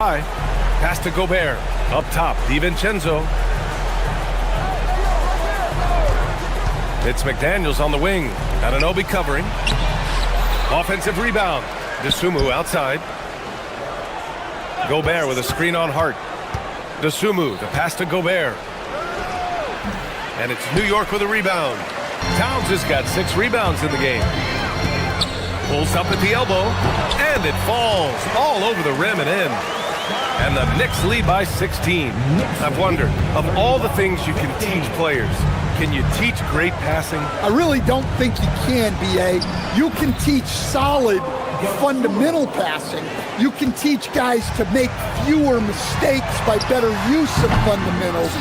Pass to Gobert. Up top, DiVincenzo. It's McDaniels on the wing. Anunoby covering. Offensive rebound. Dosunmu outside. Gobert with a screen on Hart. Dosunmu, the pass to Gobert. And it's New York with a rebound. Towns has got 6 rebounds in the game. Pulls up at the elbow. And it falls all over the rim and in. And the Knicks lead by 16. I've wondered, of all the things you can teach players, can you teach great passing? I really don't think you can, B.A. You can teach solid, fundamental passing. You can teach guys to make fewer mistakes by better use of fundamentals.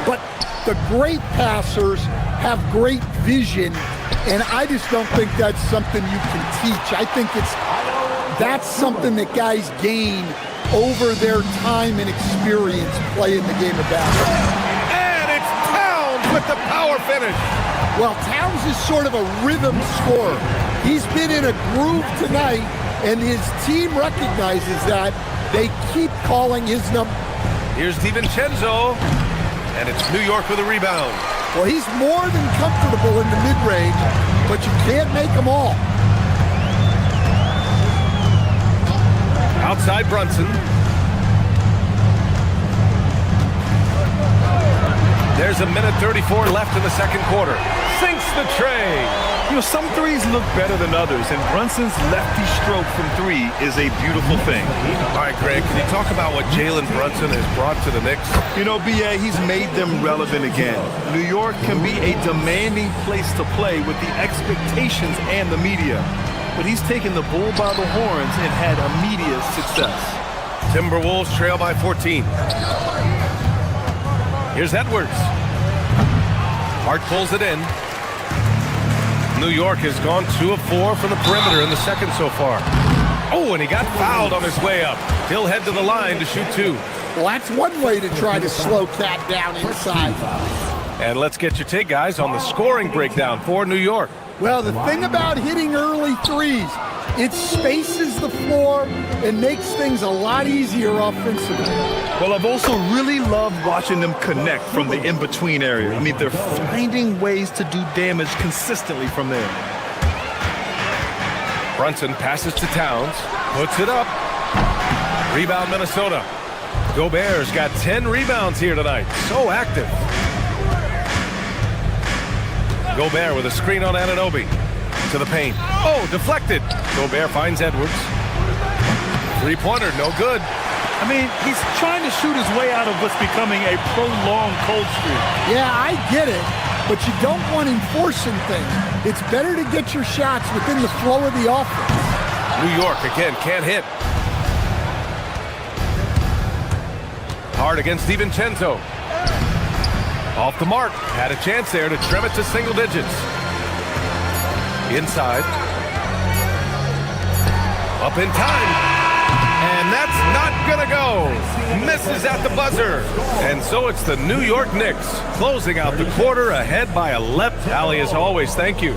But the great passers have great vision, and I just don't think that's something you can teach. I think that's something that guys gain over their time and experience playing the game of basketball. And it's Towns with the power finish. Well, Towns is sort of a rhythm scorer. He's been in a groove tonight, and his team recognizes that. They keep calling his number. Here's DiVincenzo, and it's New York with a rebound. Well, he's more than comfortable in the mid-range, but you can't make them all. Outside Brunson. There's a minute 34 left in the second quarter. Sinks the tray. You know, some threes look better than others, and Brunson's lefty stroke from 3 is a beautiful thing. All right, Greg, can you talk about what Jalen Brunson has brought to the Knicks? You know, B.A., he's made them relevant again. New York can be a demanding place to play with the expectations and the media. But he's taken the bull by the horns and had immediate success. Timberwolves trail by 14. Here's Edwards. Hart pulls it in. New York has gone 2 of 4 from the perimeter in the second so far. Oh, and he got fouled on his way up. He'll head to the line to shoot 2. Well, that's one way to try to slow Cat down inside. And let's get your take, guys, on the scoring breakdown for New York. Well, the thing about hitting early threes, it spaces the floor and makes things a lot easier offensively. Well, I've also really loved watching them connect from the in-between area. I mean, they're finding ways to do damage consistently from there. Brunson passes to Towns, puts it up. Rebound Minnesota. Gobert's got 10 rebounds here tonight. So active. Gobert with a screen on Anunoby. To the paint. Oh, deflected. Gobert finds Edwards. Three-pointer, no good. I mean, he's trying to shoot his way out of what's becoming a prolonged cold streak. Yeah, I get it, but you don't want him forcing things. It's better to get your shots within the flow of the offense. New York, again, can't hit. Hard against DiVincenzo. Off the mark. Had a chance there to trim it to single digits. Inside. Up in time. And that's not gonna go. Misses at the buzzer. And so it's the New York Knicks closing out the quarter ahead by 11. Allie, as always, thank you.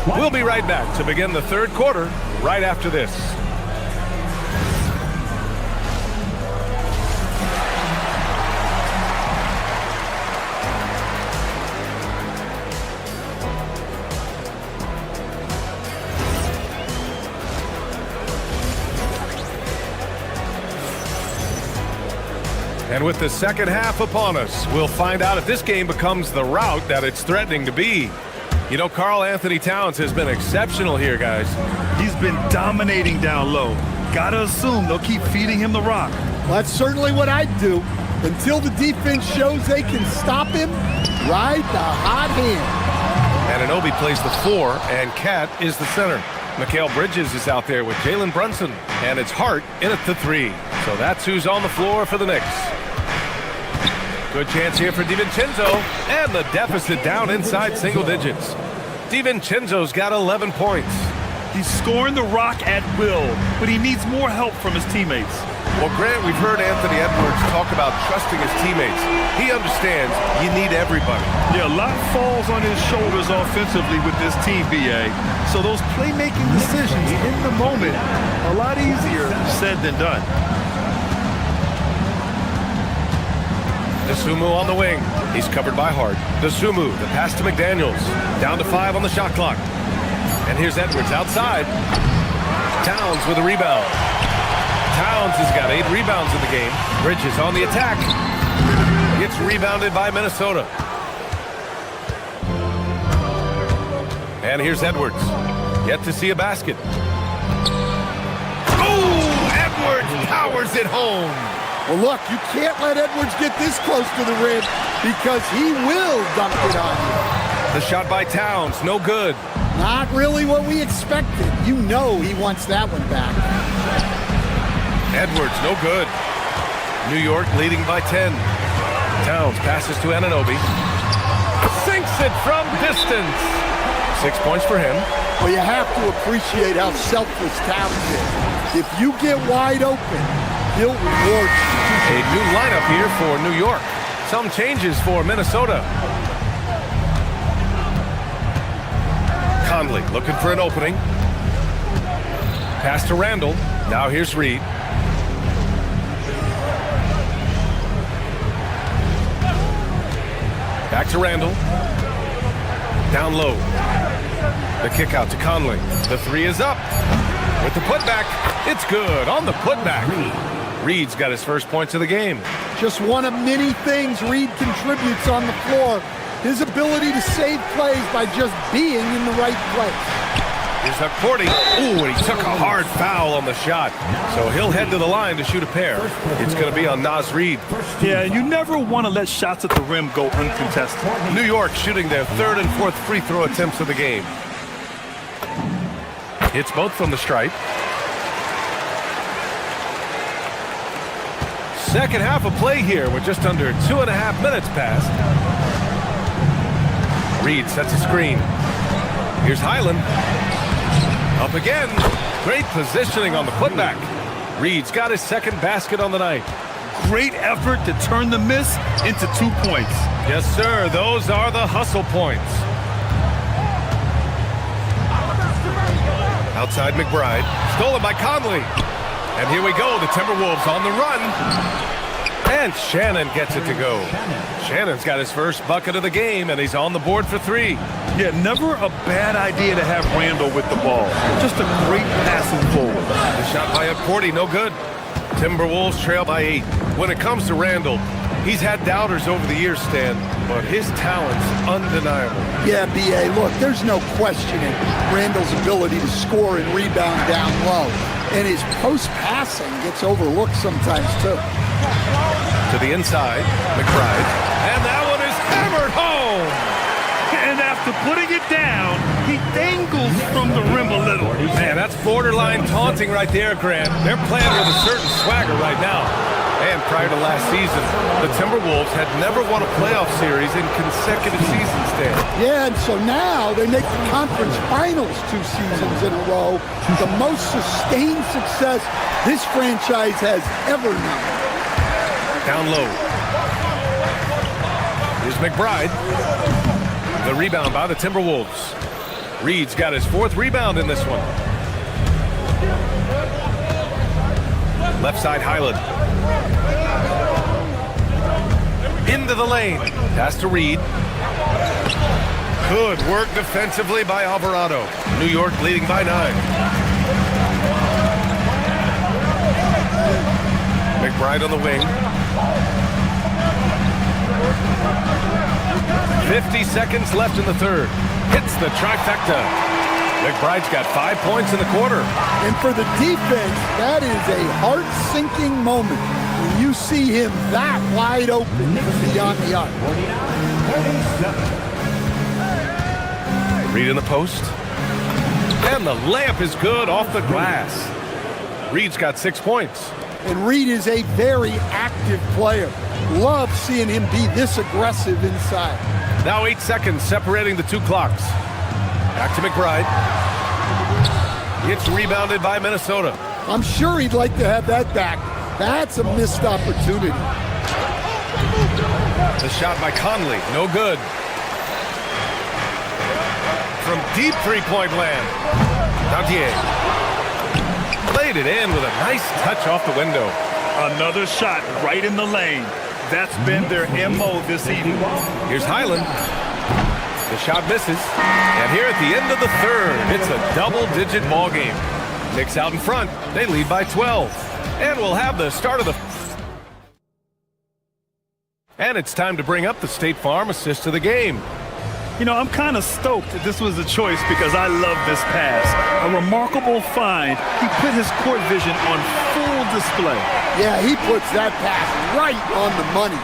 We'll be right back to begin the third quarter right after this. And with the second half upon us, we'll find out if this game becomes the rout that it's threatening to be. You know, Karl Anthony Towns has been exceptional here, guys. He's been dominating down low. Gotta assume they'll keep feeding him the rock. Well, that's certainly what I'd do. Until the defense shows they can stop him, ride the hot hand. Anunoby plays the 4, and Cat is the center. Mikal Bridges is out there with Jalen Brunson, and it's Hart in at the 3. So that's who's on the floor for the Knicks. Good chance here for DiVincenzo, and the deficit down inside single digits. DiVincenzo's got 11 points. He's scoring the rock at will, but he needs more help from his teammates. Well, Grant, we've heard Anthony Edwards talk about trusting his teammates. He understands you need everybody. Yeah, a lot falls on his shoulders offensively with this team, BA. So those playmaking decisions in the moment, a lot easier said than done. DeSumo on the wing. He's covered by Hart. DeSumo, the pass to McDaniels. Down to 5 on the shot clock. And here's Edwards outside. Towns with a rebound. Towns has got 8 rebounds in the game. Bridges on the attack. Gets rebounded by Minnesota. And here's Edwards. Yet to see a basket. Oh, Edwards powers it home. Well, look, you can't let Edwards get this close to the rim because he will dunk it on you. The shot by Towns, no good. Not really what we expected. You know he wants that one back. Edwards, no good. New York leading by 10. Towns passes to Anunoby. Sinks it from distance. 6 points for him. Well, you have to appreciate how selfless Towns is. If you get wide open, he'll reward you. A new lineup here for New York. Some changes for Minnesota. Conley looking for an opening. Pass to Randall. Now here's Reed. Back to Randall. Down low. The kick out to Conley. The 3 is up. With the putback, it's good on the putback. Reed's got his first points of the game. Just one of many things Reed contributes on the floor. His ability to save plays by just being in the right place. Here's Hukporti. Ooh, and he took a hard foul on the shot. So he'll head to the line to shoot a pair. It's going to be on Naz Reid. Yeah, you never want to let shots at the rim go uncontested. New York shooting their 3rd and 4th free throw attempts of the game. Hits both from the stripe. Second half of play here with just under 2.5 minutes passed. Reed sets a screen. Here's Highland. Up again. Great positioning on the putback. Reed's got his second basket on the night. Great effort to turn the miss into 2 points. Yes, sir. Those are the hustle points. Outside McBride. Stolen by Conley. And here we go. The Timberwolves on the run. And Shannon gets it to go. Shannon's got his first bucket of the game, and he's on the board for 3. Yeah, never a bad idea to have Randall with the ball. Just a great passing forward. The shot by Hukporti, no good. Timberwolves trail by 8. When it comes to Randall, he's had doubters over the years, Stan, but his talent's undeniable. Yeah, B.A., look, there's no questioning Randall's ability to score and rebound down low. And his post-passing gets overlooked sometimes, too. To the inside, McBride. And that one is hammered home! And after putting it down, he dangles from the rim a little. Man, that's borderline taunting right there, Grant. They're playing with a certain swagger right now. And prior to last season, the Timberwolves had never won a playoff series in consecutive seasons, Dan. Yeah, and so now they make the conference finals 2 seasons in a row. The most sustained success this franchise has ever known. Down low. Here's McBride. The rebound by the Timberwolves. Reed's got his 4th rebound in this one. Left side Highland. Into the lane. Pass to Reed. Good work defensively by Alvarado. New York leading by 9. McBride on the wing. 50 seconds left in the 3rd. Hits the trifecta. McBride's got 5 points in the quarter. And for the defense, that is a heart-sinking moment when you see him that wide open beyond the arc. Reed in the post. And the layup is good off the glass. Reed's got 6 points. And Reed is a very active player. Love seeing him be this aggressive inside. Now 8 seconds separating the 2 clocks. Back to McBride. It's rebounded by Minnesota. I'm sure he'd like to have that back. That's a missed opportunity. The shot by Conley, no good. From deep three-point land, Dantier laid it in with a nice touch off the window. Another shot right in the lane. That's been their MO this evening. Here's Highland. The shot misses. And here at the end of the third, it's a double-digit ball game. Knicks out in front. They lead by 12. And we'll have the start of the... And it's time to bring up the State Farm assist of the game. You know, I'm kind of stoked that this was a choice because I love this pass. A remarkable find. He put his court vision on full display. Yeah, he puts that pass right on the money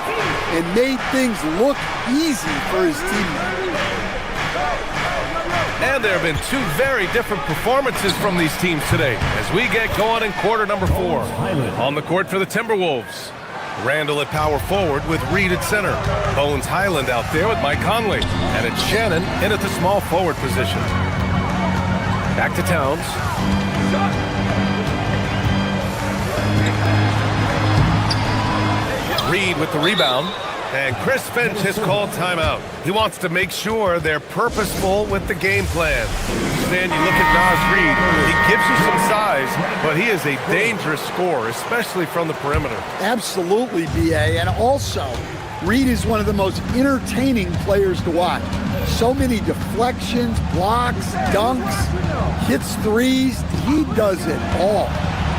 and made things look easy for his teammates. And there have been two very different performances from these teams today as we get going in quarter number 4. On the court for the Timberwolves, Randall at power forward with Reed at center. Bones Highland out there with Mike Conley. And it's Shannon in at the small forward position. Back to Towns. Reed with the rebound. And Chris Finch has called timeout. He wants to make sure they're purposeful with the game plan. Then you look at Naz Reed. He gives you some size, but he is a dangerous scorer, especially from the perimeter. Absolutely, B.A. And also, Reed is one of the most entertaining players to watch. So many deflections, blocks, dunks, hits threes. He does it all.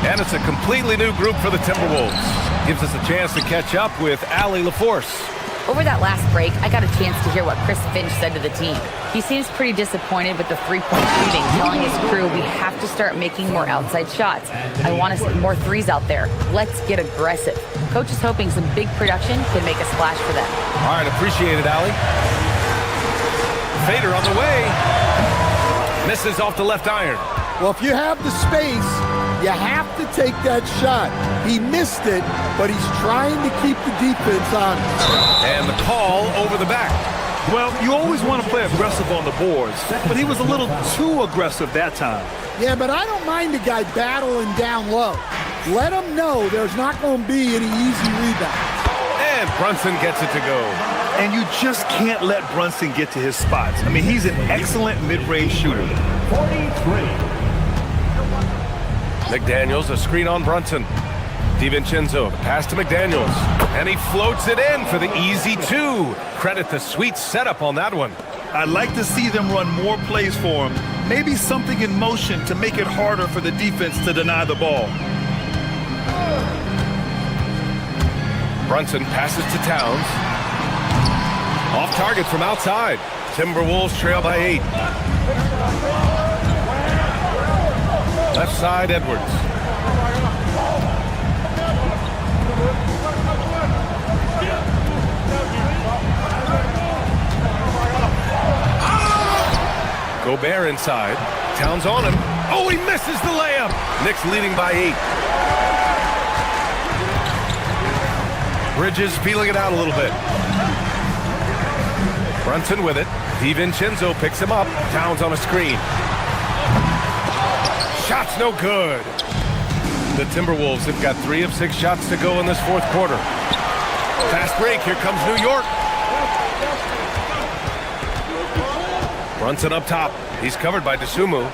And it's a completely new group for the Timberwolves. Gives us a chance to catch up with Allie LaForce. Over that last break, I got a chance to hear what Chris Finch said to the team. He seems pretty disappointed with the three-point shooting, telling his crew we have to start making more outside shots. I want to see more threes out there. Let's get aggressive. Coach is hoping some big production can make a splash for them. All right, appreciate it, Allie. Fader on the way. Misses off the left iron. Well, if you have the space, you have to take that shot. He missed it, but he's trying to keep the defense on. And the call over the back. Well, you always want to play aggressive on the boards, but he was a little too aggressive that time. Yeah, but I don't mind a guy battling down low. Let him know there's not going to be any easy rebounds. And Brunson gets it to go. And you just can't let Brunson get to his spots. I mean, he's an excellent mid-range shooter. 43. McDaniels, a screen on Brunson. DiVincenzo, the pass to McDaniels. And he floats it in for the easy 2. Credit the sweet setup on that one. I'd like to see them run more plays for him. Maybe something in motion to make it harder for the defense to deny the ball. Brunson passes to Towns. Off target from outside. Timberwolves trail by 8. Left side, Edwards. Gobert inside. Towns on him. Oh, he misses the layup. Knicks leading by 8. Bridges feeling it out a little bit. Brunson with it. DiVincenzo picks him up. Towns on a screen. Shot's no good. The Timberwolves have got 3 of 6 shots to go in this fourth quarter. Fast break. Here comes New York. Brunson up top. He's covered by Dosunmu.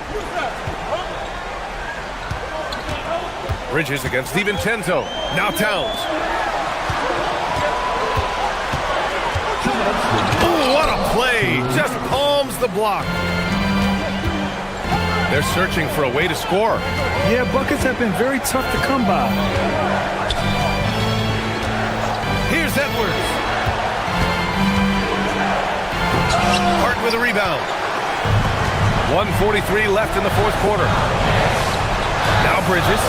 Bridges against DiVincenzo. Now Towns. Oh, what a play. Just palms the block. They're searching for a way to score. Yeah, buckets have been very tough to come by. Here's Edwards. Hart with a rebound. 1:43 left in the fourth quarter. Now Bridges.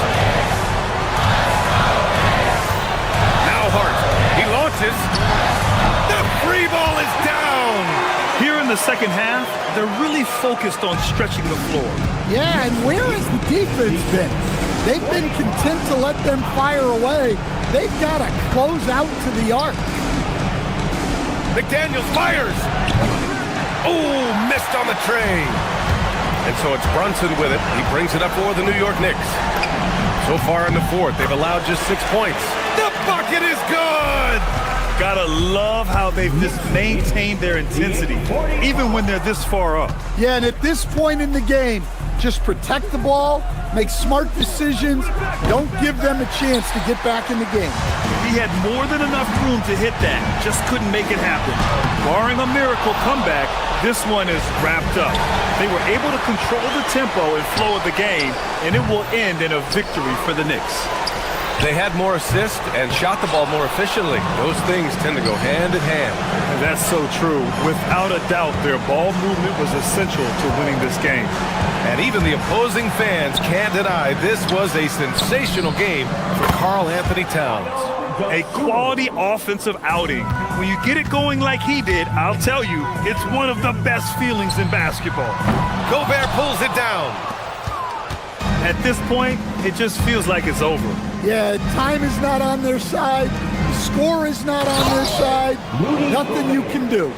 Now Hart. He launches. The free ball is down. Here in the second half, they're really focused on stretching the floor. Yeah, and where has the defense been? They've been content to let them fire away. They've got to close out to the arc. McDaniels fires. Oh, missed on the tray. And so it's Brunson with it. He brings it up for the New York Knicks. So far in the fourth, they've allowed just 6 points. The bucket is good! Gotta love how they've just maintained their intensity, even when they're this far up. Yeah, and at this point in the game, Just protect the ball, make smart decisions, don't give them a chance to get back in the game. He had more than enough room to hit that, just couldn't make it happen. Barring a miracle comeback, this one is wrapped up. They were able to control the tempo and flow of the game, and it will end in a victory for the Knicks. They had more assists and shot the ball more efficiently. Those things tend to go hand in hand. And that's so true. Without a doubt, their ball movement was essential to winning this game. And even the opposing fans can't deny this was a sensational game for Karl Anthony Towns. A quality offensive outing. When you get it going like he did, I'll tell you, it's one of the best feelings in basketball. Gobert pulls it down. At this point, it just feels like it's over. Yeah, time is not on their side. The score is not on their side. Nothing you can do.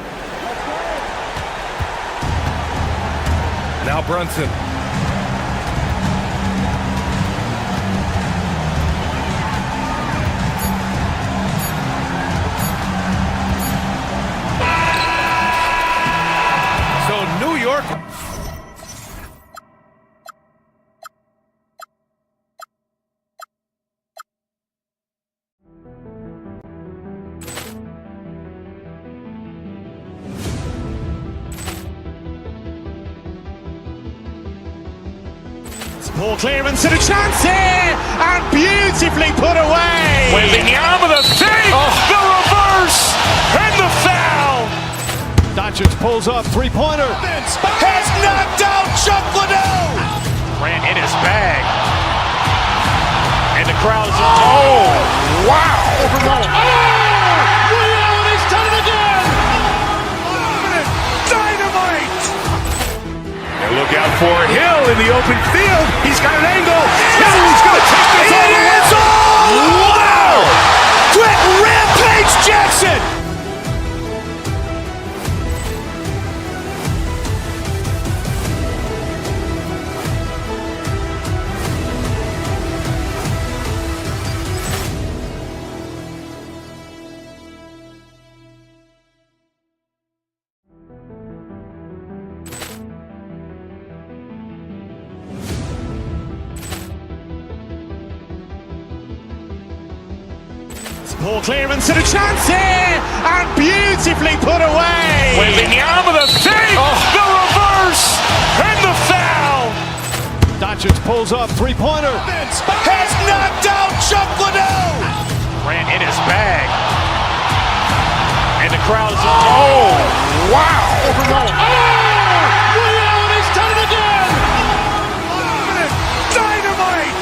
Now Brunson. So New York. Ball clearance and a chance here, and beautifully put away. Wembanyama the save, the reverse, and the foul. Doncic pulls up, three-pointer. Has knocked out Chuck Liddell. Ran in his bag. And the crowd is, oh, wow. He's done it again. Dynamite. And look out for Hill in the open field. He's got an angle. He's going to take this all the way. Wow! Quick Rampage Jackson. Ball clearance and a chance here, and beautifully put away. Wembanyama the save, the reverse, and the foul. Doncic pulls up, three-pointer. Has knocked out Chuck Liddell. Ran in his bag. And the crowd is, oh, wow. He's done it again. Dynamite.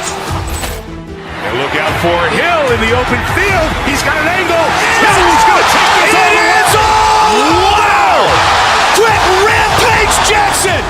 And look out for Hill in the open field. He's got an angle. He's going to take this all the way. Wow! Quick Rampage Jackson.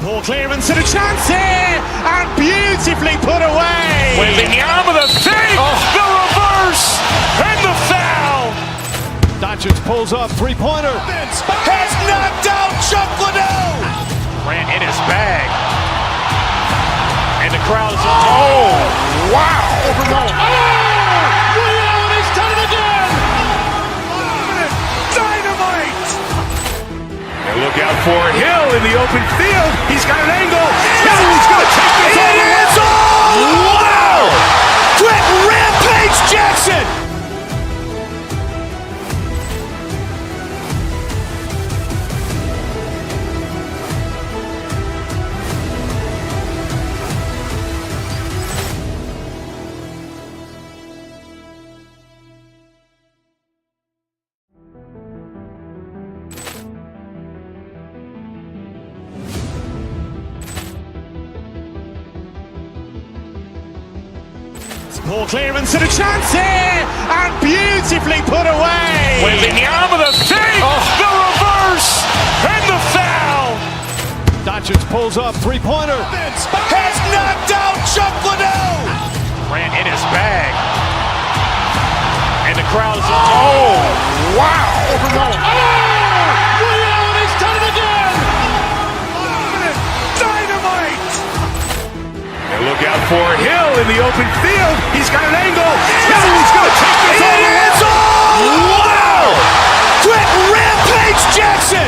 Ball clearance and a chance here, and beautifully put away. Wembanyama the save, the reverse, and the foul. Doncic pulls up, three-pointer. Has knocked out Chuck Liddell. Ran in his bag. And the crowd is, oh, wow. He's done it again. Dynamite. And look out for Hill in the open field. He's got an angle. He's going to take this all the way. Wow! Quick Rampage Jackson. Ball clearance and a chance here, and beautifully put away. Wembanyama the save, the reverse, and the foul. Doncic Doncic pulls up, three-pointer. Vince has knocked out Chuck Liddell. Ran in his bag. And the crowd is, oh, wow. He's done it again. Dynamite. And look out for Hill in the open field. He's got an angle. Hill's going to take this all the way. Wow! Quick Rampage Jackson.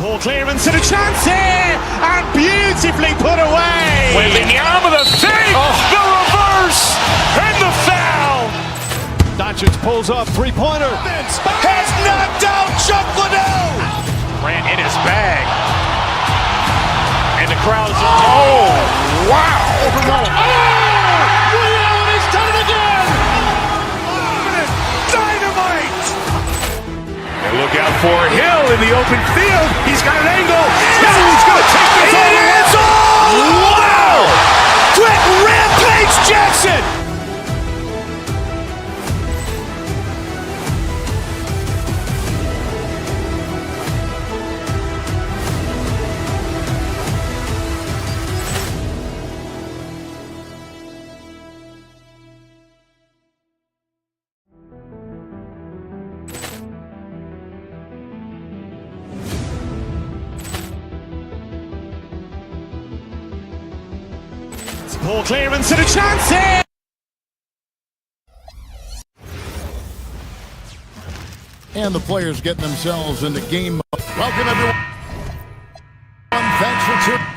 Ball clearance and a chance here, and beautifully put away. Wembanyama the fake, the reverse, and the foul. Doncic pulls up, three-pointer. Vince has knocked out Chuck Liddell. Ran in his bag. And the crowd is, oh, wow. He's done it again. Dynamite. And look out for Hill in the open field. He's got an angle. Hill's going to take this all the way. Wow! Quick Rampage Jackson. Ball clearance and a chance here. And the players getting themselves into game mode. Welcome everyone. Thanks for tuning.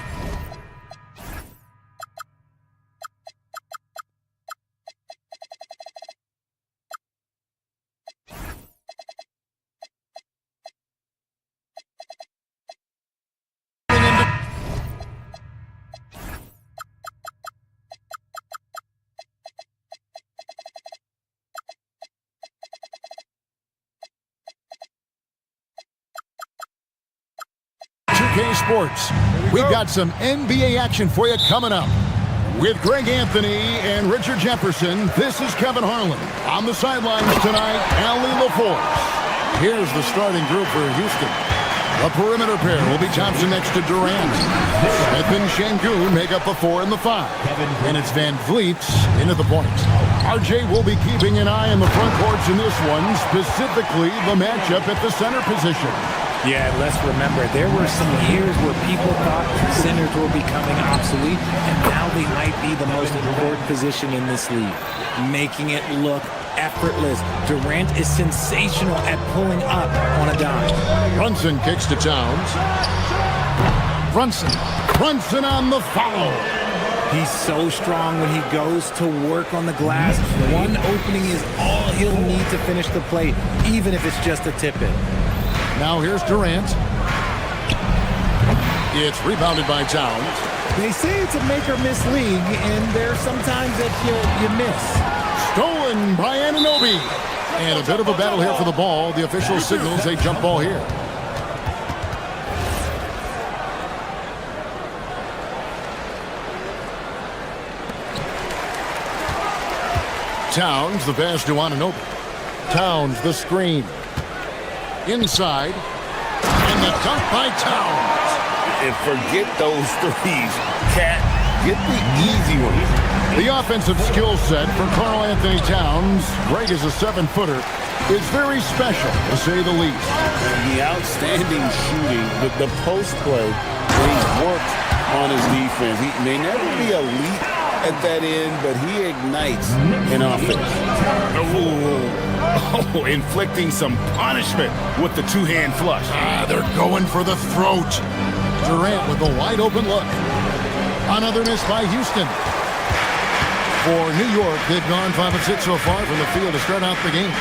Sports. We've got some NBA action for you coming up. With Greg Anthony and Richard Jefferson, this is Kevin Harlan. On the sidelines tonight, Allie LaForce. Here's the starting group for Houston. The perimeter pair will be Thompson next to Durant. Smith and Şengün make up the 4 and the 5. And it's Van Vliet into the point. RJ will be keeping an eye on the front courts in this one, specifically the matchup at the center position. Yeah, let's remember, there were some years where people thought centers were becoming obsolete, and now they might be the most important position in this league, making it look effortless. Durant is sensational at pulling up on a dime. Brunson kicks to Towns. Brunson on the foul. He's so strong when he goes to work on the glass. One opening is all he'll need to finish the play, even if it's just a tip-in. Now here's Durant. It's rebounded by Towns. They say it's a make-or-miss league, and there's sometimes that you miss. Stolen by Anunoby. And a bit of a battle here for the ball. The official signals a jump ball here. Towns, the pass to Anunoby. Towns, the screen. Inside, and the dunk by Towns. And forget those threes. Cat, get the easy ones. The offensive skill set for Karl Anthony Towns, Greg is a 7-footer, is very special, to say the least. The outstanding shooting, the post play, when he's worked on his defense. He may never be elite at that end, but he ignites an offense. Oh, inflicting some punishment with the two-hand flush. They're going for the throat. Durant with a wide open look. Another miss by Houston. For New York, they've gone 5 of 6 so far from the field to start out the game.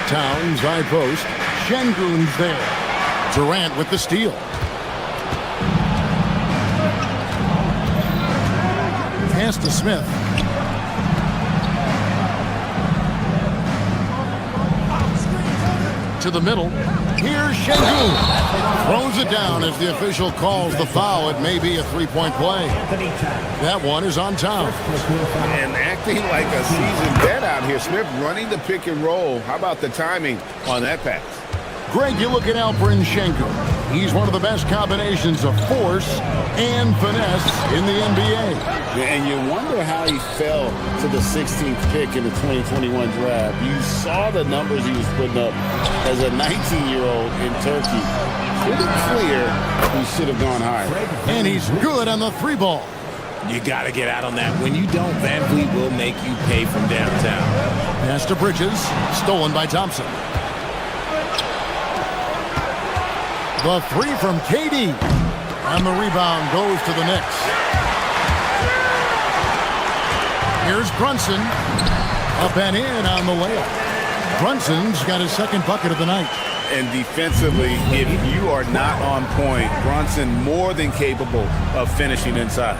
Towns, high post. Şengün's there. Durant with the steal. Pass to Smith. To the middle. Here's Şengün. Throws it down as the official calls the foul. It may be a three-point play. That one is on Towns. And acting like a seasoned vet out here. Smith running the pick and roll. How about the timing on that pass? Greg, you look at Alperen Şengün. He's one of the best combinations of force and finesse in the NBA. And you wonder how he fell to the 16th pick in the 2021 draft. You saw the numbers he was putting up as a 19-year-old in Turkey. Pretty clear he should have gone higher. And he's good on the three ball. You got to get out on that. When you don't, Van Vliet will make you pay from downtown. Pass to Bridges. Stolen by Thompson. The three from KD. And the rebound goes to the Knicks. Here's Brunson. Up and in on the layup. Brunson's got his second bucket of the night. And defensively, if you are not on point, Brunson more than capable of finishing inside.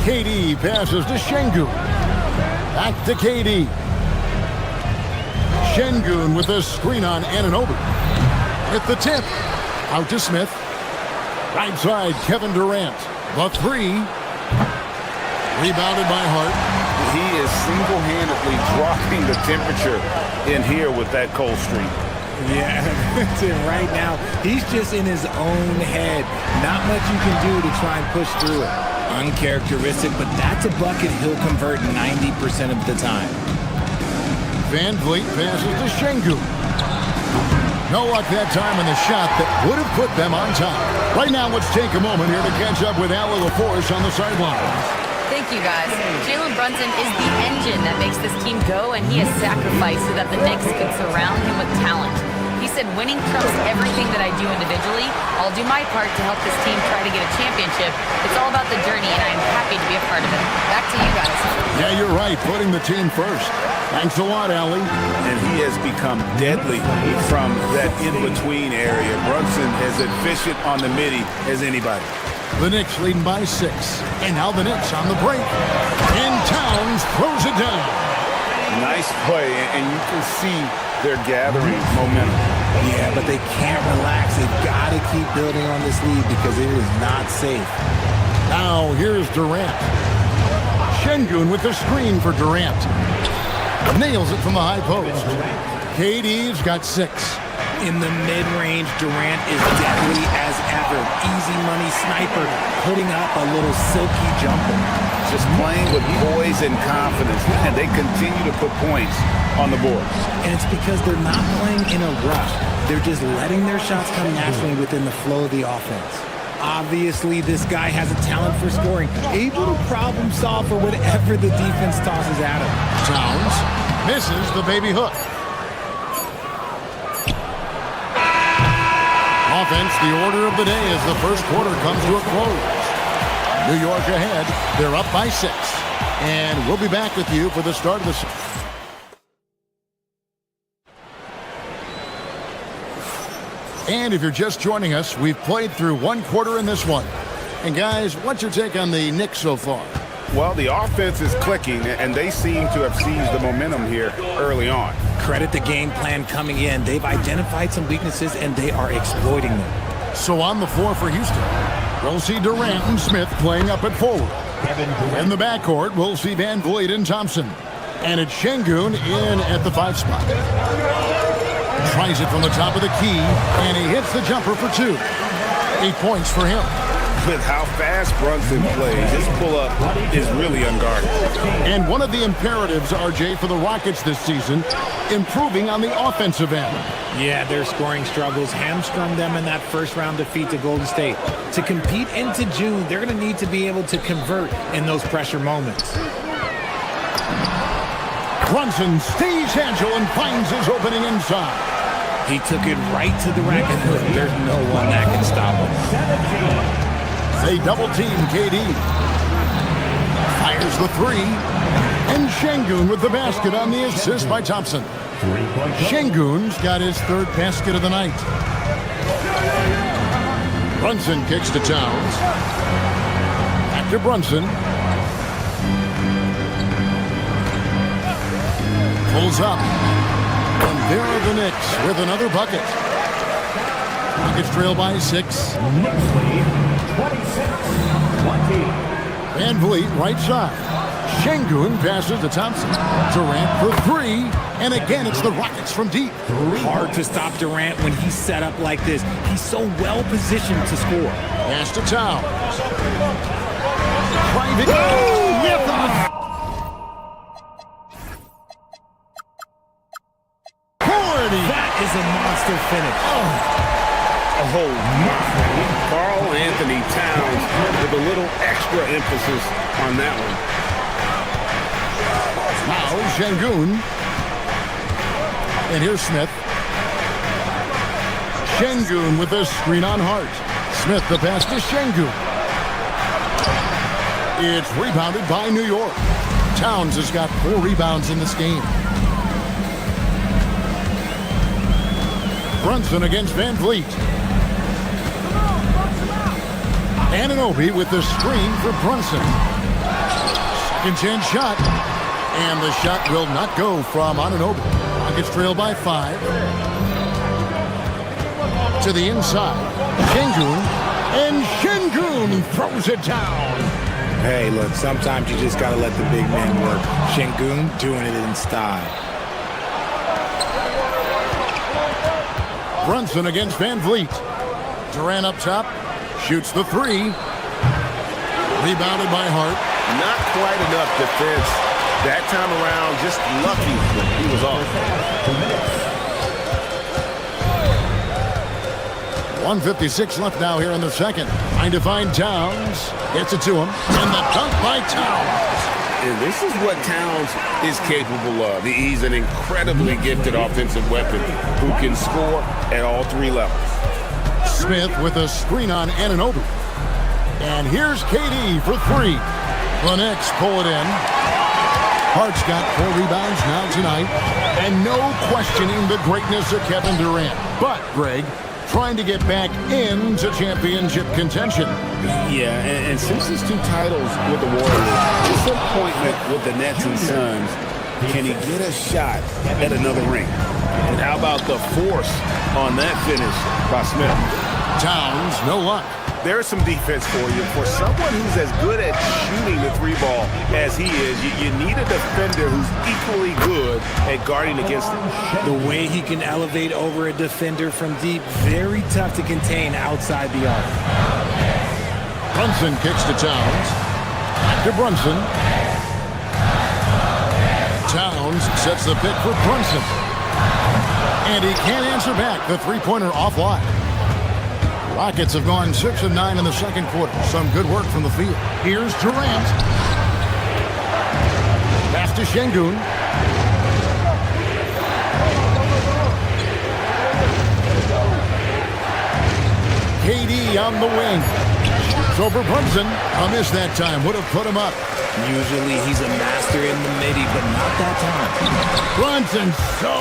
KD passes to Şengün. Back to KD. Şengün with a screen on Anunoby. At the tip. Out to Smith. Right side, Kevin Durant. The three. Rebounded by Hart. He is single-handedly dropping the temperature in here with that cold streak. Yeah, that's it right now. He's just in his own head. Not much you can do to try and push through it. Uncharacteristic, but that's a bucket he'll convert 90% of the time. Van Vliet passes to Şengün. No luck that time on the shot that would have put them on top. Right now, let's take a moment here to catch up with Allie LaForce on the sidelines. Thank you, guys. Jalen Brunson is the engine that makes this team go, and he has sacrificed so that the Knicks could surround him with talent. He said, winning trumps everything that I do individually. I'll do my part to help this team try to get a championship. It's all about the journey, and I'm happy to be a part of it. Back to you guys. Yeah, you're right. Putting the team first. Thanks a lot, Allie. And he has become deadly from that in-between area. Brunson as efficient on the midi as anybody. The Knicks leading by 6. And now the Knicks on the break. And Towns throws it down. Nice play, and you can see they're gathering momentum. Yeah, but they can't relax. They've got to keep building on this lead because it is not safe. Now here's Durant. Şengün with the screen for Durant. Nails it from the high post. KD's got 6. In the mid-range, Durant is deadly as ever. Easy money sniper, putting up a little silky jumper. Just playing with poise and confidence, and they continue to put points on the board. And it's because they're not playing in a rush. They're just letting their shots come naturally within the flow of the offense. Obviously, this guy has a talent for scoring, able to problem solve for whatever the defense tosses at him. Towns misses the baby hook. Offense, the order of the day as the first quarter comes to a close. New York ahead. They're up by 6. And we'll be back with you for the start of the... And if you're just joining us, we've played through one quarter in this one. And guys, what's your take on the Knicks so far? Well, the offense is clicking, and they seem to have seized the momentum here early on. Credit the game plan coming in. They've identified some weaknesses, and they are exploiting them. So on the floor for Houston, we'll see Durant and Smith playing up at forward. In the backcourt, we'll see Van Vliet and Thompson. And it's Şengün in at the 5 spot. Tries it from the top of the key, and he hits the jumper for 2. 8 points for him. With how fast Brunson plays, his pull-up is really unguarded. And one of the imperatives, RJ, for the Rockets this season, improving on the offensive end. Yeah, their scoring struggles hamstrung them in that first-round defeat to Golden State. To compete into June, they're going to need to be able to convert in those pressure moments. Brunson stays agile and finds his opening inside. He took it right to the rack, and there's no one that can stop him. They double-team KD. Fires the 3. And Şengün with the basket on the assist by Thompson. Şengün's got his 3rd basket of the night. Brunson kicks to Towns. Back to Brunson. Pulls up. And there are the Knicks with another bucket. Rockets trail by 6. Knicks lead 26-20. Van Vliet, right side. Şengün passes to Thompson. Durant for 3. And again, it's the Rockets from deep. Hard to stop Durant when he's set up like this. He's so well positioned to score. Pass to Towns. Private. Oh, yeah. That is a monster finish. Oh, my. Karl Anthony Towns with a little extra emphasis on that one. Now, Şengün. And here's Smith. Şengün with a screen on Hart. Smith the pass to Şengün. It's rebounded by New York. Towns has got 4 rebounds in this game. Brunson against Van Vliet. Anunoby with the screen for Brunson. Second chance shot. And the shot will not go from Anunoby. Rockets trail by 5. To the inside. Şengün. And Şengün throws it down. Hey, look, sometimes you just got to let the big man work. Şengün doing it in style. Brunson against Van Vliet. Durant up top. Shoots the 3. Rebounded by Hart. Not quite enough defense that time around. Just lucky when he was off. 1:56 left now here in the second. Trying to find Towns. Gets it to him. And the dunk by Towns. And this is what Towns is capable of. He's an incredibly gifted offensive weapon who can score at all 3 levels. Smith with a screen on Anunoby. And here's KD for 3. The Knicks pull it in. Hart's got 4 rebounds now tonight. And no questioning the greatness of Kevin Durant. But, Greg, trying to get back into championship contention. Yeah, and since his 2 titles with the Warriors, this appointment with the Nets and Suns, can he get a shot at another ring? And how about the force on that finish by Smith? Towns, no luck. There's some defense for you. For someone who's as good at shooting the 3 ball as he is, you need a defender who's equally good at guarding against him. The way he can elevate over a defender from deep, very tough to contain outside the arc. Brunson kicks to Towns. Back to Brunson. Towns sets the pick for Brunson. And he can't answer back. The 3-pointer offline. Rockets have gone 6 of 9 in the second quarter. Some good work from the field. Here's Durant. Pass to Şengün. KD on the wing. Shoots over Brunson. A miss that time. Would have put him up. Usually he's a master in the midi, but not that time. Brunson so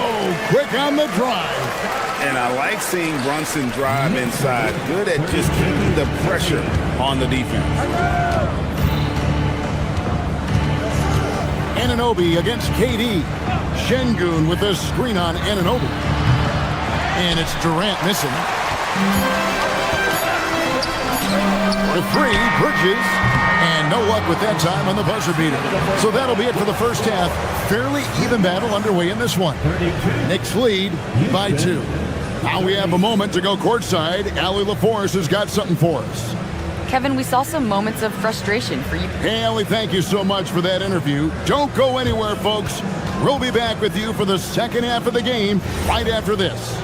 quick on the drive. And I like seeing Brunson drive inside. Good at just keeping the pressure on the defense. Anunoby against KD. Şengün with the screen on Anunoby. And it's Durant missing. The 3, Bridges. And no luck with that time on the buzzer beater. So that'll be it for the first half. Fairly even battle underway in this one. Knicks lead by 2. Now we have a moment to go courtside. Allie LaForce has got something for us. Kevin, we saw some moments of frustration for you. Hey, Allie, thank you so much for that interview. Don't go anywhere, folks. We'll be back with you for the second half of the game right after this.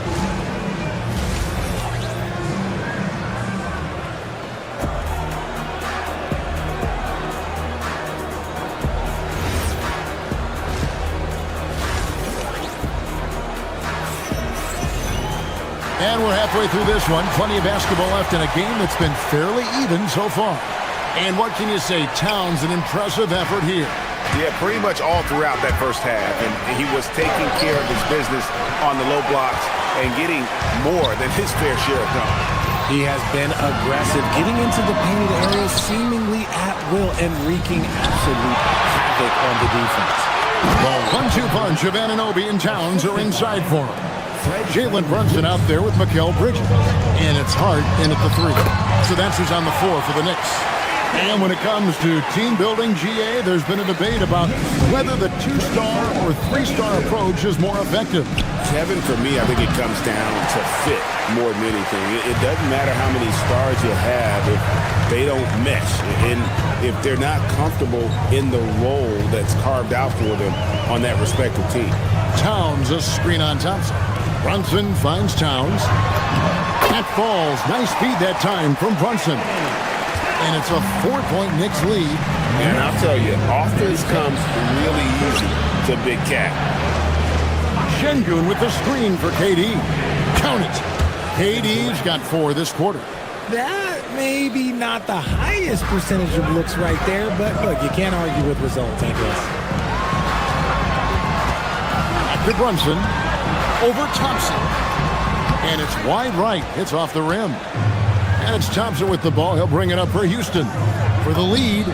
And we're halfway through this one. Plenty of basketball left in a game that's been fairly even so far. And what can you say? Towns, an impressive effort here. Yeah, pretty much all throughout that first half. And he was taking care of his business on the low blocks and getting more than his fair share of dunks. He has been aggressive, getting into the painted areas seemingly at will and wreaking absolute havoc on the defense. The 1-2 punch of Anunoby and Towns are inside for him. Jalen Brunson out there with Mikal Bridges. And it's Hart in at the 3. So that's who's on the floor for the Knicks. And when it comes to team building, GA, there's been a debate about whether the 2-star or 3-star approach is more effective. Kevin, for me, I think it comes down to fit more than anything. It doesn't matter how many stars you have if they don't mesh. And if they're not comfortable in the role that's carved out for them on that respective team. Towns, a screen on Thompson. Brunson finds Towns. That falls. Nice speed that time from Brunson. And it's a 4-point Knicks lead. And I'll tell you, offense comes really easy to Big Cat. Şengün with the screen for KD. Count it. KD's got 4 this quarter. That may be not the highest percentage of looks right there, but look, you can't argue with results, I guess. After Brunson, over Thompson. And it's wide right. It's off the rim. And it's Thompson with the ball. He'll bring it up for Houston for the lead.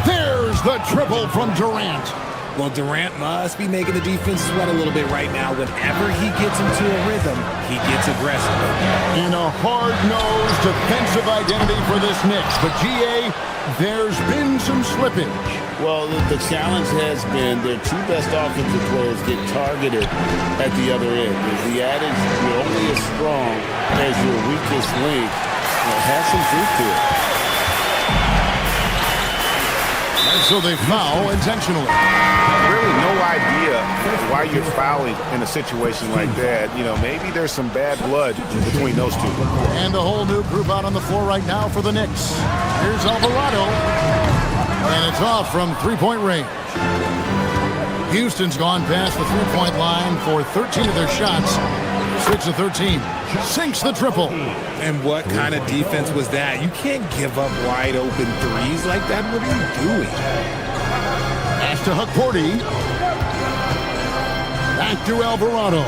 There's the triple from Durant. Well, Durant must be making the defense sweat a little bit right now. Whenever he gets into a rhythm, he gets aggressive. And a hard-nosed defensive identity for this Knicks. But, GA, there's been some slippage. Well, the challenge has been their 2 best offensive players get targeted at the other end. The adage, you're only as strong as your weakest link, has some truth to it. And so they foul intentionally. Really no idea why you're fouling in a situation like that. You know, maybe there's some bad blood between those two. And a whole new group out on the floor right now for the Knicks. Here's Alvarado. And it's off from 3-point range. Houston's gone past the 3-point line for 13 of their shots. 6 of 13. Sinks the triple. And what kind of defense was that? You can't give up wide open threes like that. What are you doing? Pass to Hukporti. Back to Alvarado.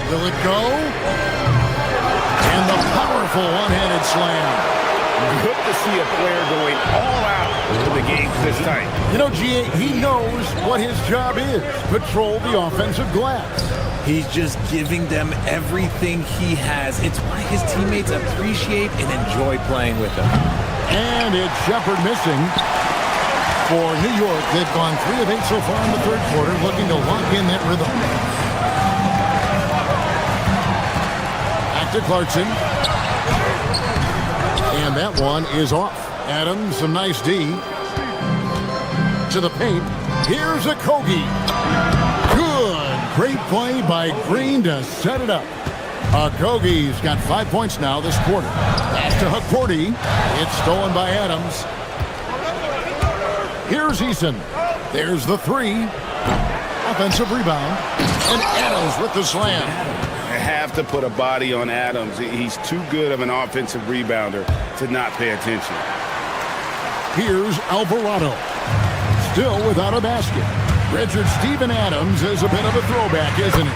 Will it go? And the powerful one-handed slam. Good to see a player going all out for the game this time. You know, GA, he knows what his job is. Patrol the offensive glass. He's just giving them everything he has. It's why his teammates appreciate and enjoy playing with him. And it's Shepherd missing for New York. They've gone 3 of 8 so far in the third quarter, looking to lock in that rhythm. Back to Clarkson. And that one is off. Adams, some nice D. To the paint. Here's a Kogi. Good. Great play by Green to set it up. Kogi's got 5 points now this quarter. Pass to Hukporti. It's stolen by Adams. Here's Eason. There's the 3. Offensive rebound. And Adams with the slam. Have to put a body on Adams. He's too good of an offensive rebounder to not pay attention. Here's Alvarado. Still without a basket. Richard Steven Adams is a bit of a throwback, isn't he?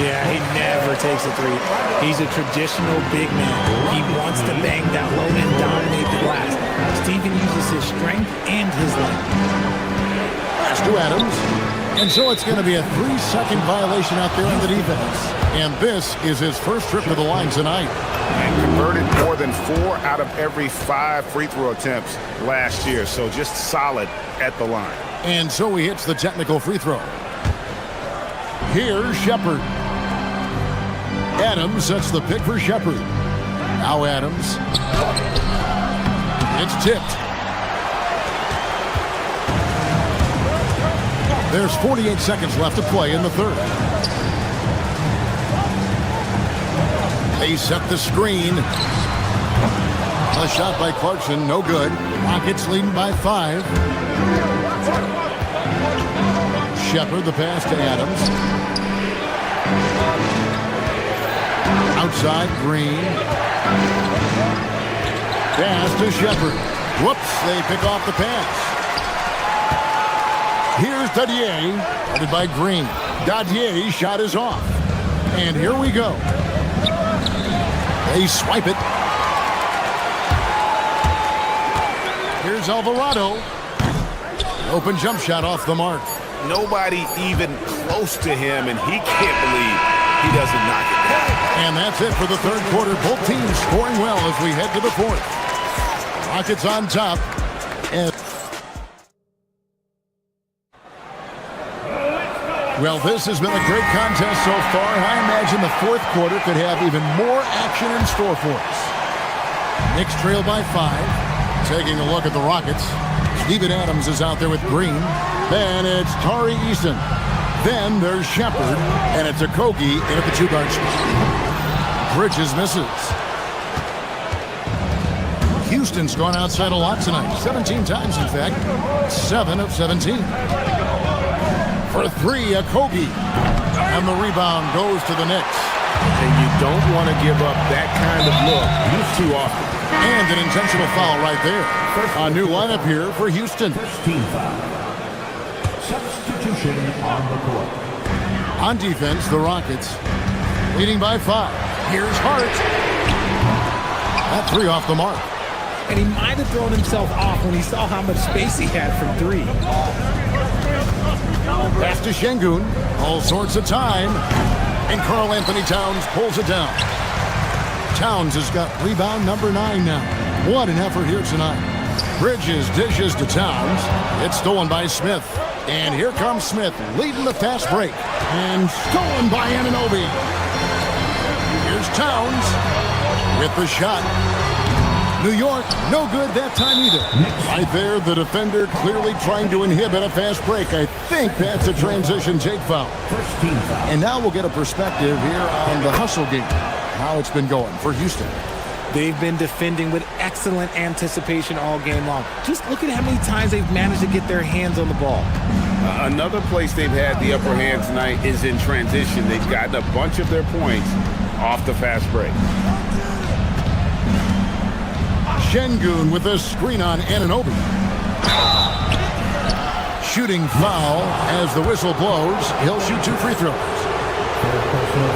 Yeah, he never takes a 3. He's a traditional big man. He wants to bang down low and dominate the glass. Steven uses his strength and his length. Pass to Adams. And so it's going to be a 3-second violation out there on the defense. And this is his first trip to the line tonight. And converted more than 4 out of every 5 free throw attempts last year. So just solid at the line. And so he hits the technical free throw. Here's Shepherd. Adams sets the pick for Shepherd. Now Adams. It's tipped. There's 48 seconds left to play in the third. They set the screen. A shot by Clarkson, no good. Rockets leading by 5. Shepherd, the pass to Adams. Outside, Green. Pass to Shepherd. Whoops, they pick off the pass. Here's Dadier, headed by Green. Dadier's shot is off. And here we go. They swipe it. Here's Alvarado. Open jump shot off the mark. Nobody even close to him, and he can't believe he doesn't knock it down. And that's it for the third quarter. Both teams scoring well as we head to the fourth. Rockets on top. And well, this has been a great contest so far, and I imagine the fourth quarter could have even more action in store for us. Knicks trail by 5. Taking a look at the Rockets. Steven Adams is out there with Green. Then it's Tari Eason. Then there's Shepard, and it's Okogie at the 2-guard spot. Bridges misses. Houston's gone outside a lot tonight. 17 times, in fact. 7 of 17. For 3, Okogie. And the rebound goes to the Knicks. And you don't want to give up that kind of look too often. And an intentional foul right there. A new lineup here for Houston. Team foul. Substitution on the court. On defense, the Rockets leading by 5. Here's Hart. That 3 off the mark. And he might have thrown himself off when he saw how much space he had from 3. Pass to Şengün. All sorts of time. And Karl Anthony Towns pulls it down. Towns has got rebound number 9 now. What an effort here tonight. Bridges dishes to Towns. It's stolen by Smith. And here comes Smith leading the fast break. And stolen by Anunoby. Here's Towns with the shot. New York, no good that time either. Right there, the defender clearly trying to inhibit a fast break. I think that's a transition take foul. And now we'll get a perspective here on the hustle game, how it's been going for Houston. They've been defending with excellent anticipation all game long. Just look at how many times they've managed to get their hands on the ball. Another place they've had the upper hand tonight is in transition. They've gotten a bunch of their points off the fast break. Şengün with a screen on Anunoby. Shooting foul as the whistle blows. He'll shoot 2 free throws.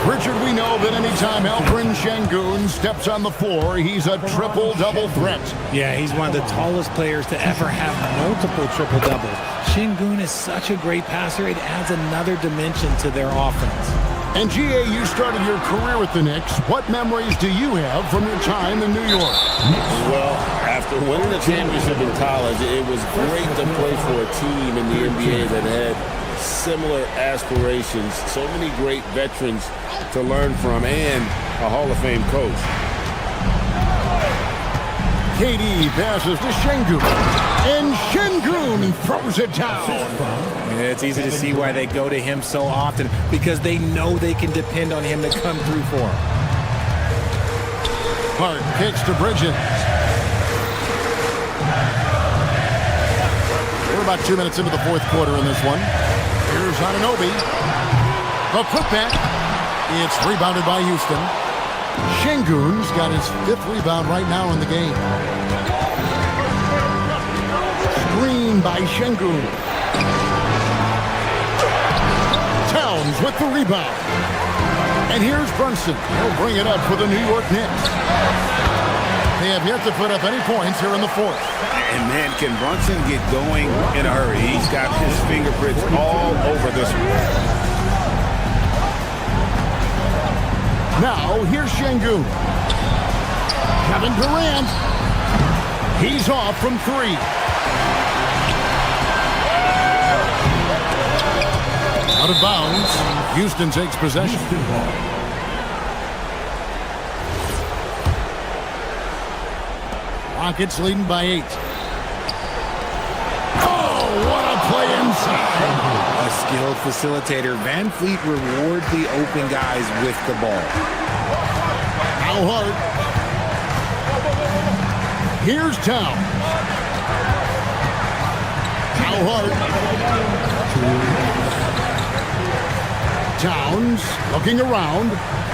Richard, we know that anytime Alperen Şengün steps on the floor, he's a triple-double threat. Yeah, he's one of the tallest players to ever have multiple triple-doubles. Şengün is such a great passer, it adds another dimension to their offense. And G.A., you started your career with the Knicks. What memories do you have from your time in New York? Well, after winning the championship in college, it was great to play for a team in the NBA that had similar aspirations, so many great veterans to learn from, and a Hall of Fame coach. KD passes to Şengün. And Şengün throws it down. Yeah, it's easy to see why they go to him so often, because they know they can depend on him to come through for them. Hart kicks to Bridges. We're about 2 minutes into the fourth quarter in this one. Here's Anunoby. The putback. It's rebounded by Houston. Şengün's got his 5th rebound right now in the game. Screen by Şengün. Towns with the rebound. And here's Brunson. He'll bring it up for the New York Knicks. They have yet to put up any points here in the fourth. And man, can Brunson get going in a hurry? He's got his fingerprints all over this one. Now, here's Şengün. Kevin Durant. He's off from 3. Out of bounds. Houston takes possession. Rockets leading by 8. Oh, what a play inside. A skilled facilitator. Van Fleet rewards the open guys with the ball. Now Hart. Here's Towns. Now Hart. Towns looking around.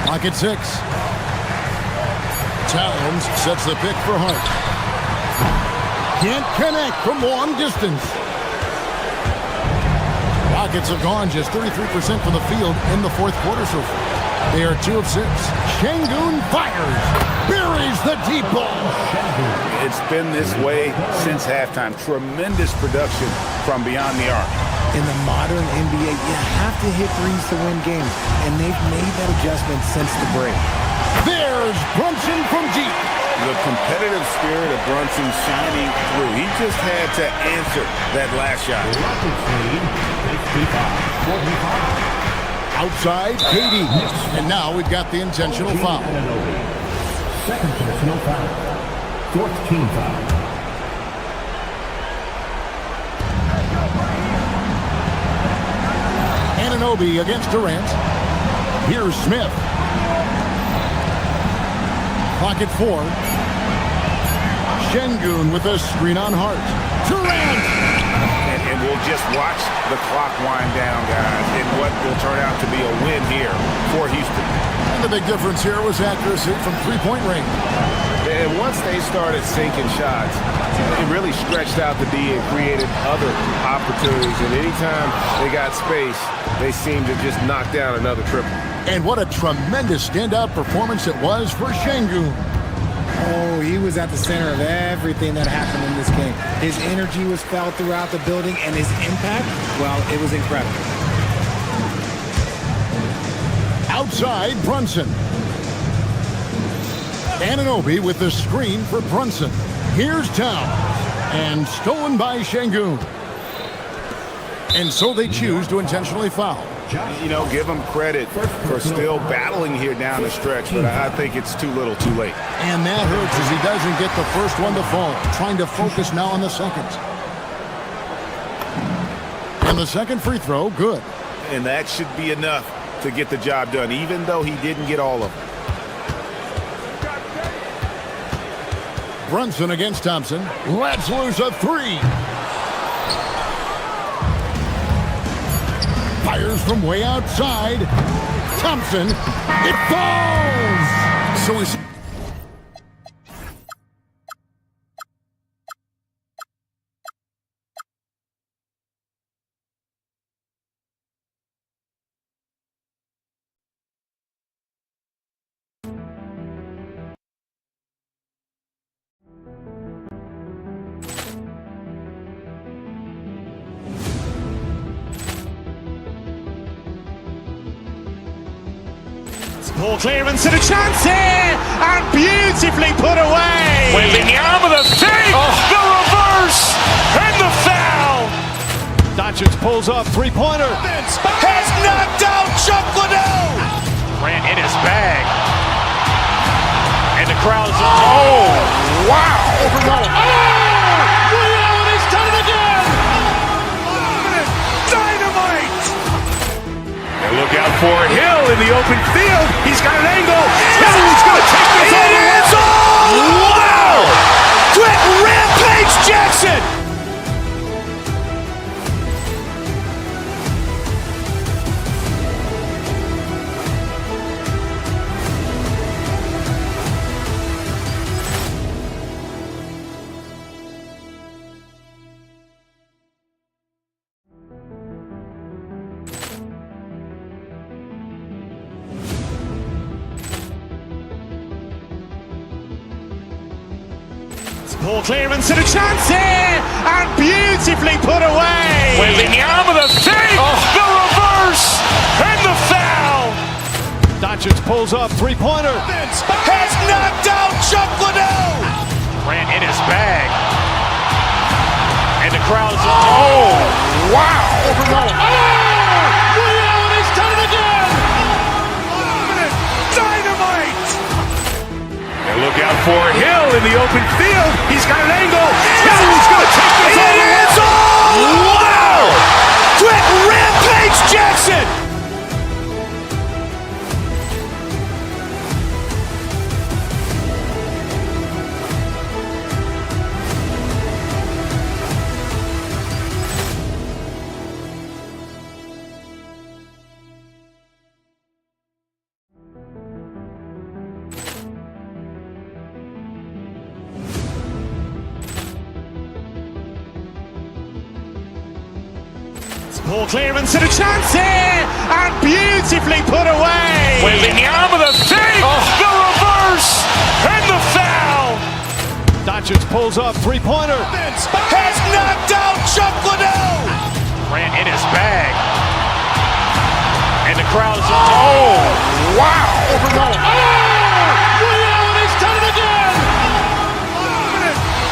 Clock at 6. Towns sets the pick for Hart. Can't connect from long distance. Rockets have gone just 33% from the field in the fourth quarter so far. They are 2 of 6. Şengün fires. Buries the deep ball. It's been this way since halftime. Tremendous production from beyond the arc. In the modern NBA, you have to hit threes to win games, and they've made that adjustment since the break. There's Brunson from deep. The competitive spirit of Brunson shining through. He just had to answer that last shot. Outside, KD. And now we've got the intentional foul. Second personal foul. 4th team foul. Anunoby against Durant. Here's Smith. Pocket 4. Şengün with a screen on Hart. Durant! And we'll just watch the clock wind down, guys, in what will turn out to be a win here for Houston. And the big difference here was accuracy from three-point range. And once they started sinking shots, it really stretched out the D and created other opportunities. And anytime they got space, they seemed to just knock down another triple. And what a tremendous standout performance it was for Şengün. Oh, he was at the center of everything that happened in this game. His energy was felt throughout the building, and his impact, well, it was incredible. Outside, Brunson. Anunoby with the screen for Brunson. Here's Towns. And stolen by Şengün. And so they choose to intentionally foul. You know, give them credit for still battling here down the stretch, but I think it's too little too late. And that hurts as he doesn't get the first one to fall. Trying to focus now on the second. And the second free throw, good. And that should be enough to get the job done, even though he didn't get all of them. Brunson against Thompson. Let's lose a 3. Fires from way outside. Thompson. It falls! So he's... Ball clearance and a chance here, and beautifully put away. Wembanyama the fake, the reverse, and the foul. Doncic pulls up, three-pointer. Has knocked out Chuck Liddell. Grant in his bag, and the crowd's oh wow! Reality's done it again. Dynamite. And look out for Hill in the open field. He's got an angle. Hill's going to take this all the way. Wow! Quit Rampage Jackson! Ball clearance and a chance here, and beautifully put away. Wembanyama the fake, the reverse, and the foul. Doncic pulls up, three-pointer. Has knocked out Chuck Liddell. Grant in his bag, and the crowd's oh wow! Reality's done it again. Dynamite. And look out for Hill in the open field. He's got an angle. Hill's going to take this all the way. Wow! Quit Rampage Jackson! Ball clearance and a chance here, and beautifully put away. Wembanyama the save, the reverse, and the foul. Doncic pulls up, three-pointer. Has knocked out Chuck Liddell. Grant in his bag. And the crowd is, oh, wow. He's done it again.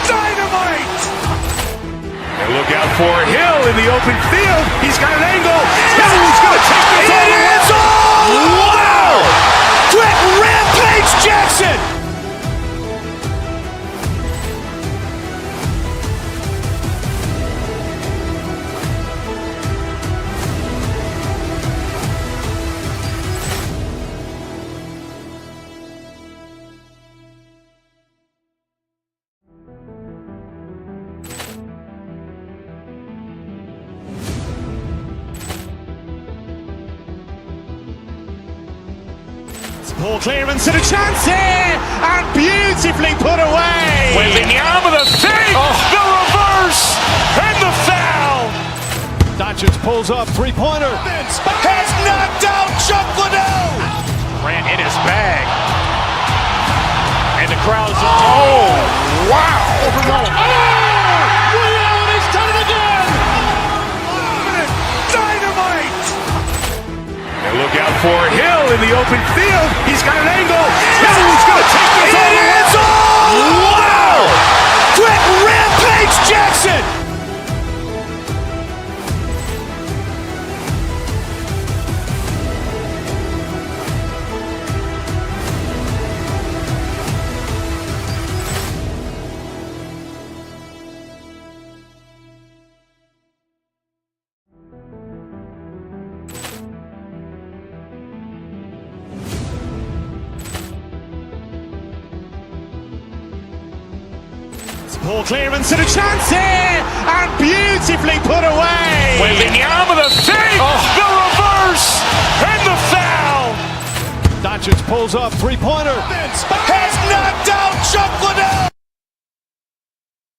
Dynamite. And look out for Hill in the open field. He's got an angle. He's going to take this all the way. Wow. Quick rampage Jackson. Ball clearance and a chance here, and beautifully put away. Wembanyama the save, the reverse, and the foul. Doncic pulls up, three-pointer. Has knocked out Chuck Liddell. Grant in his bag. And the crowd is, oh, wow. He's done it again. Dynamite. And look out for Hill in the open field. He's got an angle. He's going to take this all the way. Wow! Quick rampage Jackson. Ball clearance and a chance here, and beautifully put away. Wembanyama the save, the reverse, and the foul. Doncic pulls up, three-pointer. Has knocked out Chuck Liddell.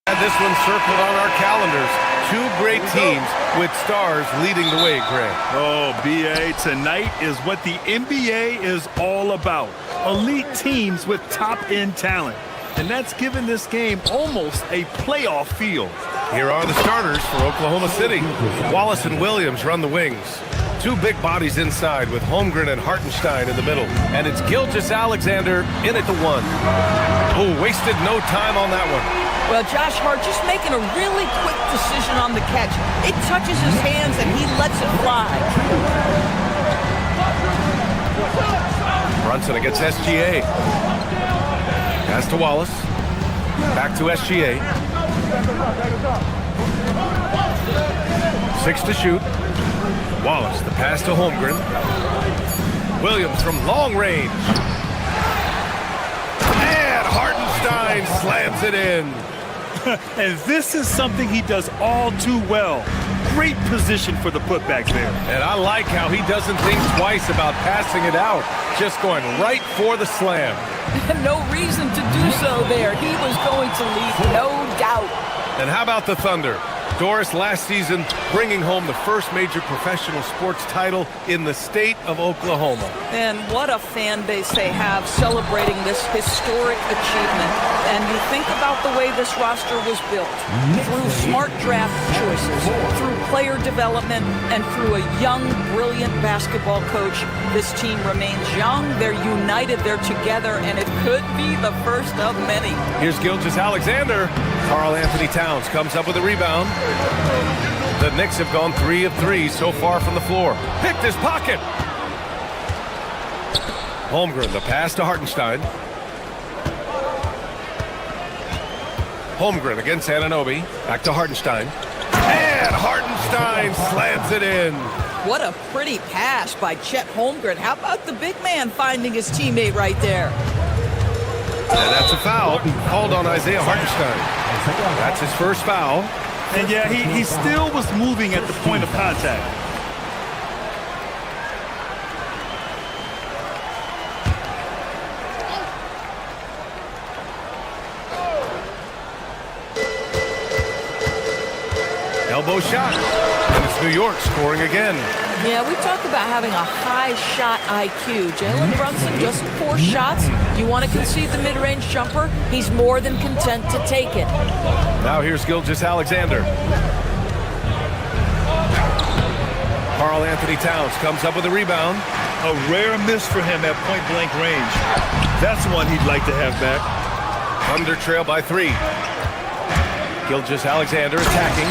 And this one circled on our calendars. Two great teams with stars leading the way, Grant. Oh, BA, tonight is what the NBA is all about. Elite teams with top-end talent. And that's given this game almost a playoff feel. Here are the starters for Oklahoma City. Wallace and Williams run the wings. Two big bodies inside with Holmgren and Hartenstein in the middle. And it's Gilgeous-Alexander in at the one. Oh, wasted no time on that one. Well, Josh Hart just making a really quick decision on the catch. It touches his hands and he lets it fly. Brunson against SGA. Pass to Wallace. Back to SGA. 6 to shoot. Wallace, the pass to Holmgren. Williams from long range. And Hartenstein slams it in. And this is something he does all too well. Great position for the putback there. And I like how he doesn't think twice about passing it out. Just going right for the slam. No reason to do so there. He was going to lead, no doubt. And how about the Thunder? Doris last season bringing home the first major professional sports title in the state of Oklahoma. And what a fan base they have celebrating this historic achievement. And you think about the way this roster was built. Through smart draft choices, through player development, and through a young, brilliant basketball coach. This team remains young, they're united, they're together, and it could be the first of many. Here's Gilgeous-Alexander. Karl Anthony Towns comes up with a rebound. The Knicks have gone 3 of 3 so far from the floor. Picked his pocket. Holmgren, the pass to Hartenstein. Holmgren against Anunoby. Back to Hartenstein. And Hartenstein slams it in. What a pretty pass by Chet Holmgren. How about the big man finding his teammate right there? And that's a foul called on Isaiah Hartenstein. That's his first foul. And yeah, he still was moving at the point of contact. Elbow shot. And it's New York scoring again. Yeah, we talk about having a high shot IQ. Jalen Brunson, just 4 shots. You want to concede the mid-range jumper? He's more than content to take it. Now here's Gilgeous-Alexander. Karl Anthony Towns comes up with a rebound. A rare miss for him at point-blank range. That's one he'd like to have back. Thunder trail by 3. Gilgeous-Alexander attacking.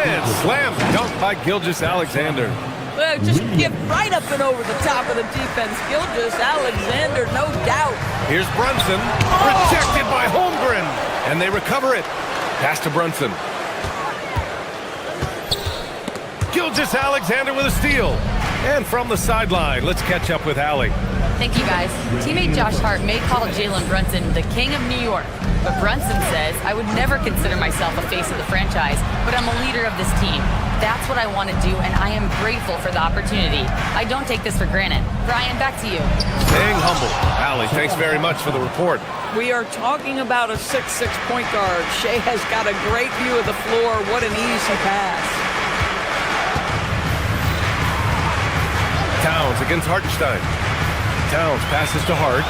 And slam dunk by Gilgeous-Alexander. Well, just get right up and over the top of the defense. Gilgeous-Alexander, no doubt. Here's Brunson. Rejected by Holmgren. And they recover it. Pass to Brunson. Gilgeous-Alexander with a steal. And from the sideline, let's catch up with Allie. Thank you, guys. Teammate Josh Hart may call Jalen Brunson the king of New York, but Brunson says, I would never consider myself a face of the franchise, but I'm a leader of this team. That's what I want to do, and I am grateful for the opportunity. I don't take this for granted. Brian, back to you. Staying humble. Allie, thanks very much for the report. We are talking about a 6'6" point guard. Shea has got a great view of the floor. What an easy pass. Towns against Hartenstein. Towns passes to Hart.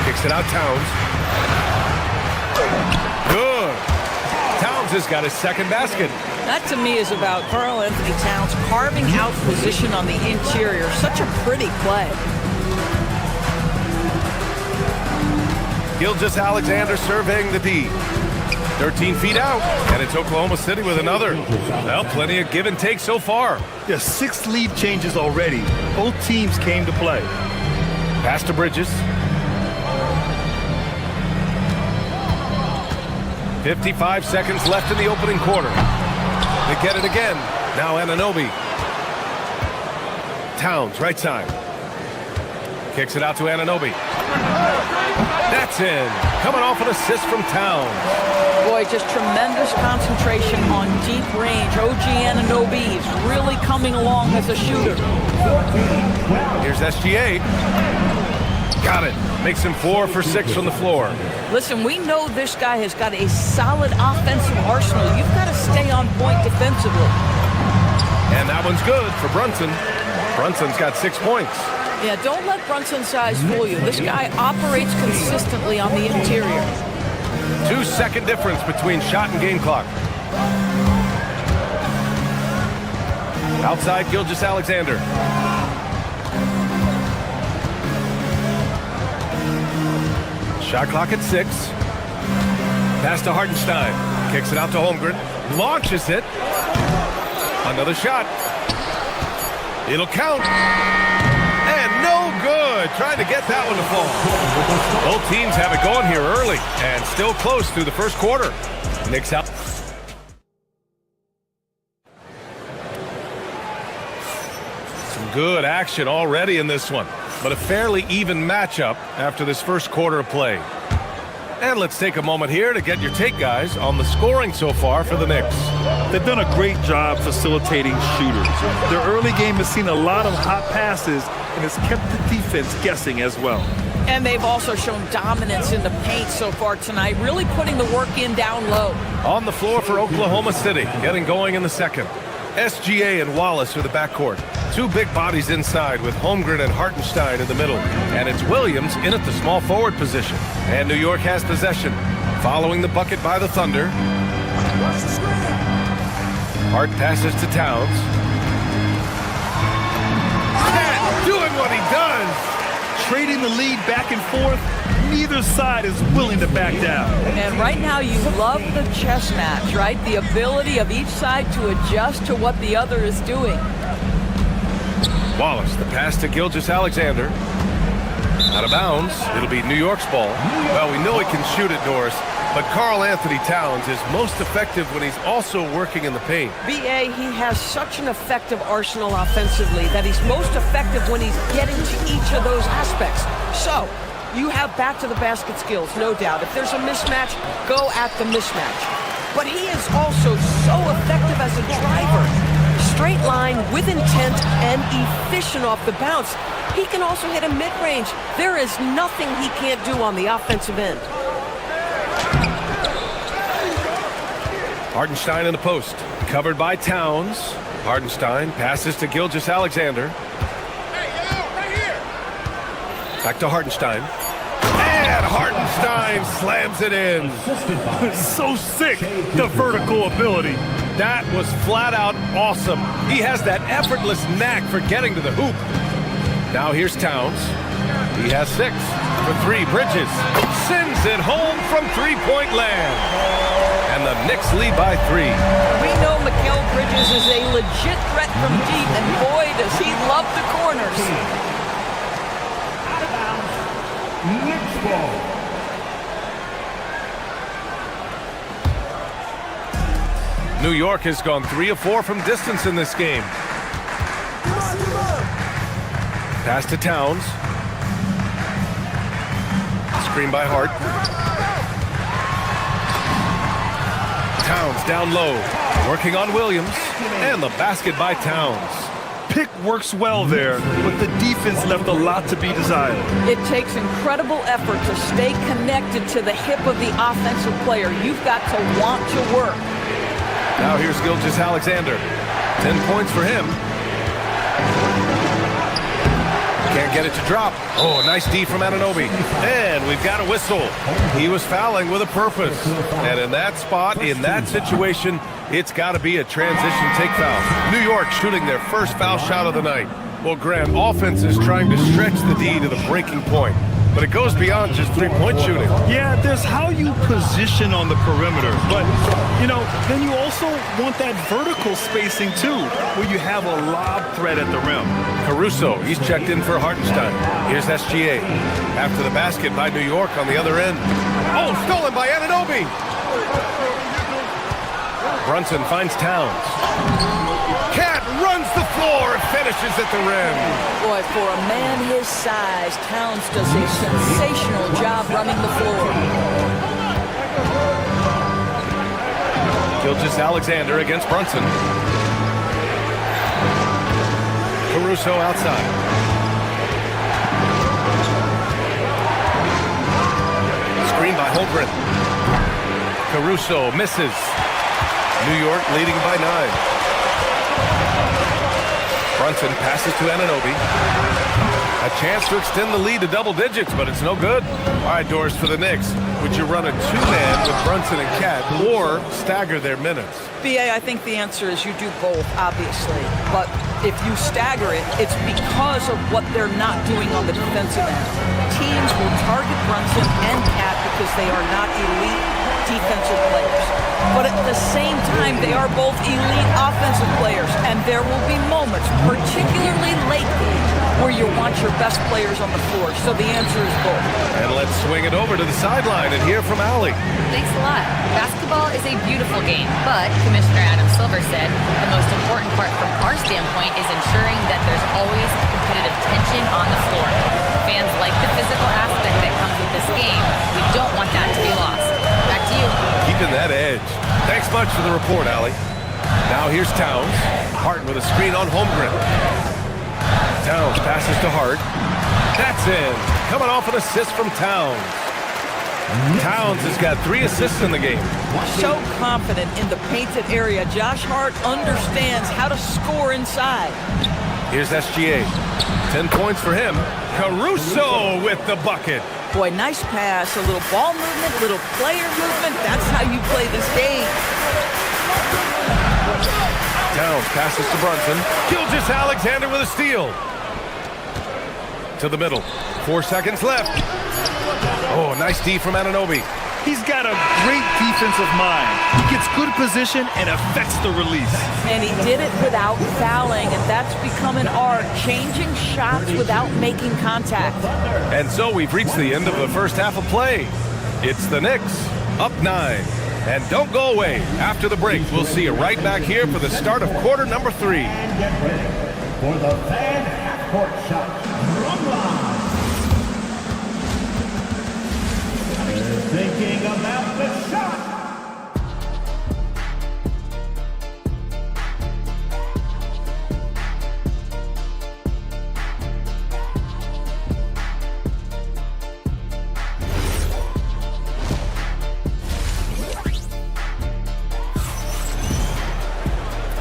Kicks it out, Towns. Good. Towns has got his second basket. That, to me, is about Karl Anthony Towns carving out position on the interior. Such a pretty play. Gilgeous-Alexander surveying the D. 13 feet out, and it's Oklahoma City with another. Well, plenty of give and take so far. Yeah, 6 lead changes already. Both teams came to play. Pass to Bridges. 55 seconds left in the opening quarter. They get it again. Now Anunoby. Towns, right side. Kicks it out to Anunoby. That's in. Coming off an assist from Towns. Boy, just tremendous concentration on deep range. OG Anunoby is really coming along as a shooter. Here's SGA. Got it. Makes him 4 for 6 from the floor. Listen, we know this guy has got a solid offensive arsenal. You've got to stay on point defensively. And that one's good for Brunson. Brunson's got 6 points. Yeah, don't let Brunson's size fool you. This guy operates consistently on the interior. 2-second difference between shot and game clock. Outside, Gilgeous-Alexander. Shot clock at 6. Pass to Hartenstein. Kicks it out to Holmgren. Launches it. Another shot. It'll count. And no good. Trying to get that one to fall. Both teams have it going here early and still close through the first quarter. Knicks out. Some good action already in this one, but a fairly even matchup after this first quarter of play. And let's take a moment here to get your take, guys, on the scoring so far for the Knicks. They've done a great job facilitating shooters. Their early game has seen a lot of hot passes and has kept the defense guessing as well. And they've also shown dominance in the paint so far tonight, really putting the work in down low. On the floor for Oklahoma City, getting going in the second. SGA and Wallace are the backcourt. 2 big bodies inside with Holmgren and Hartenstein in the middle. And it's Williams in at the small forward position. And New York has possession. Following the bucket by the Thunder. Hart passes to Towns. Cat doing what he does. Trading the lead back and forth, neither side is willing to back down. And right now you love the chess match, right? The ability of each side to adjust to what the other is doing. Wallace, the pass to Gilgeous-Alexander. Out of bounds. It'll be New York's ball. Well, we know he can shoot it, Doris, but Karl Anthony Towns is most effective when he's also working in the paint. B.A., he has such an effective arsenal offensively that he's most effective when he's getting to each of those aspects. So, you have back-to-the-basket skills, no doubt. If there's a mismatch, go at the mismatch. But he is also so effective as a driver. Straight line, with intent, and efficient off the bounce. He can also hit a mid-range. There is nothing he can't do on the offensive end. Hartenstein in the post, covered by Towns. Hardenstein passes to Gilgeous-Alexander. Back to Hardenstein. And Hardenstein slams it in. So sick, the vertical ability. That was flat out awesome. He has that effortless knack for getting to the hoop. Now here's Towns. He has 6 for 3. Bridges sends it home from three-point land. And the Knicks lead by 3. We know Mikal Bridges is a legit threat from deep, and boy, does he love the corners. Next ball. New York has gone 3 of 4 from distance in this game. Pass to Towns. Screen by Hart. Towns down low, working on Williams, and the basket by Towns. Pick works well there, but the defense left a lot to be desired. It takes incredible effort to stay connected to the hip of the offensive player. You've got to want to work. Now here's Gilgeous-Alexander. 10 points for him. Can't get it to drop. Oh, nice D from Anunoby. And we've got a whistle. He was fouling with a purpose. And in that spot, in that situation, it's got to be a transition take foul. New York shooting their first foul shot of the night. Well, Grant, offense is trying to stretch the D to the breaking point. But it goes beyond just three-point shooting. Yeah, there's how you position on the perimeter. But, then you also want that vertical spacing, too, where you have a lob threat at the rim. Caruso, he's checked in for Hartenstein. Here's SGA. After the basket by New York on the other end. Oh, stolen by Anunoby. Brunson finds Towns. Cat runs the floor and finishes at the rim. Boy, for a man his size, Towns does a sensational job running the floor. Gilgeous-Alexander against Brunson. Caruso outside. Screen by Holmgren. Caruso misses. New York leading by 9. Brunson passes to Anunoby. A chance to extend the lead to double digits, but it's no good. All right, Doris, for the Knicks, would you run a 2-man with Brunson and Cat or stagger their minutes? BA, I think the answer is you do both, obviously. But if you stagger it, it's because of what they're not doing on the defensive end. Teams will target Brunson and Cat because they are not elite defensive players. But at the same time, they are both elite offensive players, and there will be moments, particularly late game, where you want your best players on the floor. So the answer is both. And let's swing it over to the sideline and hear from Allie. Thanks a lot. Basketball is a beautiful game, but Commissioner Adam Silver said the most important part from our standpoint is ensuring that there's always competitive tension on the floor. Fans like the physical aspect that comes with this game. We don't want that to be lost. Back to you. Keeping that edge. Thanks much for the report, Allie. Now here's Towns. Hart with a screen on Holmgren. Towns passes to Hart. That's in. Coming off an assist from Towns. Towns has got 3 assists in the game. So confident in the painted area. Josh Hart understands how to score inside. Here's SGA. 10 points for him. Caruso with the bucket. Boy, nice pass, a little ball movement, little player movement. That's how you play this game. Towns passes to Brunson. Gilgeous-Alexander with a steal. To the middle. 4 seconds left. Oh, nice D from Anunoby. He's got a great defensive mind. He gets good position and affects the release. And he did it without fouling, and that's become an art, changing shots without making contact. And so we've reached the end of the first half of play. It's the Knicks, up 9. And don't go away. After the break, we'll see you right back here for the start of quarter number 3. And get ready for the fan half-court shot. Thinking about the shot.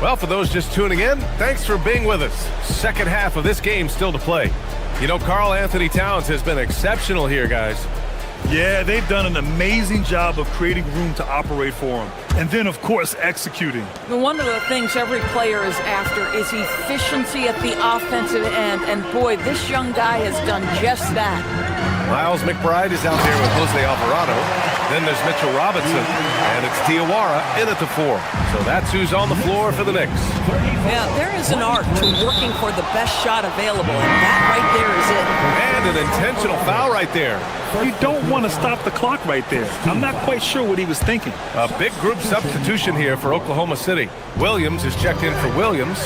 Well, for those just tuning in, thanks for being with us. Second half of this game still to play. You know, Karl Anthony Towns has been exceptional here, guys. Yeah, they've done an amazing job of creating room to operate for him. And then, of course, executing. One of the things every player is after is efficiency at the offensive end. And boy, this young guy has done just that. Miles McBride is out there with Jose Alvarado. Then there's Mitchell Robinson, and it's Diawara in at the 4. So that's who's on the floor for the Knicks. Yeah, there is an art to working for the best shot available, and that right there is it. And an intentional foul right there. You don't want to stop the clock right there. I'm not quite sure what he was thinking. A big group substitution here for Oklahoma City. Williams is checked in for Williams.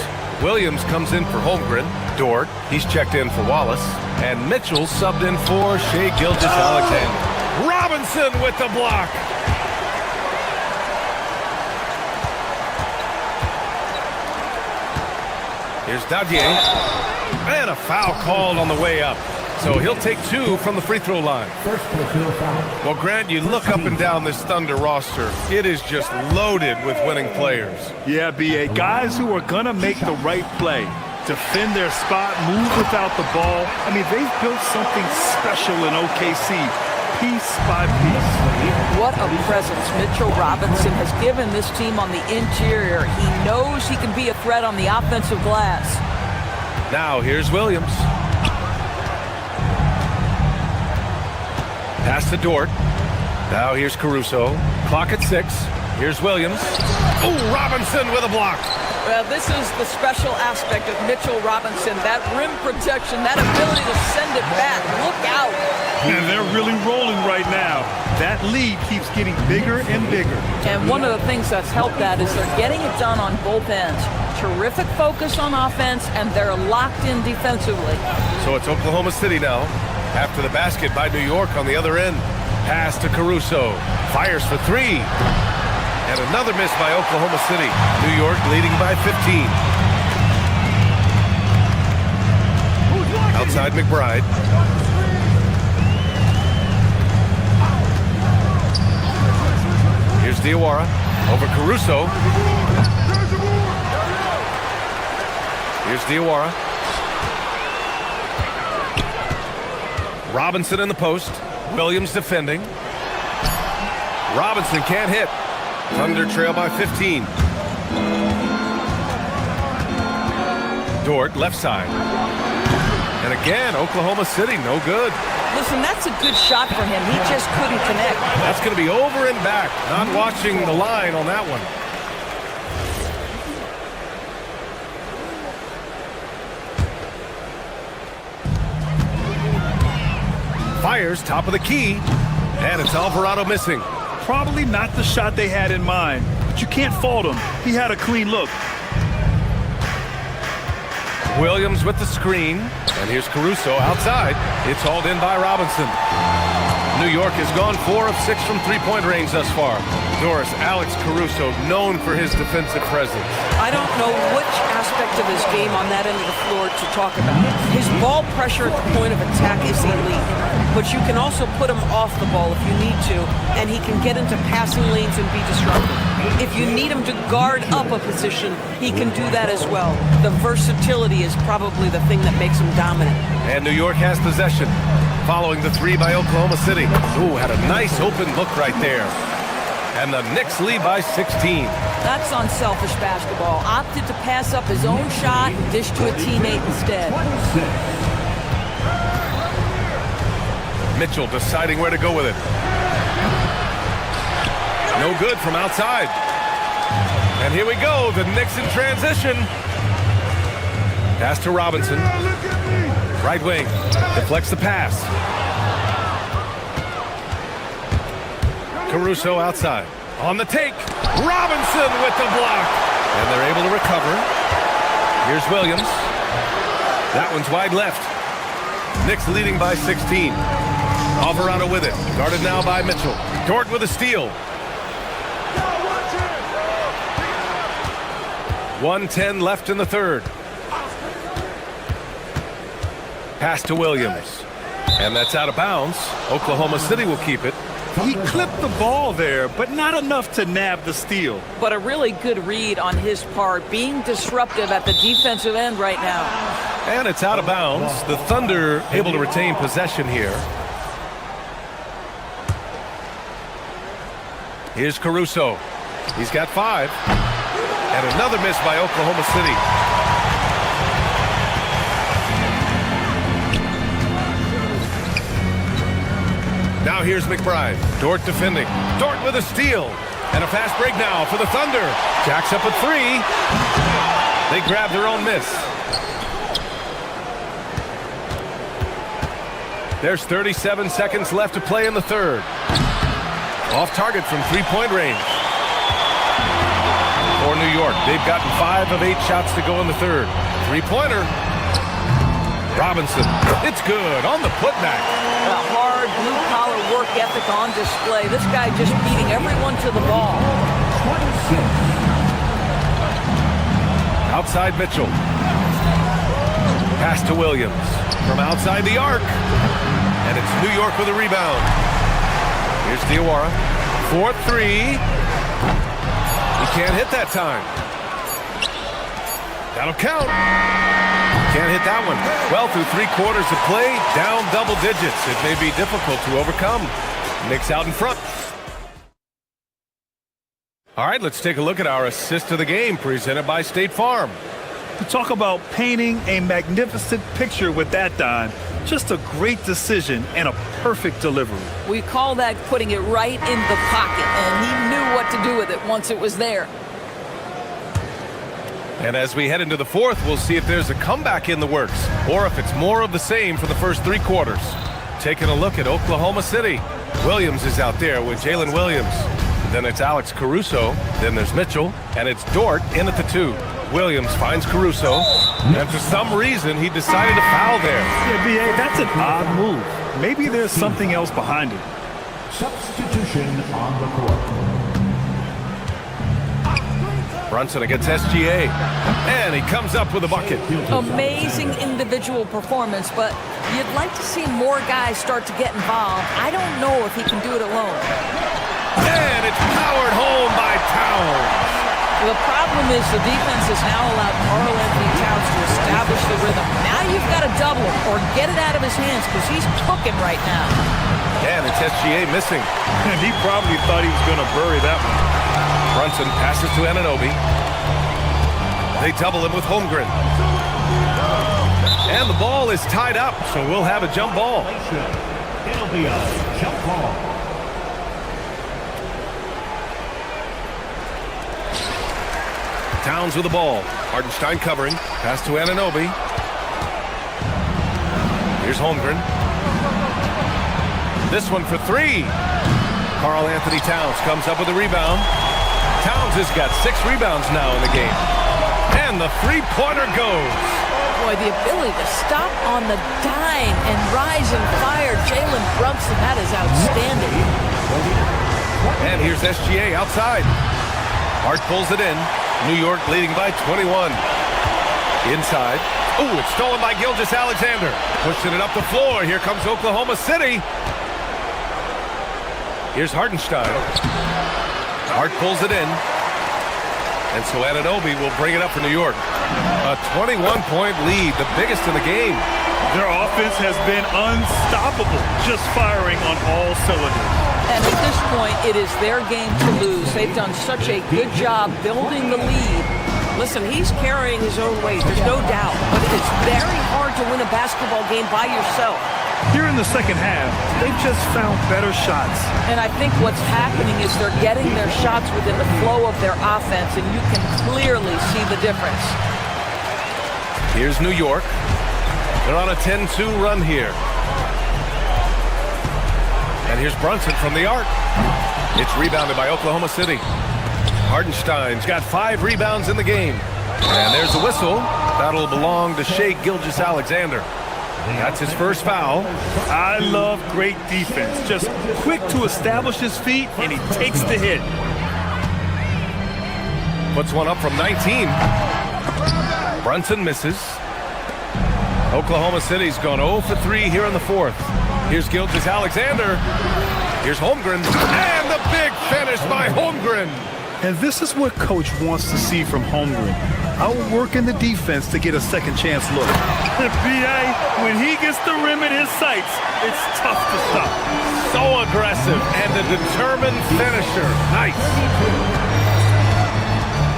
Williams comes in for Holmgren. Dort, he's checked in for Wallace. And Mitchell subbed in for Shai Gilgeous-Alexander. Robinson with the block. Here's Dadier. And a foul called on the way up. So he'll take 2 from the free throw line. Well, Grant, you look up and down this Thunder roster. It is just loaded with winning players. Yeah, B.A. Guys who are going to make the right play. Defend their spot, move without the ball. I mean, they've built something special in OKC, piece by piece. What a presence Mitchell Robinson has given this team on the interior. He knows he can be a threat on the offensive glass. Now, here's Williams. Pass to Dort. Now here's Caruso. Clock at 6. Here's Williams. Oh, Robinson with a block. Well, this is the special aspect of Mitchell Robinson. That rim protection, that ability to send it back. Look out. And they're really rolling right now. That lead keeps getting bigger and bigger. And one of the things that's helped that is they're getting it done on both ends. Terrific focus on offense, and they're locked in defensively. So it's Oklahoma City now. After the basket by New York on the other end. Pass to Caruso. Fires for 3. And another miss by Oklahoma City. New York leading by 15. Outside McBride. Here's Diawara. Over Caruso. Here's Diawara. Robinson in the post. Williams defending. Robinson can't hit. Thunder trail by 15. Dort, left side. And again, Oklahoma City, no good. Listen, that's a good shot for him. He just couldn't connect. That's going to be over and back. Not watching the line on that one. Fires, top of the key. And it's Alvarado missing. Probably not the shot they had in mind, but you can't fault him. He had a clean look. Williams with the screen. And here's Caruso outside. It's hauled in by Robinson. New York has gone 4 of 6 from three-point range thus far. Doris, Alex Caruso, known for his defensive presence. I don't know which aspect of his game on that end of the floor to talk about. His ball pressure at the point of attack is elite, but you can also put him off the ball if you need to, and he can get into passing lanes and be disruptive. If you need him to guard up a position, he can do that as well. The versatility is probably the thing that makes him dominant. And New York has possession. Following the 3 by Oklahoma City. Ooh, had a nice open look right there. And the Knicks lead by 16. That's unselfish basketball. Opted to pass up his own shot and dish to a teammate instead. Mitchell deciding where to go with it. No good from outside. And here we go, the Knicks in transition. Pass to Robinson. Right wing, deflects the pass. Caruso outside. On the take, Robinson with the block. And they're able to recover. Here's Williams. That one's wide left. Knicks leading by 16. Alvarado with it. Guarded now by Mitchell. Dort with a steal. 1:10 left in the third. Pass to Williams. And that's out of bounds. Oklahoma City will keep it. He clipped the ball there, but not enough to nab the steal. But a really good read on his part, being disruptive at the defensive end right now. And it's out of bounds. The Thunder able to retain possession here. Here's Caruso. He's got 5. And another miss by Oklahoma City. Now here's McBride. Dort defending. Dort with a steal. And a fast break now for the Thunder. Jacks up at 3. They grab their own miss. There's 37 seconds left to play in the third. Off target from three-point range. For New York, they've gotten 5 of 8 shots to go in the third. Three-pointer. Robinson. It's good on the putback. A hard blue-collar work ethic on display. This guy just beating everyone to the ball. Outside Mitchell. Pass to Williams. From outside the arc. And it's New York with a rebound. Here's Diawara. 4-3. He can't hit that time. That'll count. Can't hit that one. Well, through 3 quarters of play, down double digits. It may be difficult to overcome. Knicks out in front. All right, let's take a look at our assist of the game presented by State Farm. You talk about painting a magnificent picture with that, Don. Just a great decision and a perfect delivery. We call that putting it right in the pocket, and he knew what to do with it once it was there. And as we head into the fourth, we'll see if there's a comeback in the works or if it's more of the same for the first 3 quarters. Taking a look at Oklahoma City. Williams is out there with Jalen Williams. Then it's Alex Caruso. Then there's Mitchell. And it's Dort in at the 2. Williams finds Caruso. And for some reason, he decided to foul there. Yeah, B.A., that's an odd move. Maybe there's something else behind it. Substitution on the court. Brunson against SGA. And he comes up with a bucket. Amazing individual performance, but you'd like to see more guys start to get involved. I don't know if he can do it alone. And it's powered home by Towns. The problem is the defense has now allowed Karl-Anthony Towns to establish the rhythm. Now you've got to double him or get it out of his hands because he's cooking right now. And it's SGA missing. And he probably thought he was going to bury that one. Brunson passes to Anunoby. They double him with Holmgren. And the ball is tied up, so we'll have a jump ball. It'll be a jump ball. Towns with the ball. Hartenstein covering. Pass to Anunoby. Here's Holmgren. This one for 3. Karl-Anthony Towns comes up with a rebound. Towns has got 6 rebounds now in the game. And the three-pointer goes. Boy, the ability to stop on the dime and rise and fire Jalen Brunson, that is outstanding. And here's SGA outside. Hart pulls it in. New York leading by 21. Inside. Ooh, it's stolen by Gilgeous-Alexander. Pushing it up the floor. Here comes Oklahoma City. Here's Hartenstein. Hart pulls it in. And so Anunoby will bring it up for New York. A 21-point lead, the biggest in the game. Their offense has been unstoppable, just firing on all cylinders. And at this point, it is their game to lose. They've done such a good job building the lead. Listen, he's carrying his own weight, there's no doubt. But it's very hard to win a basketball game by yourself. Here in the second half, they've just found better shots. And I think what's happening is they're getting their shots within the flow of their offense, and you can clearly see the difference. Here's New York. They're on a 10-2 run here. And here's Brunson from the arc. It's rebounded by Oklahoma City. Hartenstein's got 5 rebounds in the game. And there's a whistle. That'll belong to Shai Gilgeous-Alexander. That's his first foul. I love great defense. Just quick to establish his feet, and he takes the hit. Puts one up from 19. Brunson misses. Oklahoma City's gone 0 for 3 here in the fourth. Here's Gilgeous-Alexander. Here's Holmgren, and the big finish by Holmgren. And this is what coach wants to see from Holmgren. Outworking the defense to get a second chance look. B.A., when he gets the rim in his sights, it's tough to stop. So aggressive and a determined finisher. Nice.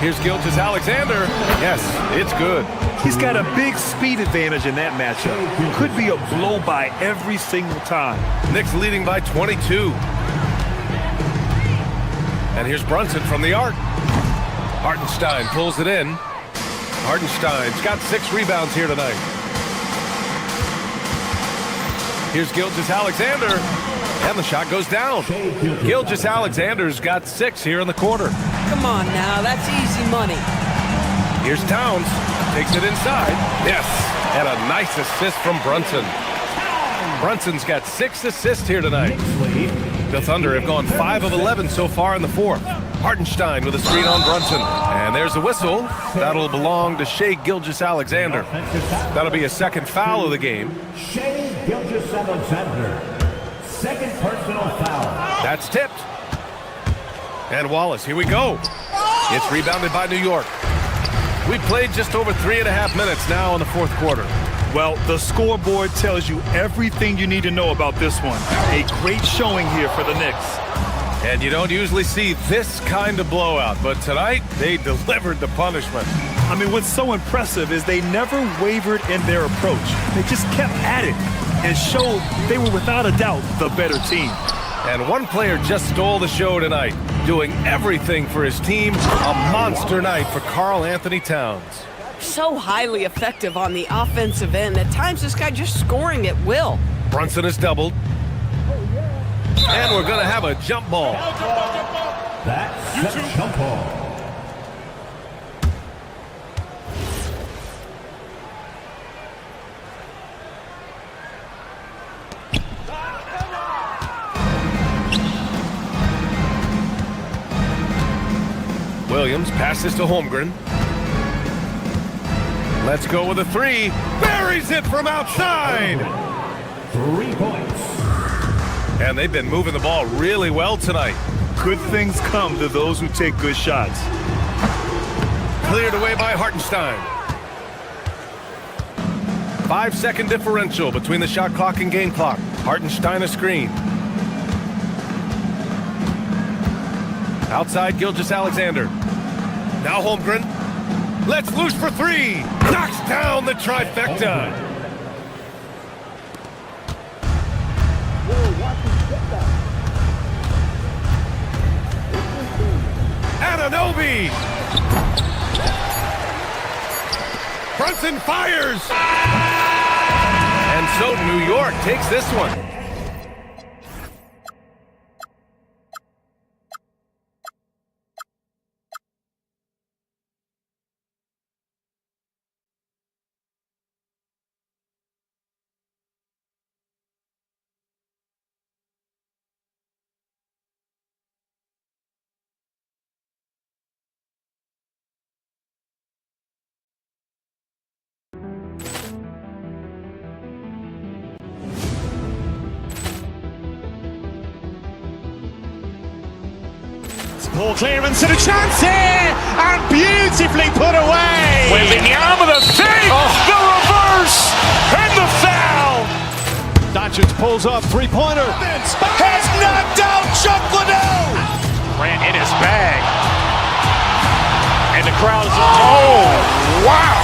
Here's Gilgeous-Alexander. Yes, it's good. He's got a big speed advantage in that matchup. Could be a blow-by every single time. Knicks leading by 22. And here's Brunson from the arc. Hartenstein pulls it in. Hartenstein's got 6 rebounds here tonight. Here's Gilgeous-Alexander. And the shot goes down. Gilgeous-Alexander's got 6 here in the quarter. Come on now, that's easy money. Here's Towns. Takes it inside. Yes. And a nice assist from Brunson. Brunson's got 6 assists here tonight. The Thunder have gone 5 of 11 so far in the fourth. Hartenstein with a screen on Brunson. And there's a whistle. That'll belong to Shai Gilgeous-Alexander. That'll be a second foul of the game. Shai Gilgeous-Alexander. Second personal foul. That's tipped. And Wallace, here we go. It's rebounded by New York. We've played just over 3.5 minutes now in the fourth quarter. Well, the scoreboard tells you everything you need to know about this one. A great showing here for the Knicks. And you don't usually see this kind of blowout, but tonight they delivered the punishment. I mean, what's so impressive is they never wavered in their approach. They just kept at it and showed they were without a doubt the better team. And one player just stole the show tonight, doing everything for his team. A monster night for Karl-Anthony Towns. So highly effective on the offensive end. At times, this guy just scoring at will. Brunson is doubled. And we're going to have a jump ball. That's a jump ball. Williams passes to Holmgren. Let's go with a 3. Buries it from outside. 3 points. And they've been moving the ball really well tonight. Good things come to those who take good shots. Cleared away by Hartenstein. 5-second differential between the shot clock and game clock. Hartenstein a screen. Outside Gilgeous-Alexander. Now Holmgren. Let's loose for 3. Knocks down the trifecta. Anunoby. Brunson fires. And so New York takes this one. Ball clearance and a chance here, and beautifully put away. Wembanyama the save, the reverse, and the foul. Doncic pulls up, three-pointer. Has knocked out Chuck Liddell. Ran in his bag. And the crowd is, oh, wow.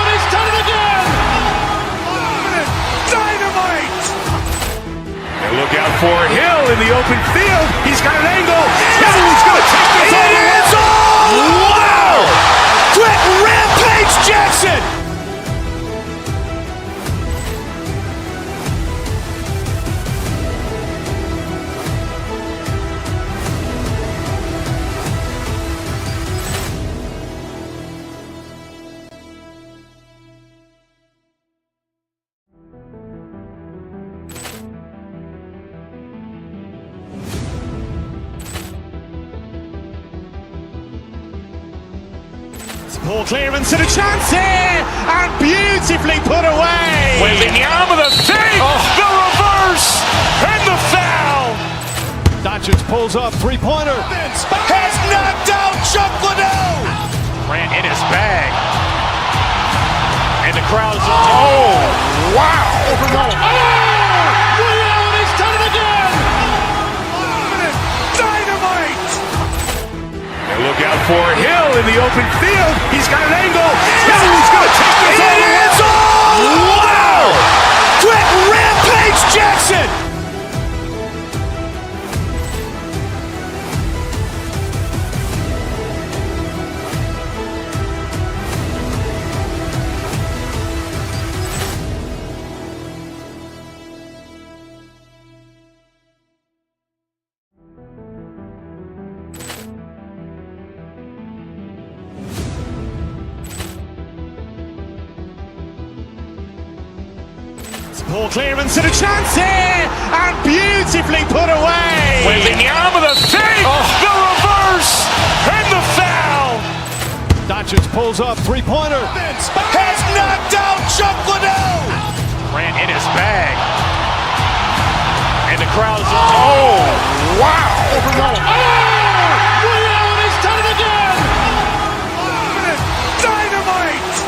He's done it again. Dynamite. And look out for Hill in the open field. He's got an angle. He's going to take this all the way. Wow! Brett Rampage Jackson. Ball clearance and a chance here, and beautifully put away. Wembanyama the save, the reverse. reverse and the foul. Doncic pulls up, three-pointer. Has knocked out Chuck Liddell. Grant in his bag. And the crowd is... Oh, wow. Overruled. Oh, Ray Allen has done it again. Dynamite. And look out for Hill in the open field. He's got an angle. Hill's going to take this all the way. Wow. Quick Rampage Jackson. Ball clearance and a chance here, and beautifully put away. Wembanyama with a save, the reverse, and the foul. Doncic pulls up, three-pointer. Has knocked out Chuck Liddell. Grant in his bag. And the crowd is... Oh, wow. Overruled. Oh, Ray Allen has done it again. Dynamite.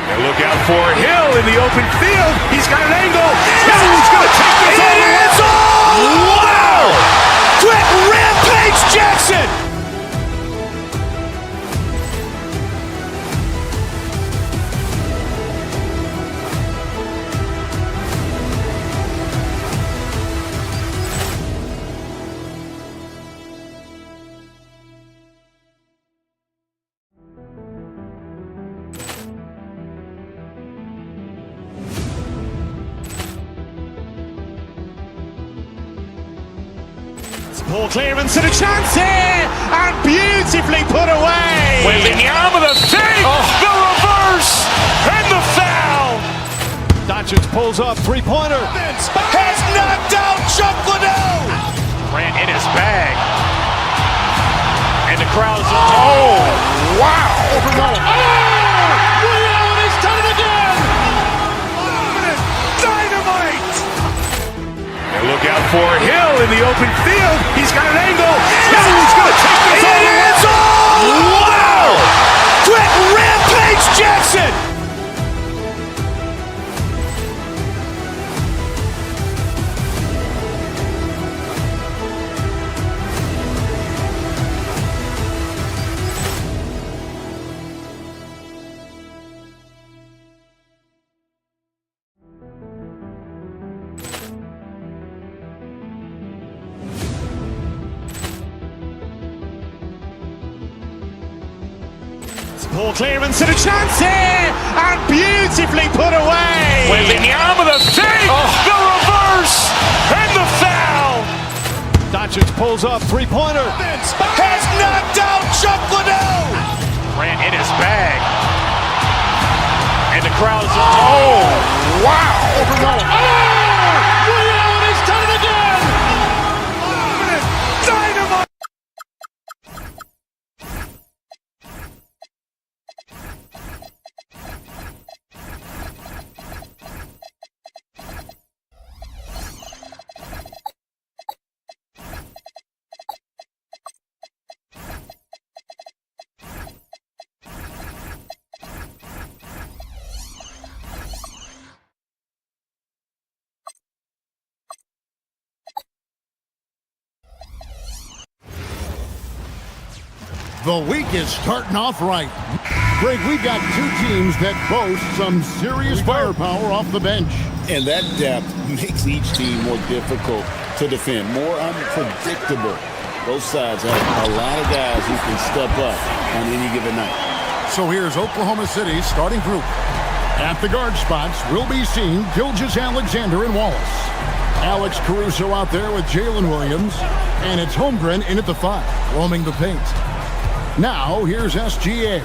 And look out for Hill in the open field. He's got an angle. Hill's going to take this all the way. Wow! Quick Rampage Jackson. Ball clearance and a chance here, and beautifully put away. Wembanyama with a save, the reverse, and the foul. Doncic pulls up, three-pointer. Has knocked out Chuck Liddell. Grant in his bag. And the crowd is... Oh, wow. Overruled. Oh, Ray Allen has done it again. Dynamite. And look out for Hill in the open field. He's got an angle. Hill's going to take this all the way. Wow! Quick Rampage Jackson. Ball clearance and a chance here, and beautifully put away. Wembanyama with a save, the reverse, and the foul. Doncic pulls up, three-pointer. Has knocked out Chuck Liddell. Grant in his bag. And the crowd is... Oh, wow. Overruled. Oh, Ray Allen has done it again. Dynamite. The week is starting off right. Greg, we've got two teams that boast some serious firepower off the bench. And that depth makes each team more difficult to defend, more unpredictable. Both sides have a lot of guys who can step up on any given night. So here's Oklahoma City's starting group. At the guard spots, we'll be seeing Gilgeous-Alexander and Wallace. Alex Caruso out there with Jalen Williams. And it's Holmgren in at the 5, roaming the paint. Now, here's SGA.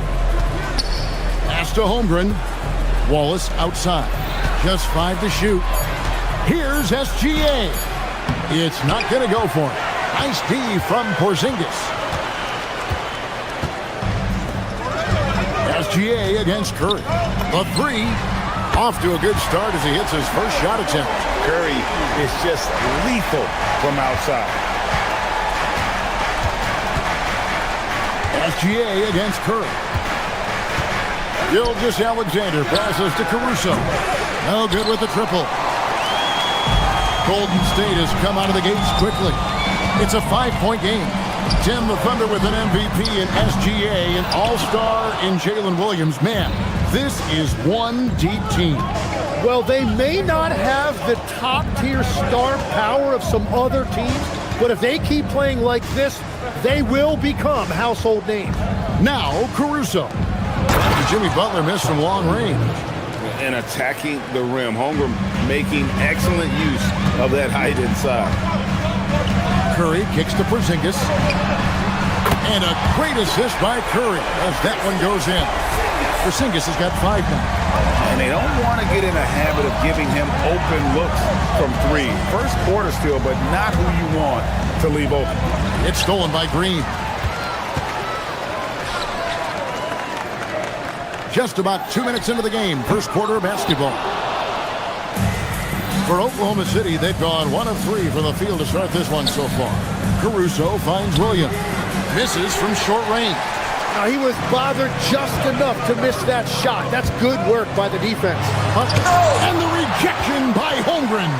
Pass to Holmgren. Wallace outside. Just 5 to shoot. Here's SGA. It's not going to go for it. Nice D from Porzingis. SGA against Curry. The 3 Off to a good start as he hits his first shot attempt. Curry is just lethal from outside. SGA against Curry. Gilgeous-Alexander passes to Caruso. No good with the triple. Golden State has come out of the gates quickly. It's a 5-point game. Tim the Thunder with an MVP in SGA, an all-star in Jalen Williams. Man, this is one deep team. Well, they may not have the top-tier star power of some other teams, but if they keep playing like this, they will become household names. Now, Caruso. Jimmy Butler missed from long range. And attacking the rim. Holmgren making excellent use of that height inside. Curry kicks to Porzingis. And a great assist by Curry as that one goes in. Porzingis has got 5 now. And they don't want to get in a habit of giving him open looks from 3. First quarter still, but not who you want to leave open. It's stolen by Green. Just about 2 minutes into the game, first quarter of basketball. For Oklahoma City, they've gone 1 of 3 from the field to start this one so far. Caruso finds Williams. Misses from short range. Now, he was bothered just enough to miss that shot. That's good work by the defense. And the rejection by Holmgren.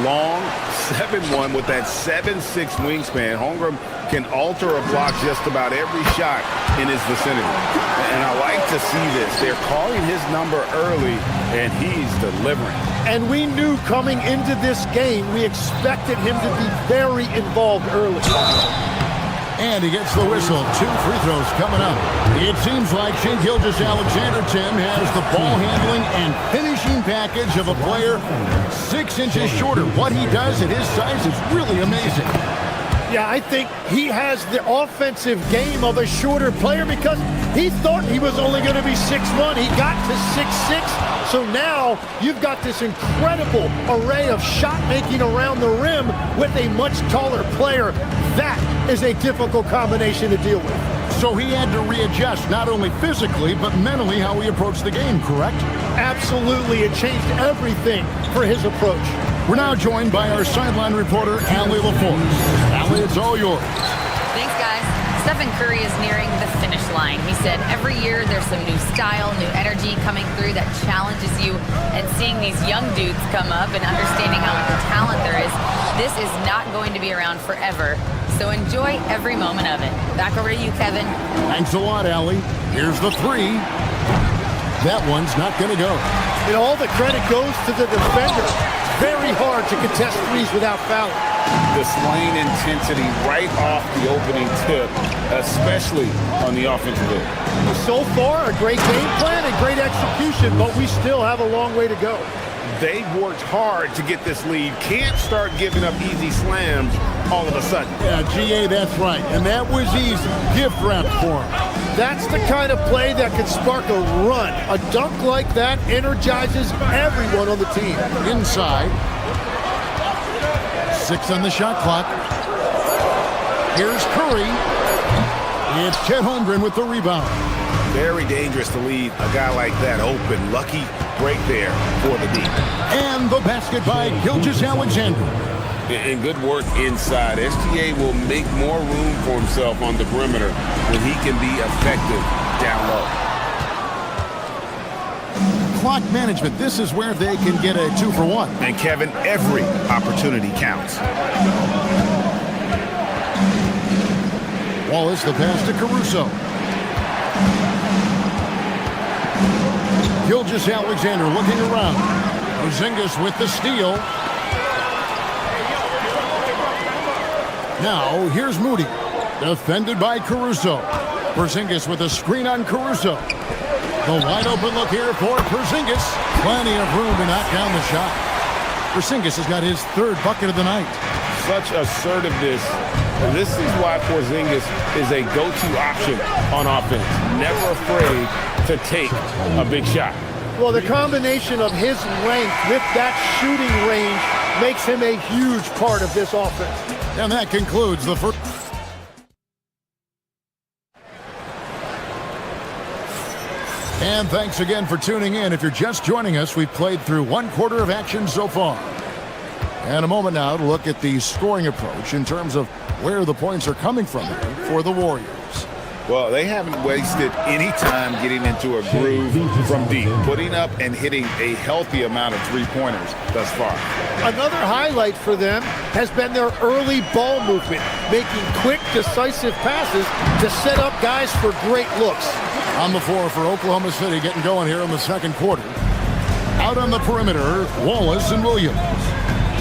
Long 7-1 with that 7'6" wingspan. Holmgren can alter a block just about every shot in his vicinity. And I like to see this. They're calling his number early, and he's delivering. And we knew coming into this game, we expected him to be very involved early. And he gets the whistle. 2 free throws coming up. It seems like Shai Gilgeous-Alexander, Tim, has the ball handling and finishing package of a player 6 inches shorter. What he does at his size is really amazing. Yeah, I think he has the offensive game of a shorter player because he thought he was only going to be 6'1". He got to 6'6". So now you've got this incredible array of shot making around the rim with a much taller player. That is a difficult combination to deal with. So he had to readjust not only physically but mentally how he approached the game, correct? Absolutely. It changed everything for his approach. We're now joined by our sideline reporter, Allie LaForce. Allie, it's all yours. Thanks, guys. Stephen Curry is nearing the finish line. He said every year there's some new style, new energy coming through that challenges you. And seeing these young dudes come up and understanding how much talent there is, this is not going to be around forever. So enjoy every moment of it. Back over to you, Kevin. Thanks a lot, Allie. Here's the 3. That one's not going to go. And all the credit goes to the defender. Very hard to contest threes without fouling. The slaying intensity right off the opening tip, especially on the offensive end. So far, a great game plan and great execution, but we still have a long way to go. They've worked hard to get this lead. Can't start giving up easy slams all of a sudden. Yeah, GA, that's right. And that was easy. Gift wrap for him. That's the kind of play that can spark a run. A dunk like that energizes everyone on the team. Inside. 6 on the shot clock. Here's Curry. It's Chet Holmgren with the rebound. Very dangerous to leave a guy like that open. Lucky break there for the D. And the basket by Gilgeous-Alexander. And good work inside. SGA will make more room for himself on the perimeter when he can be effective down low. Clock management. This is where they can get a 2 for 1. And Kevin, every opportunity counts. Wallace, the pass to Caruso. Gilgeous-Alexander looking around. Porzingis with the steal. Now, here's Moody. Defended by Caruso. Porzingis with a screen on Caruso. The wide open look here for Porzingis. Plenty of room to knock down the shot. Porzingis has got his 3rd bucket of the night. Such assertiveness. And this is why Porzingis is a go-to option on offense. Never afraid to take a big shot. Well, the combination of his length with that shooting range makes him a huge part of this offense. And that concludes the first. And thanks again for tuning in. If you're just joining us, we've played through one quarter of action so far. And a moment now to look at the scoring approach in terms of where the points are coming from for the Warriors. Well, they haven't wasted any time getting into a groove from deep, putting up and hitting a healthy amount of three-pointers thus far. Another highlight for them has been their early ball movement, making quick, decisive passes to set up guys for great looks. On the floor for Oklahoma City, getting going here in the second quarter. Out on the perimeter, Wallace and Williams.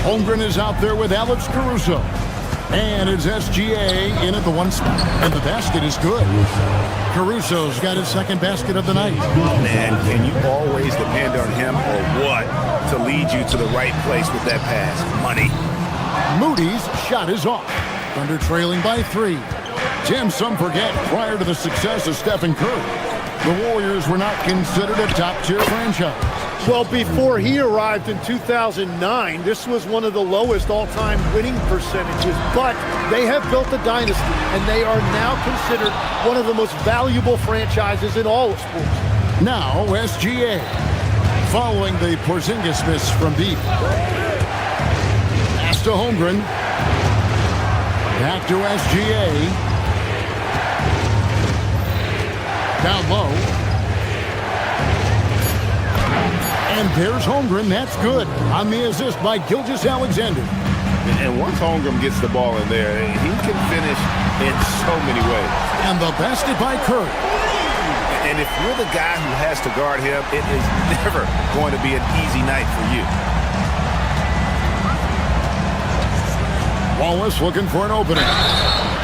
Holmgren is out there with Alex Caruso. And it's SGA in at the one spot. And the basket is good. Caruso's got his second basket of the night. Man, can you always depend on him or what to lead you to the right place with that pass? Money. Moody's shot is off. Thunder trailing by 3. Tim, some forget, prior to the success of Stephen Curry, the Warriors were not considered a top-tier franchise. Well, before he arrived in 2009, this was one of the lowest all-time winning percentages, but they have built a dynasty, and they are now considered one of the most valuable franchises in all of sports. Now, SGA, following the Porzingis miss from deep. Pass to Holmgren. Back to SGA. Down low. And there's Holmgren. That's good on the assist by Gilgeous-Alexander. And once Holmgren gets the ball in there, he can finish in so many ways. And the basket by Curry. And if you're the guy who has to guard him, it is never going to be an easy night for you. Wallace looking for an opening.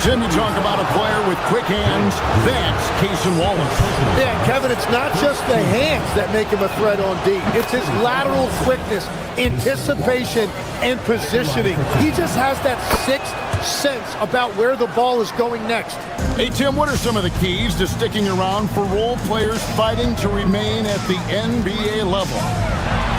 Tim, you talk about a player with quick hands. That's Cason Wallace. Yeah, Kevin, it's not just the hands that make him a threat on D. It's his lateral quickness, anticipation, and positioning. He just has that sixth sense about where the ball is going next. Hey, Tim, what are some of the keys to sticking around for role players fighting to remain at the NBA level?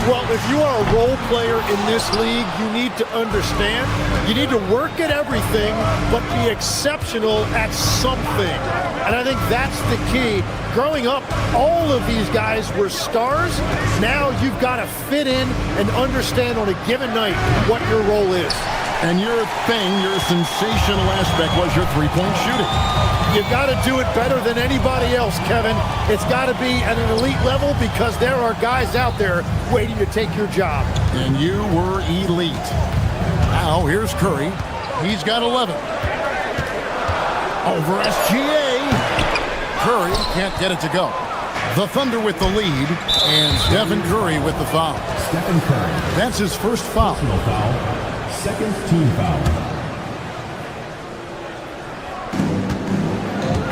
Well, if you are a role player in this league, you need to understand, you need to work at everything, but be exceptional at something. And I think that's the key. Growing up, all of these guys were stars. Now you've got to fit in and understand on a given night what your role is. And your thing, your sensational aspect was your three-point shooting. You've got to do it better than anybody else, Kevin. It's got to be at an elite level because there are guys out there waiting to take your job. And you were elite. Now, here's Curry. He's got 11. Over SGA. Curry can't get it to go. The Thunder with the lead, and Stephen Curry with the foul. Stephen Curry. That's his first foul. Personal foul. Second team foul.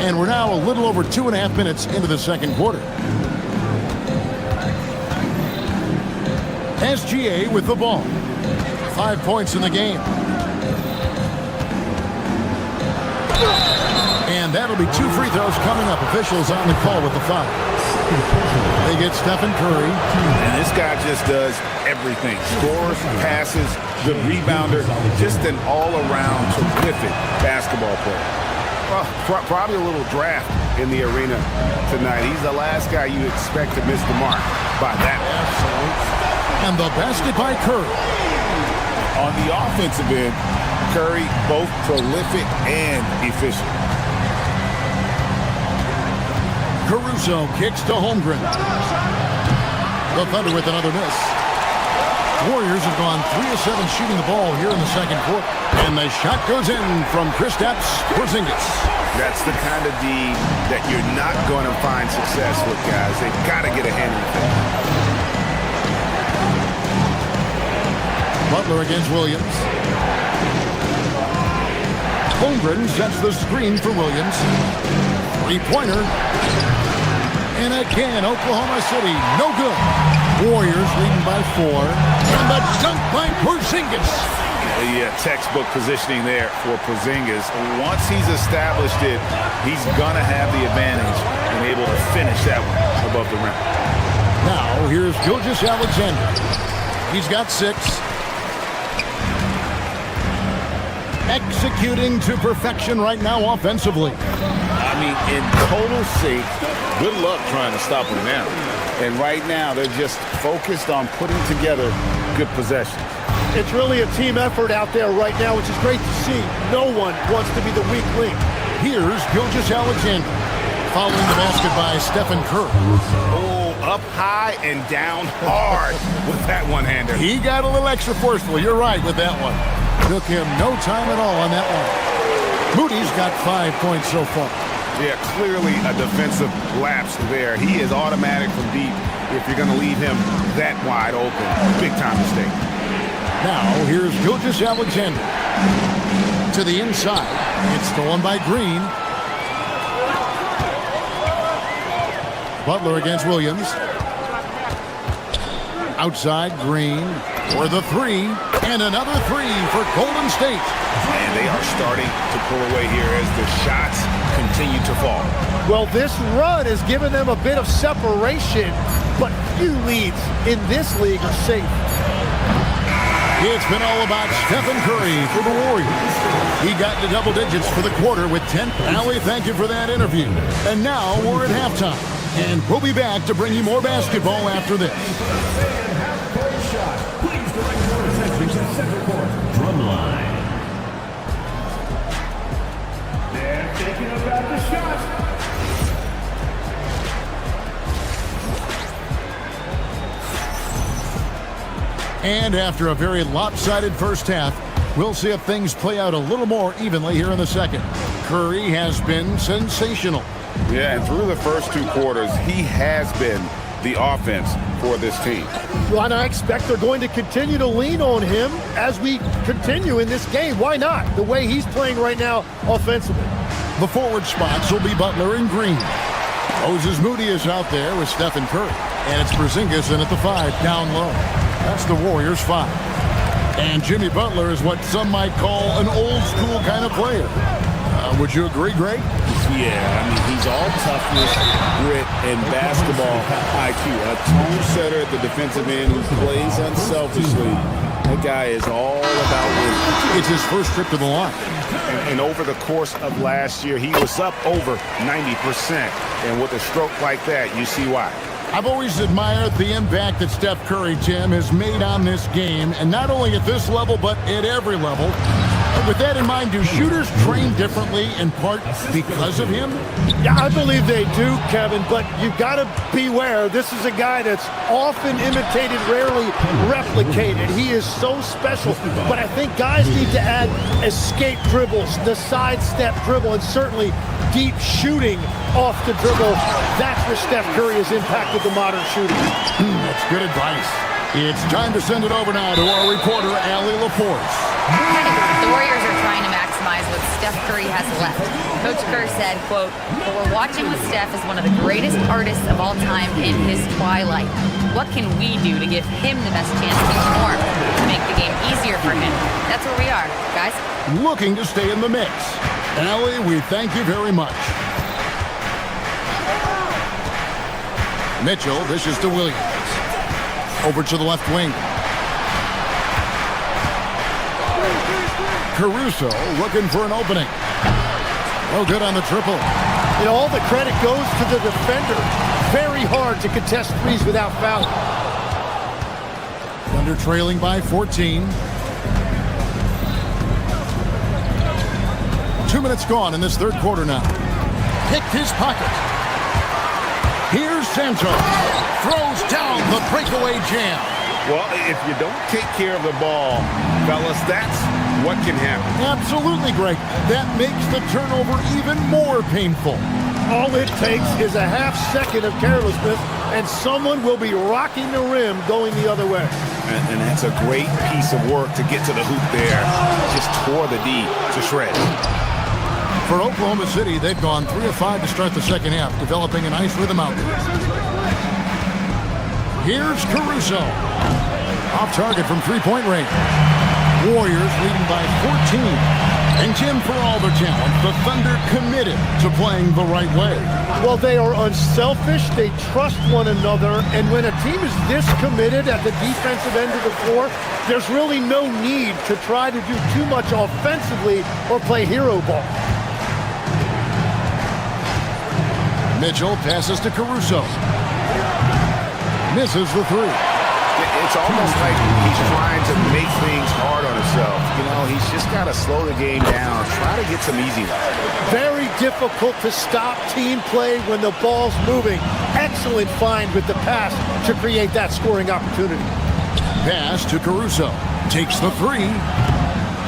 And we're now a little over 2.5 minutes into the second quarter. SGA with the ball. 5 points in the game. And that'll be 2 free throws coming up. Officials on the call with the foul. They get Stephen Curry. And this guy just does everything. Scores, passes, good rebounder, just an all-around terrific basketball player. Well, probably a little draft in the arena tonight. He's the last guy you expect to miss the mark by that. And the basket by Curry. On the offensive end, Curry both prolific and efficient. Caruso kicks to Holmgren. The Thunder with another miss. Warriors have gone 3 of 7 shooting the ball here in the second quarter. And the shot goes in from Kristaps Porzingis. That's the kind of D that you're not going to find success with, guys. They've got to get a hand in the thing. Butler against Williams. Holmgren sets the screen for Williams. Three-pointer. And again, Oklahoma City, no good. Warriors leading by 4. And the dunk by Porzingis. Yeah, textbook positioning there for Porzingis. Once he's established it, he's going to have the advantage and able to finish that one above the rim. Now, here's Gilgeous-Alexander. He's got 6. Executing to perfection right now offensively. I mean, in total sync. Good luck trying to stop them now. And right now, they're just focused on putting together good possessions. It's really a team effort out there right now, which is great to see. No one wants to be the weak link. Here's Gilgeous-Alexander. Following the basket by Stephen Curry. Oh, up high and down hard with that one-hander. He got a little extra forceful. You're right with that one. Took him no time at all on that one. Moody's got 5 points so far. Yeah, clearly a defensive lapse there. He is automatic from deep if you're going to leave him that wide open. Big time mistake. Now, here's Gilgeous-Alexander. To the inside. It's stolen by Green. Butler against Williams. Outside, Green for the three. And another three for Golden State. And they are starting to pull away here as the shots continue to fall. Well, this run has given them a bit of separation, but few leads in this league are safe. It's been all about Stephen Curry for the Warriors. He got to double digits for the quarter with 10. Allie, thank you for that interview. And now we're at halftime. And we'll be back to bring you more basketball after this. Please direct your attention to center court. Drumline. They're thinking about the shot. And after a very lopsided first half, we'll see if things play out a little more evenly here in the second. Curry has been sensational. Yeah, and through the first two quarters, he has been the offense for this team. Well, and I expect they're going to continue to lean on him as we continue in this game. Why not? The way he's playing right now offensively. The forward spots will be Butler and Green. Moses Moody is out there with Stephen Curry. And it's Porzingis in at the 5, down low. That's the Warriors' 5. And Jimmy Butler is what some might call an old-school kind of player. Would you agree, Greg? Yeah, I mean, he's all toughness, grit, and basketball IQ. A tone setter at the defensive end who plays unselfishly. That guy is all about winning. It's his first trip to the line. And over the course of last year, he was up over 90%. And with a stroke like that, you see why. I've always admired the impact that Steph Curry, Tim, has made on this game, and not only at this level, but at every level. With that in mind, do shooters train differently in part because of him? Yeah, I believe they do, Kevin, but you've got to beware. This is a guy that's often imitated, rarely replicated. He is so special, but I think guys need to add escape dribbles, the sidestep dribble, and certainly deep shooting off the dribble. That's where Steph Curry has impacted the modern shooter. That's good advice. It's time to send it over now to our reporter, Allie LaForce. The Warriors are trying to maximize what Steph Curry has left. Coach Kerr said, quote, "What we're watching with Steph is one of the greatest artists of all time in his twilight. What can we do to give him the best chance to perform, to make the game easier for him?" That's where we are, guys. Looking to stay in the mix. Allie, we thank you very much. Mitchell dishes to Williams. Over to the left wing. Caruso looking for an opening. Oh, good on the triple. You know, all the credit goes to the defender. Very hard to contest threes without fouling. Thunder trailing by 14. 2 minutes gone in this third quarter now. Picked his pocket. Here's Santos. Throws down the breakaway jam. Well, if you don't take care of the ball, fellas, that's what can happen. Absolutely, Greg. That makes the turnover even more painful. All it takes is a half second of carelessness, and someone will be rocking the rim going the other way. And that's a great piece of work to get to the hoop there. Just tore the D to shreds. For Oklahoma City, they've gone 3 of 5 to start the second half, developing a nice rhythm out there. Here's Caruso. Off target from three-point range. Warriors leading by 14. And Jim, for all their talent, the Thunder committed to playing the right way. Well, they are unselfish. They trust one another. And when a team is this committed at the defensive end of the floor, there's really no need to try to do too much offensively or play hero ball. Mitchell passes to Caruso. Misses the three. It's almost like he's trying to make things hard on himself. You know, he's just got to slow the game down, try to get some easy ones. Very difficult to stop team play when the ball's moving. Excellent find with the pass to create that scoring opportunity. Pass to Caruso. Takes the three.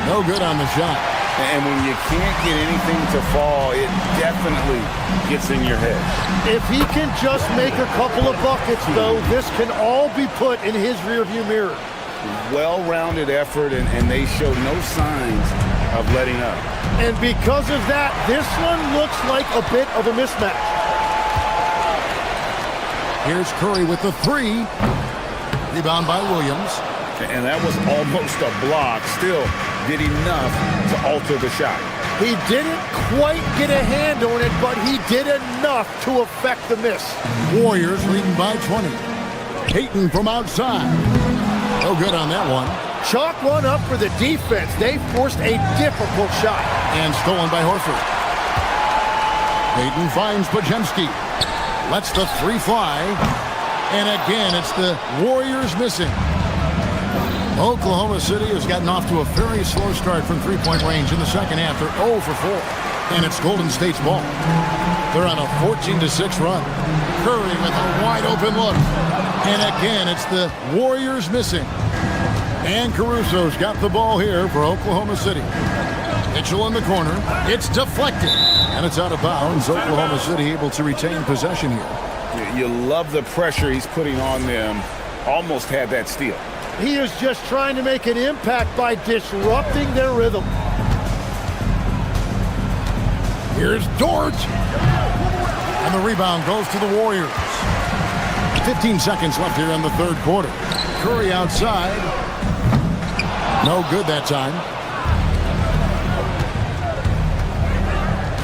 No good on the shot. And when you can't get anything to fall, it definitely gets in your head. If he can just make a couple of buckets, though, this can all be put in his rearview mirror. Well-rounded effort, and they show no signs of letting up. And because of that, this one looks like a bit of a mismatch. Here's Curry with the three. Rebound by Williams. And that was almost a block. Still did enough to alter the shot. He didn't quite get a hand on it, but he did enough to affect the miss. Warriors leading by 20. Payton from outside. No good on that one. Chalk one up for the defense. They forced a difficult shot. And stolen by Horford. Payton finds Podziemski. Lets the three fly. And again, it's the Warriors missing. Oklahoma City has gotten off to a very slow start from three-point range in the second half. They're 0 for 4. And it's Golden State's ball. They're on a 14-6 run. Curry with a wide-open look. And again, it's the Warriors missing. And Caruso's got the ball here for Oklahoma City. Mitchell in the corner. It's deflected. And it's out of bounds. Oklahoma City able to retain possession here. You love the pressure he's putting on them. Almost had that steal. He is just trying to make an impact by disrupting their rhythm. Here's Dort. And the rebound goes to the Warriors. 15 seconds left here in the third quarter. Curry outside. No good that time.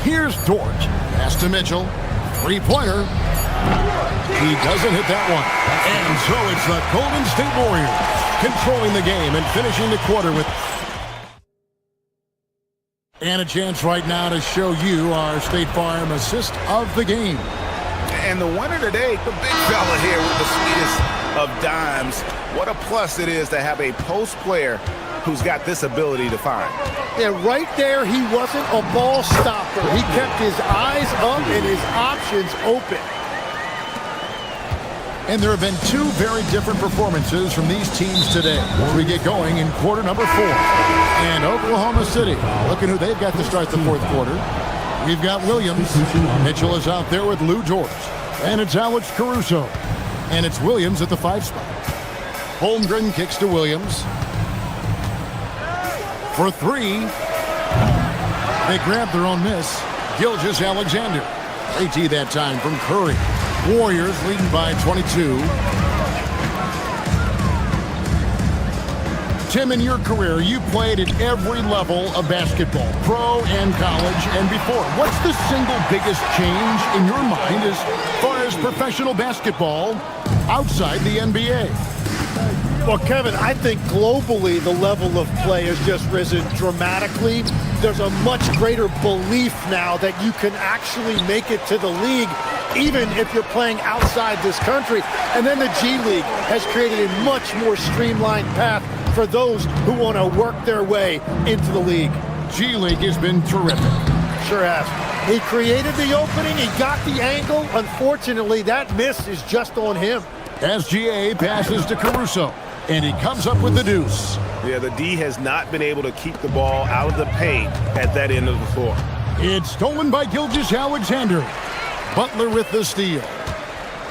Here's Dort. Pass to Mitchell. Three-pointer. He doesn't hit that one. And so it's the Golden State Warriors controlling the game and finishing the quarter with... And a chance right now to show you our State Farm assist of the game. And the winner today, the big fella here with the sweetest of dimes. What a plus it is to have a post player who's got this ability to find. Yeah, right there, he wasn't a ball stopper. He kept his eyes up and his options open. And there have been two very different performances from these teams today as we get going in quarter number 4. And Oklahoma City, looking who they've got to start the fourth quarter. We've got Williams. Mitchell is out there with Lou George. And it's Alex Caruso. And it's Williams at the 5 spot. Holmgren kicks to Williams. For 3. They grab their own miss. Gilgeous-Alexander. AT that time from Curry. Warriors leading by 22. Tim, in your career, you played at every level of basketball, pro and college and before. What's the single biggest change in your mind as far as professional basketball outside the NBA? Well, Kevin, I think globally the level of play has just risen dramatically. There's a much greater belief now that you can actually make it to the league, even if you're playing outside this country. And then the G League has created a much more streamlined path for those who want to work their way into the league. G League has been terrific. Sure has. He created the opening, he got the angle. Unfortunately, that miss is just on him. SGA passes to Caruso, and he comes up with the deuce. Yeah, the D has not been able to keep the ball out of the paint at that end of the floor. It's stolen by Gilgeous-Alexander. Butler with the steal.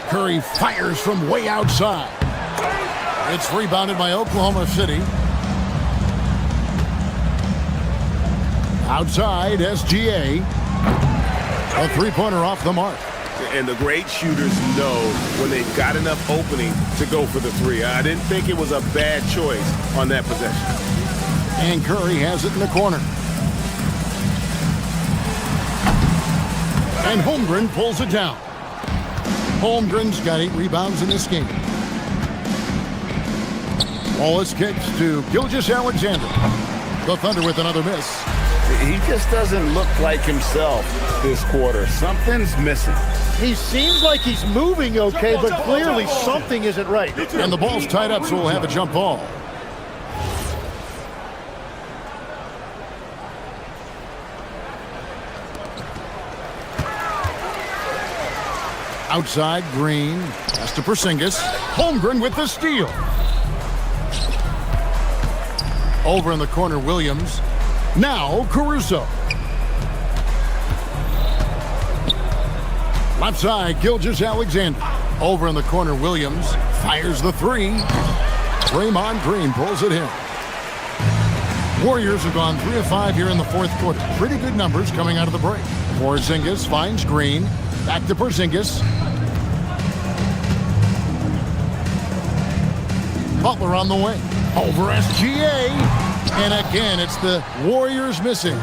Curry fires from way outside. It's rebounded by Oklahoma City. Outside, SGA. A three-pointer off the mark. And the great shooters know when they've got enough opening to go for the three. I didn't think it was a bad choice on that possession. And Curry has it in the corner. And Holmgren pulls it down. Holmgren's got 8 rebounds in this game. Wallace kicks to Gilgeous-Alexander. The Thunder with another miss. He just doesn't look like himself this quarter. Something's missing. He seems like he's moving okay, but clearly something isn't right. And the ball's tied up, so we'll have a jump ball. Outside, Green. Pass to Porzingis. Holmgren with the steal. Over in the corner, Williams. Now, Caruso. Left side, Gilgeous-Alexander. Over in the corner, Williams. Fires the three. Draymond Green pulls it in. Warriors have gone 3 of 5 here in the fourth quarter. Pretty good numbers coming out of the break. Porzingis finds Green. Back to Porzingis. Butler on the wing. Over SGA. And again, it's the Warriors missing.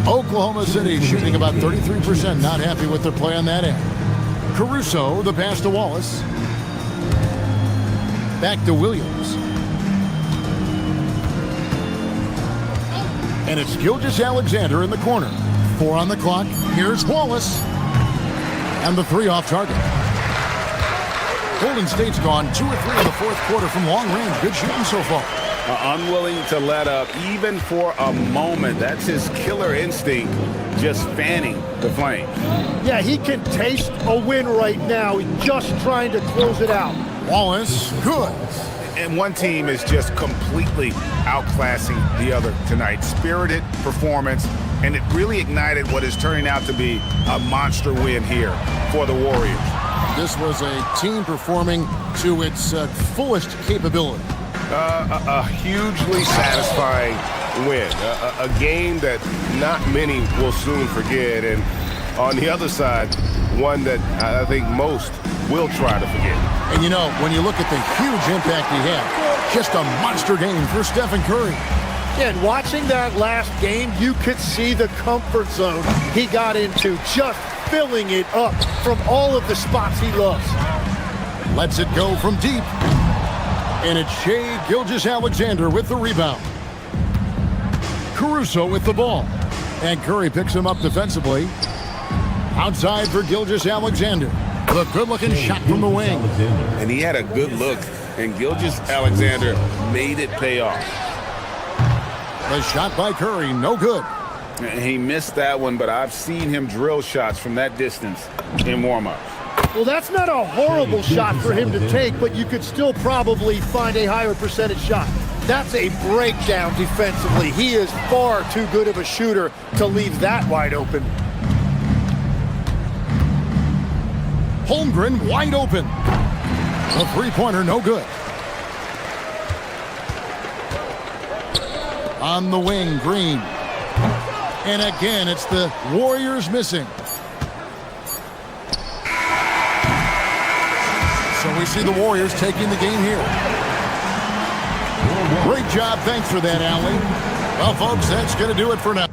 Oklahoma City shooting about 33%. Not happy with their play on that end. Caruso, the pass to Wallace. Back to Williams. And it's Gilgeous-Alexander in the corner. 4 on the clock. Here's Wallace. And the 3 off target. Golden State's gone 2 or 3 in the fourth quarter from long range. Good shooting so far. Unwilling to let up even for a moment. That's his killer instinct, just fanning the flame. Yeah, he can taste a win right now. He's just trying to close it out. Wallace, good. And one team is just completely outclassing the other tonight. Spirited performance, and it really ignited what is turning out to be a monster win here for the Warriors. This was a team performing to its fullest capability. A hugely satisfying win. A game that not many will soon forget. And on the other side, one that I think most will try to forget. And you know, when you look at the huge impact he had, just a monster game for Stephen Curry. And watching that last game, you could see the comfort zone he got into, just filling it up from all of the spots he loves. Lets it go from deep. And it's Shai Gilgeous-Alexander with the rebound. Caruso with the ball. And Curry picks him up defensively. Outside for Gilgeous-Alexander. The good-looking shot from the wing. And he had a good look, and Gilgeous-Alexander made it pay off. The shot by Curry, no good. He missed that one, but I've seen him drill shots from that distance in warm-ups. Well, that's not a horrible shot for him to take, but you could still probably find a higher percentage shot. That's a breakdown defensively. He is far too good of a shooter to leave that wide open. Holmgren wide open. The three-pointer, no good. On the wing, Green. And again, it's the Warriors missing. So we see the Warriors taking the game here. Great job. Thanks for that, Allie. Well, folks, that's going to do it for now.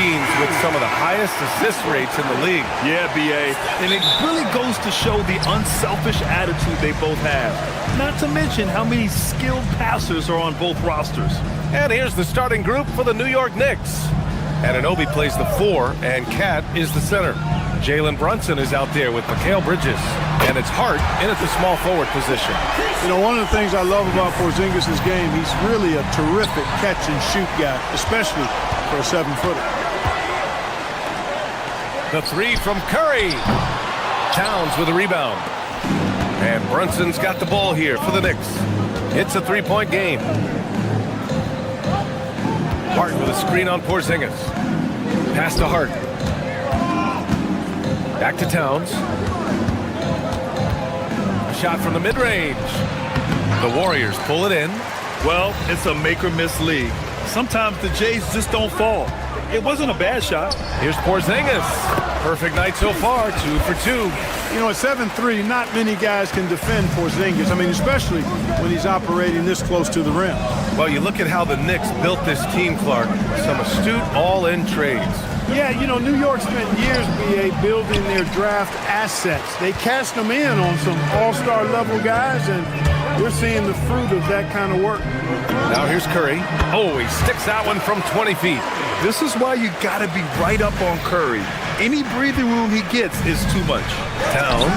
teams with some of the highest assist rates in the league. Yeah, B.A. And it really goes to show the unselfish attitude they both have. Not to mention how many skilled passers are on both rosters. And here's the starting group for the New York Knicks. Anunoby plays the 4, and Cat is the center. Jalen Brunson is out there with Mikal Bridges, and it's Hart in at the small forward position. You know, one of the things I love about Porzingis' game, he's really a terrific catch-and-shoot guy, especially for a 7-footer. The 3 from Curry. Towns with a rebound. And Brunson's got the ball here for the Knicks. It's a 3-point game. Hart with a screen on Porzingis. Pass to Hart. Back to Towns. A shot from the mid-range. The Warriors pull it in. Well, it's a make-or-miss league. Sometimes the Jays just don't fall. It wasn't a bad shot. Here's Porzingis. Perfect night so far, 2 for 2. You know, at 7'3", not many guys can defend Porzingis. I mean, especially when he's operating this close to the rim. Well, you look at how the Knicks built this team, Clark. Some astute all-in trades. Yeah, you know, New York spent years, B.A., building their draft assets. They cast them in on some all-star level guys, and we're seeing the fruit of that kind of work. Now here's Curry. Oh, he sticks that one from 20 feet. This is why you got to be right up on Curry. Any breathing room he gets is too much. Towns.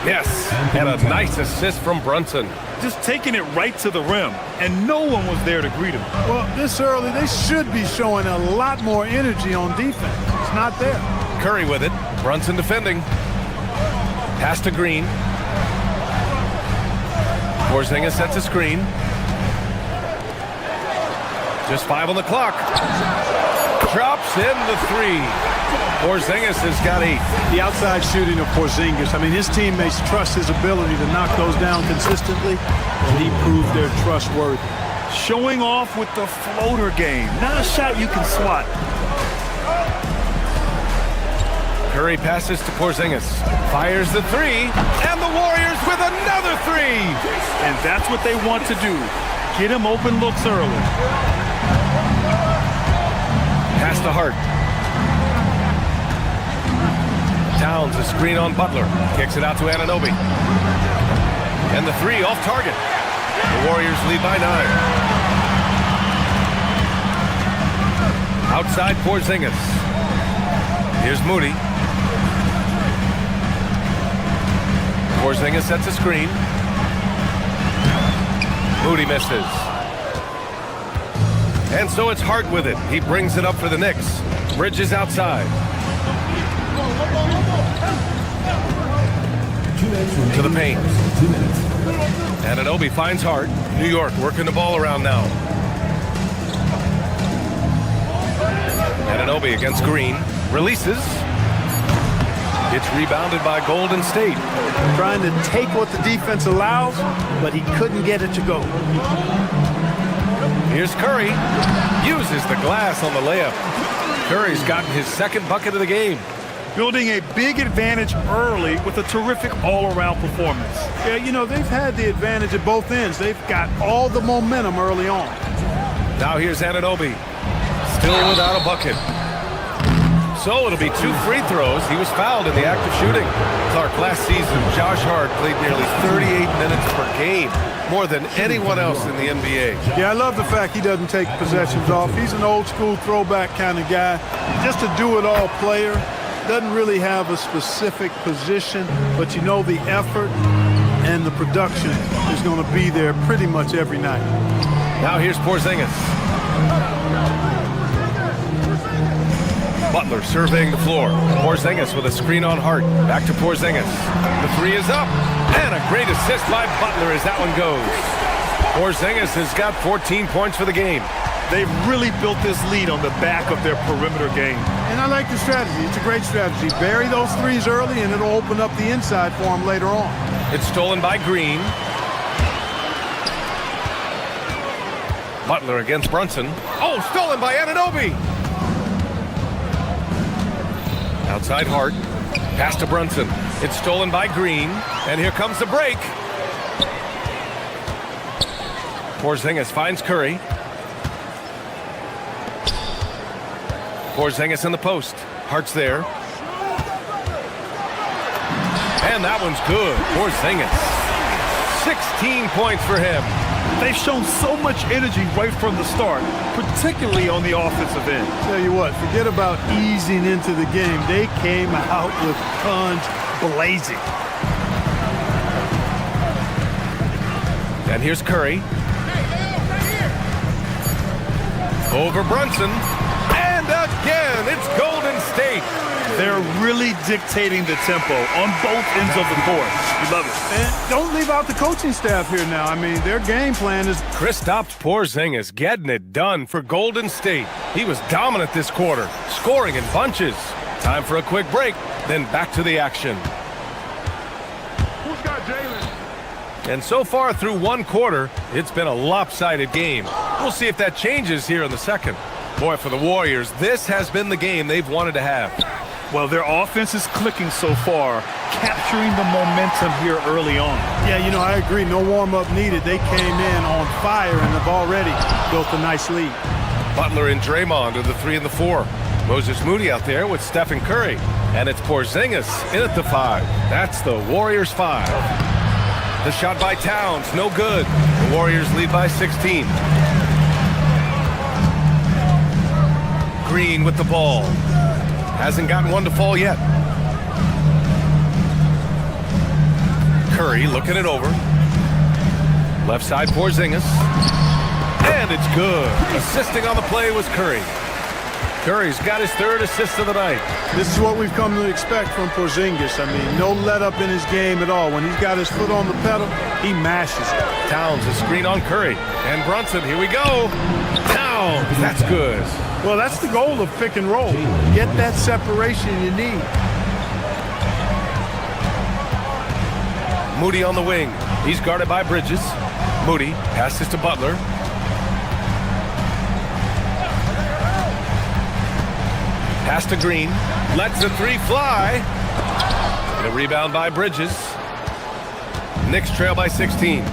Yes, and a nice assist from Brunson. Just taking it right to the rim, and no one was there to greet him. Well, this early, they should be showing a lot more energy on defense. It's not there. Curry with it. Brunson defending. Pass to Green. Porzingis sets a screen. Just 5 on the clock. Drops in the 3. Porzingis has got 8. The outside shooting of Porzingis. I mean, his teammates trust his ability to knock those down consistently, and he proved they're trustworthy. Showing off with the floater game. Not a shot you can swat. Curry passes to Porzingis. Fires the 3, and the Warriors with another 3. And that's what they want to do. Get him open looks early. Pass to Hart. Towns a screen on Butler. Kicks it out to Anunoby. And the 3 off target. The Warriors lead by 9. Outside Porzingis. Here's Moody. Porzingis sets a screen. Moody misses. And so it's Hart with it. He brings it up for the Knicks. Bridges outside. To the paint. Anunoby finds Hart. New York working the ball around now. Anunoby against Green. Releases. It's rebounded by Golden State. Trying to take what the defense allows, but he couldn't get it to go. Here's Curry. Uses the glass on the layup. Curry's gotten his second bucket of the game. Building a big advantage early with a terrific all-around performance. Yeah, you know, they've had the advantage at both ends. They've got all the momentum early on. Now here's Anunoby. Still without a bucket. So it'll be 2 free throws. He was fouled in the act of shooting. Clark, last season, Josh Hart played nearly 38 minutes per game, more than anyone else in the NBA. Yeah, I love the fact he doesn't take possessions off. He's an old-school throwback kind of guy. Just a do-it-all player. Doesn't really have a specific position, but you know the effort and the production is going to be there pretty much every night. Now here's Porzingis. Butler surveying the floor. Porzingis with a screen on Hart. Back to Porzingis. The 3 is up. And a great assist by Butler as that one goes. Porzingis has got 14 points for the game. They've really built this lead on the back of their perimeter game. And I like the strategy. It's a great strategy. Bury those 3s early, and it'll open up the inside for them later on. It's stolen by Green. Butler against Brunson. Oh, stolen by Anunoby. Outside Hart. Pass to Brunson. It's stolen by Green. And here comes the break. Porzingis finds Curry. Porzingis in the post. Hart's there. And that one's good. Porzingis. 16 points for him. They've shown so much energy right from the start, particularly on the offensive end. Tell you what, forget about easing into the game. They came out with guns blazing. And here's Curry. Over Brunson. And again, it's Golden State. They're really dictating the tempo on both ends of the court. You love it. And don't leave out the coaching staff here now. I mean, their game plan is... Kristaps Porzingis getting it done for Golden State. He was dominant this quarter, scoring in bunches. Time for a quick break, then back to the action. Who's got Jalen? And so far through one quarter, it's been a lopsided game. We'll see if that changes here in the second. Boy, for the Warriors, this has been the game they've wanted to have. Well, their offense is clicking so far, capturing the momentum here early on. Yeah, you know, I agree. No warm-up needed. They came in on fire and have already built a nice lead. Butler and Draymond are the 3 and the 4. Moses Moody out there with Stephen Curry. And it's Porzingis in at the 5. That's the Warriors 5. The shot by Towns, no good. The Warriors lead by 16. Green with the ball. Hasn't gotten one to fall yet. Curry looking it over. Left side Porzingis. And it's good. Assisting on the play was Curry. Curry's got his 3rd assist of the night. This is what we've come to expect from Porzingis. I mean, no let up in his game at all. When he's got his foot on the pedal, he mashes it. Towns a screen on Curry. And Brunson, here we go. Towns, that's good. Well, that's the goal of pick and roll. Get that separation you need. Moody on the wing. He's guarded by Bridges. Moody passes to Butler. Pass to Green. Lets the 3 fly. And a rebound by Bridges. Knicks trail by 16.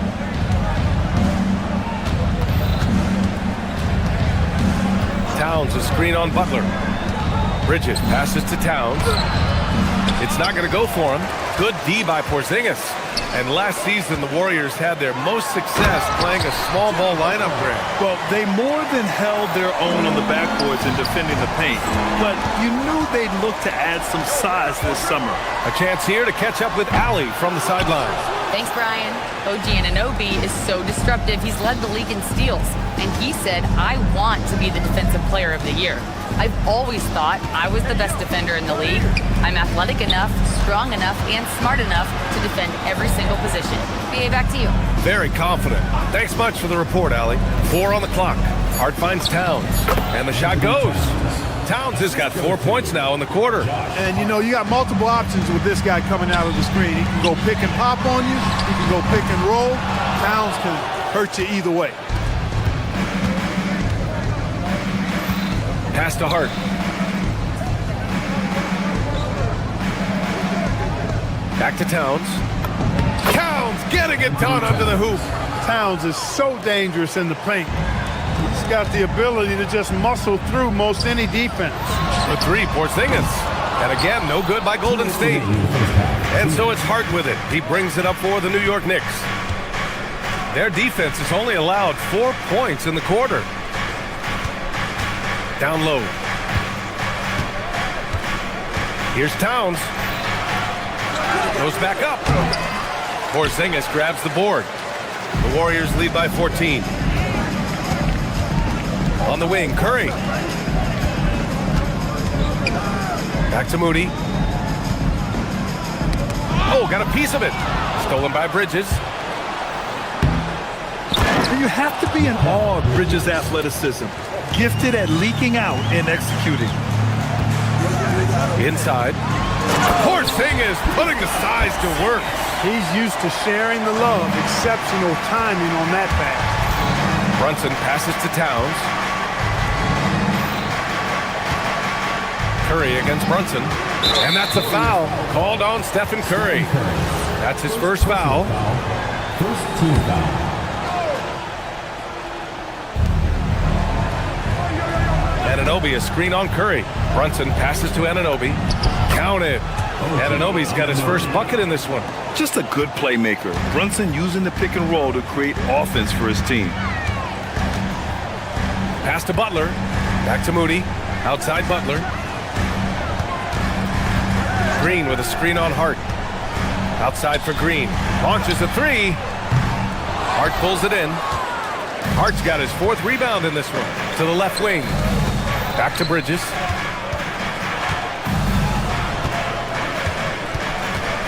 Towns a screen on Butler. Bridges passes to Towns. It's not going to go for him. Good D by Porzingis. And last season, the Warriors had their most success playing a small ball lineup, Grant. Well, they more than held their own on the backboards in defending the paint. But you knew they'd look to add some size this summer. A chance here to catch up with Allie from the sidelines. Thanks, Brian. OG Anunoby is so disruptive. He's led the league in steals. And he said, I want to be the defensive player of the year. I've always thought I was the best defender in the league. I'm athletic enough, strong enough, and smart enough to defend every single position. BA, back to you. Very confident. Thanks much for the report, Allie. 4 on the clock. Hart finds Towns. And the shot goes. Towns has got 4 points now in the quarter. And, you know, you got multiple options with this guy coming out of the screen. He can go pick and pop on you. He can go pick and roll. Towns can hurt you either way. Pass to Hart. Back to Towns. Towns getting it done under the hoop. Towns is so dangerous in the paint. He's got the ability to just muscle through most any defense. The 3, Porzingis. And again, no good by Golden State. And so it's Hart with it. He brings it up for the New York Knicks. Their defense has only allowed 4 points in the quarter. Down low. Here's Towns. Goes back up. Porzingis grabs the board. The Warriors lead by 14. On the wing, Curry. Back to Moody. Oh, got a piece of it. Stolen by Bridges. You have to be in awe of Bridges' athleticism. Gifted at leaking out and executing. Inside. Porzingis putting the size to work. He's used to sharing the love. Exceptional timing on that pass. Brunson passes to Towns. Curry against Brunson. And that's a foul called on Stephen Curry. That's his first foul. First team foul. Anunoby, a screen on Curry. Brunson passes to Anunoby. Counted. Anunoby's got his first bucket in this one. Just a good playmaker. Brunson using the pick and roll to create offense for his team. Pass to Butler. Back to Moody. Outside Butler. Green with a screen on Hart. Outside for Green. Launches a three. Hart pulls it in. Hart's got his fourth rebound in this one. To the left wing. Back to Bridges.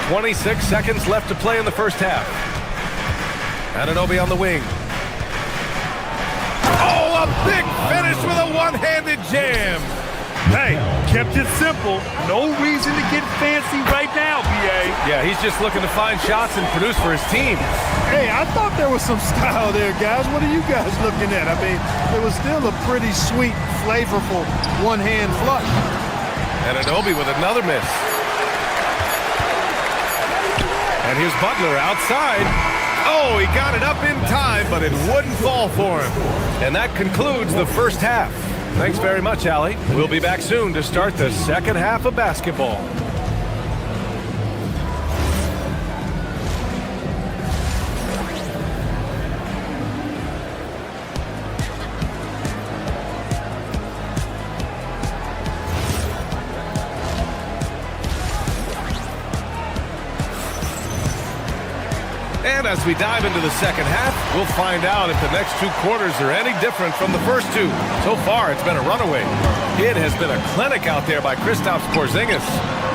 26 seconds left to play in the first half. Anunoby on the wing. Oh, a big finish with a one-handed jam. Hey, kept it simple. No reason to get fancy right now, B.A. Yeah, he's just looking to find shots and produce for his team. Hey, I thought there was some style there, guys. What are you guys looking at? I mean, it was still a pretty sweet, flavorful one-hand flush. Anunoby with another miss. And here's Butler outside. Oh, he got it up in time, but it wouldn't fall for him. And that concludes the first half. Thanks very much, Allie. We'll be back soon to start the second half of basketball. And as we dive into the second half, we'll find out if the next two quarters are any different from the first two. So far, it's been a runaway. It has been a clinic out there by Kristaps Porzingis.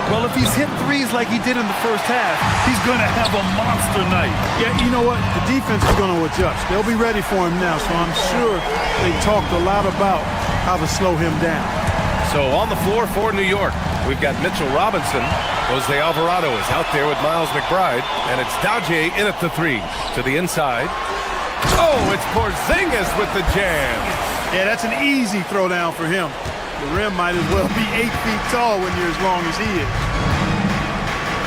Well, if he's hit threes like he did in the first half, he's going to have a monster night. Yeah, you know what? The defense is going to adjust. They'll be ready for him now, so I'm sure they talked a lot about how to slow him down. So on the floor for New York, we've got Mitchell Robinson. Jose Alvarado is out there with Miles McBride, and it's Daje in at the three. To the inside. Oh, it's Porzingis with the jam. Yeah, that's an easy throwdown for him. The rim might as well be 8 feet tall when you're as long as he is.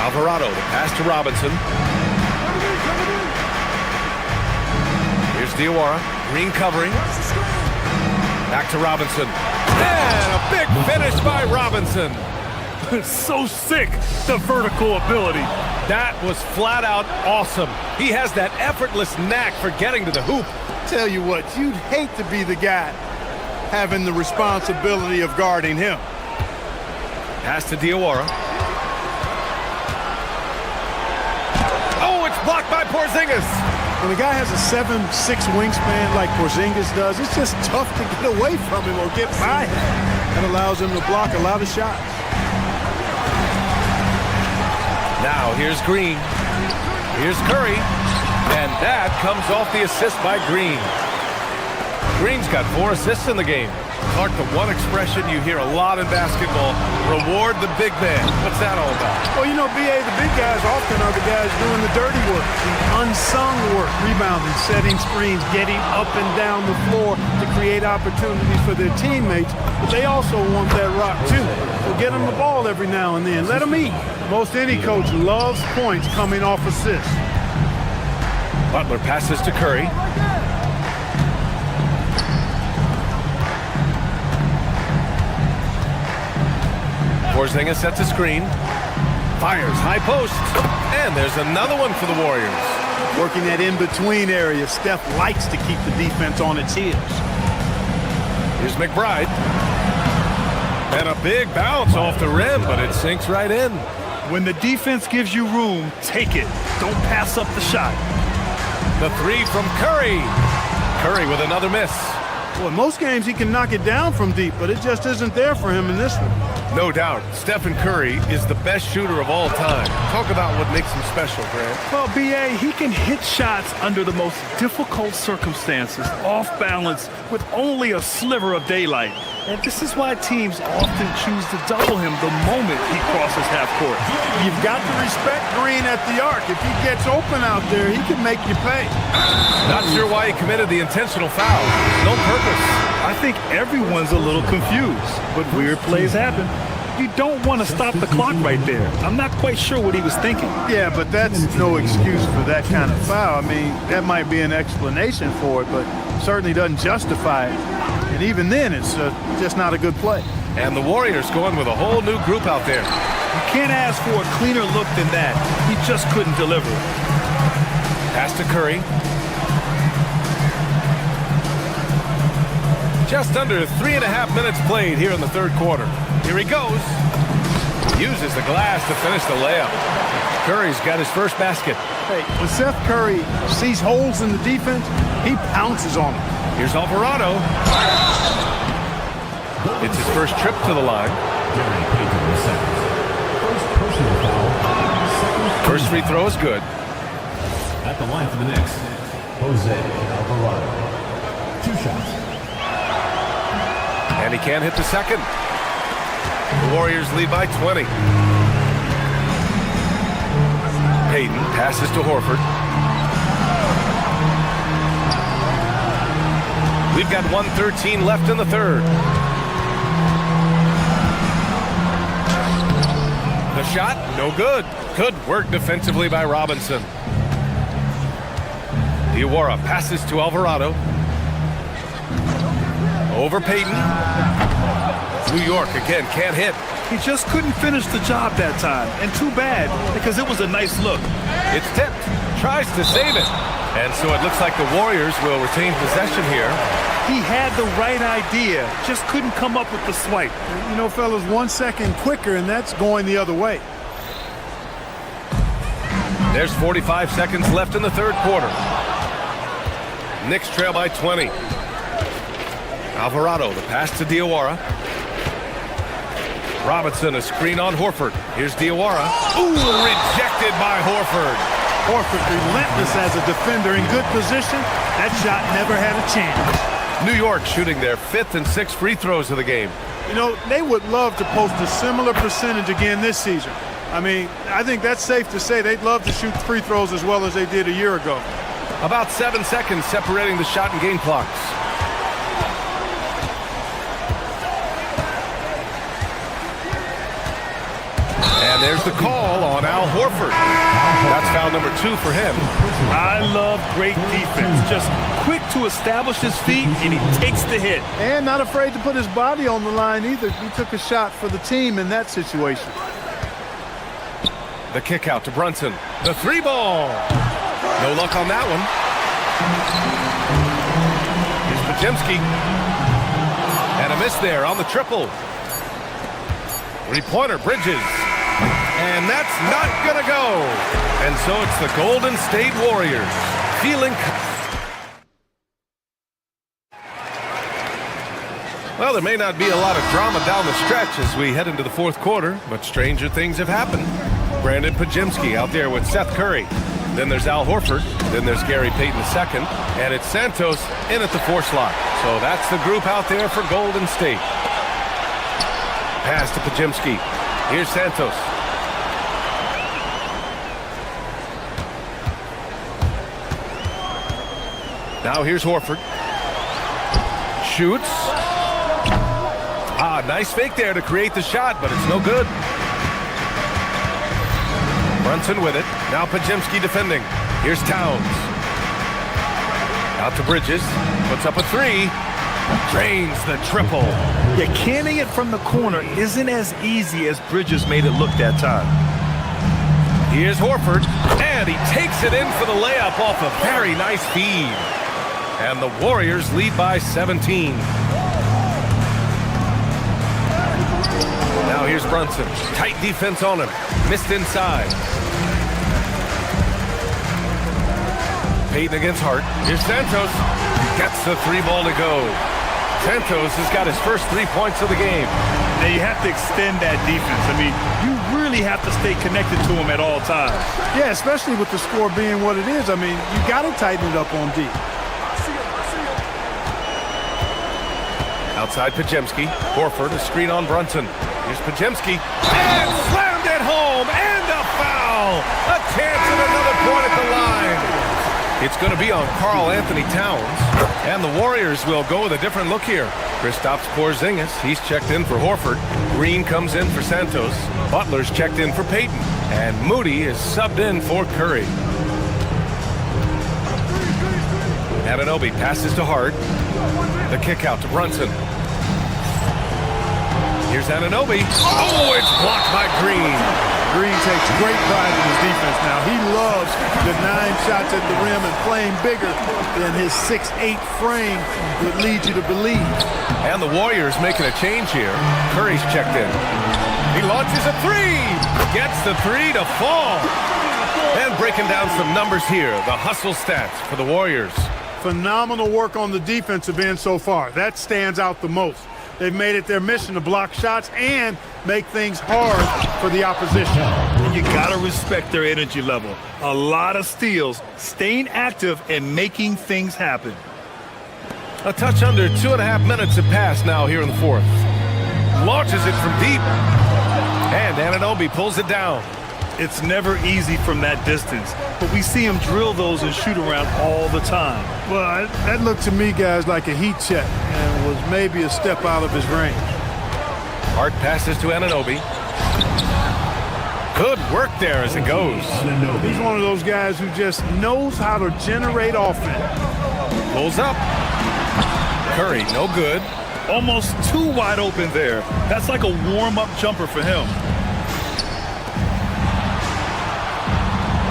Alvarado, the pass to Robinson. Here's Diawara. Green covering. Back to Robinson. And a big finish by Robinson. So sick, the vertical ability. That was flat out awesome. He has that effortless knack for getting to the hoop. Tell you what, you'd hate to be the guy having the responsibility of guarding him. Pass to Diawara. Oh, it's blocked by Porzingis. When a guy has a 7'6" wingspan like Porzingis does, it's just tough to get away from him or get by him. That allows him to block a lot of shots. Now here's Green. Here's Curry. And that comes off the assist by Green. Green's got 4 assists in the game. Clark, the one expression you hear a lot in basketball, reward the big man. What's that all about? Well, you know, B.A., the big guys often are the guys doing the dirty work, the unsung work, rebounding, setting screens, getting up and down the floor to create opportunities for their teammates. But they also want that rock, too. So get them the ball every now and then. Let them eat. Most any coach loves points coming off assists. Butler passes to Curry. Porzingis sets a screen. Fires high post. And there's another one for the Warriors. Working that in-between area. Steph likes to keep the defense on its heels. Here's McBride. And a big bounce off the rim, but it sinks right in. When the defense gives you room, take it. Don't pass up the shot. The three from Curry. Curry with another miss. Well, in most games he can knock it down from deep, but it just isn't there for him in this one. No doubt, Stephen Curry is the best shooter of all time. Talk about what makes him special, Grant. Well, B.A., he can hit shots under the most difficult circumstances, off balance, with only a sliver of daylight. And this is why teams often choose to double him the moment he crosses half court. You've got to respect Green at the arc. If he gets open out there, he can make you pay. Not sure why he committed the intentional foul. No purpose. I think everyone's a little confused, but weird plays happen. You don't want to stop the clock right there. I'm not quite sure what he was thinking. Yeah, but that's no excuse for that kind of foul. I mean, that might be an explanation for it, but certainly doesn't justify it. And even then, it's just not a good play. And the Warriors going with a whole new group out there. You can't ask for a cleaner look than that. He just couldn't deliver. Pass to Curry. Just under 3.5 minutes played here in the third quarter. Here he goes. Uses the glass to finish the layup. Curry's got his first basket. Hey, when Seth Curry sees holes in the defense, he pounces on them. Here's Alvarado. It's his first trip to the line. First free throw is good. At the line for the Knicks, Jose Alvarado. 2 shots. And he can't hit the second. The Warriors lead by 20. Payton passes to Horford. We've got 1:13 left in the third. The shot, no good. Good work defensively by Robinson. Diawara passes to Alvarado. Over Payton. New York again can't hit. He just couldn't finish the job that time. And too bad, because it was a nice look. It's tipped. Tries to save it. And so it looks like the Warriors will retain possession here. He had the right idea, just couldn't come up with the swipe. You know, fellas, 1 second quicker, and that's going the other way. There's 45 seconds left in the third quarter. Knicks trail by 20. Alvarado, the pass to Diawara. Robinson, a screen on Horford. Here's Diawara. Ooh, rejected by Horford. Horford relentless as a defender in good position. That shot never had a chance. New York shooting their 5th and 6th free throws of the game. You know, they would love to post a similar percentage again this season. I mean, I think that's safe to say they'd love to shoot free throws as well as they did a year ago. About 7 seconds separating the shot and game clocks. And there's the call on Al Horford. That's foul number 2 for him. I love great defense. Just quick to establish his feet, and he takes the hit. And not afraid to put his body on the line either. He took a shot for the team in that situation. The kick out to Brunson. The 3-ball. No luck on that one. Here's Podziemski. And a miss there on the triple. 3-pointer, Bridges. And that's not gonna go. And so it's the Golden State Warriors feeling. Well, there may not be a lot of drama down the stretch as we head into the fourth quarter, but stranger things have happened. Brandon Podziemski out there with Seth Curry. Then there's Al Horford. Then there's Gary Payton II. And it's Santos in at the 4 slot. So that's the group out there for Golden State. Pass to Podziemski. Here's Santos. Now here's Horford. Shoots. Nice fake there to create the shot, but it's no good. Brunson with it. Now Podziemski defending. Here's Towns. Out to Bridges. Puts up a 3. Drains the triple. Yeah, canning it from the corner isn't as easy as Bridges made it look that time. Here's Horford. And he takes it in for the layup off a very nice feed. And the Warriors lead by 17. Now here's Brunson. Tight defense on him. Missed inside. Payton against Hart. Here's Santos. Gets the 3-ball to go. Santos has got his first 3 points of the game. Now you have to extend that defense. I mean, you really have to stay connected to him at all times. Yeah, especially with the score being what it is. I mean, you got to tighten it up on D. Outside Podziemski. Horford, a screen on Brunson. Here's Podziemski. And slammed it home. And a foul. A chance at another point at the line. It's going to be on Karl Anthony Towns. And the Warriors will go with a different look here. Kristaps Porzingis, he's checked in for Horford. Green comes in for Santos. Butler's checked in for Payton. And Moody is subbed in for Curry. Anunoby passes to Hart. The kick out to Brunson. Here's Anunoby. Oh, it's blocked by Green. Green takes great pride in his defense now. He loves the 9 shots at the rim and playing bigger than his 6'8" frame would lead you to believe. And the Warriors making a change here. Curry's checked in. He launches a 3. Gets the 3 to fall. And breaking down some numbers here. The hustle stats for the Warriors. Phenomenal work on the defensive end so far. That stands out the most. They've made it their mission to block shots and make things hard for the opposition. And you got to respect their energy level. A lot of steals, staying active, and making things happen. A touch under 2.5 minutes have passed now here in the fourth. Launches it from deep. And Anunoby pulls it down. It's never easy from that distance, but we see him drill those and shoot around all the time. Well, that looked to me, guys, like a heat check and was maybe a step out of his range. Hart passes to Anunoby. Good work there as it goes. He's one of those guys who just knows how to generate offense. Pulls up. Curry, no good. Almost too wide open there. That's like a warm-up jumper for him.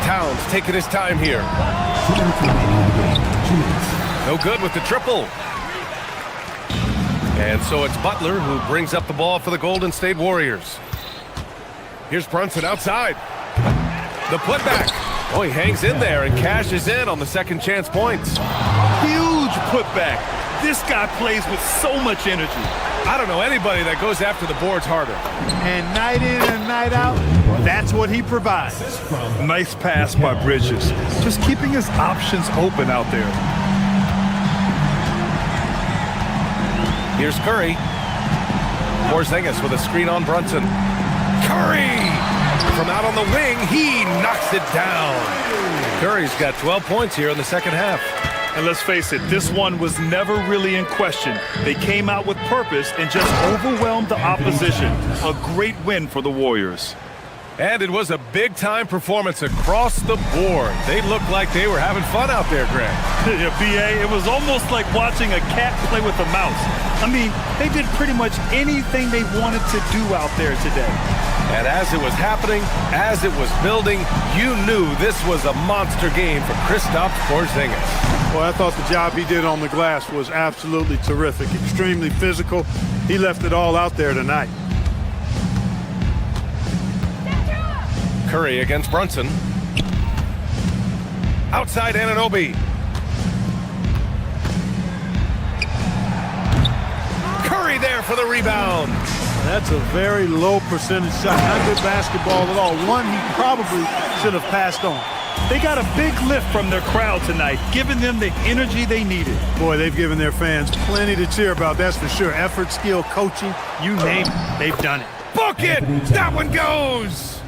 Towns taking his time here. No good with the triple. And so it's Butler who brings up the ball for the Golden State Warriors. Here's Brunson outside. The putback. Oh, he hangs in there and cashes in on the second chance points. Huge putback. This guy plays with so much energy. I don't know anybody that goes after the boards harder. And night in and night out, that's what he provides. Nice pass by Bridges. Just keeping his options open out there. Here's Curry. Porzingis with a screen on Brunson. Curry! From out on the wing, he knocks it down. Curry's got 12 points here in the second half. And let's face it, this one was never really in question. They came out with purpose and just overwhelmed the opposition. A great win for the Warriors. And it was a big-time performance across the board. They looked like they were having fun out there, Greg. Yeah, B.A., it was almost like watching a cat play with a mouse. I mean, they did pretty much anything they wanted to do out there today. And as it was happening, as it was building, you knew this was a monster game for Kristaps Porzingis. Well, I thought the job he did on the glass was absolutely terrific, extremely physical. He left it all out there tonight. Curry against Brunson. Outside Anunoby. Curry there for the rebound. That's a very low percentage shot. Not good basketball at all. One he probably should have passed on. They got a big lift from their crowd tonight, giving them the energy they needed. Boy, they've given their fans plenty to cheer about, that's for sure. Effort, skill, coaching, you name it, they've done it. Book it! That one goes!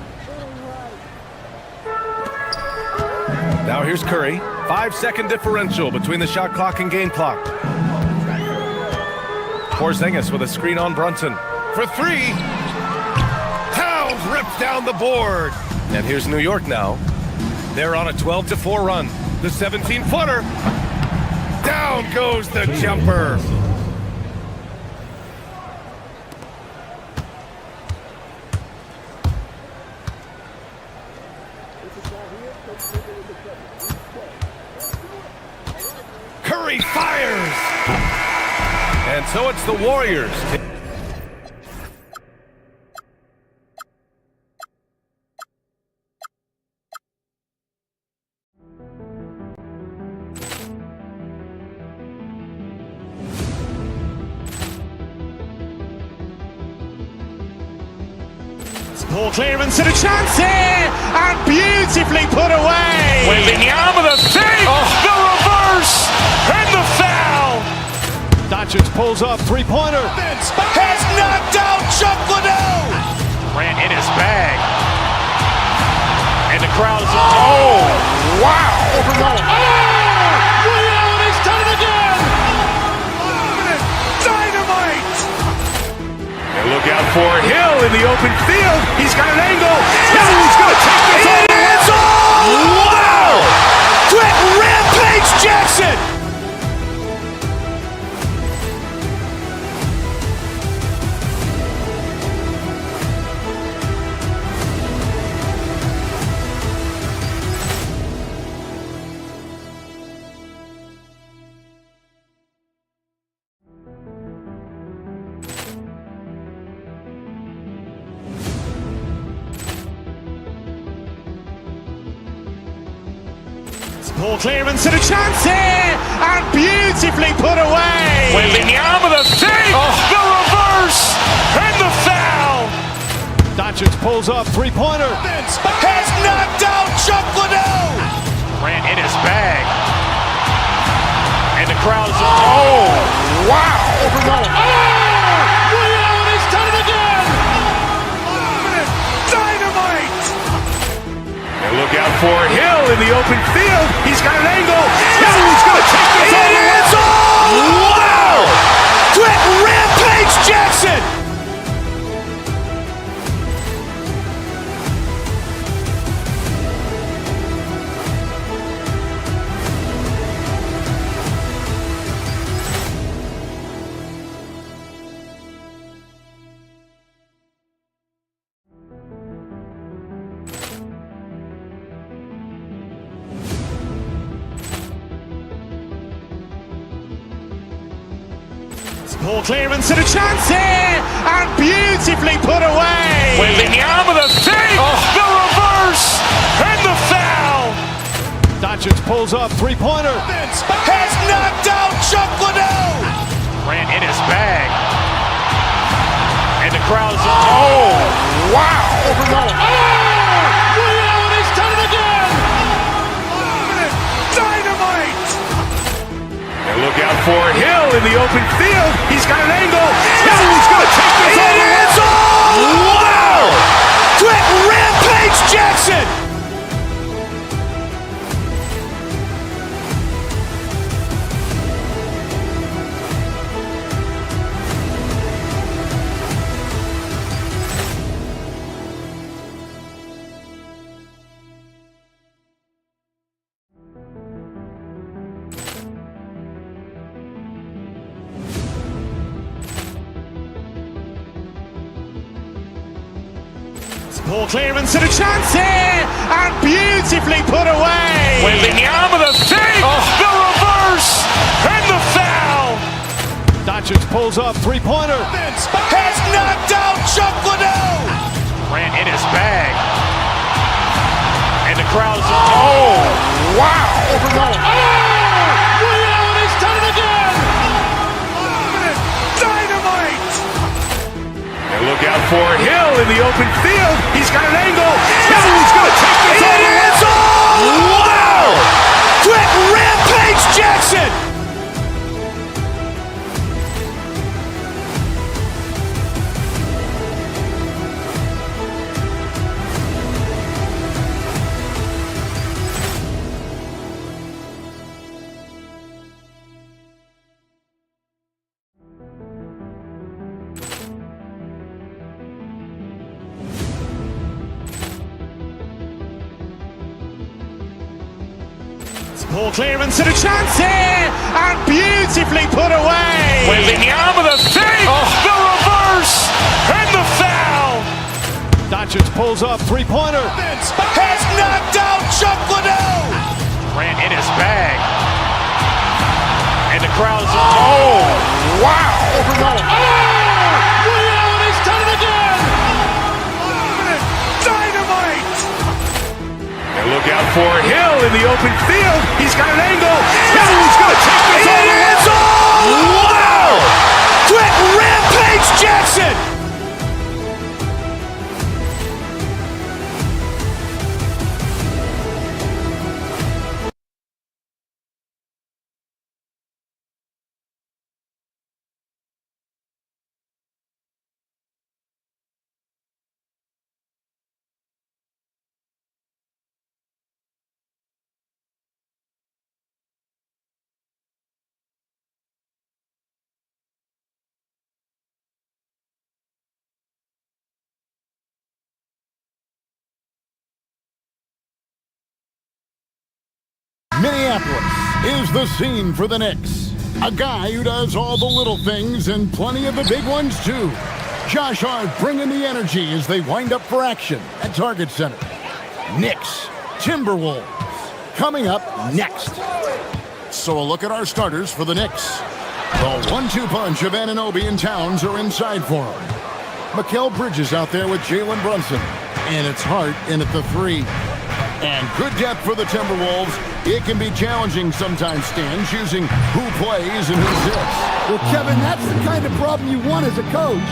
Now here's Curry. 5-second differential between the shot clock and game clock. Porzingis with a screen on Brunson. For 3. Towns rips down the board. And here's New York now. They're on a 12-4 run. The 17-footer. Down goes the jumper. Curry fires! And so it's the Warriors. Poor clearance and a chance here, and beautifully put away. Wembanyama the fake, the reverse, and the foul. Doncic pulls up, three-pointer. Has knocked out Chuck Liddell. Ran in his bag. And the crowd is, oh, wow. Liddell, and he's done it again. Dynamite. And look out for Hill in the open field. He's got an angle. Hill's going to take this all the way. Wow! Quick Rampage Jackson. Ball clearance and a chance here, and beautifully put away. Wembanyama the save, the reverse, and the foul. Doncic pulls up, three-pointer. Has knocked out Chuck Liddell. Grant in his bag. And the crowd is, wow. Liddell has done it again. Dynamite. And look out for Hill in the open field. He's got an angle. Hill's going to take this all the way. Wow. Quick Rampage Jackson. Ball clearance and a chance here, and beautifully put away. Wembanyama the save, the reverse, and the foul. Doncic pulls up, three-pointer. Has knocked out Chuck Liddell. Grant in his bag. And the crowd is, wow. Liddell has done it again. Dynamite. And look out for Hill in the open field. He's got an angle. Hill's going to take this all the way. Wow. Quick Rampage Jackson. Ball clearance and a chance here, and beautifully put away. Wembanyama the save, the reverse, and the foul. Doncic pulls up, three-pointer. Has knocked out Chuck Liddell. Grant in his bag. And the crowd is, wow. Liddell has done it again. Dynamite. And look out for Hill in the open field. He's got an angle. Hill's going to take this all the way. Wow. Quick Rampage Jackson. Ball clearance and a chance here, and beautifully put away. Wembanyama the save, the reverse, and the foul. Doncic pulls up, three-pointer. Has knocked out Chuck Liddell. Grant in his bag. And the crowd is, wow. Liddell has done it again. Dynamite. And look out for Hill in the open field. He's got an angle. Hill's going to take this all the way. Wow. Quick Rampage Jackson. Minneapolis is the scene for the Knicks. A guy who does all the little things and plenty of the big ones, too. Josh Hart bringing the energy as they wind up for action at Target Center. Knicks, Timberwolves, coming up next. So a look at our starters for the Knicks. The 1-2 punch of Anunoby and Towns are inside for him. Mikal Bridges out there with Jalen Brunson. And it's Hart in at the 3. And good depth for the Timberwolves. It can be challenging sometimes, Stan, choosing who plays and who sits. Well, Kevin, that's the kind of problem you want as a coach.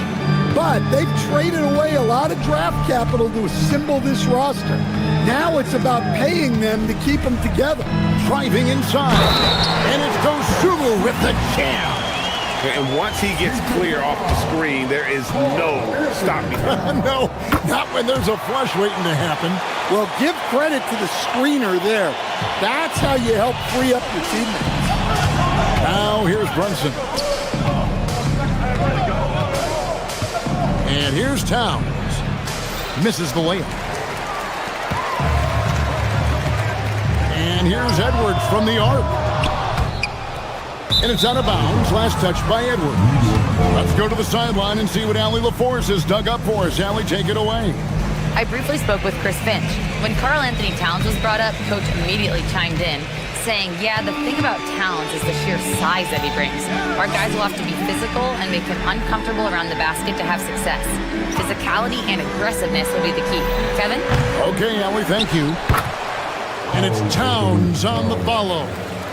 But they've traded away a lot of draft capital to assemble this roster. Now it's about paying them to keep them together. Driving inside, and it's Dosunmu with the jam. And once he gets clear off the screen, there is no stopping him. No, not when there's a flush waiting to happen. Well, give credit to the screener there. That's how you help free up your teammates. Now here's Brunson. And here's Towns. Misses the layup. And here's Edwards from the arc. And it's out of bounds. Last touch by Edwards. Let's go to the sideline and see what Allie LaForce has dug up for us. Allie, take it away. I briefly spoke with Chris Finch. When Karl Anthony Towns was brought up, Coach immediately chimed in, saying, yeah, the thing about Towns is the sheer size that he brings. Our guys will have to be physical and make him uncomfortable around the basket to have success. Physicality and aggressiveness will be the key. Kevin? Okay, Allie, thank you. And it's Towns on the follow.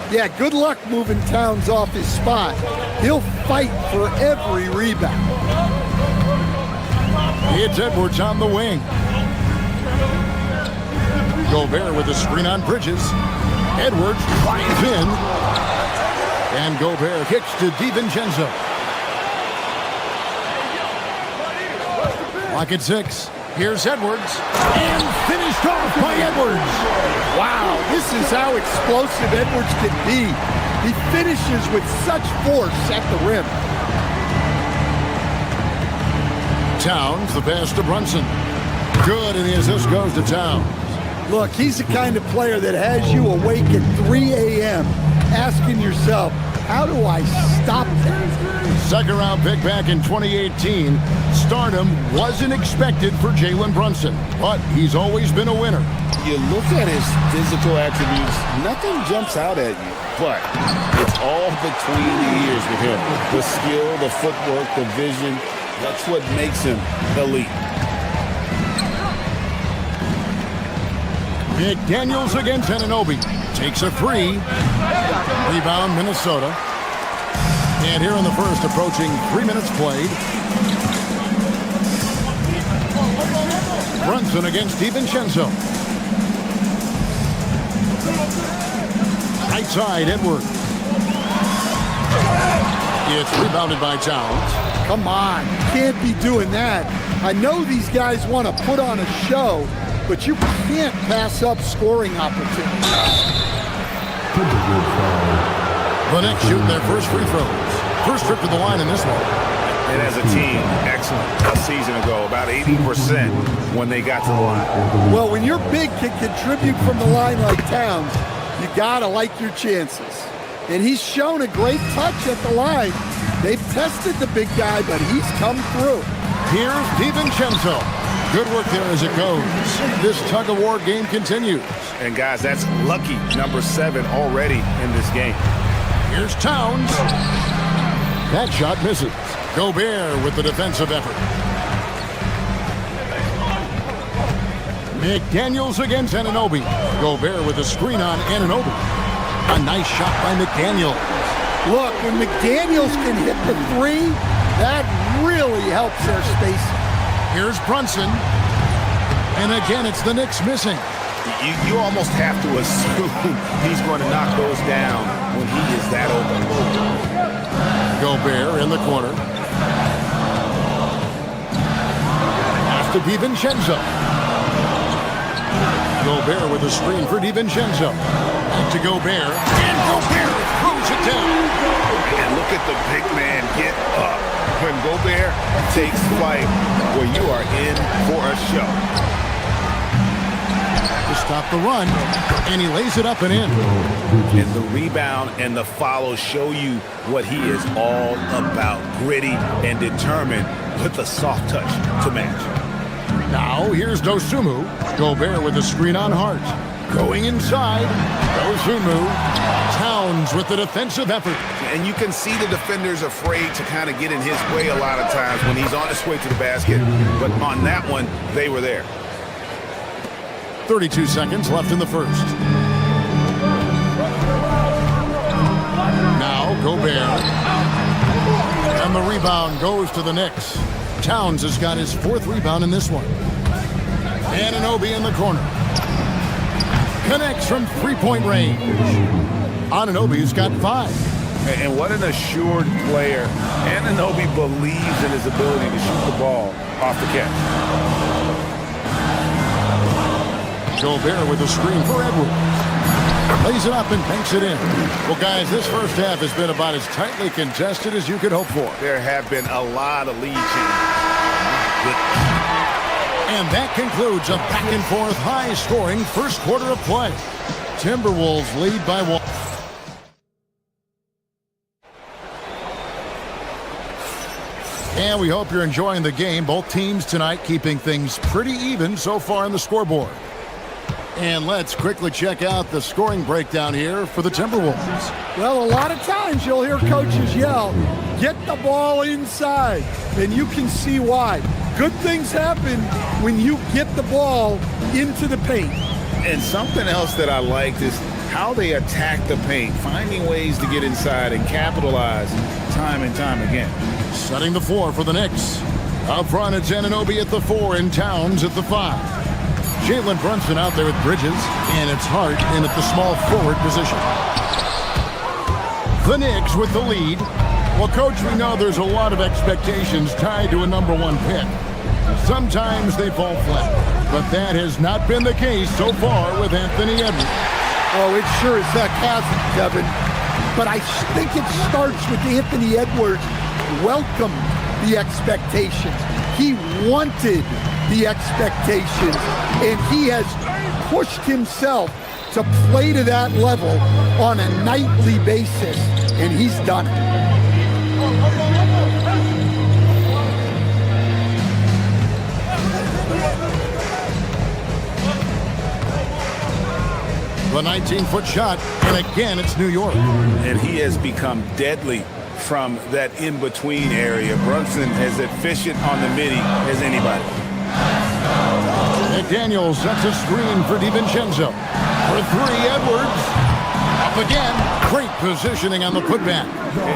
Yeah, good luck moving Towns off his spot. He'll fight for every rebound. It's Edwards on the wing. Gobert with a screen on Bridges. Edwards drives in. And Gobert kicks to DiVincenzo. Clock at 6. Here's Edwards. And finished off by Edwards. Wow, this is how explosive Edwards can be. He finishes with such force at the rim. Towns, the pass to Brunson. Good, and the assist goes to Towns. Look, he's the kind of player that has you awake at 3 a.m. asking yourself, how do I stop that? Second round pick back in 2018. Stardom wasn't expected for Jalen Brunson, but he's always been a winner. You look at his physical attributes, nothing jumps out at you, but it's all between the ears with him. The skill, the footwork, the vision, that's what makes him elite. McDaniels against Anunoby. Takes a three. Rebound, Minnesota. And here in the first, approaching 3 minutes played. Brunson against DiVincenzo. Right side, Edwards. It's rebounded by Towns. Come on, you can't be doing that. I know these guys want to put on a show, but you can't pass up scoring opportunities. The Knicks shooting their first free throws. First trip to the line in this one. And as a team, excellent. A season ago, about 80% when they got to the line. Well, when your big can contribute from the line like Towns, you got to like your chances. And he's shown a great touch at the line. They've tested the big guy, but he's come through. Here's DiVincenzo. Good work there as it goes. This tug-of-war game continues. And guys, that's lucky number 7 already in this game. Here's Towns. That shot misses. Gobert with the defensive effort. McDaniels against Anunoby. Gobert with a screen on Anunoby. A nice shot by McDaniels. Look, when McDaniels can hit the three, that really helps their spacing. Here's Brunson. And again, it's the Knicks missing. You almost have to assume he's going to knock those down when he is that open. Gobert in the corner. Pass to DiVincenzo. Gobert with a screen for DiVincenzo. Back to Gobert. And Gobert throws it down. And look at the big man get up. When Gobert takes flight, well, you are in for a show. To stop the run, and he lays it up and in. And the rebound and the follow show you what he is all about. Gritty and determined with a soft touch to match. Now here's Dosunmu. Gobert with a screen on Hart. Going inside. Dosunmu. Towns with the defensive effort. And you can see the defenders afraid to kind of get in his way a lot of times when he's on his way to the basket. But on that one, they were there. 32 seconds left in the first. Gobert. And the rebound goes to the Knicks. Towns has got his 4th rebound in this one. Anunoby in the corner. Connects from 3-point range. Anunoby's got 5. And what an assured player. Anunoby believes in his ability to shoot the ball off the catch. Gobert with a screen for Edwards. Lays it up and banks it in. Well, guys, this first half has been about as tightly contested as you could hope for. There have been a lot of lead changes. And that concludes a back-and-forth, high-scoring first quarter of play. Timberwolves lead by 1. And we hope you're enjoying the game. Both teams tonight keeping things pretty even so far on the scoreboard. And let's quickly check out the scoring breakdown here for the Timberwolves. Well, a lot of times you'll hear coaches yell, get the ball inside, and you can see why. Good things happen when you get the ball into the paint. And something else that I liked is how they attack the paint, finding ways to get inside and capitalize time and time again. Setting the floor for the Knicks. Out front, it's Anunoby at the 4 and Towns at the 5. Jalen Brunson out there with Bridges, and it's Hart in at the small forward position. The Knicks with the lead. Well, Coach, we know there's a lot of expectations tied to a number 1 pick. Sometimes they fall flat, but that has not been the case so far with Anthony Edwards. Oh, it sure as heck hasn't, Kevin. But I think it starts with Anthony Edwards welcomed the expectations. He wanted the expectations, and he has pushed himself to play to that level on a nightly basis, and he's done it. The 19-foot shot, and again it's New York. And he has become deadly from that in-between area. Brunson is efficient on the midi as anybody. McDaniel sets a screen for DiVincenzo. For 3, Edwards. Up again. Great positioning on the putback.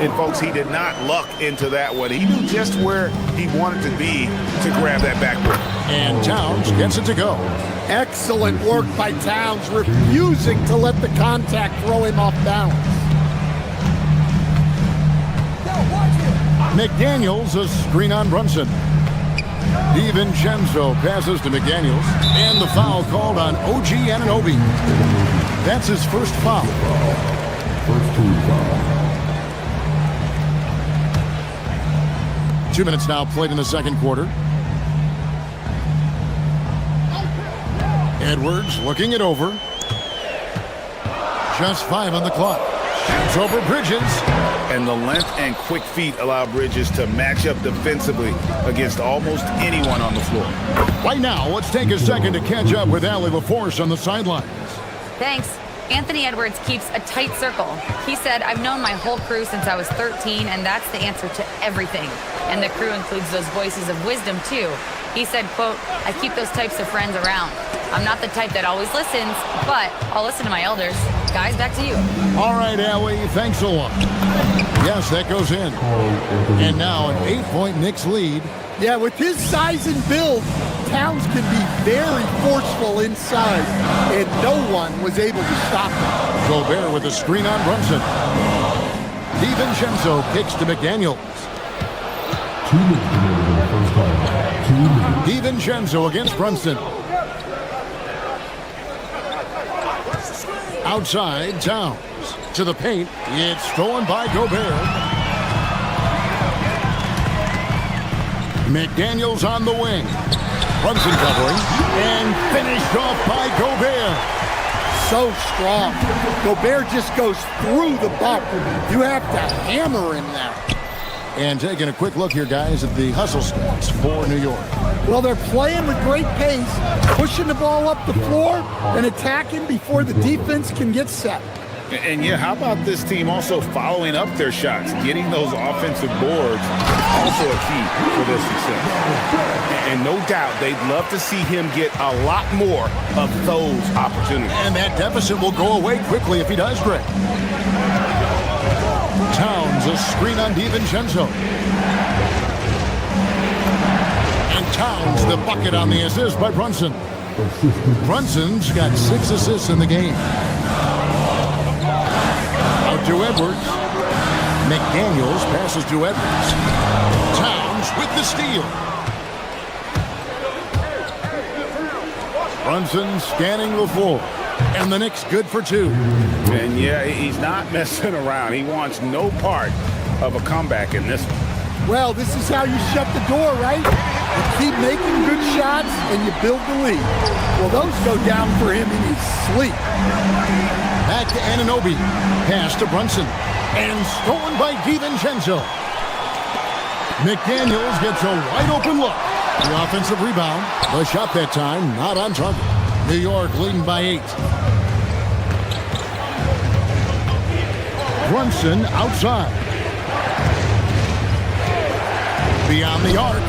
And folks, he did not luck into that one. He knew just where he wanted to be to grab that backboard. And Towns gets it to go. Excellent work by Towns, refusing to let the contact throw him off balance. McDaniels a screen on Brunson. DiVincenzo passes to McDaniels, and the foul called on OG Anunoby. That's his first foul. First team foul. 2 minutes now played in the second quarter. Edwards looking it over. Just 5 on the clock. Shoots over Bridges. And the length and quick feet allow Bridges to match up defensively against almost anyone on the floor. Right now, let's take a second to catch up with Allie LaForce on the sidelines. Thanks. Anthony Edwards keeps a tight circle. He said, I've known my whole crew since I was 13, and that's the answer to everything. And the crew includes those voices of wisdom, too. He said, quote, I keep those types of friends around. I'm not the type that always listens, but I'll listen to my elders. Guys, back to you. All right, Allie, thanks a lot. Yes, that goes in. And now an 8-point Knicks lead. Yeah, with his size and build, Towns can be very forceful inside, and no one was able to stop him. Gobert with a screen on Brunson. DiVincenzo kicks to McDaniels. 2 minutes remaining in the first half. 2 minutes. DiVincenzo against Brunson. Outside, Towns. To the paint. It's stolen by Gobert. McDaniels on the wing. Brunson covering. And finished off by Gobert. So strong. Gobert just goes through the bump. You have to hammer him there. And taking a quick look here, guys, at the hustle stats for New York. Well, they're playing with great pace, pushing the ball up the floor and attacking before the defense can get set. And yeah, how about this team also following up their shots, getting those offensive boards, also a key for their success. And no doubt they'd love to see him get a lot more of those opportunities. And that deficit will go away quickly if he does, Greg. Towns Towns, a screen on DiVincenzo. And Towns, the bucket on the assist by Brunson. Brunson's got 6 assists in the game. Out to Edwards. McDaniels passes to Edwards. Towns with the steal. Brunson scanning the floor. And the Knicks good for 2. And yeah, he's not messing around. He wants no part of a comeback in this one. Well, this is how you shut the door, right? You keep making good shots and you build the lead. Well, those go down for him in his sleep. Back to Anunoby. Pass to Brunson. And stolen by DiVincenzo. McDaniels gets a wide open look. The offensive rebound. The shot that time not on target. New York leading by 8. Brunson outside. Beyond the arc.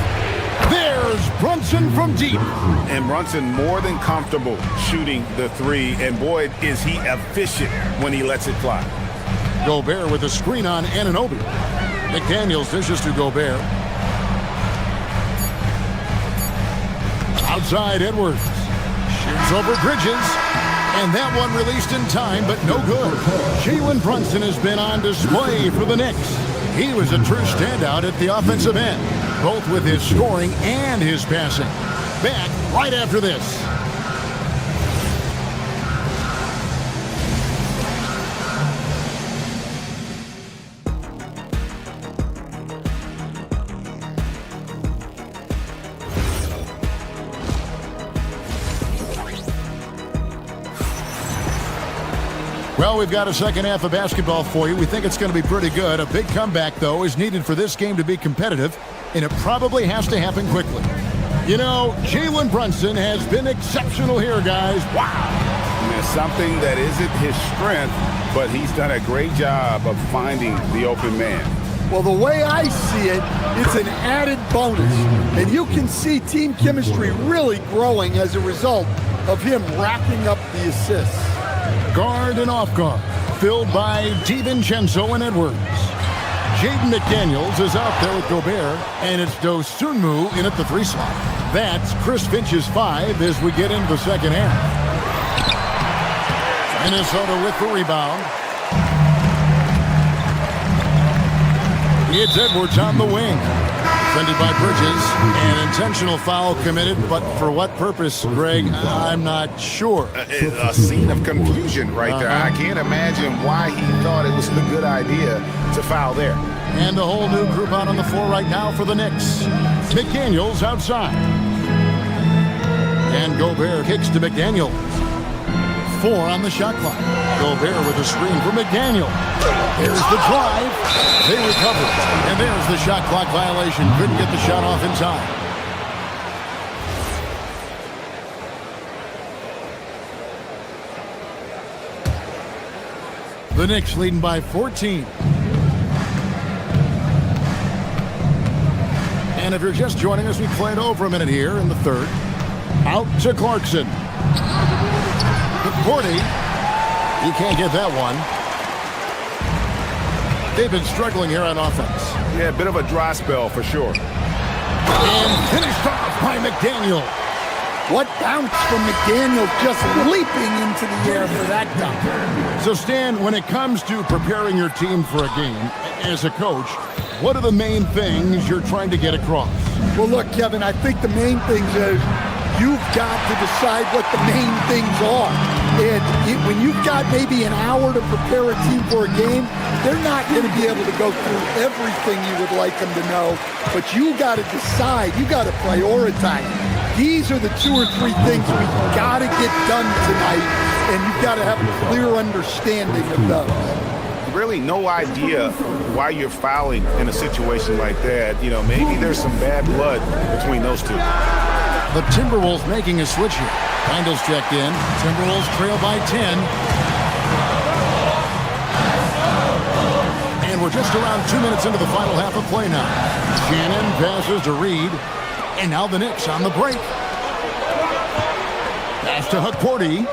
There's Brunson from deep. And Brunson more than comfortable shooting the 3. And boy, is he efficient when he lets it fly. Gobert with a screen on Anunoby. McDaniels dishes to Gobert. Outside Edwards. Shoots over Bridges. And that one released in time, but no good. Jalen Brunson has been on display for the Knicks. He was a true standout at the offensive end, both with his scoring and his passing. Back right after this. Well, we've got a second half of basketball for you. We think it's going to be pretty good. A big comeback, though, is needed for this game to be competitive, and it probably has to happen quickly. You know, Jalen Brunson has been exceptional here, guys. Wow. And it's something that isn't his strength, but he's done a great job of finding the open man. Well, the way I see it, it's an added bonus. And you can see team chemistry really growing as a result of him racking up the assists. Guard and off guard, filled by DiVincenzo and Edwards. Jaden McDaniels is out there with Gobert, and it's Dosunmu in at the 3 slot. That's Chris Finch's 5 as we get into the second half. Minnesota with the rebound. It's Edwards on the wing. Defended by Bridges. An intentional foul committed, but for what purpose, Greg? I'm not sure. A scene of confusion right there. I can't imagine why he thought it was a good idea to foul there. And a whole new group out on the floor right now for the Knicks. McDaniels outside. And Gobert kicks to McDaniels. 4 on the shot clock. Gobert with a screen for McDaniel. Here's the drive. They recover. And there's the shot clock violation. Couldn't get the shot off in time. The Knicks leading by 14. And if you're just joining us, we played over a minute here in the third. Out to Clarkson. McCourty. You can't get that one. They've been struggling here on offense. Yeah, a bit of a dry spell for sure. And finished off by McDaniel. What bounce from McDaniel, just leaping into the air for that dunk. So, Stan, when it comes to preparing your team for a game, as a coach, what are the main things you're trying to get across? Well, look, Kevin, I think the main things is you've got to decide what the main things are. And when you've got maybe an hour to prepare a team for a game, they're not going to be able to go through everything you would like them to know. But you got to decide. You got to prioritize. These are the 2 or 3 things we got to get done tonight, and you've got to have a clear understanding of those. Really no idea why you're fouling in a situation like that. You know, maybe there's some bad blood between those two. The Timberwolves making a switch here. Randall's checked in. Timberwolves trail by 10. And we're just around 2 minutes into the final half of play now. Shannon passes to Reed. And now the Knicks on the break. Pass to McCourty.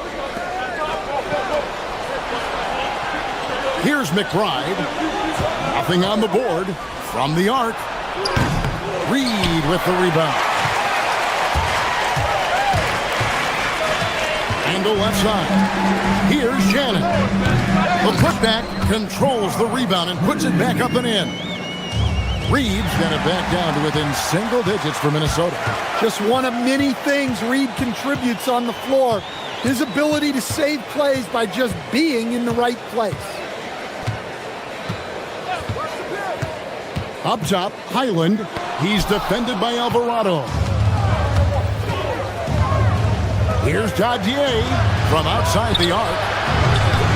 Here's McBride. Nothing on the board from the arc. Reed with the rebound. Angle left side. Here's Shannon. The putback controls the rebound and puts it back up and in. Reed's got it back down to within single digits for Minnesota. Just one of many things Reed contributes on the floor. His ability to save plays by just being in the right place. Up top, Highland. He's defended by Alvarado. Here's Dadier from outside the arc.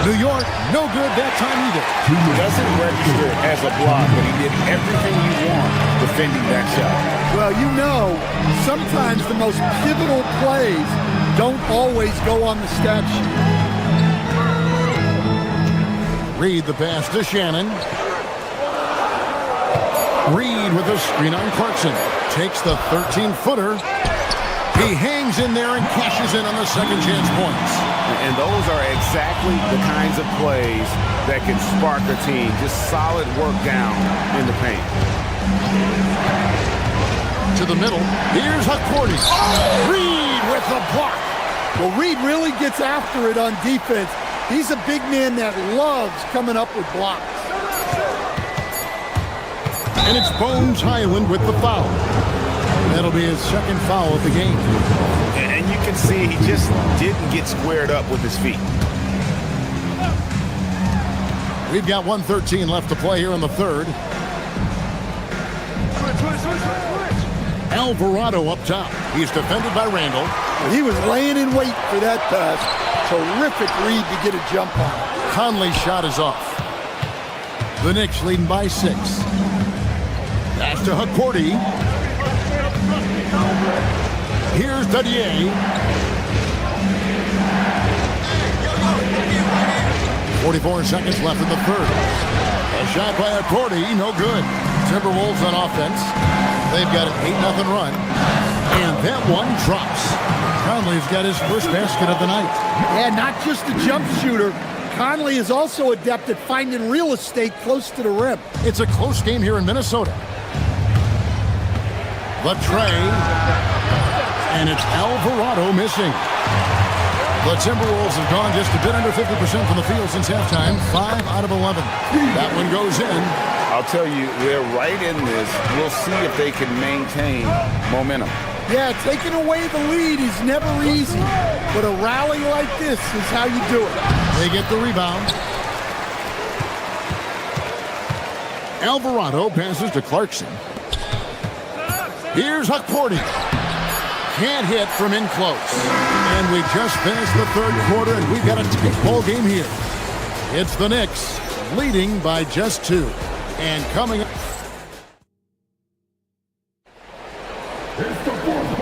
New York, no good that time either. He doesn't register as a block, but he did everything you want defending that shot. Well, you know, sometimes the most pivotal plays don't always go on the stat sheet. Reed the pass to Shannon. Reed with a screen on Clarkson. Takes the 13-footer. He hangs in there and cashes in on the second chance points. And those are exactly the kinds of plays that can spark a team. Just solid work down in the paint. To the middle. Here's Hakordi. Reed with the block. Well, Reed really gets after it on defense. He's a big man that loves coming up with blocks. And it's Bones Highland with the foul. That'll be his second foul of the game. And you can see he just didn't get squared up with his feet. We've got 1:13 left to play here in the third. Alvarado up top. He's defended by Randall. He was laying in wait for that pass. Terrific read to get a jump on. Conley's shot is off. The Knicks leading by 6. Pass to Hakordi. Here's Dadier. 44 seconds left in the third. A shot by Hakordi, no good. Timberwolves on offense. They've got an 8-0 run. And that one drops. Conley's got his first basket of the night. Yeah, not just a jump shooter. Conley is also adept at finding real estate close to the rim. It's a close game here in Minnesota. The tray. And it's Alvarado missing. The Timberwolves have gone just a bit under 50% from the field since halftime. 5 out of 11. That one goes in. I'll tell you, they're right in this. We'll see if they can maintain momentum. Yeah, taking away the lead is never easy. But a rally like this is how you do it. They get the rebound. Alvarado passes to Clarkson. Here's Hakordi. Can't hit from in close. And we just finished the third quarter, and we've got a tight ball game here. It's the Knicks leading by just 2. And coming up.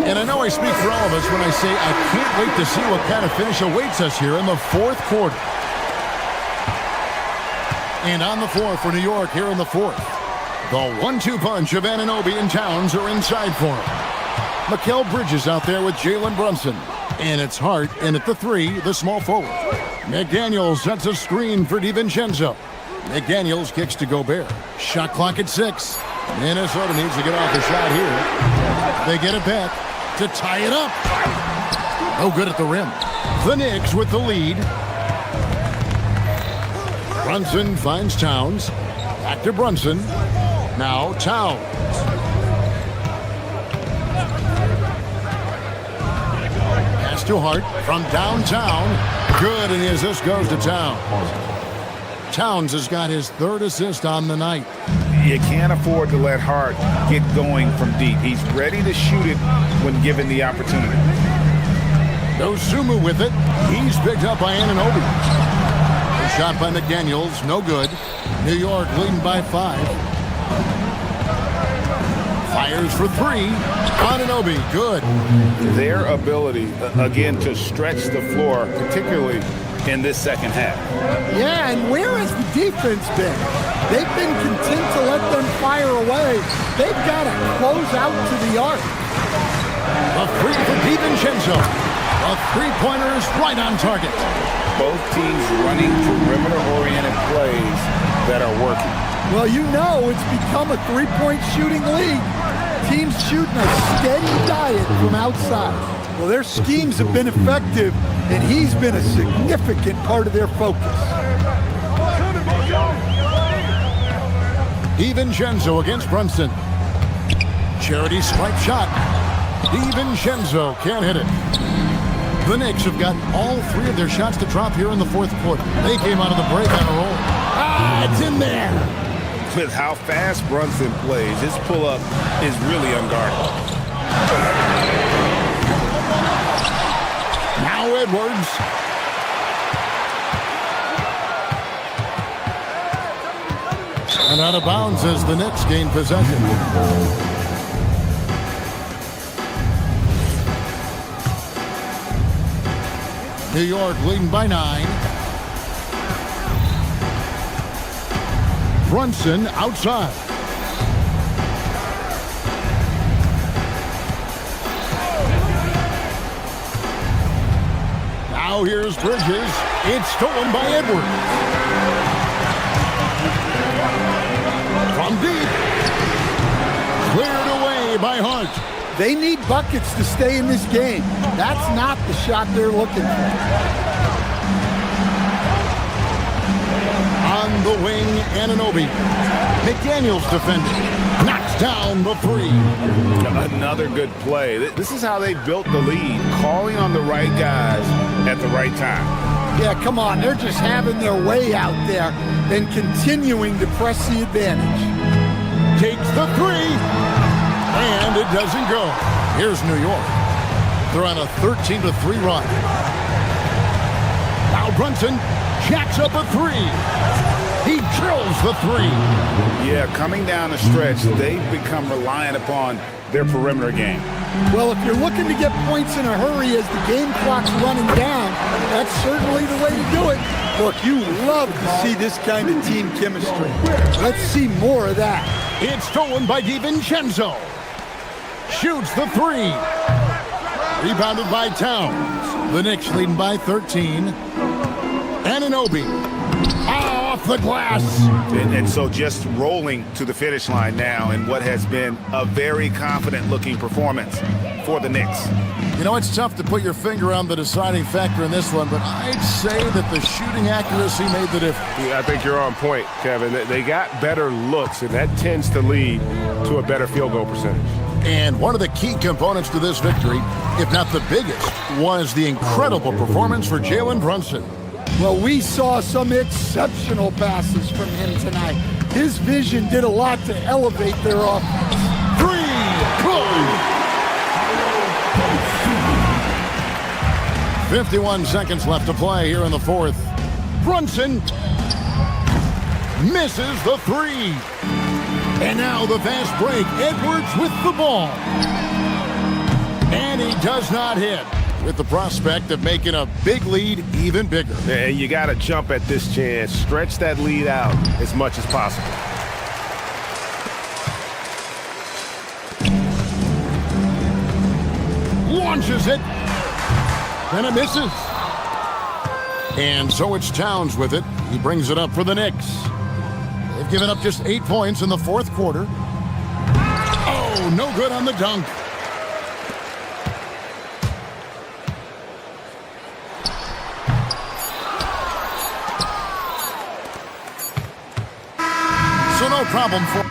And I know I speak for all of us when I say I can't wait to see what kind of finish awaits us here in the fourth quarter. And on the floor for New York here in the fourth. The 1-2 punch of Anunoby and Towns are inside for him. Mikal Bridges out there with Jalen Brunson. And it's Hart in at the 3, the small forward. McDaniels sets a screen for DiVincenzo. McDaniels kicks to Gobert. Shot clock at 6. Minnesota needs to get off the shot here. They get it back to tie it up. No good at the rim. The Knicks with the lead. Brunson finds Towns. Back to Brunson. Now Towns. Pass to Hart from downtown. Good, and the assist goes to Towns. Towns has got his 3rd assist on the night. You can't afford to let Hart get going from deep. He's ready to shoot it when given the opportunity. Dosunmu with it. He's picked up by Anunoby. A shot by McDaniels, no good. New York leading by 5. Fires for 3. Anunoby, good. Their ability, again, to stretch the floor, particularly in this second half. Yeah, and where has the defense been? They've been content to let them fire away. They've got to close out to the arc. A 3 for DiVincenzo. A 3-pointer is right on target. Both teams running perimeter-oriented plays that are working. Well, you know it's become a three-point shooting league. Teams shooting a steady diet from outside. Well, their schemes have been effective, and he's been a significant part of their focus. DiVincenzo against Brunson. Charity stripe shot. DiVincenzo can't hit it. The Knicks have got all three of their shots to drop here in the fourth quarter. They came out of the break on a roll. It's in there. With how fast Brunson plays, his pull-up is really unguardable. Now Edwards. And out of bounds as the Knicks gain possession. New York leading by 9. Brunson outside. Now here's Bridges. It's stolen by Edwards. From deep. Cleared away by Hunt. They need buckets to stay in this game. That's not the shot they're looking for. On the wing, Anunoby. McDaniels defending. Knocks down the three. Another good play. This is how they built the lead, calling on the right guys at the right time. Yeah, come on. They're just having their way out there and continuing to press the advantage. Takes the three. And it doesn't go. Here's New York. They're on a 13-3 run. Now Brunson jacks up a three. He drills the three. Yeah, coming down the stretch, they've become reliant upon their perimeter game. Well, if you're looking to get points in a hurry as the game clock's running down, that's certainly the way to do it. Look, you love to see this kind of team chemistry. Let's see more of that. It's stolen by DiVincenzo. Shoots the three. Rebounded by Towns. The Knicks leading by 13. Anunoby. Off the glass. And so just rolling to the finish line now in what has been a very confident-looking performance for the Knicks. You know, it's tough to put your finger on the deciding factor in this one, but I'd say that the shooting accuracy made the difference. Yeah, I think you're on point, Kevin. They got better looks, and that tends to lead to a better field goal percentage. And one of the key components to this victory, if not the biggest, was the incredible performance for Jalen Brunson. Well, we saw some exceptional passes from him tonight. His vision did a lot to elevate their offense. Good. 51 seconds left to play here in the fourth. Brunson misses the three. And now the fast break. Edwards with the ball. And he does not hit, with the prospect of making a big lead even bigger. And you got to jump at this chance. Stretch that lead out as much as possible. Launches it. And it misses. And so it's Towns with it. He brings it up for the Knicks. They've given up just 8 points in the fourth quarter. Oh, no good on the dunk. So no problem for...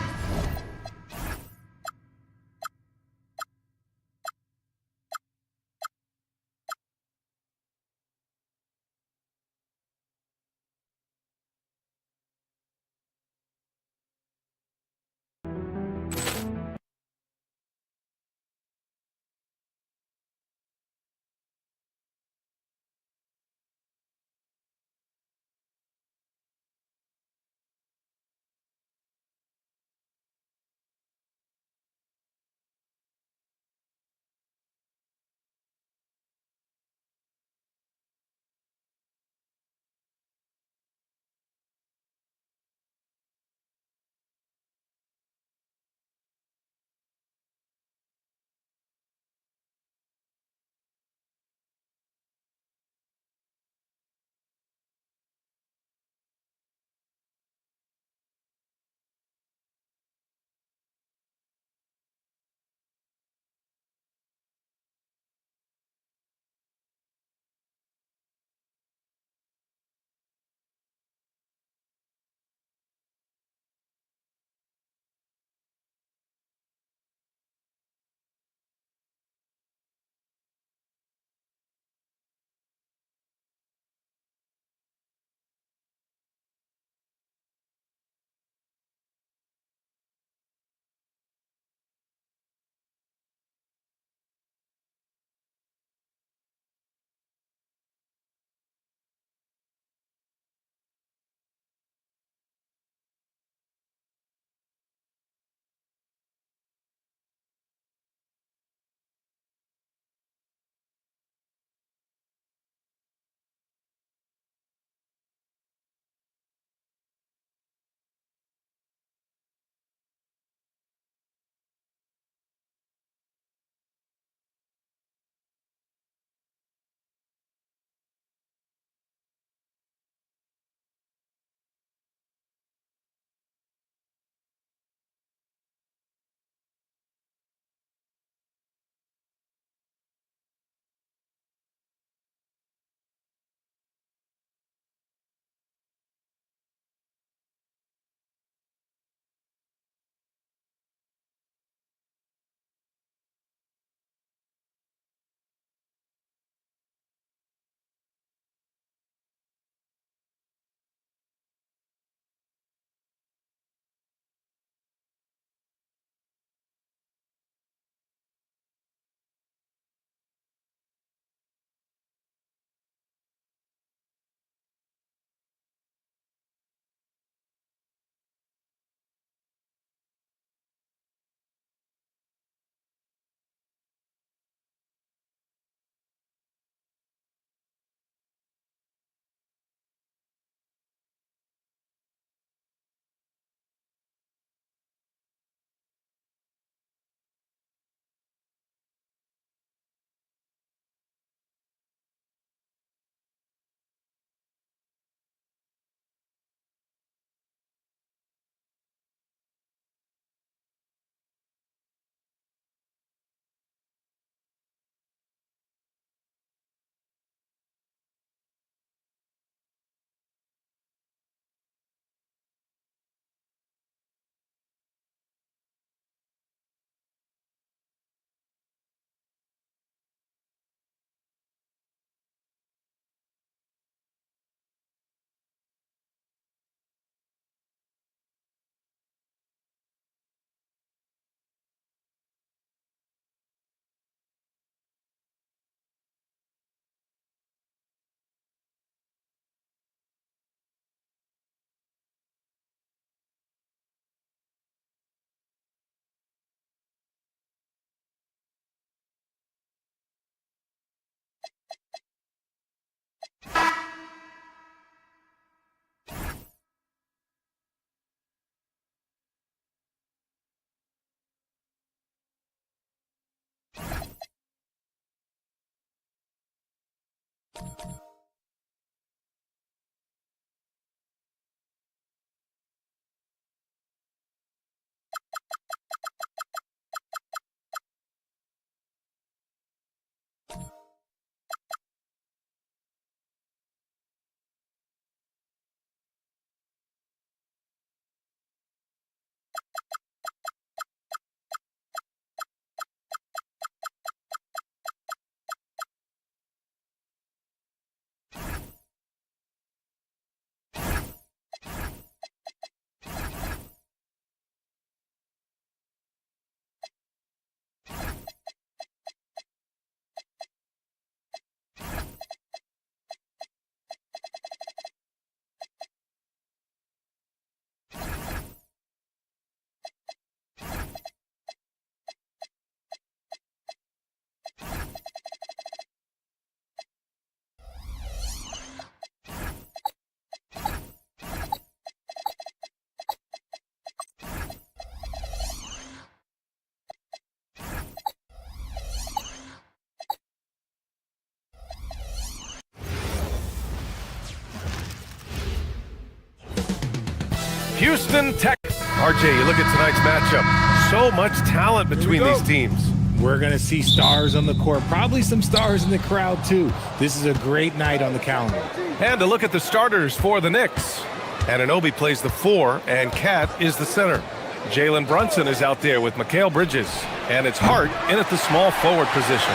Houston, Texas. RJ, you look at tonight's matchup. So much talent between these teams. We're going to see stars on the court, probably some stars in the crowd too. This is a great night on the calendar. And to look at the starters for the Knicks. Anunoby plays the 4, and Cat is the center. Jalen Brunson is out there with Mikal Bridges, and it's Hart in at the small forward position.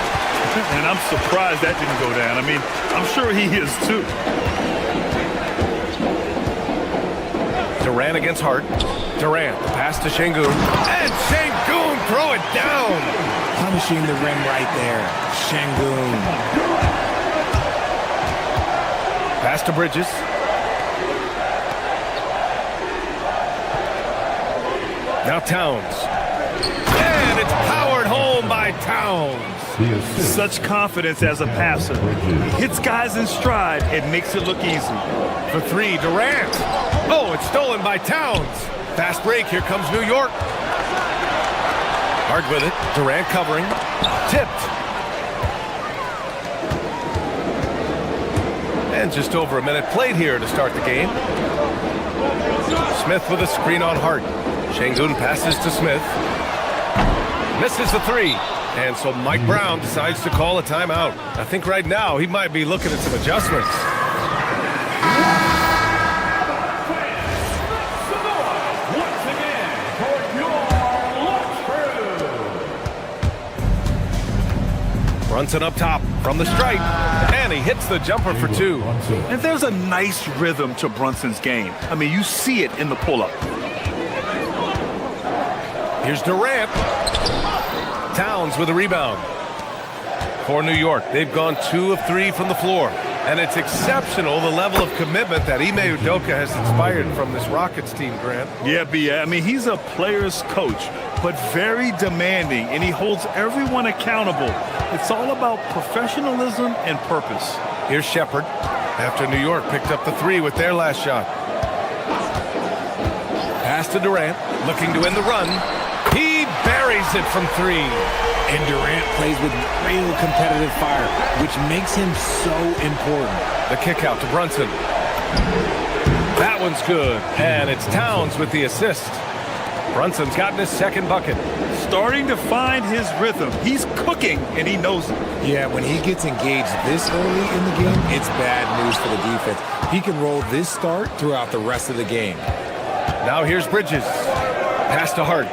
And I'm surprised that didn't go down. I mean, I'm sure he is too. Durant against Hart. Durant, the pass to Şengün. And Şengün, throw it down. Punishing the rim right there. Şengün. Pass to Bridges. Now Towns. And it's powered home by Towns. Such confidence as a passer. He hits guys in stride and makes it look easy. For 3, Durant. Oh, it's stolen by Towns. Fast break. Here comes New York. Hard with it. Durant covering. Tipped. And just over a minute played here to start the game. Smith with a screen on Hart. Şengün passes to Smith. Misses the 3. And so Mike Brown decides to call a timeout. I think right now he might be looking at some adjustments. Brunson up top from the stripe, and he hits the jumper for 2. And there's a nice rhythm to Brunson's game. I mean, you see it in the pull-up. Here's Durant. Towns with a rebound. For New York, they've gone 2 of 3 from the floor. And it's exceptional, the level of commitment that Ime Udoka has inspired from this Rockets team, Grant. Yeah, B.A. I mean, he's a player's coach, but very demanding, and he holds everyone accountable. It's all about professionalism and purpose. Here's Shepherd after New York picked up the 3 with their last shot. Pass to Durant, looking to end the run. He buries it from 3. And Durant plays with real competitive fire, which makes him so important. The kick out to Brunson. That one's good, and it's Towns with the assist. Brunson's gotten his second bucket. Starting to find his rhythm. He's cooking, and he knows it. Yeah, when he gets engaged this early in the game, it's bad news for the defense. He can roll this start throughout the rest of the game. Now here's Bridges. Pass to Hart.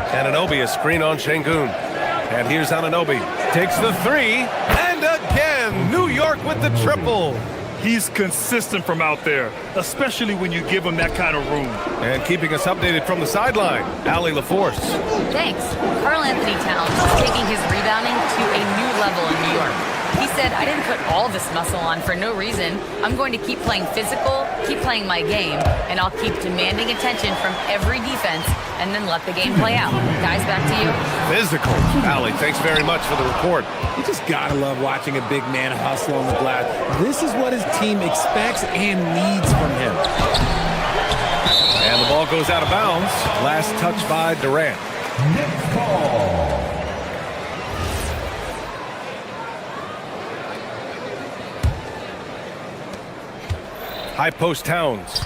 Anunoby, a screen on Şengün. And here's Anunoby. Takes the 3. And again, New York with the triple. He's consistent from out there, especially when you give him that kind of room. And keeping us updated from the sideline, Allie LaForce. Thanks. Karl Anthony Towns is taking his rebounding to a new level in New York. He said, I didn't put all this muscle on for no reason. I'm going to keep playing physical, keep playing my game, and I'll keep demanding attention from every defense and then let the game play out. Guys, back to you. Physical. Allie, thanks very much for the report. You just gotta love watching a big man hustle on the glass. This is what his team expects and needs from him. And the ball goes out of bounds. Last touch by Durant. Next ball. High post Towns.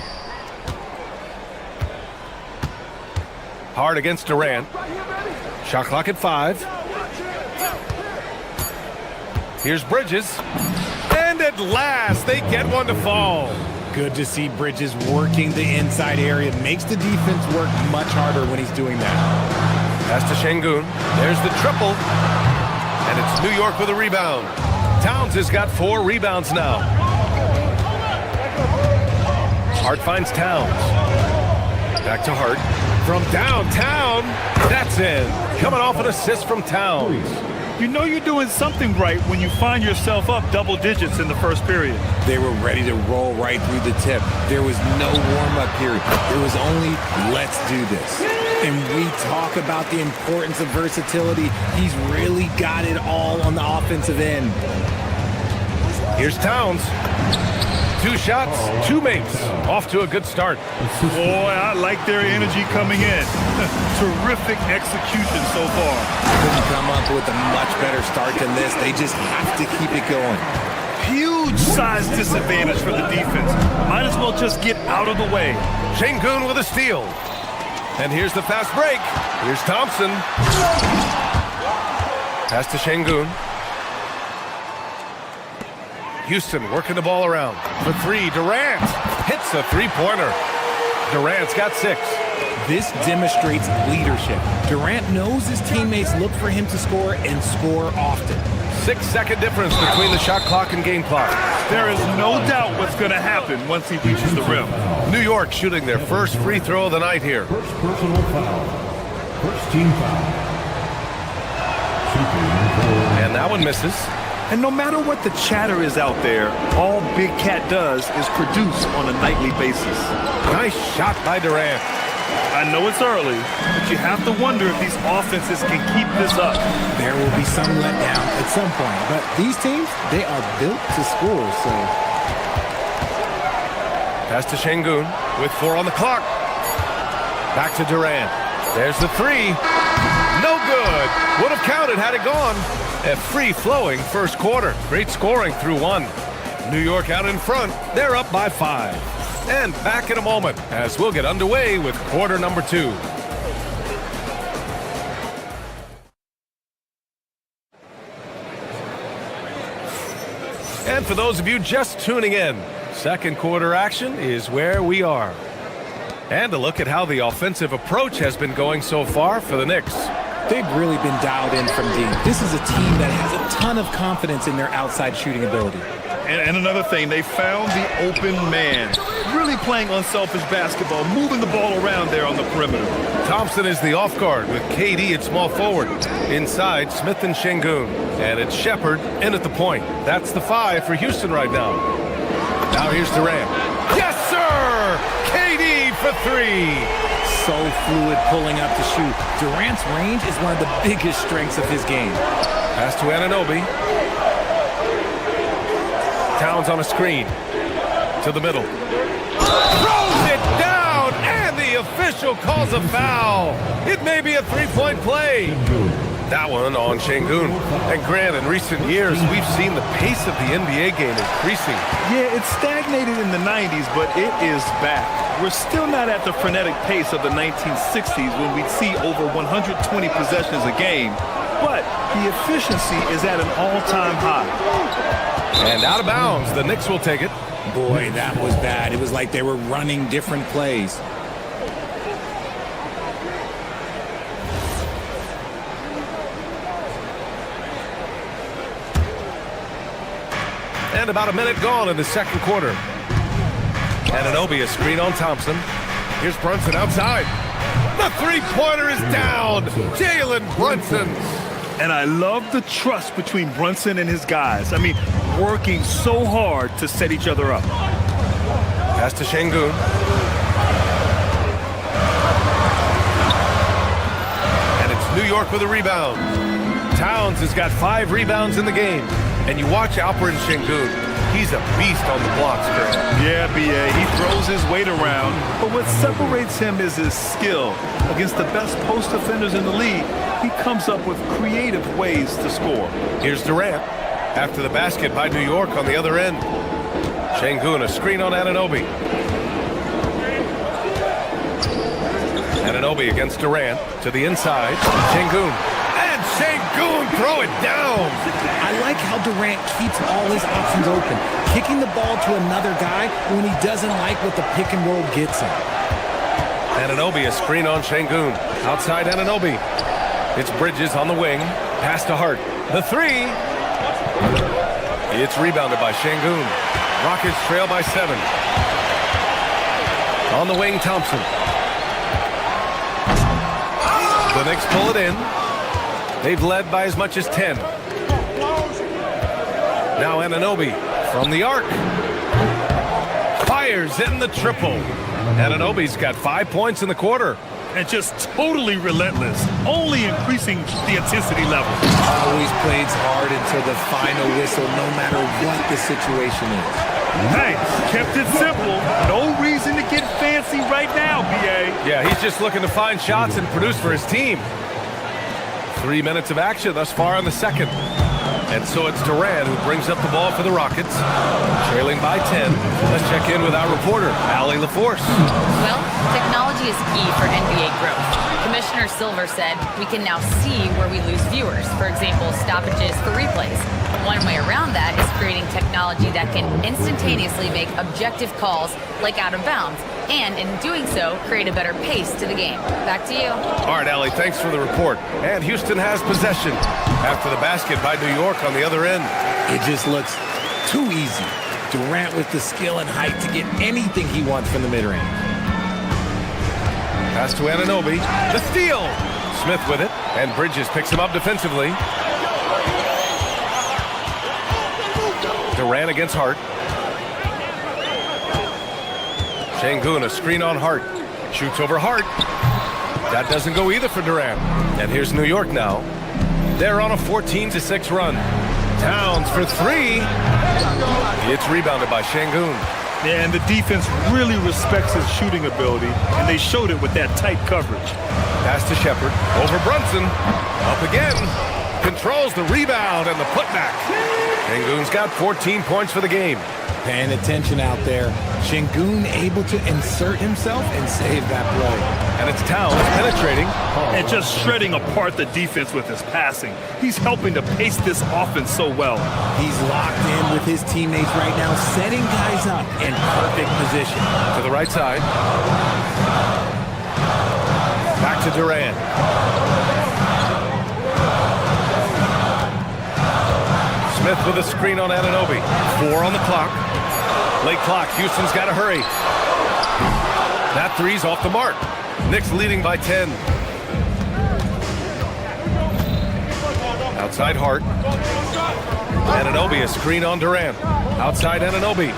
Hard against Durant. Shot clock at 5. Here's Bridges. And at last, they get one to fall. Good to see Bridges working the inside area. Makes the defense work much harder when he's doing that. Pass to Şengün. There's the triple. And it's New York with a rebound. Towns has got 4 rebounds now. Hart finds Towns. Back to Hart. From downtown, that's in. Coming off an assist from Towns. You know you're doing something right when you find yourself up double digits in the first period. They were ready to roll right through the tip. There was no warm-up period. There was only, let's do this. And we talk about the importance of versatility. He's really got it all on the offensive end. Here's Towns. 2 shots, 2 makes. Off to a good start. Boy, I like their energy coming in. Terrific execution so far. Couldn't come up with a much better start than this. They just have to keep it going. Huge size disadvantage for the defense. Might as well just get out of the way. Şengün with a steal. And here's the fast break. Here's Thompson. Pass to Şengün. Houston working the ball around. For 3, Durant hits a 3-pointer. Durant's got 6. This demonstrates leadership. Durant knows his teammates look for him to score and score often. 6-second difference between the shot clock and game clock. There is no doubt what's going to happen once he reaches the rim. New York shooting their first free throw of the night here. First personal foul. First team foul. And that one misses. And no matter what the chatter is out there, all Big Cat does is produce on a nightly basis. Nice shot by Durant. I know it's early, but you have to wonder if these offenses can keep this up. There will be some letdown at some point, but these teams, they are built to score, so. Pass to Şengün with 4 on the clock. Back to Durant. There's the 3. No good. Would have counted had it gone. A free-flowing first quarter. Great scoring through 1. New York out in front. They're up by 5. And back in a moment as we'll get underway with quarter number 2. And for those of you just tuning in, second quarter action is where we are. And a look at how the offensive approach has been going so far for the Knicks. They've really been dialed in from deep. This is a team that has a ton of confidence in their outside shooting ability. And another thing, they found the open man. Really playing unselfish basketball, moving the ball around there on the perimeter. Thompson is the off guard with KD at small forward. Inside, Smith and Şengün. And it's Shepherd in at the point. That's the 5 for Houston right now. Now here's Durant. Yes, sir! KD for 3. So fluid pulling up to shoot. Durant's range is one of the biggest strengths of his game. Pass to Anunoby. Towns on a screen. To the middle. Throws it down, and the official calls a foul. It may be a 3-point play. That one on Şengün. And Grant, in recent years, we've seen the pace of the NBA game increasing. Yeah, it stagnated in the 90s, but it is back. We're still not at the frenetic pace of the 1960s when we'd see over 120 possessions a game, but the efficiency is at an all-time high. And out of bounds, the Knicks will take it. Boy, that was bad. It was like they were running different plays. And about a minute gone in the second quarter. Anunoby a screen on Thompson. Here's Brunson outside. The 3-pointer is down. Jalen Brunson. And I love the trust between Brunson and his guys. I mean, working so hard to set each other up. Pass to Şengün. And it's New York with a rebound. Towns has got 5 rebounds in the game. And you watch Alperen Şengün. He's a beast on the blocks, Grant. Yeah, B.A., he throws his weight around, but what separates him is his skill. Against the best post defenders in the league, he comes up with creative ways to score. Here's Durant. After the basket by New York on the other end. Şengün, a screen on Anunoby. Anunoby against Durant to the inside. Şengün. And Şengün throw it down. I like how Durant keeps all his options open, kicking the ball to another guy when he doesn't like what the pick and roll gets him. Anunoby, a screen on Şengün. Outside Anunoby. It's Bridges on the wing. Pass to Hart. The three. It's rebounded by Şengün. Rockets trail by 7. On the wing, Thompson. The Knicks pull it in. They've led by as much as 10. Now Anunoby from the arc. Fires in the triple. Anunoby's got 5 points in the quarter. And just totally relentless, only increasing the intensity level. Always plays hard until the final whistle, no matter what the situation is. Hey, kept it simple. No reason to get fancy right now, BA. Yeah, he's just looking to find shots and produce for his team. 3 minutes of action thus far in the second. And so it's Durant who brings up the ball for the Rockets, trailing by 10. Let's check in with our reporter, Allie LaForce. Well, technology is key for NBA growth. Commissioner Silver said we can now see where we lose viewers. For example, stoppages for replays. One way around that is creating technology that can instantaneously make objective calls like out of bounds, and in doing so, create a better pace to the game. Back to you. All right, Allie, thanks for the report. And Houston has possession after the basket by New York on the other end. It just looks too easy. Durant with the skill and height to get anything he wants from the mid-range. Pass to Anunoby. The steal. Smith with it, and Bridges picks him up defensively. Durant against Hart. Şengün, a screen on Hart. Shoots over Hart. That doesn't go either for Durant. And here's New York now. They're on a 14-6 run. Towns for three. It's rebounded by Şengün. Yeah, and the defense really respects his shooting ability, and they showed it with that tight coverage. Pass to Shepherd. Over Brunson. Up again. Controls the rebound and the putback. Şengün's got 14 points for the game. Paying attention out there. Şengün able to insert himself and save that play. And it's Towns penetrating. And just shredding apart the defense with his passing. He's helping to pace this offense so well. He's locked in with his teammates right now, setting guys up in perfect position. To the right side. Back to Durant. Smith with a screen on Anunoby. 4 on the clock. Late clock. Houston's got to hurry. That three's off the mark. Knicks leading by 10. Outside Hart. Anunoby, a screen on Durant. Outside Anunoby.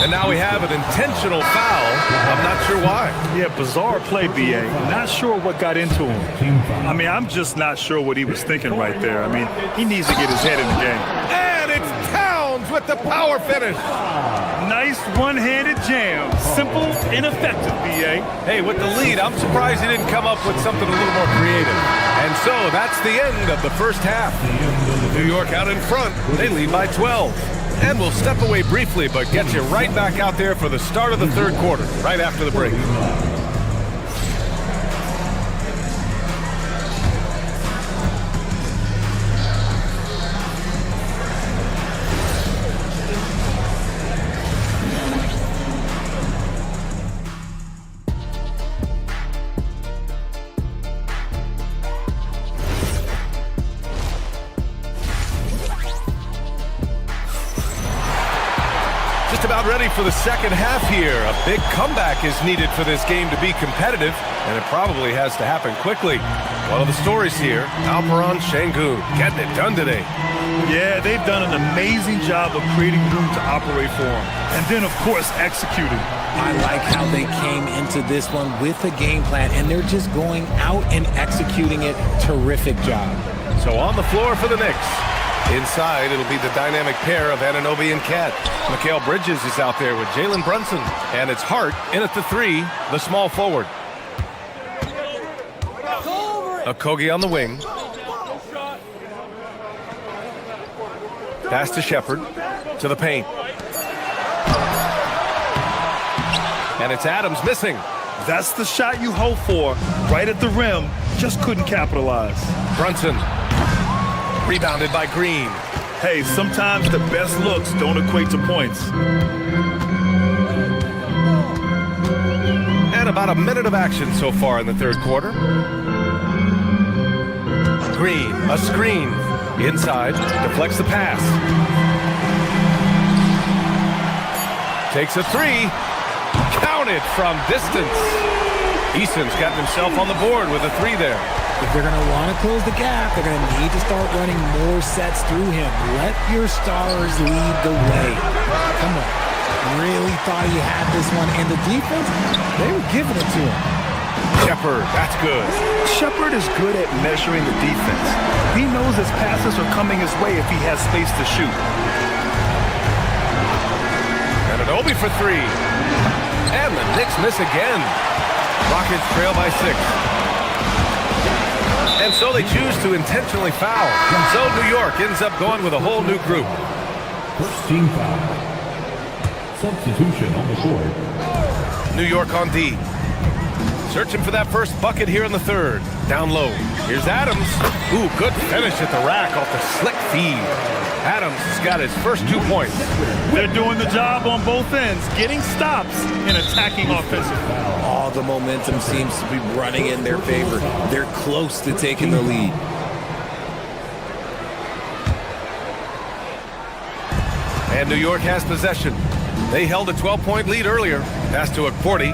And now we have an intentional foul. I'm not sure why. Yeah, bizarre play, BA. Not sure what got into him. I mean, I'm just not sure what he was thinking right there. I mean, he needs to get his head in the game. And it's Towns with the power finish. Nice one-handed jam. Simple and effective, BA. Hey, with the lead, I'm surprised he didn't come up with something a little more creative. And so that's the end of the first half. New York out in front. They lead by 12. And we'll step away briefly, but get you right back out there for the start of the third quarter, right after the break. Just about ready for the second half here. A big comeback is needed for this game to be competitive, and it probably has to happen quickly. One of the stories here, Alperen Şengün getting it done today. Yeah, they've done an amazing job of creating room to operate for him. And then, of course, executing. I like how they came into this one with a game plan, and they're just going out and executing it. Terrific job. So on the floor for the Knicks. Inside, it'll be the dynamic pair of Anunoby and Cat. Mikal Bridges is out there with Jalen Brunson. And it's Hart in at the three, the small forward. Okogie on the wing. Pass to Shepherd. To the paint. And it's Adams missing. That's the shot you hope for. Right at the rim. Just couldn't capitalize. Brunson. Rebounded by Green. Hey, sometimes the best looks don't equate to points. And about a minute of action so far in the third quarter. Green, a screen. Inside, deflects the pass. Takes a three. Counted from distance. Easton's gotten himself on the board with a three there. If they're going to want to close the gap, they're going to need to start running more sets through him. Let your stars lead the way. Come on. Really thought he had this one. And the defense, they were giving it to him. Shepard, that's good. Shepard is good at measuring the defense. He knows his passes are coming his way if he has space to shoot. And an Obi for three. And the Knicks miss again. Rockets trail by 6. And so they choose to intentionally foul. So New York ends up going with a whole new group. First team foul. Substitution on the court. New York on D. Searching for that first bucket here in the third. Down low. Here's Adams. Ooh, good finish at the rack off the slick feed. Adams has got his first 2 points. They're doing the job on both ends, getting stops and attacking offensive. All the momentum seems to be running in their favor. They're close to taking the lead. And New York has possession. They held a 12-point lead earlier. Pass to Akporti.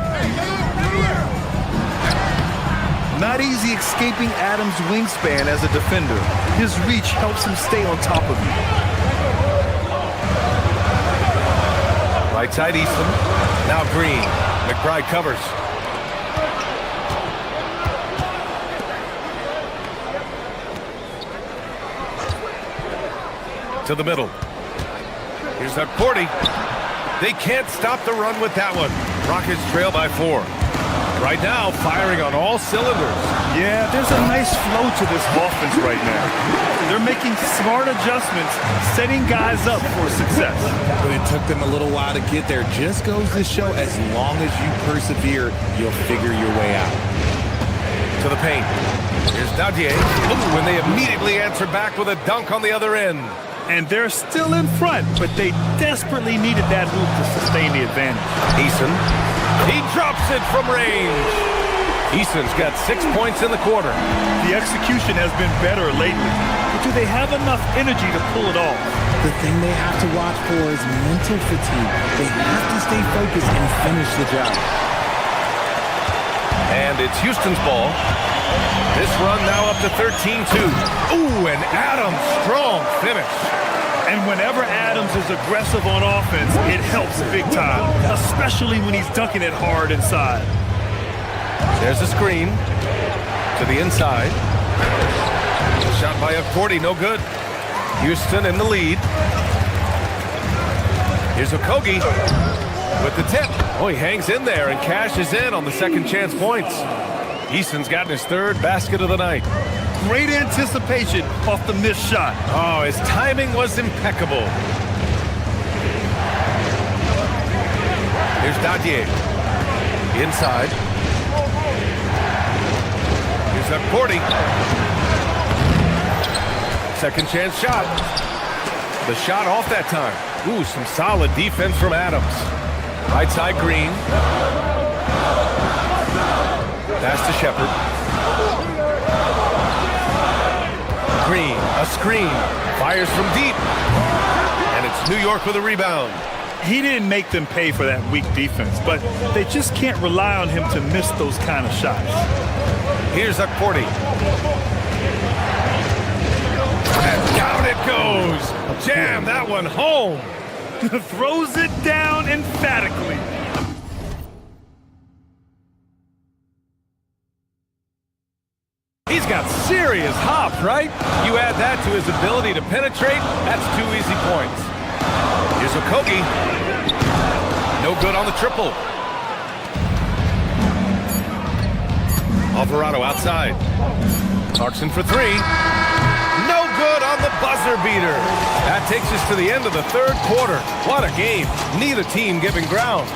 Not easy escaping Adams' wingspan as a defender. His reach helps him stay on top of you. Right side Easton. Now Green. McBride covers. To the middle. Here's Akporti. They can't stop the run with that one. Rockets trail by 4. Right now, firing on all cylinders. Yeah, there's a nice flow to this offense right now. They're making smart adjustments, setting guys up for success. But it took them a little while to get there. Just goes to show, as long as you persevere, you'll figure your way out. To the paint. Here's Dadier. Ooh, and they immediately answer back with a dunk on the other end. And they're still in front, but they desperately needed that hoop to sustain the advantage. Easton. He drops it from range. Easton's got 6 points in the quarter. The execution has been better lately, but do they have enough energy to pull it off? The thing they have to watch for is mental fatigue. They have to stay focused and finish the job. And it's Houston's ball. This run now up to 13-2. Ooh, and Adams, strong finish. And whenever Adams is aggressive on offense, it helps big time, especially when he's dunking it hard inside. There's a screen to the inside. Shot by Akporti, no good. Houston in the lead. Here's Okogie with the tip. Oh, he hangs in there and cashes in on the second chance points. Easton's gotten his third basket of the night. Great anticipation off the missed shot. Oh, his timing was impeccable. Here's Dadier. Inside. Here's Akporti. Second chance shot. The shot off that time. Ooh, some solid defense from Adams. Right side Green. Pass to Shepard. Green, a screen, fires from deep. And it's New York with a rebound. He didn't make them pay for that weak defense, but they just can't rely on him to miss those kind of shots. Here's Akporti. And down it goes. Jam that one home. Throws it down emphatically. He's got serious hops, right? You add that to his ability to penetrate, that's 2 easy points. Here's Okogie. No good on the triple. Alvarado outside. Clarkson for 3. No good on the buzzer beater. That takes us to the end of the third quarter. What a game. Neither team giving ground.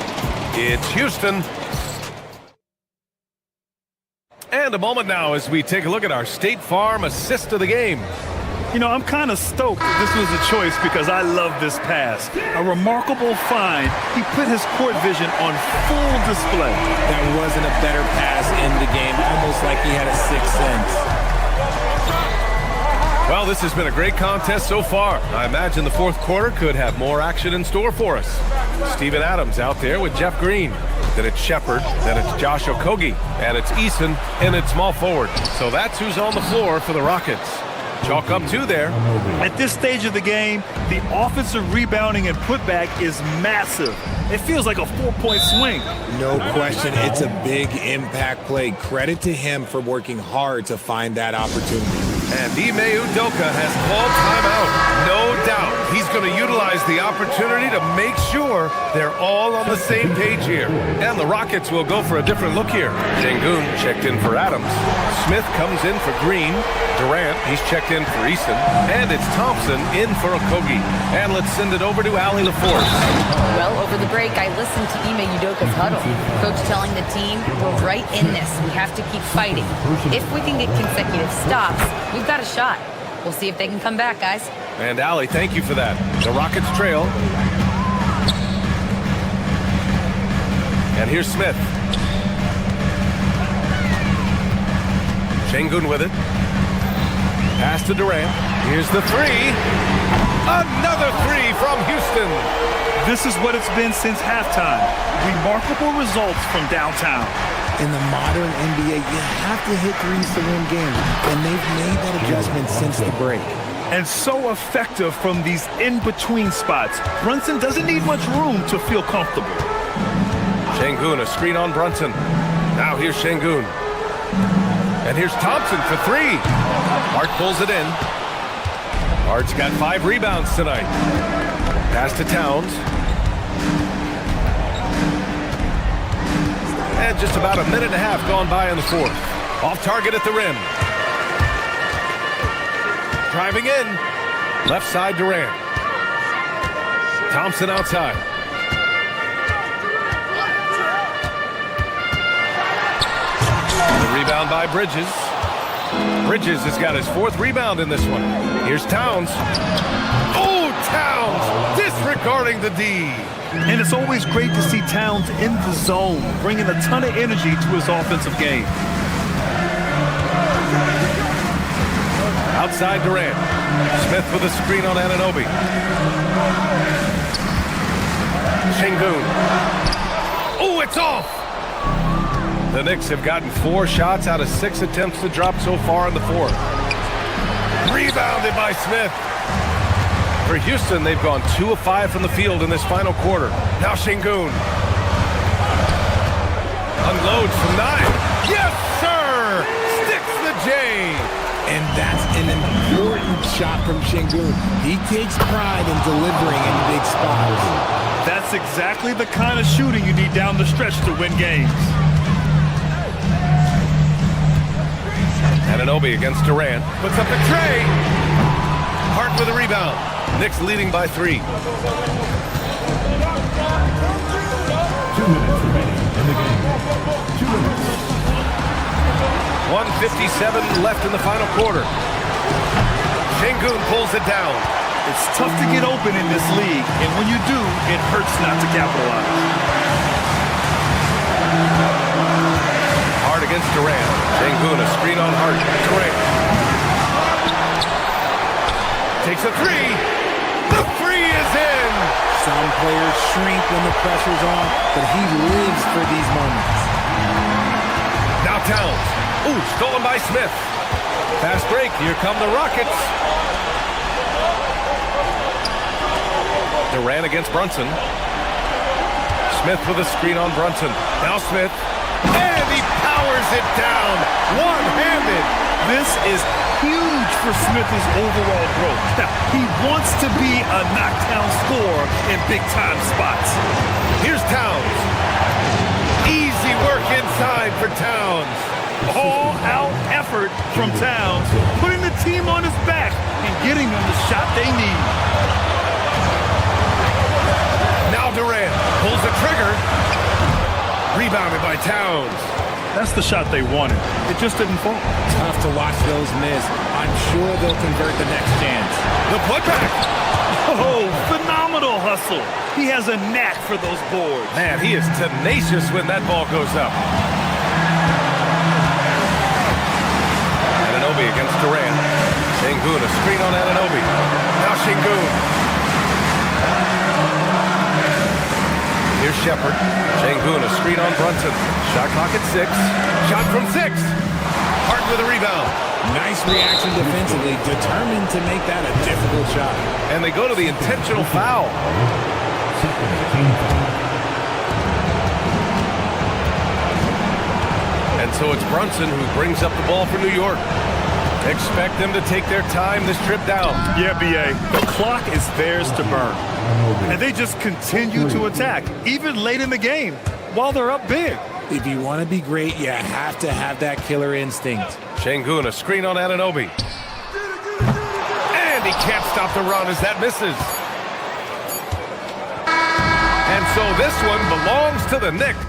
It's Houston. And a moment now as we take a look at our State Farm assist of the game. You know, I'm kind of stoked that this was a choice because I love this pass. A remarkable find. He put his court vision on full display. That wasn't a better pass in the game, almost like he had a sixth sense. Well, this has been a great contest so far. I imagine the fourth quarter could have more action in store for us. Steven Adams out there with Jeff Green. Then it's Shepard, then it's Josh Okogie, and it's Eason, and it's small forward. So that's who's on the floor for the Rockets. Chalk up 2 there. At this stage of the game, the offensive rebounding and putback is massive. It feels like a 4-point swing. No question, it's a big impact play. Credit to him for working hard to find that opportunity. And Ime Udoka has called timeout. No doubt he's going to utilize the opportunity to make sure they're all on the same page here. And the Rockets will go for a different look here. Sengun checked in for Adams. Smith comes in for Green. Durant, he's checked in for Eason. And it's Thompson in for Okogie. And let's send it over to Allie LaForce. Well, over the break, I listened to Ime Udoka's huddle. Coach telling the team, we're right in this. We have to keep fighting. If we can get consecutive stops, we've got a shot. We'll see if they can come back, guys. And Allie, thank you for that. The Rockets trail. And here's Smith. Sengun with it. Pass to Durant. Here's the 3. Another 3 from Houston. This is what it's been since halftime. Remarkable results from downtown. In the modern NBA, you have to hit threes to win games, and they've made that adjustment since the break. And so effective from these in-between spots. Brunson doesn't need much room to feel comfortable. Sengun, a screen on Brunson. Now here's Sengun. And here's Thompson for 3. Hart pulls it in. Hart's got 5 rebounds tonight. Pass to Towns. And just about a minute and a half gone by in the fourth. Off target at the rim. Driving in. Left side Durant. Thompson outside. The rebound by Bridges. Bridges has got his 4th rebound in this one. Here's Towns. Oh, Towns disregarding the D. And it's always great to see Towns in the zone, bringing a ton of energy to his offensive game. Outside Durant. Smith with a screen on Anunoby. Sengun. Oh, it's off! The Knicks have gotten 4 shots out of 6 attempts to drop so far in the fourth. Rebounded by Smith. For Houston, they've gone 2 of 5 from the field in this final quarter. Now Sengun. Unloads from 9. Yes, sir! Sticks the J. And that's an important shot from Sengun. He takes pride in delivering in big spots. That's exactly the kind of shooting you need down the stretch to win games. Anunoby against Durant. Puts up the tray. Hart with a rebound. Knicks leading by 3. 2 minutes remaining in the game. 2 minutes. 1:57 left in the final quarter. Sengun pulls it down. It's tough to get open in this league, and when you do, it hurts not to capitalize. Hart against Durant. Sengun, a screen on Hart. Durant. Takes a 3. The 3 is in. Some players shrink when the pressure's on, but he lives for these moments. Now Towns. Ooh, stolen by Smith. Fast break. Here come the Rockets. Durant against Brunson. Smith with a screen on Brunson. Now Smith. And he powers it down. One-handed. This is huge for Smith's overall growth. Now, he wants to be a knockdown scorer in big-time spots. Here's Towns. Easy work inside for Towns. All-out effort from Towns, putting the team on his back and getting them the shot they need. Now Durant pulls the trigger. Rebounded by Towns. That's the shot they wanted. It just didn't fall. Tough to watch those miss. I'm sure they'll convert the next chance. The putback. Oh, phenomenal hustle. He has a knack for those boards. Man, he is tenacious when that ball goes up. Anunoby against Durant. Şengün, a screen on Anunoby. Now Şengün. Here's Shepherd. Şengün, a screen on Brunson. Shot clock at 6. Shot from 6. Hart with a rebound. Nice reaction defensively, determined to make that a difficult shot. And they go to the intentional foul. And so it's Brunson who brings up the ball for New York. Expect them to take their time this trip down. Yeah, B.A. The clock is theirs to burn. And they just continue to attack, even late in the game, while they're up big. If you want to be great, you have to have that killer instinct. Şengün, a screen on Anunoby. And he can't stop the run as that misses. And so this one belongs to the Knicks.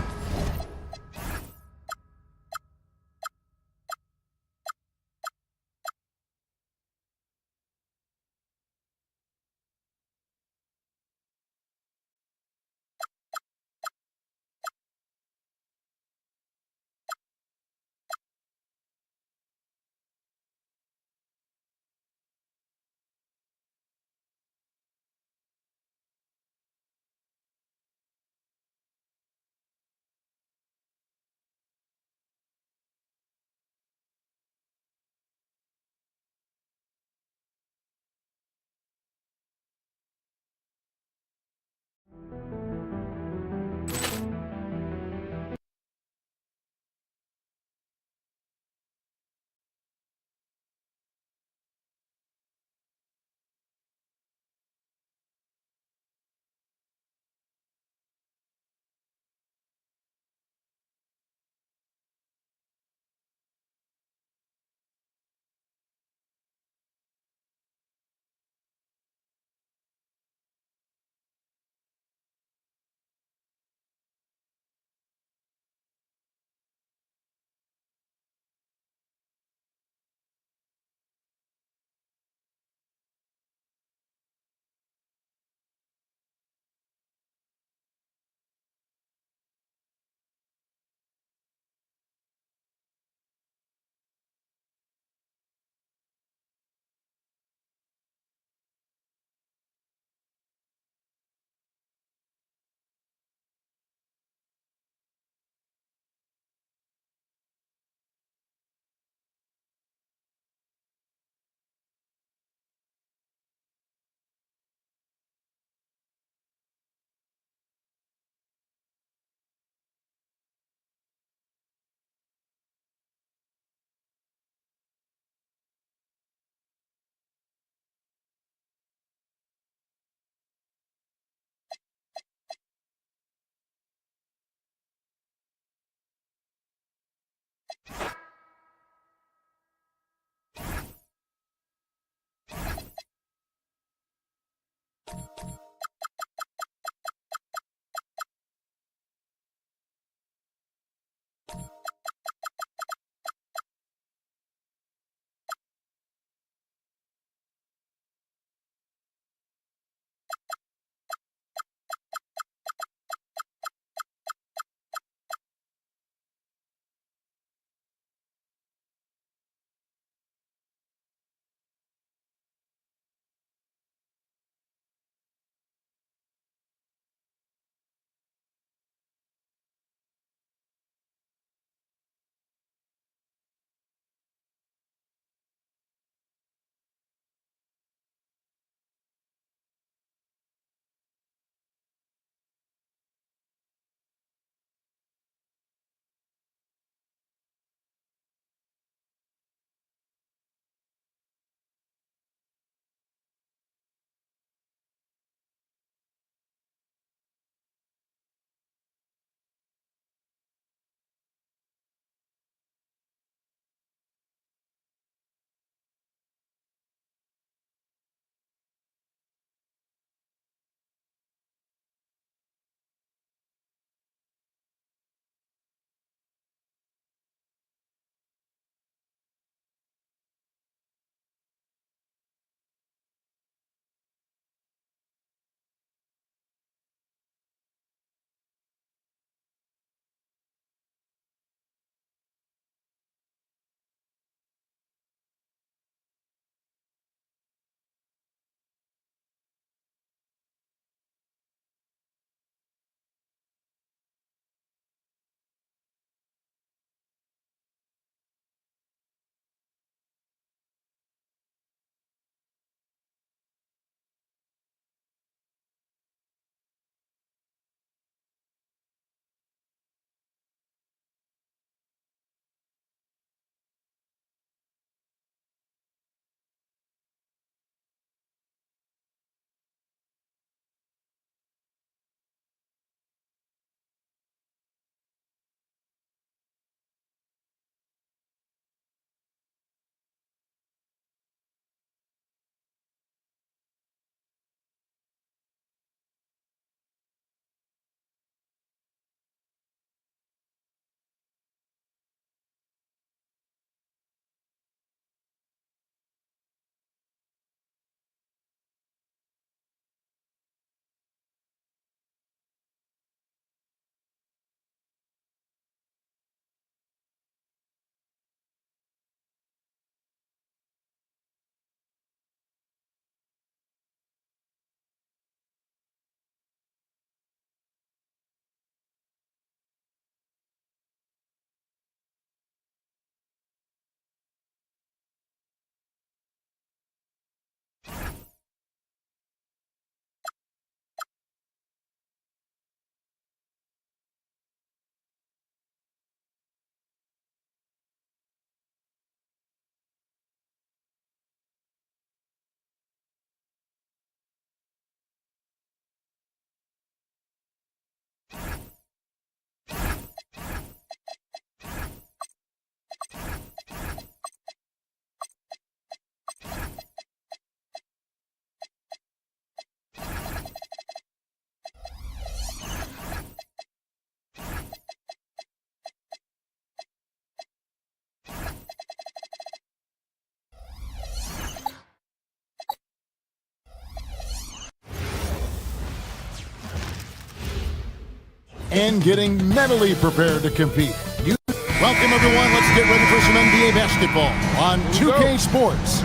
and getting mentally prepared to compete. Welcome, everyone. Let's get ready for some NBA basketball on 2K Sports.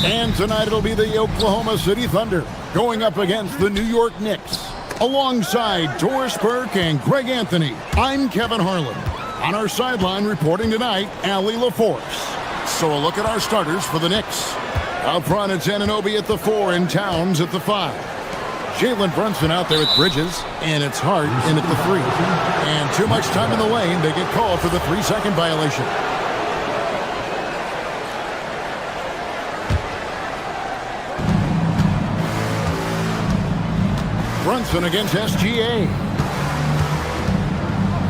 And tonight it'll be the Oklahoma City Thunder going up against the New York Knicks. Alongside Doris Burke and Greg Anthony, I'm Kevin Harlan. On our sideline reporting tonight, Allie LaForce. So a look at our starters for the Knicks. Out front, it's Anunoby at the 4 and Towns at the 5. Jalen Brunson out there at Bridges, and it's Hart in at the 3. And too much time in the lane, they get called for the 3-second violation. Brunson against SGA.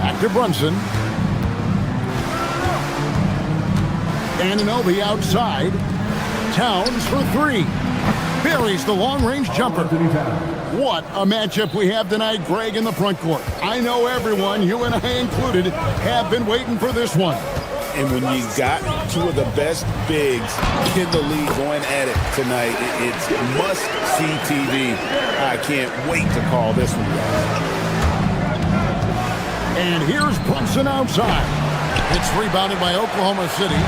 Back to Brunson. Anunoby outside. Towns for 3. Buries the long-range jumper. What a matchup we have tonight, Greg, in the front court. I know everyone, you and I included, have been waiting for this one. And when you got two of the best bigs in the league going at it tonight, it's must-see TV. I can't wait to call this one, guys. And here's Brunson outside. It's rebounded by Oklahoma City.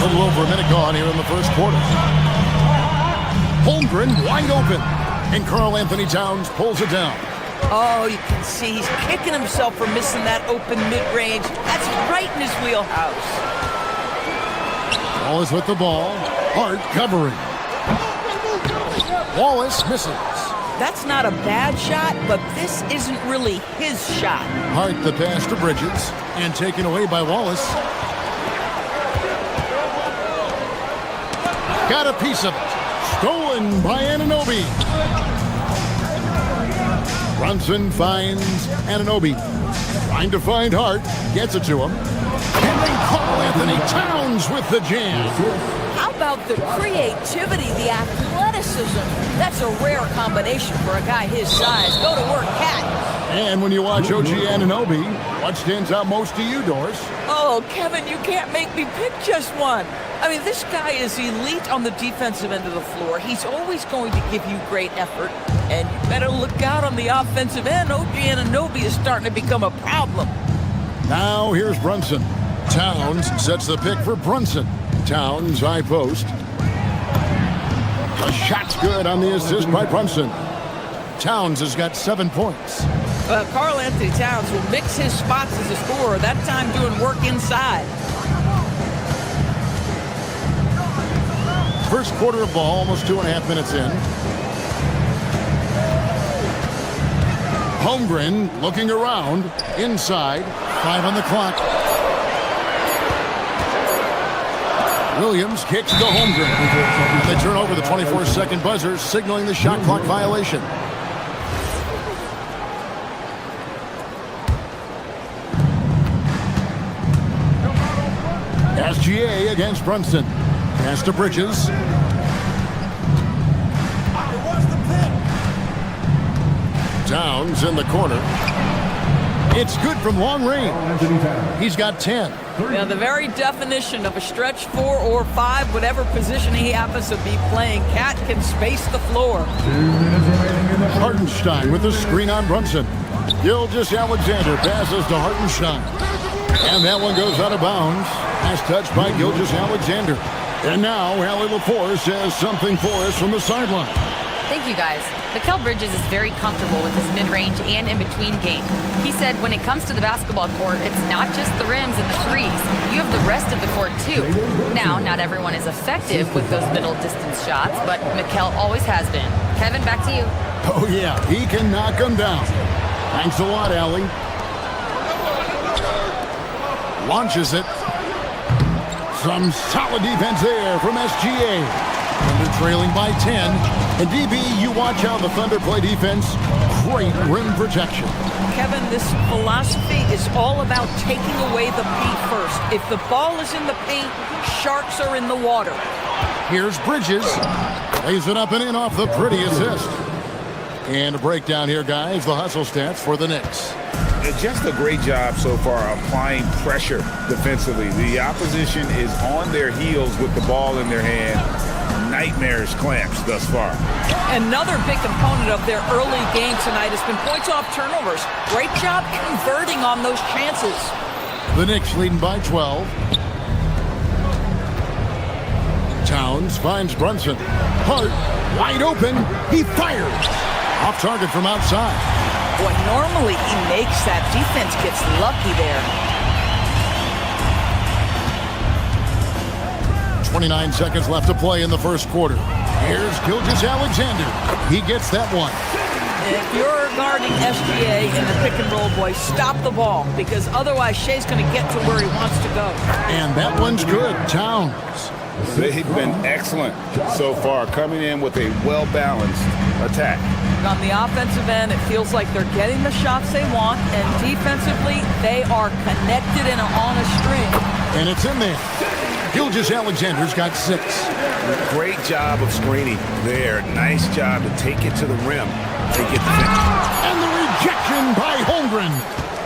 A little over a minute gone here in the first quarter. Holmgren wide open. And Karl Anthony Towns pulls it down. Oh, you can see he's kicking himself for missing that open mid-range. That's right in his wheelhouse. Wallace with the ball. Hart covering. Wallace misses. That's not a bad shot, but this isn't really his shot. Hart the pass to Bridges. And taken away by Wallace. Got a piece of it. Stolen by Anunoby. Brunson finds Anunoby. Trying to find Hart. Gets it to him. And then Karl Anthony Towns with the jam. How about the creativity, the athleticism? That's a rare combination for a guy his size. Go to work, Cat. And when you watch OG Anunoby, what stands out most to you, Doris? Oh, Kevin, you can't make me pick just one. I mean, this guy is elite on the defensive end of the floor. He's always going to give you great effort. And you better look out on the offensive end. OG Anunoby is starting to become a problem. Now here's Brunson. Towns sets the pick for Brunson. Towns high post. The shot's good on the assist by Brunson. Towns has got 7 points. Karl Anthony Towns will mix his spots as a scorer, that time doing work inside. First quarter of ball, almost 2.5 minutes in. Holmgren looking around. Inside. 5 on the clock. Williams kicks to Holmgren. And they turn over the 24-second buzzer, signaling the shot clock violation. SGA against Brunson. Pass to Bridges. Towns in the corner. It's good from long range. He's got 10. Yeah, the very definition of a stretch 4 or 5, whatever position he happens to be playing, Cat can space the floor. Hartenstein with the screen on Brunson. Gilgeous-Alexander passes to Hartenstein. And that one goes out of bounds. Pass touched by Gilgeous-Alexander. And now Allie LaForce has something for us from the sideline. Thank you, guys. Mikal Bridges is very comfortable with his mid-range and in-between game. He said when it comes to the basketball court, it's not just the rims and the threes. You have the rest of the court, too. Now, not everyone is effective with those middle-distance shots, but Mikal always has been. Kevin, back to you. Oh, yeah. He can knock them down. Thanks a lot, Allie. Launches it. Some solid defense there from SGA. Thunder trailing by 10. And DB, you watch how the Thunder play defense. Great rim protection. Kevin, this philosophy is all about taking away the paint first. If the ball is in the paint, sharks are in the water. Here's Bridges. Lays it up and in off the pretty assist. And a breakdown here, guys. The hustle stats for the Knicks. Just a great job so far applying pressure defensively. The opposition is on their heels with the ball in their hand. nightmarish clamps thus far. Another big component of their early game tonight has been points off turnovers. Great job converting on those chances. The Knicks leading by 12. Towns finds Brunson. Hart, wide open. He fires. Off target from outside. Boy, normally he makes that. Defense gets lucky there. 29 seconds left to play in the first quarter. Here's Gilgeous-Alexander. He gets that one. If you're guarding SGA in the pick and roll, boy, stop the ball, because otherwise Shea's going to get to where he wants to go. And that one's good. Towns. They've been excellent so far, coming in with a well-balanced attack. On the offensive end, it feels like they're getting the shots they want, and defensively, they are connected and on a string. And it's in there. Gilgeous-Alexander's got 6. Great job of screening there. Nice job to take it to the rim to get the finish. And the rejection by Holmgren.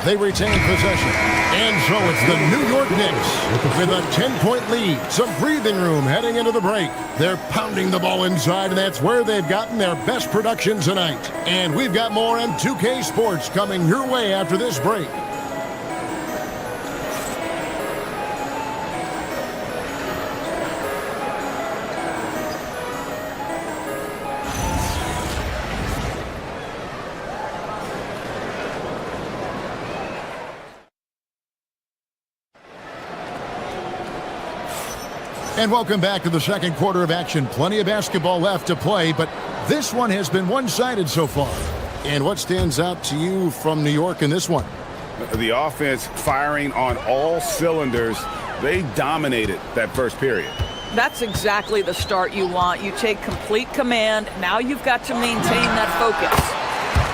They retain possession. And so it's the New York Knicks with a 10-point lead. Some breathing room heading into the break. They're pounding the ball inside, and that's where they've gotten their best production tonight. And we've got more on 2K Sports coming your way after this break. And welcome back to the second quarter of action. Plenty of basketball left to play, but this one has been one-sided so far. And what stands out to you from New York in this one? The offense firing on all cylinders. They dominated that first period. That's exactly the start you want. You take complete command. Now you've got to maintain that focus.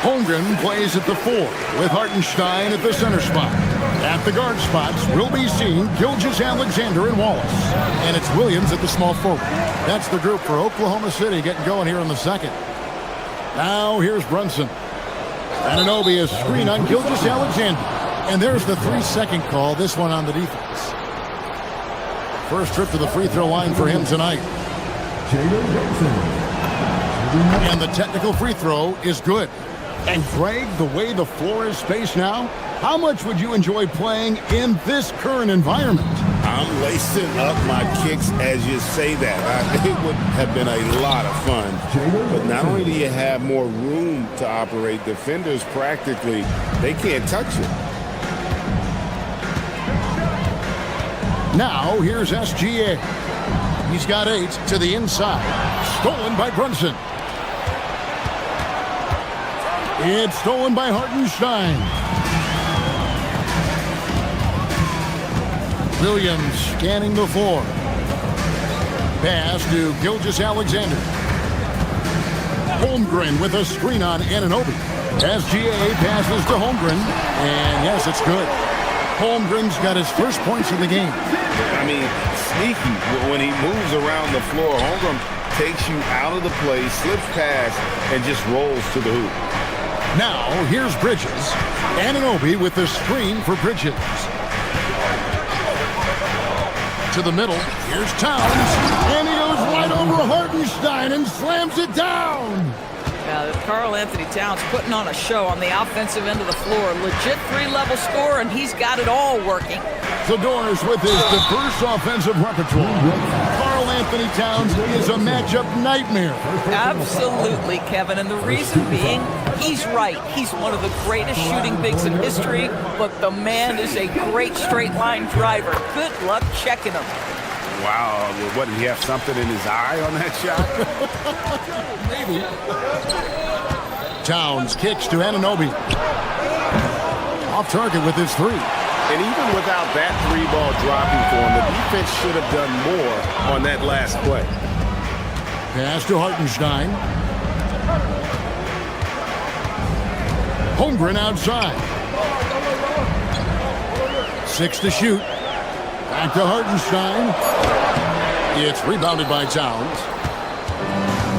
Holmgren plays at the 4 with Hartenstein at the center spot. At the guard spots, we'll be seeing Gilgeous-Alexander and Wallace. And it's Williams at the small forward. That's the group for Oklahoma City getting going here in the second. Now here's Brunson. Anunoby is screen on Gilgeous-Alexander. And there's the 3-second call, this one on the defense. First trip to the free throw line for him tonight. And the technical free throw is good. And Greg, the way the floor is spaced now, how much would you enjoy playing in this current environment? I'm lacing up my kicks as you say that. It would have been a lot of fun. But not only do you have more room to operate, defenders practically, they can't touch it. Now here's SGA. He's got 8 to the inside. Stolen by Brunson. It's stolen by Hartenstein. Williams scanning the floor. Pass to Gilgeous-Alexander. Holmgren with a screen on Anunoby. SGA passes to Holmgren. And yes, it's good. Holmgren's got his first points of the game. I mean, sneaky. When he moves around the floor, Holmgren takes you out of the play, slips past, and just rolls to the hoop. Now, here's Bridges. Anunoby with the screen for Bridges. To the middle, here's Towns. And he goes right over Hartenstein and slams it down. Karl Anthony Towns putting on a show on the offensive end of the floor. Legit 3-level score, and he's got it all working. Fedor's with his diverse offensive repertoire. Karl Anthony Towns is a matchup nightmare. Absolutely, Kevin. And the reason being, he's right. He's one of the greatest shooting bigs in history, but the man is a great straight-line driver. Good luck checking him. Wow, what, did he have something in his eye on that shot? Maybe. Towns kicks to Anunoby. Off target with his 3. And even without that 3-ball dropping for him, the defense should have done more on that last play. Pass to Hartenstein. Holmgren outside. 6 to shoot. Back to Hartenstein. It's rebounded by Towns.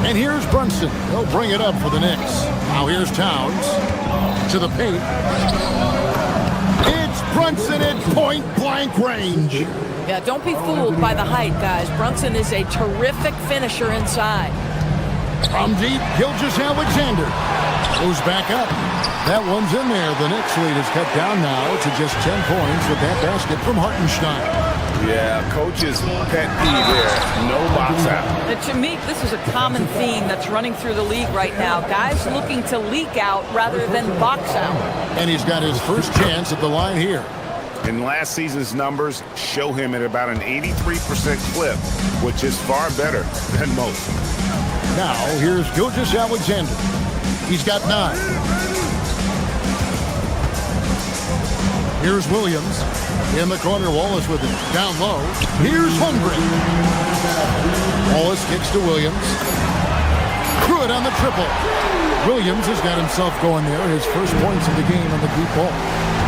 And here's Brunson. He'll bring it up for the Knicks. Now here's Towns to the paint. It's Brunson at point-blank range. Yeah, don't be fooled by the height, guys. Brunson is a terrific finisher inside. From deep, Gilgeous-Alexander goes back up. That one's in there. The Knicks lead is cut down now to just 10 points with that basket from Hartenstein. Yeah, coach's pet peeve there. No box out. And to me, this is a common theme that's running through the league right now. Guys looking to leak out rather than box out. And he's got his first chance at the line here. And last season's numbers show him at about an 83% clip, which is far better than most. Now, here's Gilgeous-Alexander. He's got 9. Here's Williams. In the corner, Wallace with it. Down low. Here's Holmgren. Wallace kicks to Williams. Good on the triple. Williams has got himself going there. His first points of the game on the deep ball.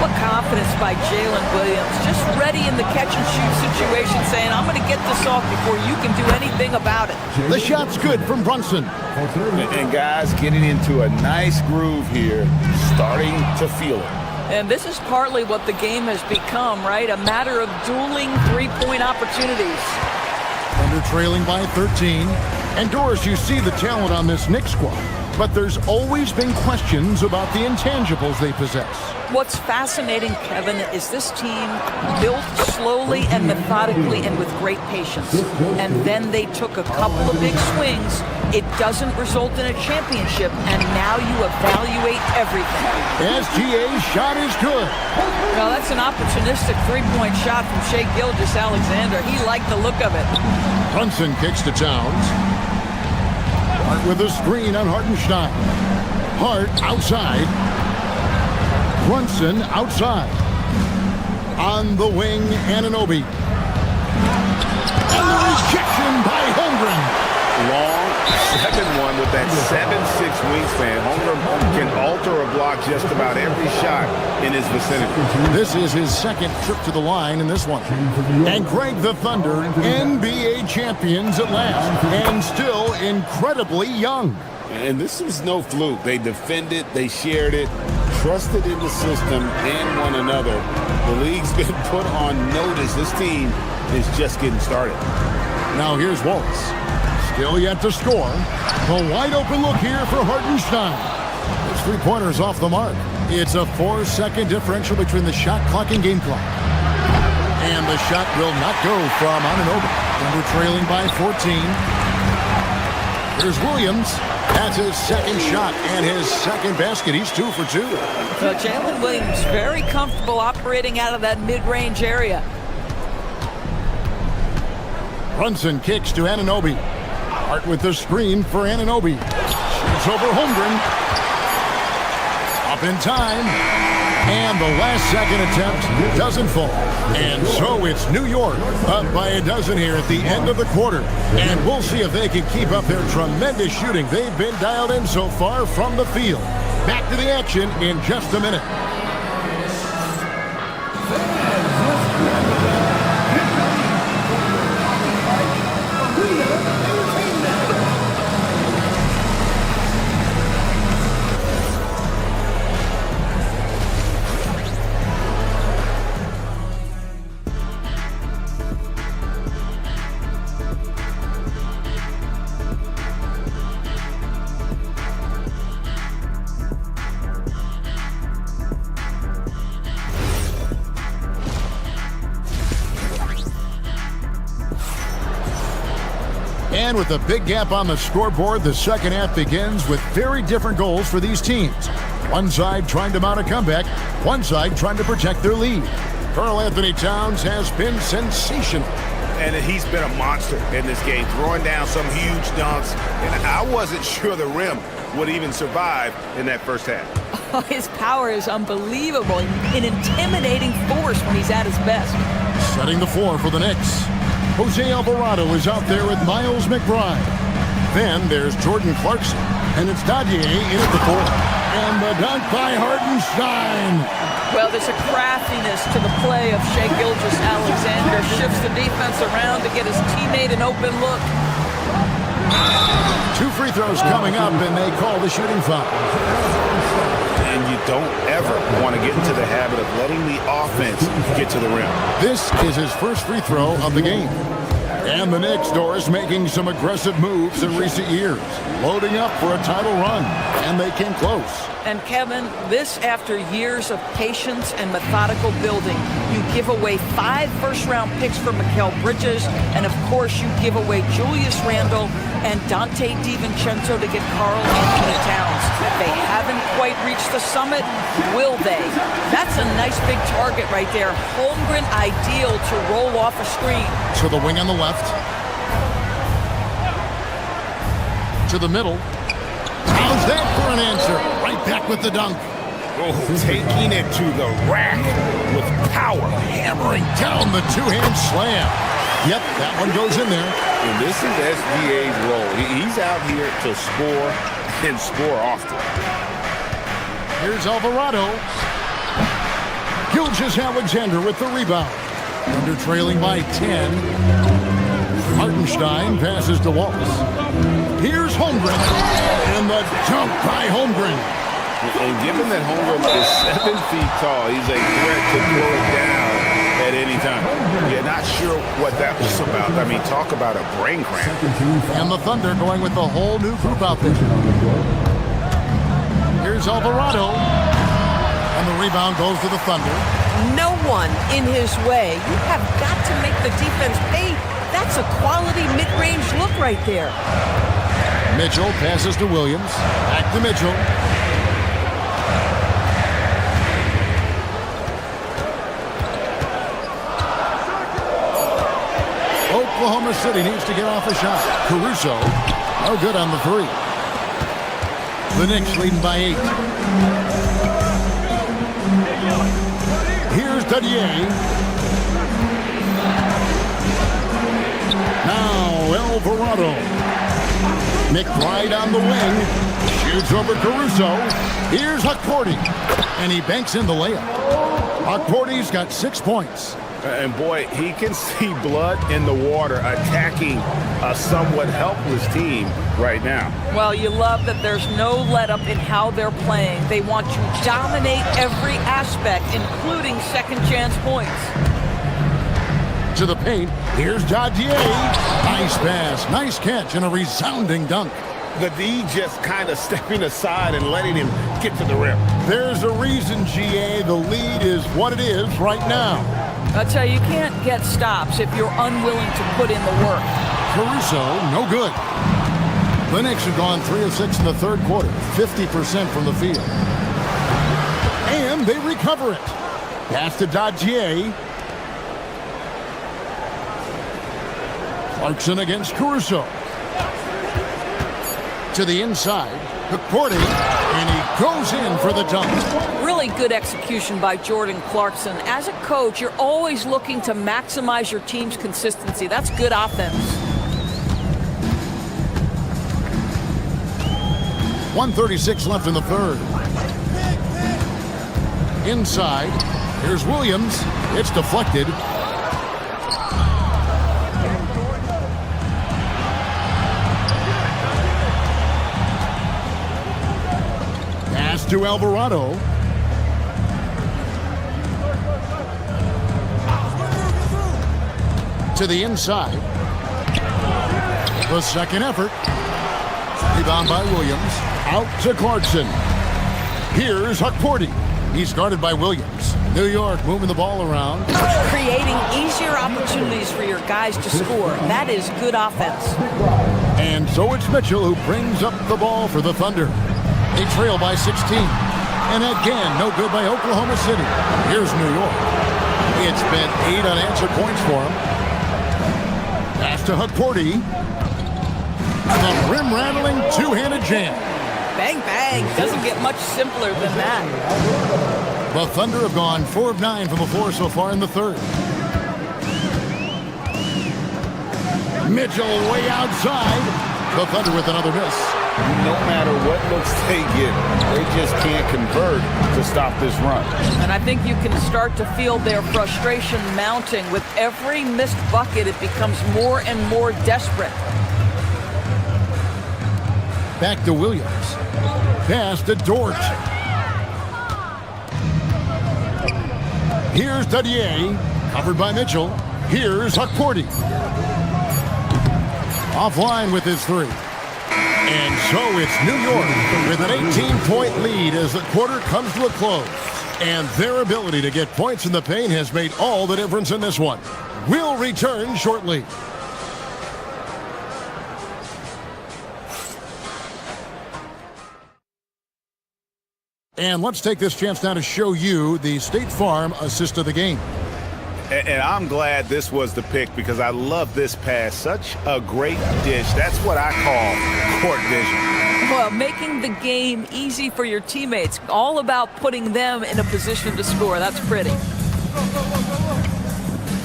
What confidence by Jalen Williams. Just ready in the catch-and-shoot situation, saying, I'm going to get this off before you can do anything about it. The shot's good from Brunson. And guys getting into a nice groove here, starting to feel it. And this is partly what the game has become, right? A matter of dueling three-point opportunities. Thunder trailing by 13. And Doris, you see the talent on this Knicks squad, but there's always been questions about the intangibles they possess. What's fascinating, Kevin, is this team built slowly and methodically and with great patience. And then they took a couple of big swings. It doesn't result in a championship, and now you evaluate everything. SGA's shot is good. Well, that's an opportunistic three-point shot from Shai Gilgeous-Alexander. He liked the look of it. Brunson kicks to Towns. Hart with a screen on Hartenstein. Hart outside. Brunson outside. On the wing, Anunoby. And the rejection by Holmgren. Long 7-1 with that 7'6" wingspan. Holmgren can alter a block just about every shot in his vicinity. This is his second trip to the line in this one. And Greg, the Thunder, NBA champions at last, and still incredibly young. And this was no fluke. They defended, they shared it, trusted in the system and one another. The league's been put on notice. This team is just getting started. Now here's Wallace. Still yet to score. A wide open look here for Hartenstein. His three-pointer's off the mark. It's a 4-second differential between the shot clock and game clock. And the shot will not go from Anunoby. Thunder trailing by 14. Here's Williams. That's his second shot and his second basket. He's 2 for 2. So Jalen Williams very comfortable operating out of that mid-range area. Brunson kicks to Anunoby. Hart with the screen for Anunoby. Shoots over Holmgren. Up in time. And the last second attempt doesn't fall. And so it's New York up by a dozen here at the end of the quarter. And we'll see if they can keep up their tremendous shooting. They've been dialed in so far from the field. Back to the action in just a minute. And with a big gap on the scoreboard, the second half begins with very different goals for these teams. One side trying to mount a comeback, one side trying to protect their lead. Karl-Anthony Towns has been sensational. And he's been a monster in this game, throwing down some huge dunks. And I wasn't sure the rim would even survive in that first half. Oh, his power is unbelievable, an intimidating force when he's at his best. Setting the floor for the Knicks. Jose Alvarado is out there with Miles McBride. Then there's Jordan Clarkson, and it's Dadier in at the fourth. And the dunk by Hartenstein. Well, there's a craftiness to the play of Shai Gilgeous-Alexander. Shifts the defense around to get his teammate an open look. 2 free throws coming up, and they call the shooting foul. and you don't ever want to get into the habit of letting the offense get to the rim. This is his first free throw of the game. And the Knicks, Doris, making some aggressive moves in recent years, loading up for a title run, and they came close. And Kevin, this after years of patience and methodical building. You give away 5 first-round picks for Mikal Bridges, and of course you give away Julius Randle and Dante DiVincenzo to get Karl Anthony Towns. They haven't quite reached the summit, will they? That's a nice big target right there. Holmgren ideal to roll off a screen. To the wing on the left. To the middle. How's that for an answer? Right back with the dunk. Oh, taking it to the rack with power. Hammering down the two-hand slam. Yep, that one goes in there. And this is SGA's role. He's out here to score and score often. Here's Alvarado. Gilgeous-Alexander with the rebound. Under trailing by 10. Hartenstein passes to Wallace. Here's Holmgren. And the dunk by Holmgren. And given that Holmgren is 7 feet tall, he's a threat to throw it down at any time. You're not sure what that was about. I mean, talk about a brain cramp. And the Thunder going with a whole new group out there. Here's Alvarado. And the rebound goes to the Thunder. No one in his way. You have got to make the defense pay. That's a quality mid-range look right there. Mitchell passes to Williams. Back to Mitchell. Oklahoma City needs to get off a shot. Caruso, no good on the 3. The Knicks leading by 8. Here's Dadier. Now Alvarado. McBride on the wing. Shoots over Caruso. Here's Hukporti. And he banks in the layup. Hukporti's got 6 points. And boy, he can see blood in the water attacking a somewhat helpless team right now. Well, you love that there's no let-up in how they're playing. They want to dominate every aspect, including second-chance points. To the paint, here's Dadier. Nice pass, nice catch, and a resounding dunk. The D just kind of stepping aside and letting him get to the rim. There's a reason, GA, the lead is what it is right now. I tell you, you can't get stops if you're unwilling to put in the work. Caruso, no good. The Knicks have gone 3 of 6 in the third quarter, 50% from the field. And they recover it. Pass to Dadier. Clarkson against Caruso. To the inside, Hukporti, and he goes in for the dunk. Really good execution by Jordan Clarkson. As a coach, you're always looking to maximize your team's consistency. That's good offense. 1:36 left in the third. Inside, here's Williams. It's deflected. To Alvarado. To the inside. The second effort. Rebound by Williams. Out to Clarkson. Here's Hukporti. He's guarded by Williams. New York moving the ball around. Creating easier opportunities for your guys to score. That is good offense. And so it's Mitchell who brings up the ball for the Thunder. They trail by 16. And again, no good by Oklahoma City. Here's New York. It's been 8 unanswered points for him. Pass to Hukporti. The rim-rattling two-handed jam. Bang, bang. Doesn't get much simpler than that. The Thunder have gone 4 of 9 from the floor so far in the third. Mitchell way outside. The Thunder with another miss. No matter what looks they get, they just can't convert to stop this run. And I think you can start to feel their frustration mounting. With every missed bucket, it becomes more and more desperate. Back to Williams. Pass to Dort. Here's Dadier, covered by Mitchell. Here's Hukporti. Offline with his three. And so it's New York with an 18-point lead as the quarter comes to a close. And their ability to get points in the paint has made all the difference in this one. We'll return shortly. And let's take this chance now to show you the State Farm assist of the game. And I'm glad this was the pick because I love this pass. Such a great dish. That's what I call court vision. Well, making the game easy for your teammates. All about putting them in a position to score. That's pretty.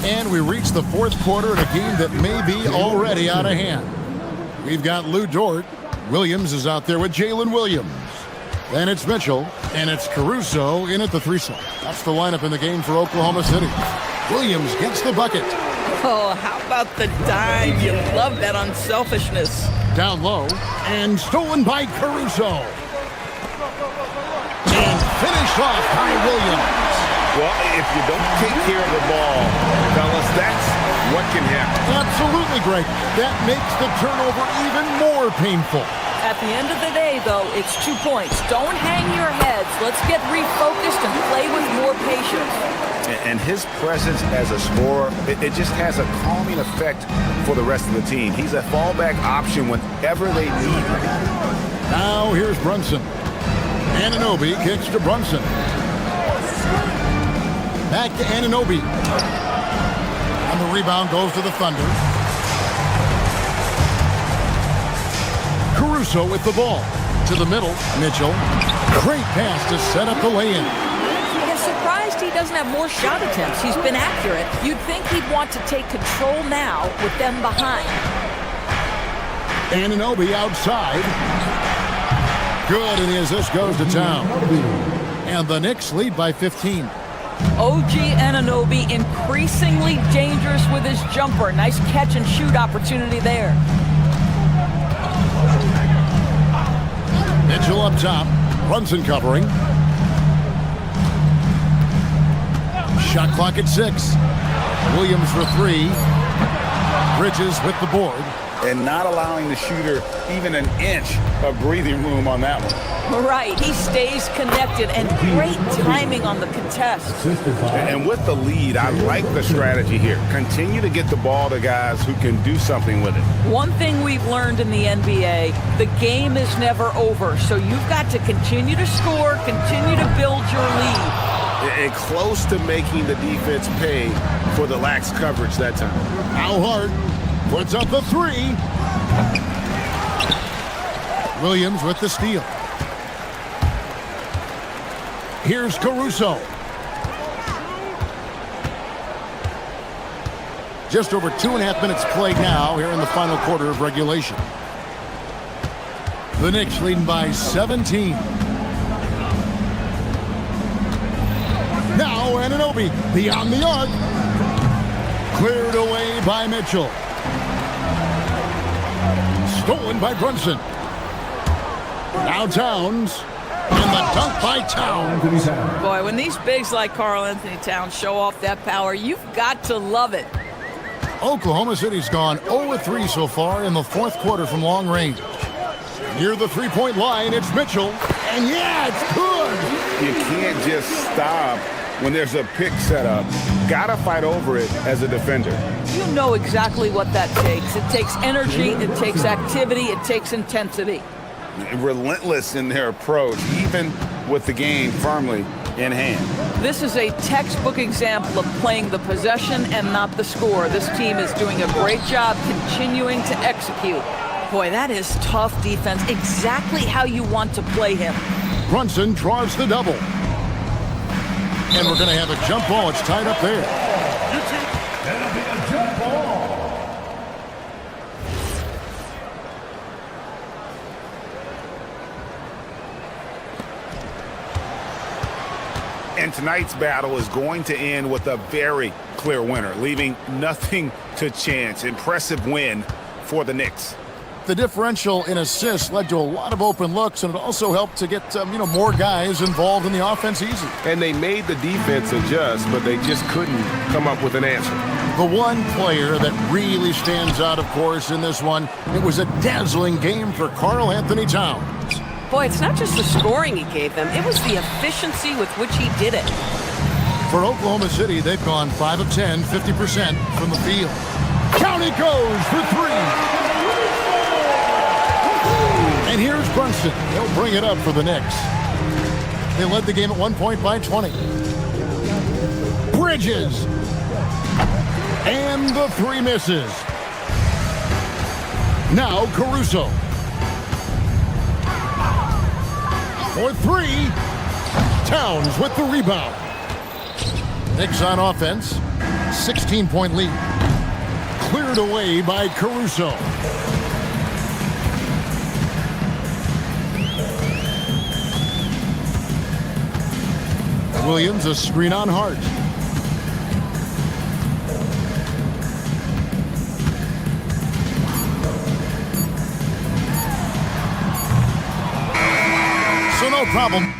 And we reach the fourth quarter in a game that may be already out of hand. We've got Lou Dort. Williams is out there with Jalen Williams. Then it's Mitchell, and it's Caruso in at the three-slot. That's the lineup in the game for Oklahoma City. Williams gets the bucket. Oh, how about the dime? You love that unselfishness. Down low, and stolen by Caruso. And finished off by Williams. Well, if you don't take care of the ball, fellas, that's what can happen. Absolutely, Greg. That makes the turnover even more painful. At the end of the day, though, it's 2 points. Don't hang your heads. Let's get refocused and play with more patience. And his presence as a scorer, it just has a calming effect for the rest of the team. He's a fallback option whenever they need him. Now here's Brunson. Anunoby kicks to Brunson. Back to Anunoby. And the rebound goes to the Thunder. Caruso with the ball. To the middle, Mitchell. Great pass to set up the lay-in. I'm surprised he doesn't have more shot attempts. He's been accurate. You'd think he'd want to take control now with them behind. Anunoby outside. Good, and the assist goes to town. And the Knicks lead by 15. OG Anunoby increasingly dangerous with his jumper. Nice catch and shoot opportunity there. Mitchell up top. Brunson covering. Shot clock at 6. Williams for 3. Bridges with the board. And not allowing the shooter even an inch of breathing room on that one. Right, he stays connected, and great timing on the contest. And with the lead, I like the strategy here. Continue to get the ball to guys who can do something with it. One thing we've learned in the NBA, the game is never over, so you've got to continue to score, continue to build your lead. And close to making the defense pay for the lax coverage that time. Al Hart puts up the 3. Williams with the steal. Here's Caruso. Just over 2.5 minutes played now here in the final quarter of regulation. The Knicks leading by 17. Now Anunoby beyond the arc. Cleared away by Mitchell. Stolen by Brunson. Now Towns. And the dunk by Towns. Boy, when these bigs like Karl Anthony Towns show off that power, you've got to love it. Oklahoma City's gone 0-3 so far in the fourth quarter from long range. Near the three-point line, it's Mitchell. And yeah, it's good. You can't just stop when there's a pick set up. Gotta fight over it as a defender. You know exactly what that takes. It takes energy, it takes activity, it takes intensity. Relentless in their approach, even with the game firmly in hand. This is a textbook example of playing the possession and not the score. This team is doing a great job continuing to execute. Boy, that is tough defense. Exactly how you want to play him. Brunson draws the double. And we're going to have a jump ball. It's tied up there. That'll be a jump ball. And tonight's battle is going to end with a very clear winner, leaving nothing to chance. Impressive win for the Knicks. The differential in assists led to a lot of open looks, and it also helped to get more guys involved in the offense easy. And they made the defense adjust, but they just couldn't come up with an answer. The one player that really stands out, of course, in this one, it was a dazzling game for Karl Anthony Towns. Boy, it's not just the scoring he gave them. It was the efficiency with which he did it. For Oklahoma City, they've gone 5 of 10, 50% from the field. Down he goes for 3. And here's Brunson. He'll bring it up for the Knicks. They led the game at one point by 20. Bridges. And the 3 misses. Now Caruso. For 3. Towns with the rebound. Knicks on offense. 16-point lead. Cleared away by Caruso. Williams, a screen on Hart. So no problem.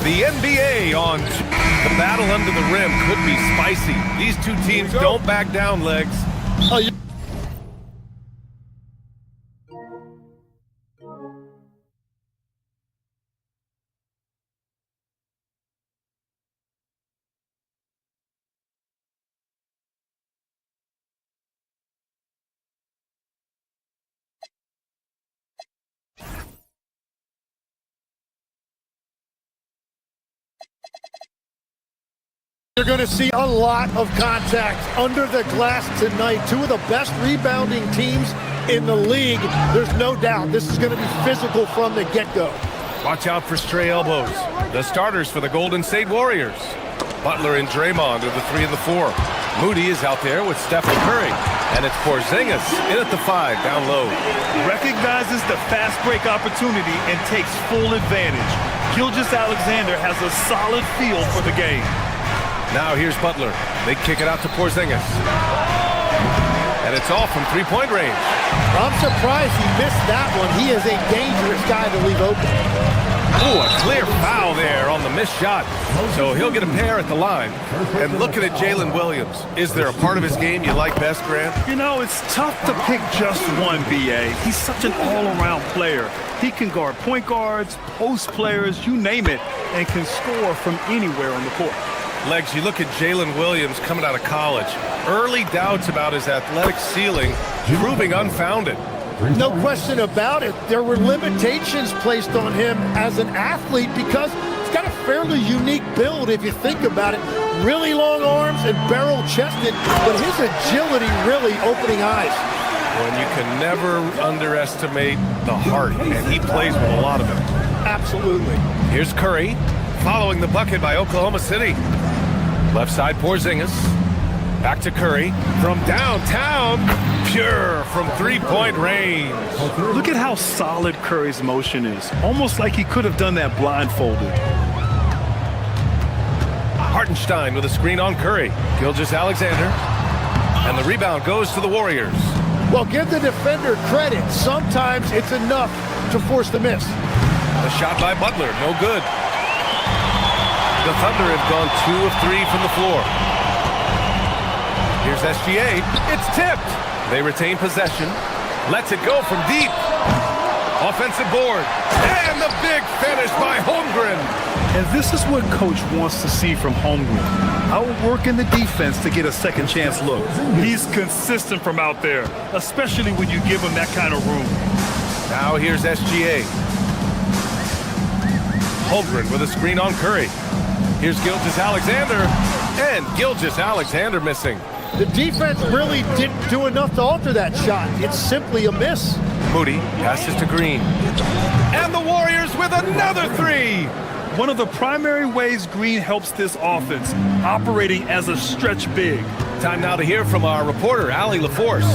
The NBA on the battle under the rim could be spicy. These two teams don't back down, Legs. You're going to see a lot of contact under the glass tonight. Two of the best rebounding teams in the league. There's no doubt this is going to be physical from the get-go. Watch out for stray elbows. The starters for the Golden State Warriors. Butler and Draymond are the 3 and the 4. Moody is out there with Stephen Curry. And it's Porzingis in at the 5, down low. Recognizes the fast break opportunity and takes full advantage. Gilgeous-Alexander has a solid feel for the game. Now here's Butler. They kick it out to Porzingis. And it's off from three-point range. I'm surprised he missed that one. He is a dangerous guy to leave open. Oh, a clear foul there on the missed shot. So he'll get a pair at the line. And looking at Jalen Williams, is there a part of his game you like best, Grant? You know, it's tough to pick just one, B.A. He's such an all-around player. He can guard point guards, post players, you name it, and can score from anywhere on the court. Legs, you look at Jalen Williams coming out of college. Early doubts about his athletic ceiling proving unfounded. No question about it. There were limitations placed on him as an athlete because he's got a fairly unique build if you think about it. Really long arms and barrel-chested, but his agility really opening eyes. When you can never underestimate the heart, and he plays with a lot of it. Absolutely. Here's Curry, following the bucket by Oklahoma City. Left side Porzingis. Back to Curry. From downtown, pure from three-point range. Look at how solid Curry's motion is. Almost like he could have done that blindfolded. Hartenstein with a screen on Curry. Gilgeous-Alexander. And the rebound goes to the Warriors. Well, give the defender credit. Sometimes it's enough to force the miss. A shot by Butler, no good. The Thunder have gone 2 of 3 from the floor. Here's SGA. It's tipped. They retain possession. Lets it go from deep. Offensive board. And the big finish by Holmgren. And this is what Coach wants to see from Holmgren. Outworking the defense to get a second chance look. He's consistent from out there, especially when you give him that kind of room. Now here's SGA. Holmgren with a screen on Curry. Here's Gilgeous-Alexander, and Gilgeous-Alexander missing. The defense really didn't do enough to alter that shot. It's simply a miss. Moody passes to Green. And the Warriors with another 3. One of the primary ways Green helps this offense, operating as a stretch big. Time now to hear from our reporter, Allie LaForce.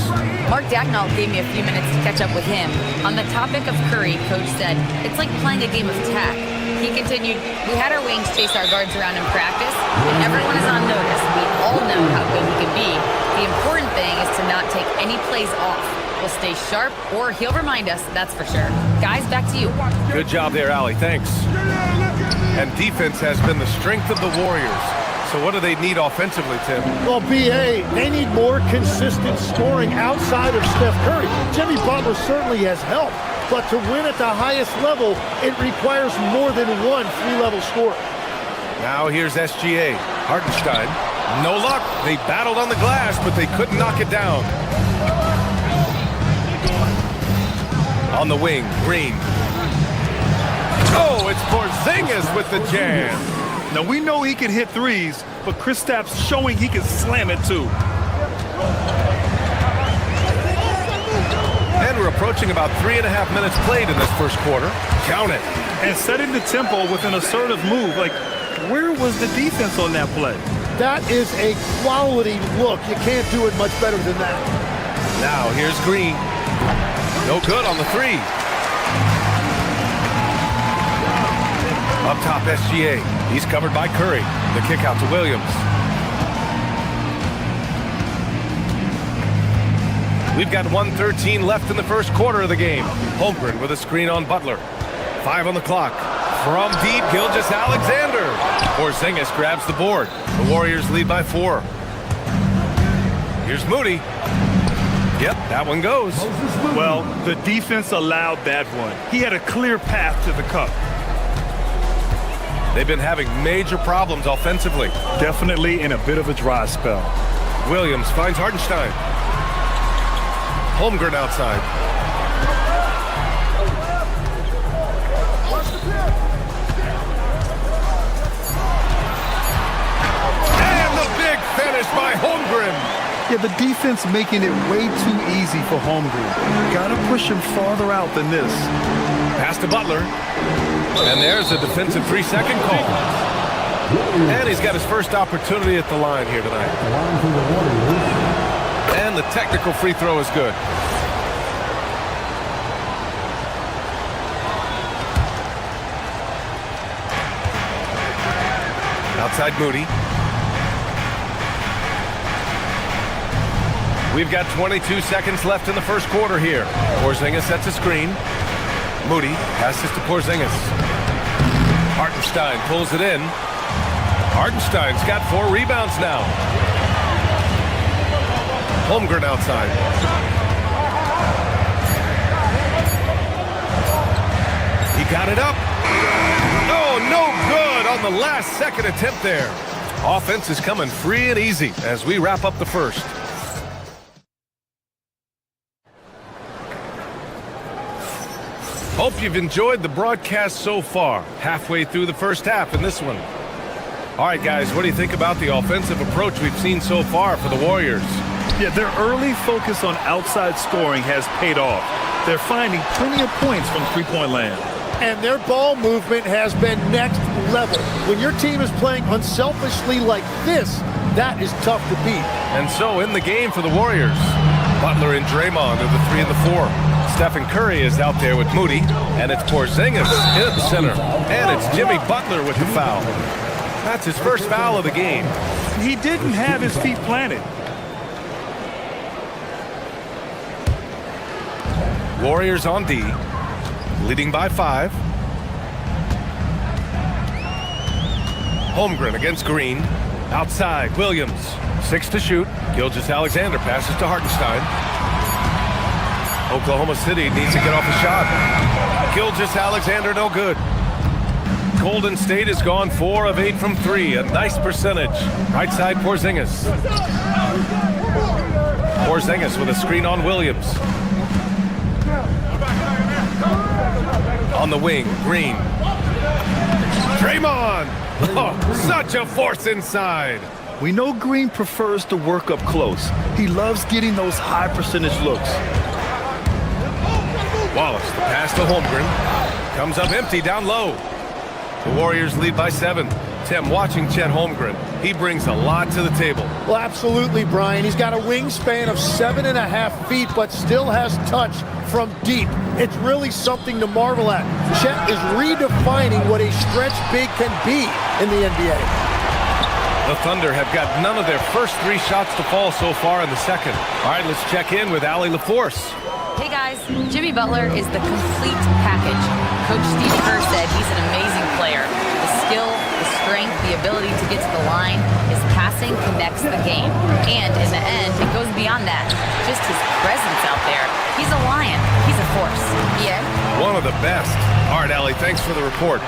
Mark Dagnall gave me a few minutes to catch up with him. On the topic of Curry, Coach said, it's like playing a game of tag. He continued, we had our wings chase our guards around in practice, and everyone is on notice. We all know how good he can be. The important thing is to not take any plays off. We'll stay sharp, or he'll remind us, that's for sure. Guys, back to you. Good job there, Allie. Thanks. And defense has been the strength of the Warriors. So what do they need offensively, Tim? Well, B.A., they need more consistent scoring outside of Steph Curry. Jimmy Butler certainly has helped, but to win at the highest level, it requires more than one three-level scorer. Now here's SGA. Hartenstein. No luck. They battled on the glass, but they couldn't knock it down. On the wing, Green. Oh, it's Porzingis with the jam. Now, we know he can hit threes, but Kristaps showing he can slam it too. And we're approaching about 3.5 minutes played in this first quarter. Count it. And setting the tempo with an assertive move. Like, where was the defense on that play? That is a quality look. You can't do it much better than that. Now here's Green. No good on the three. Up top, SGA. He's covered by Curry. The kick out to Williams. We've got 1:13 left in the first quarter of the game. Holmgren with a screen on Butler. 5 on the clock. From deep, Gilgeous-Alexander. Porzingis grabs the board. The Warriors lead by 4. Here's Moody. Yep, that one goes. Well, the defense allowed that one. He had a clear path to the cup. They've been having major problems offensively. Definitely in a bit of a dry spell. Williams finds Hartenstein. Holmgren outside. And the big finish by Holmgren. Yeah, the defense making it way too easy for Holmgren. Gotta push him farther out than this. Pass to Butler. And there's a defensive 3-second call. And he's got his first opportunity at the line here tonight. And the technical free throw is good. Outside Moody. We've got 22 seconds left in the first quarter here. Porzingis sets a screen. Moody passes to Porzingis. Hartenstein pulls it in. Hartenstein's got 4 rebounds now. Holmgren outside. He got it up. Oh, no good on the last second attempt there. Offense is coming free and easy as we wrap up the first. Hope you've enjoyed the broadcast so far. Halfway through the first half in this one. All right, guys, what do you think about the offensive approach we've seen so far for the Warriors? Yeah, their early focus on outside scoring has paid off. They're finding plenty of points from three-point land. And their ball movement has been next level. When your team is playing unselfishly like this, that is tough to beat. And so in the game for the Warriors, Butler and Draymond are the 3 and the 4. Stephen Curry is out there with Moody, and it's Porzingis in the center. And it's Jimmy Butler with the foul. That's his first foul of the game. He didn't have his feet planted. Warriors on D, leading by 5. Holmgren against Green. Outside, Williams. 6 to shoot. Gilgeous-Alexander passes to Hartenstein. Oklahoma City needs to get off a shot. Gilgeous-Alexander, no good. Golden State has gone 4 of 8 from 3. A nice percentage. Right side, Porzingis. Porzingis with a screen on Williams. On the wing, Green. Draymond! Oh, such a force inside. We know Green prefers to work up close. He loves getting those high percentage looks. Wallace, the pass to Holmgren. Comes up empty down low. The Warriors lead by 7. Tim, watching Chet Holmgren, he brings a lot to the table. Well, absolutely, Brian. He's got a wingspan of 7.5 feet, but still has touch from deep. It's really something to marvel at. Chet is redefining what a stretch big can be in the NBA. The Thunder have got none of their first 3 shots to fall so far in the second. All right, let's check in with Allie LaForce. Hey guys, Jimmy Butler is the complete package. Coach Steve Kerr said he's an amazing player. The skill, the strength, the ability to get to the line, his passing connects the game. And in the end, it goes beyond that. Just his presence out there. He's a lion. He's a force. Yeah. One of the best. All right, Allie, thanks for the report.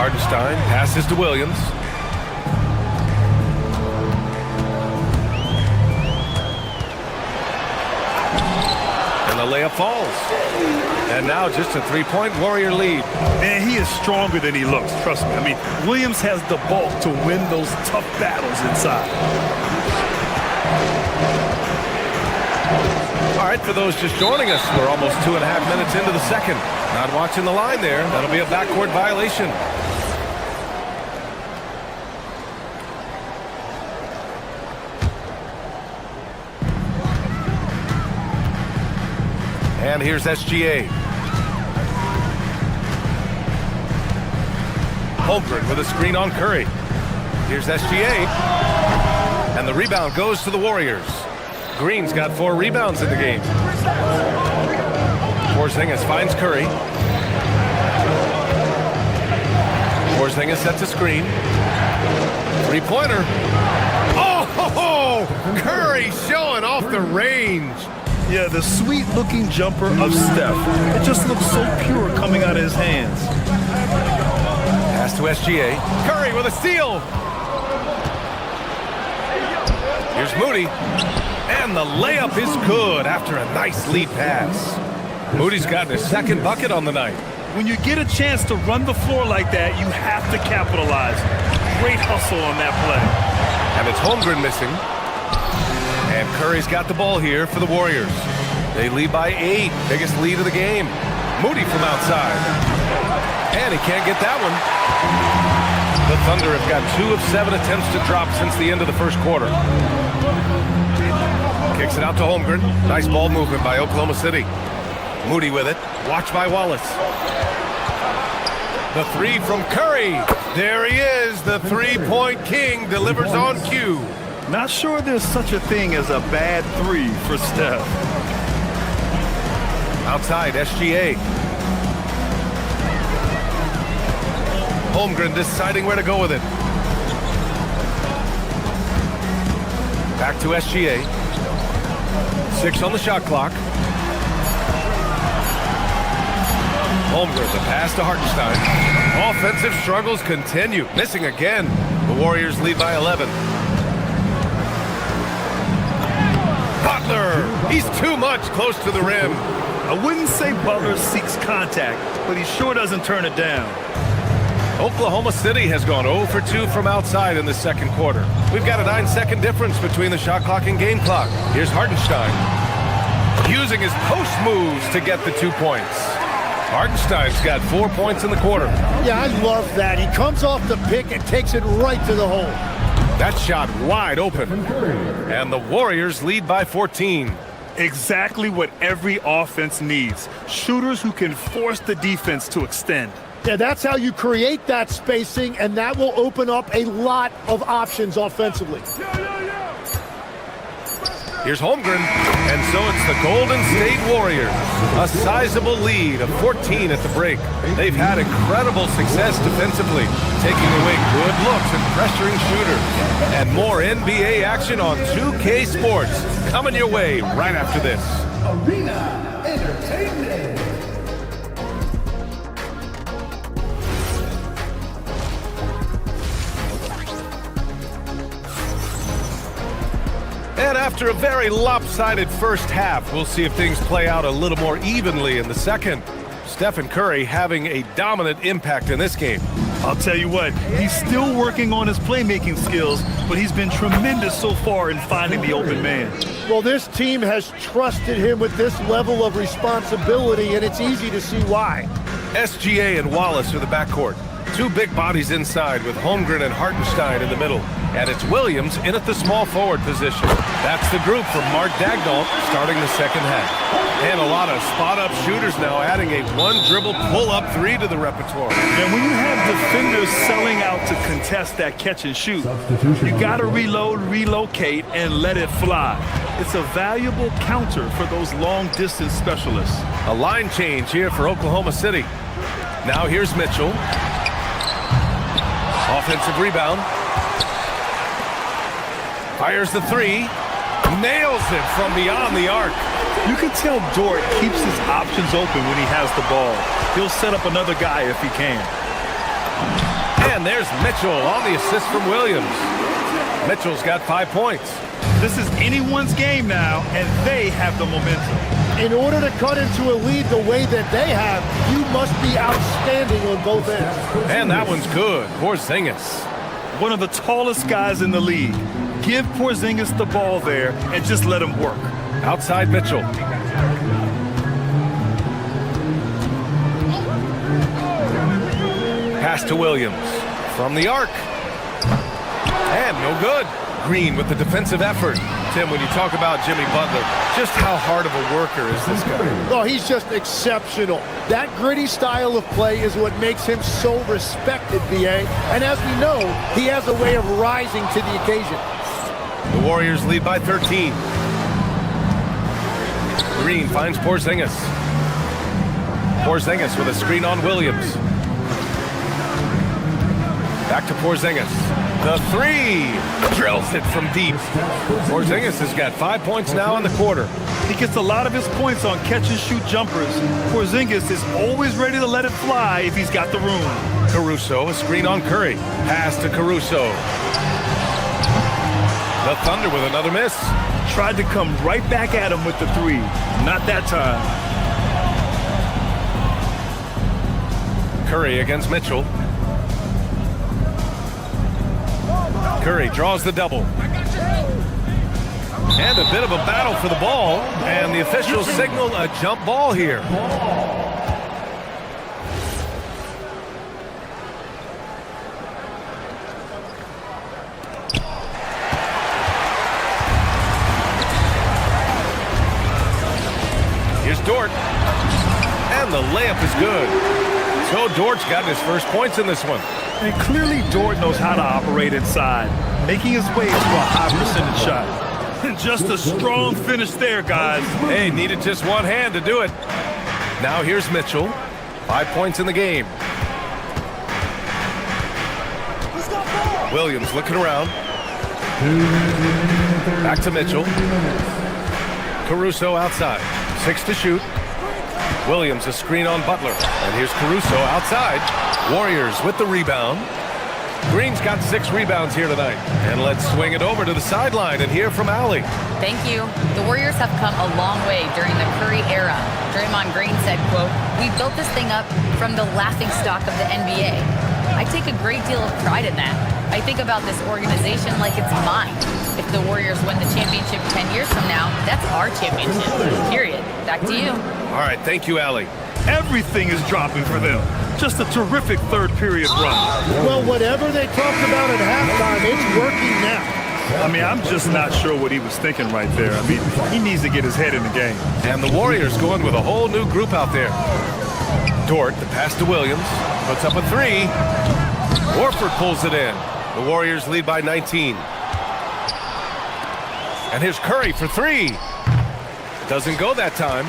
Hartenstein passes to Williams. And the layup falls. And now just a 3-point Warrior lead. Man, he is stronger than he looks, trust me. I mean, Williams has the bulk to win those tough battles inside. All right, for those just joining us, we're almost 2.5 minutes into the second. Not watching the line there. That'll be a backcourt violation. And here's SGA. Holmgren with a screen on Curry. Here's SGA. And the rebound goes to the Warriors. Green's got 4 rebounds in the game. Porzingis finds Curry. Porzingis sets a screen. Three-pointer. Oh, Curry showing off the range. Yeah, the sweet-looking jumper of Steph. It just looks so pure coming out of his hands. Pass to SGA. Curry with a steal. Here's Moody. And the layup is good after a nice lead pass. Moody's gotten his second bucket on the night. When you get a chance to run the floor like that, you have to capitalize. Great hustle on that play. And it's Holmgren missing. And Curry's got the ball here for the Warriors. They lead by 8. Biggest lead of the game. Moody from outside. And he can't get that one. The Thunder have got 2 of 7 attempts to drop since the end of the first quarter. Kicks it out to Holmgren. Nice ball movement by Oklahoma City. Moody with it. Watched by Wallace. The 3 from Curry. There he is. The three-point king delivers on cue. Not sure there's such a thing as a bad 3 for Steph. Outside, SGA. Holmgren deciding where to go with it. Back to SGA. 6 on the shot clock. Holmgren, the pass to Hartenstein. Offensive struggles continue. Missing again. The Warriors lead by 11. Butler! He's too much close to the rim. I wouldn't say Butler seeks contact, but he sure doesn't turn it down. Oklahoma City has gone 0 for 2 from outside in the second quarter. We've got a 9-second difference between the shot clock and game clock. Here's Hartenstein. Using his post moves to get the 2 points. Hartenstein's got 4 points in the quarter. Yeah, I love that. He comes off the pick and takes it right to the hole. That shot wide open. And the Warriors lead by 14. Exactly what every offense needs. Shooters who can force the defense to extend. Yeah, that's how you create that spacing, and that will open up a lot of options offensively. Here's Holmgren, and so it's the Golden State Warriors. A sizable lead of 14 at the break. They've had incredible success defensively, taking away good looks and pressuring shooters. And more NBA action on 2K Sports coming your way right after this. Arena Entertainment. And after a very lopsided first half, we'll see if things play out a little more evenly in the second. Stephen Curry having a dominant impact in this game. I'll tell you what, he's still working on his playmaking skills, but he's been tremendous so far in finding the open man. Well, this team has trusted him with this level of responsibility, and it's easy to see why. SGA and Wallace are the backcourt. 2 big bodies inside with Holmgren and Hartenstein in the middle. And it's Williams in at the small forward position. That's the group from Mark Daigneault starting the second half. And a lot of spot-up shooters now, adding a 1-dribble pull-up 3 to the repertoire. And when you have defenders selling out to contest that catch and shoot, you got to reload, relocate, and let it fly. It's a valuable counter for those long-distance specialists. A line change here for Oklahoma City. Now here's Mitchell. Offensive rebound. Fires the 3. Nails it from beyond the arc. You can tell Dort keeps his options open when he has the ball. He'll set up another guy if he can. And there's Mitchell on the assist from Williams. Mitchell's got 5 points. This is anyone's game now, and they have the momentum. In order to cut into a lead the way that they have, you must be outstanding on both ends. And that one's good. Porzingis. One of the tallest guys in the league. Give Porzingis the ball there and just let him work. Outside Mitchell. Pass to Williams. From the arc. And no good. Green with the defensive effort. Tim, when you talk about Jimmy Butler, just how hard of a worker is this guy? Oh, he's just exceptional. That gritty style of play is what makes him so respected, BA. And as we know, he has a way of rising to the occasion. The Warriors lead by 13. Green finds Porzingis. Porzingis with a screen on Williams. Back to Porzingis. The three. Drills it from deep. Porzingis has got 5 points now in the quarter. He gets a lot of his points on catch-and-shoot jumpers. Porzingis is always ready to let it fly if he's got the room. Caruso, a screen on Curry. Pass to Caruso. The Thunder with another miss. Tried to come right back at him with the three. Not that time. Curry against Mitchell. Curry draws the double. And a bit of a battle for the ball. And the officials signal a jump ball here. Here's Dort. And the layup is good. So Dort's got his first points in this one. And clearly Dort knows how to operate inside, making his way to a high percentage shot. Just a strong finish there, guys. Hey, needed just one hand to do it. Now here's Mitchell. 5 points in the game. Williams looking around. Back to Mitchell. Caruso outside. 6 to shoot. Williams a screen on Butler. And here's Caruso outside. Warriors with the rebound. Green's got 6 rebounds here tonight. And let's swing it over to the sideline and hear from Allie. Thank you. The Warriors have come a long way during the Curry era. Draymond Green said, quote, "We built this thing up from the laughingstock of the NBA." I take a great deal of pride in that. I think about this organization like it's mine. If the Warriors win the championship 10 years from now, that's our championship, period. Back to you. All right, thank you, Allie. Everything is dropping for them. Just a terrific third period run. Well, whatever they talked about at halftime, it's working now. I mean, I'm just not sure what he was thinking right there. I mean, he needs to get his head in the game. And the Warriors going with a whole new group out there. Dort, the pass to Williams, puts up a 3. Horford pulls it in. The Warriors lead by 19. And here's Curry for 3. Doesn't go that time.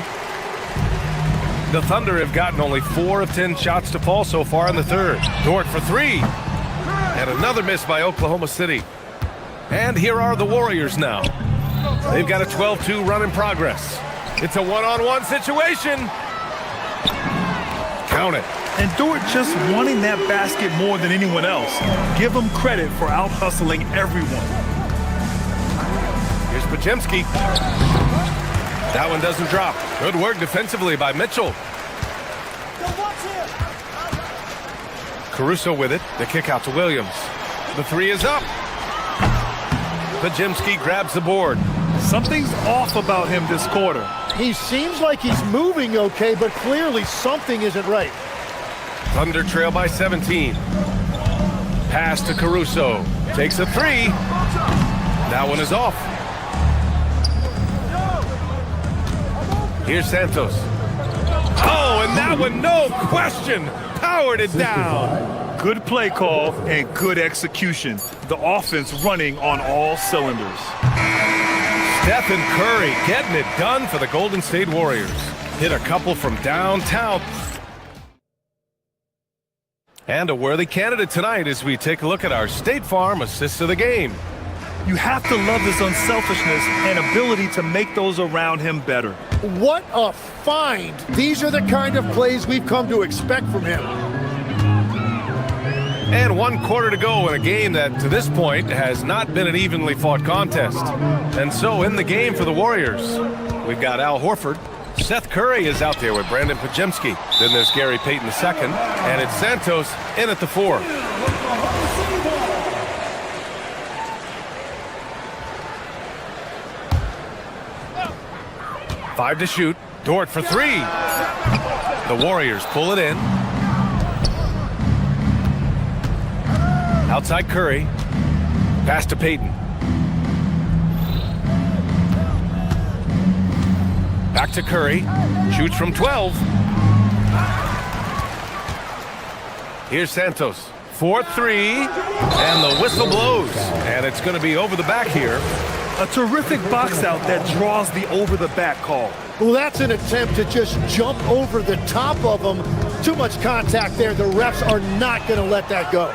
The Thunder have gotten only 4 of 10 shots to fall so far in the third. Dort for 3. And another miss by Oklahoma City. And here are the Warriors now. They've got a 12-2 run in progress. It's a one-on-one situation. Count it. And Dort just wanting that basket more than anyone else. Give him credit for out-hustling everyone. Here's Podziemski. That one doesn't drop. Good work defensively by Mitchell. Caruso with it. The kick out to Williams. The 3 is up. Podziemski grabs the board. Something's off about him this quarter. He seems like he's moving okay, but clearly something isn't right. Thunder trail by 17. Pass to Caruso. Takes a 3. That one is off. Here's Santos. Oh, and that one, no question, powered it down. Good play call and good execution. The offense running on all cylinders. Stephen Curry getting it done for the Golden State Warriors. Hit a couple from downtown. And a worthy candidate tonight as we take a look at our State Farm assists of the game. You have to love his unselfishness and ability to make those around him better. What a find. These are the kind of plays we've come to expect from him. And 1 quarter to go in a game that, to this point, has not been an evenly fought contest. And so in the game for the Warriors, we've got Al Horford. Seth Curry is out there with Brandon Podziemski. Then there's Gary Payton II, and it's Santos in at the 4. 5 to shoot. Dort for 3. The Warriors pull it in. Outside Curry. Pass to Payton. Back to Curry. Shoots from 12. Here's Santos. 4-3. And the whistle blows. And it's going to be over the back here. A terrific box out that draws the over-the-back call. Well, that's an attempt to just jump over the top of them. Too much contact there. The refs are not going to let that go.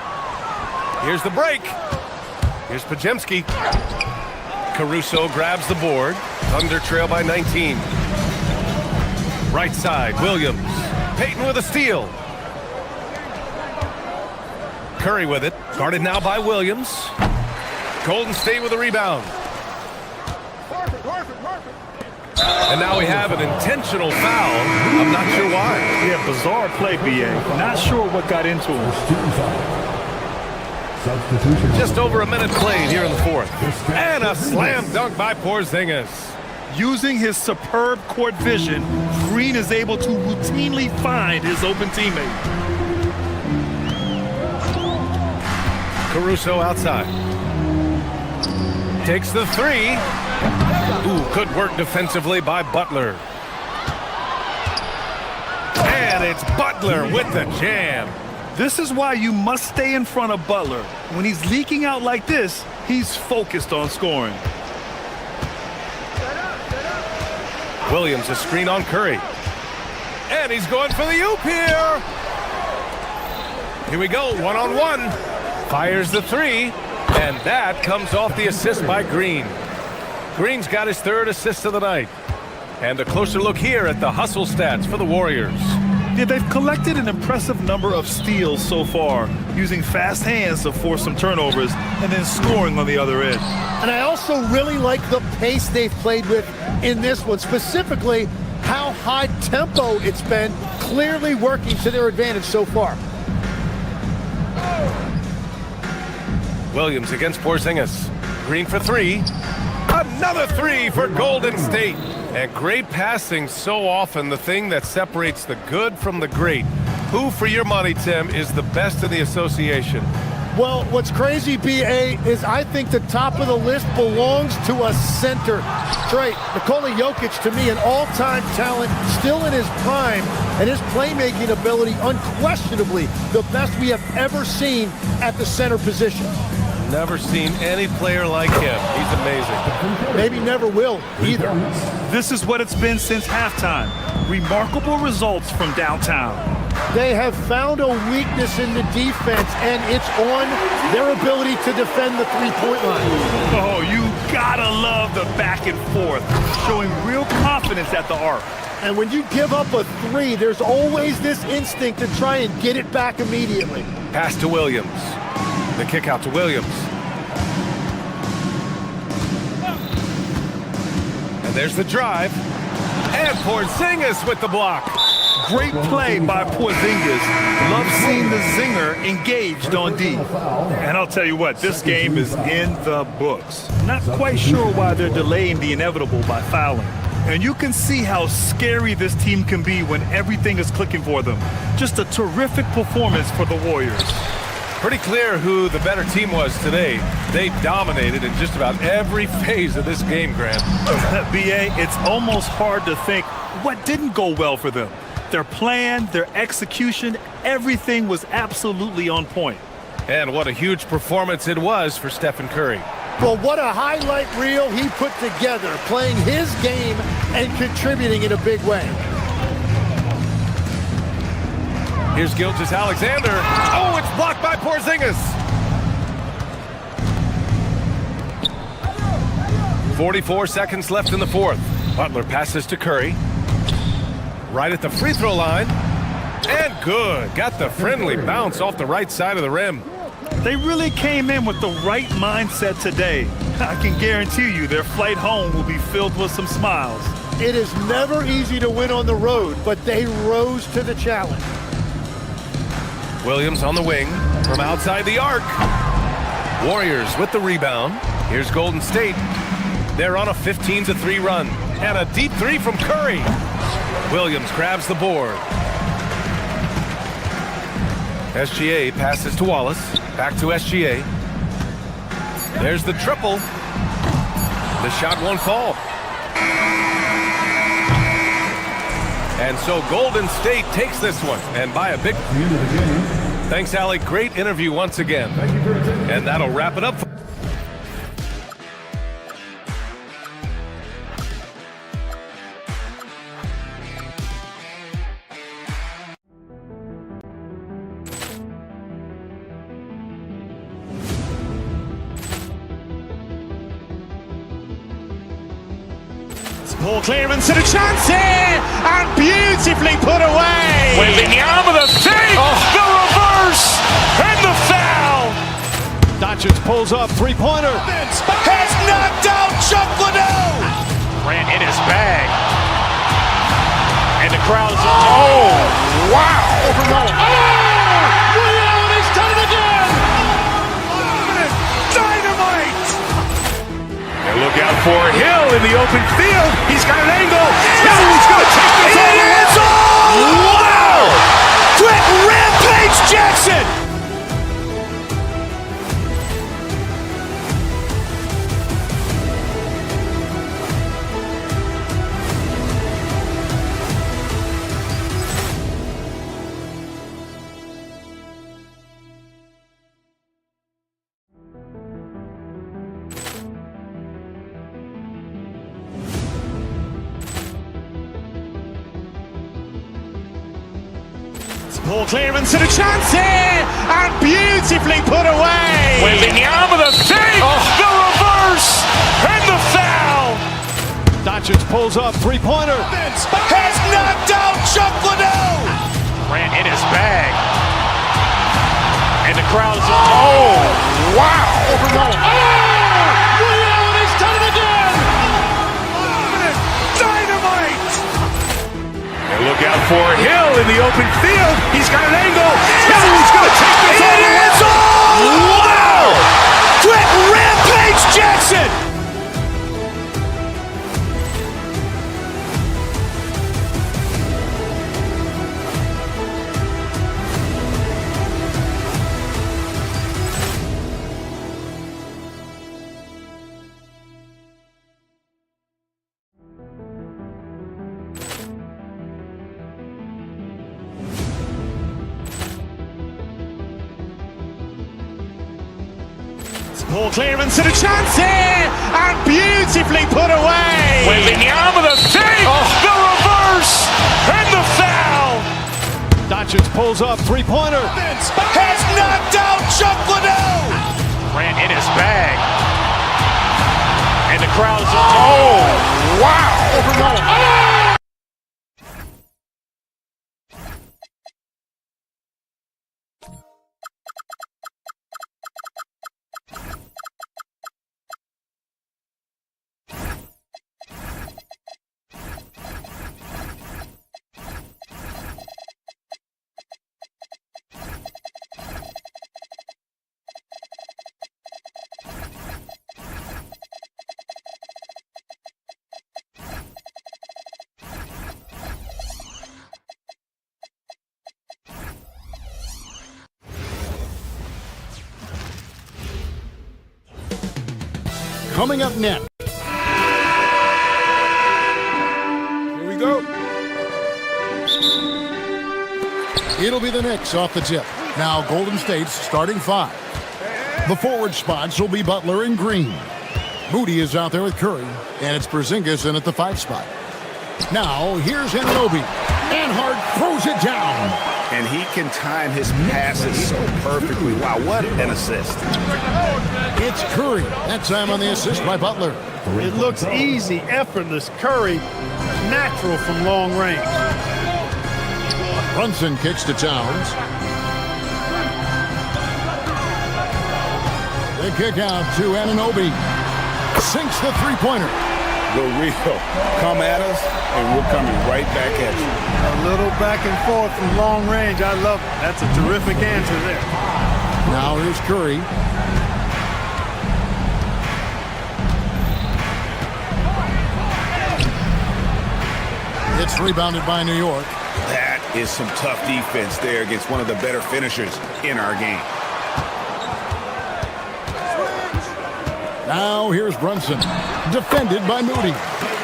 Here's the break. Here's Pajemski. Caruso grabs the board. Thunder trail by 19. Right side, Williams. Payton with a steal. Curry with it. Guarded now by Williams. Golden State with a rebound. And now we have an intentional foul. I'm not sure why. Yeah, bizarre play, B.A. Not sure what got into him. Just over a minute played here in the fourth. And a slam dunk by Porzingis. Using his superb court vision, Green is able to routinely find his open teammate. Caruso outside. Takes the 3. Ooh, good work defensively by Butler. And it's Butler with the jam. This is why you must stay in front of Butler. When he's leaking out like this, he's focused on scoring. Williams, a screen on Curry. And he's going for the oop here. Here we go, one-on-one. Fires the 3. And that comes off the assist by Green. Green's got his 3rd assist of the night. And a closer look here at the hustle stats for the Warriors. Yeah, they've collected an impressive number of steals so far, using fast hands to force some turnovers and then scoring on the other end. And I also really like the pace they've played with in this one, specifically how high tempo it's been, clearly working to their advantage so far. Williams against Porzingis. Green for 3. Another 3 for Golden State. And great passing, so often the thing that separates the good from the great. Who, for your money, Tim, is the best in the association? Well, what's crazy, B.A., is I think the top of the list belongs to a center. Straight. Nikola Jokic, to me, an all-time talent, still in his prime, and his playmaking ability, unquestionably, the best we have ever seen at the center position. Never seen any player like him. He's amazing. Maybe never will either. This is what it's been since halftime. Remarkable results from downtown. They have found a weakness in the defense, and it's on their ability to defend the three-point line. Oh, you gotta love the back and forth, showing real confidence at the arc. And when you give up a 3, there's always this instinct to try and get it back immediately. Pass to Williams. The kick out to Williams. And there's the drive. And Porzingis with the block. Great play by Porzingis. Love seeing the zinger engaged on D. And I'll tell you what, this game is in the books. Not quite sure why they're delaying the inevitable by fouling. And you can see how scary this team can be when everything is clicking for them. Just a terrific performance for the Warriors. Pretty clear who the better team was today. They dominated in just about every phase of this game, Grant. B.A., it's almost hard to think what didn't go well for them. Their plan, their execution, everything was absolutely on point. And what a huge performance it was for Stephen Curry. Well, what a highlight reel he put together, playing his game and contributing in a big way. Here's Gilgeous-Alexander. Oh, it's blocked by Porzingis. 44 seconds left in the fourth. Butler passes to Curry. Right at the free throw line. And good. Got the friendly bounce off the right side of the rim. They really came in with the right mindset today. I can guarantee you their flight home will be filled with some smiles. It is never easy to win on the road, but they rose to the challenge. Williams on the wing from outside the arc. Warriors with the rebound. Here's Golden State. They're on a 15-3 run. And a deep three from Curry. Williams grabs the board. SGA passes to Wallace. Back to SGA. There's the triple. The shot won't fall. And so Golden State takes this one, and by a big... Thanks, Allie. Great interview once again. And that'll wrap it up. Ball clearance and a chance here, and beautifully put away. Wembanyama the save, the reverse, and the foul. Doncic pulls up, three-pointer. Has knocked out Chuck Liddell. Grant in his bag, and the crowd is wow! Ray Allen has done it again. Dynamite. And look out for Hill in the open field. He's got an angle. He's going to take this all the way. Wow! Quick Rampage Jackson. Ball clearance and a chance here, and beautifully put away. Wembanyama the save, the reverse, and the foul. Doncic pulls up, three-pointer. Has knocked out Chuck Liddell. Grant in his bag, and the crowd is wow! Ray Allen has done it again. Dynamite. And look out for Hill in the open field. He's got an angle. He's going to take this all the way. Wow! Quick Rampage Jackson. Ball clearance and a chance here, and beautifully put away. Wembanyama the save, the reverse, and the foul. Doncic pulls up, three-pointer. Has knocked out Chuck Liddell. Grant in his bag, and the crowd is wow! Coming up next. Here we go. It'll be the Knicks off the tip. Now Golden State's starting five. The forward spots will be Butler and Green. Moody is out there with Curry, and it's Porzingis in at the 5 spot. Now here's Anunoby, and Hart throws it down. And he can time his passes so perfectly. Wow, what an assist. It's Curry. That time on the assist by Butler. It looks easy, effortless. Curry, natural from long range. Brunson kicks to Towns. They kick out to Anunoby. Sinks the three-pointer. The real. Come at us, and we're coming right back at you. A little back and forth from long range. I love it. That's a terrific answer there. Now here's Curry. Rebounded by New York. That is some tough defense there against one of the better finishers in our game. Now here's Brunson. Defended by Moody.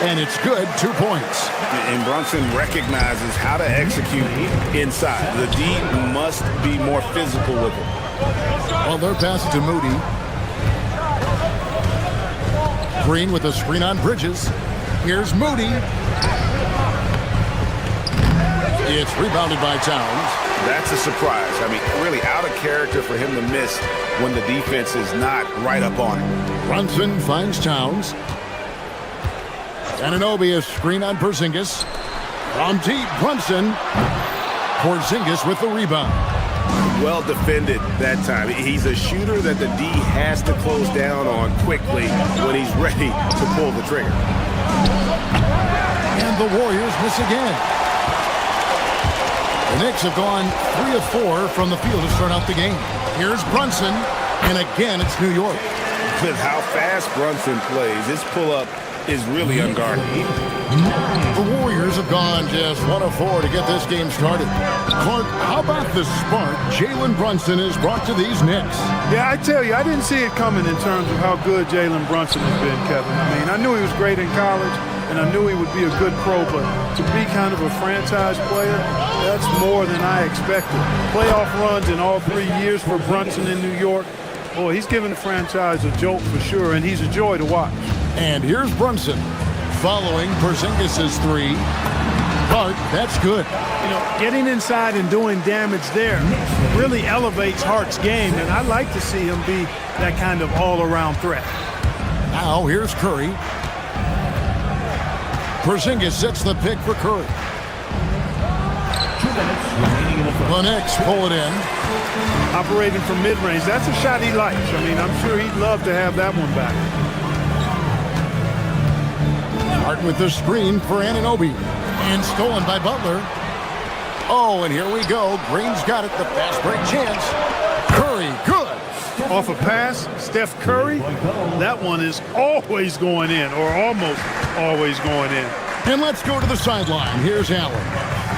And it's good, 2 points. And Brunson recognizes how to execute inside. The D must be more physical with it. Well, they're passing to Moody. Green with a screen on Bridges. Here's Moody. It's rebounded by Towns. That's a surprise. I mean, really out of character for him to miss when the defense is not right up on him. Brunson finds Towns. Anunoby, a screen on Porzingis. From deep, Brunson. Porzingis with the rebound. Well defended that time. He's a shooter that the D has to close down on quickly when he's ready to pull the trigger. And the Warriors miss again. The Knicks have gone 3 of 4 from the field to start out the game. Here's Brunson, and again it's New York. With how fast Brunson plays, his pull-up is really unguarded. The Warriors have gone just 1 of 4 to get this game started. Clark, how about the spark Jalen Brunson has brought to these Knicks? Yeah, I tell you, I didn't see it coming in terms of how good Jalen Brunson has been, Kevin. I mean, I knew he was great in college, and I knew he would be a good pro, but to be kind of a franchise player, that's more than I expected. Playoff runs in all 3 years for Brunson in New York. Boy, he's given the franchise a jolt for sure, and he's a joy to watch. And here's Brunson following Porzingis' 3. Hart, that's good. You know, getting inside and doing damage there really elevates Hart's game, and I like to see him be that kind of all-around threat. Now here's Curry. Porzingis sets the pick for Curry. The Knicks pull it in. Operating from mid-range, that's a shot he likes. I mean, I'm sure he'd love to have that one back. Hart with the screen for Anunoby. And stolen by Butler. Oh, and here we go. Green's got it. The fast break chance. Curry, good. Off a pass, Steph Curry, that one is always going in, or almost always going in. And let's go to the sideline. Here's Allen.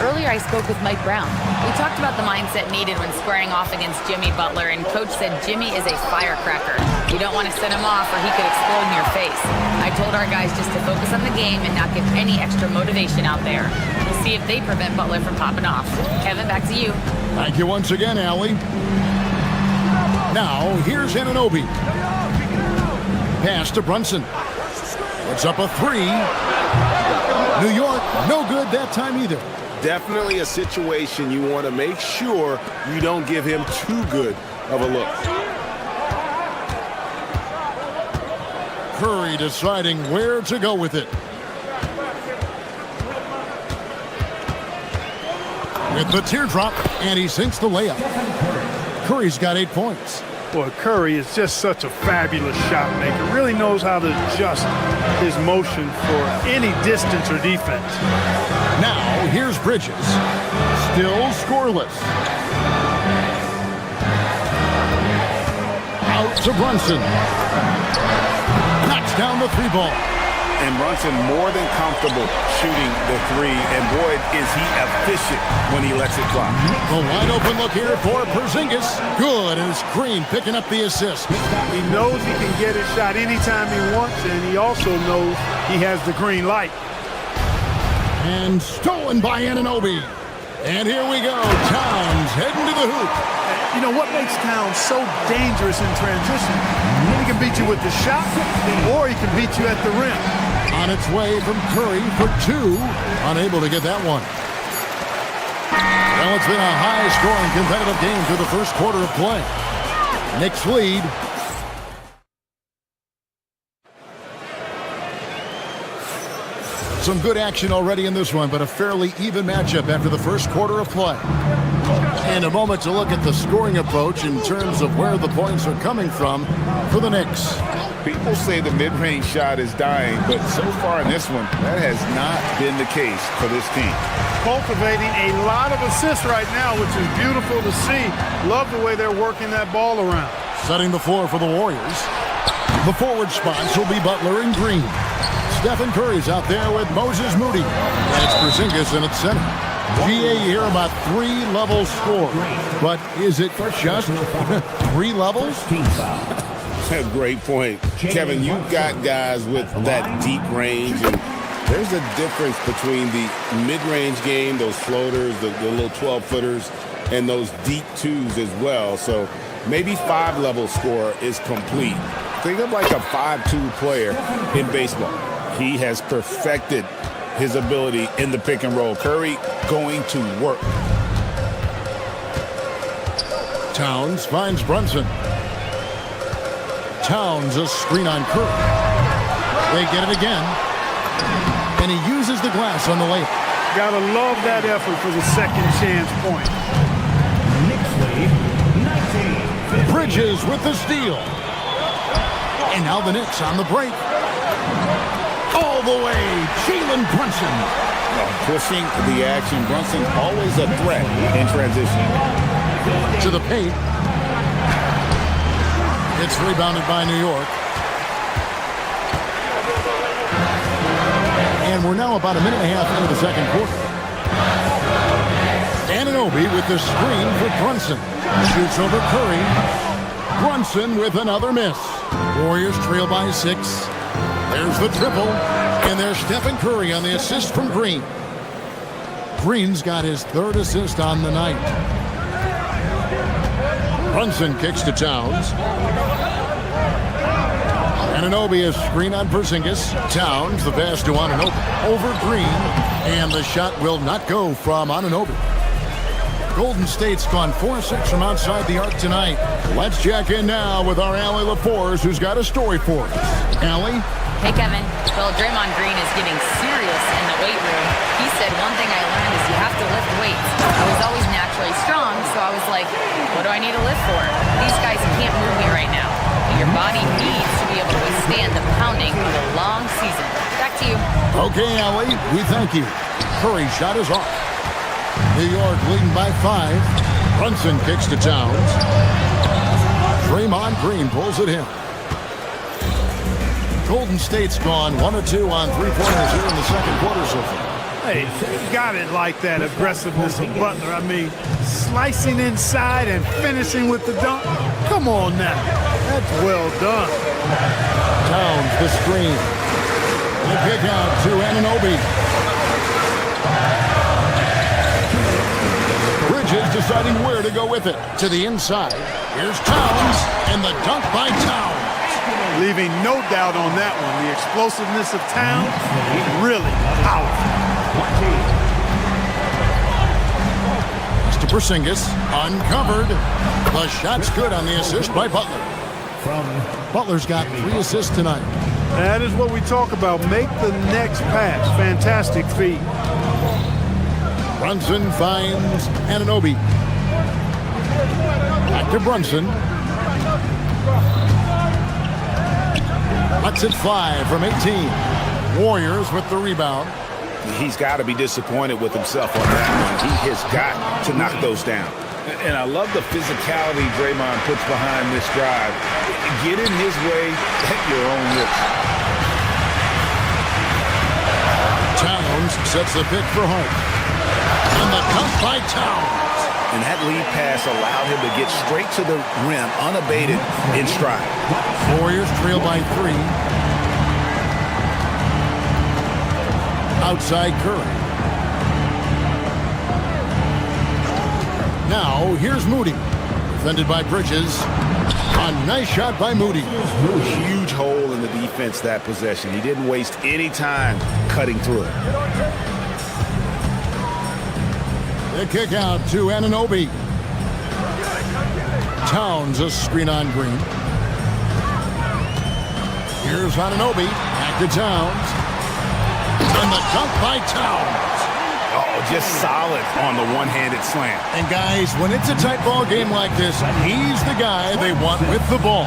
Earlier, I spoke with Mike Brown. We talked about the mindset needed when squaring off against Jimmy Butler, and Coach said Jimmy is a firecracker. You don't want to set him off or he could explode in your face. I told our guys just to focus on the game and not give any extra motivation out there. We'll see if they prevent Butler from popping off. Kevin, back to you. Thank you once again, Allie. Now, here's Anunoby. Pass to Brunson. It's up a 3. New York, no good that time either. Definitely a situation you want to make sure you don't give him too good of a look. Curry deciding where to go with it. With the teardrop, and he sinks the layup. Curry's got 8 points. Boy, Curry is just such a fabulous shot maker. Really knows how to adjust his motion for any distance or defense. Now, here's Bridges. Still scoreless. Out to Brunson. Knocks down the 3 ball. And Brunson more than comfortable shooting the 3, and boy, is he efficient when he lets it fly. A wide open look here for Porzingis. Good, and it's Green picking up the assist. He knows he can get his shot anytime he wants, and he also knows he has the green light. And stolen by Anunoby. And here we go. Towns heading to the hoop. You know what makes Towns so dangerous in transition? He can beat you with the shot, or he can beat you at the rim. On its way from Curry for 2. Unable to get that one. Well, it's been a high-scoring competitive game through the first quarter of play. Knicks lead. Some good action already in this one, but a fairly even matchup after the first quarter of play. And a moment to look at the scoring approach in terms of where the points are coming from for the Knicks. People say the mid-range shot is dying, but so far in this one, that has not been the case for this team. Cultivating a lot of assists right now, which is beautiful to see. Love the way they're working that ball around. Setting the floor for the Warriors. The forward spots will be Butler and Green. Stephen Curry's out there with Moses Moody. And it's Porzingis in its center. GA here about 3-level score. But is it just 3 levels? Great point. Kevin, you've got guys with that deep range, and there's a difference between the mid-range game, those floaters, the little 12-footers, and those deep twos as well. So maybe 5-level score is complete. Think of like a 5-2 player in baseball. He has perfected his ability in the pick and roll. Curry going to work. Towns finds Brunson. Towns a screen on Curry. They get it again. And he uses the glass on the layup. Gotta love that effort for the second chance point. Bridges with the steal. And now the Knicks on the break. All the way, Jalen Brunson. Pushing the action. Brunson always a threat in transition. To the paint. It's rebounded by New York. And we're now about a minute and a half into the second quarter. Anunoby with the screen for Brunson. Shoots over Curry. Brunson with another miss. Warriors trail by 6. There's the triple. And there's Stephen Curry on the assist from Green. Green's got his 3rd assist on the night. Brunson kicks to Towns. Anunoby is screen on Porzingis. Towns, the pass to Anunoby. Over Green. And the shot will not go from Anunoby. Golden State's gone 4-6 from outside the arc tonight. Let's check in now with our Allie LaForce, who's got a story for us. Allie? Hey, Kevin. Well, Draymond Green is getting serious in the weight room. He said, one thing I learned is you have to lift weights. I was always naturally strong, so I was like, what do I need to lift for? These guys can't move me right now. Your body needs to be able to withstand the pounding of a long season. Back to you. Okay, Allie, we thank you. Curry's shot is off. New York leading by 5. Brunson kicks to Towns. Draymond Green pulls it in. Golden State's gone 1 of 2 on 3-pointers here in the second quarter so far. Hey, you got it like that aggressiveness of Butler. I mean, slicing inside and finishing with the dunk. Come on now. That's well done. Towns the screen. The kick out to Anunoby. Bridges deciding where to go with it. To the inside. Here's Towns, and the dunk by Towns. Leaving no doubt on that one. The explosiveness of Towns, really powerful. To Porzingis, uncovered. The shot's good on the assist by Butler. Butler's got 3 assists tonight. That is what we talk about. Make the next pass. Fantastic feat. Brunson finds Anunoby. Back to Brunson. Lets it fly from 18. Warriors with the rebound. He's got to be disappointed with himself on that one. He has got to knock those down. And I love the physicality Draymond puts behind this drive. Get in his way at your own risk. Towns sets the pick for Hart. And the dunk by Towns. And that lead pass allowed him to get straight to the rim, unabated, in stride. Warriors trail by 3. Outside Curry. Now, here's Moody. Defended by Bridges. A nice shot by Moody. Huge hole in the defense that possession. He didn't waste any time cutting through it. The kick out to Anunoby. Towns a screen on Green. Here's Anunoby. Back to Towns. And the dunk by Towns. Oh, just solid on the one-handed slam. And guys, when it's a tight ball game like this, he's the guy they want with the ball.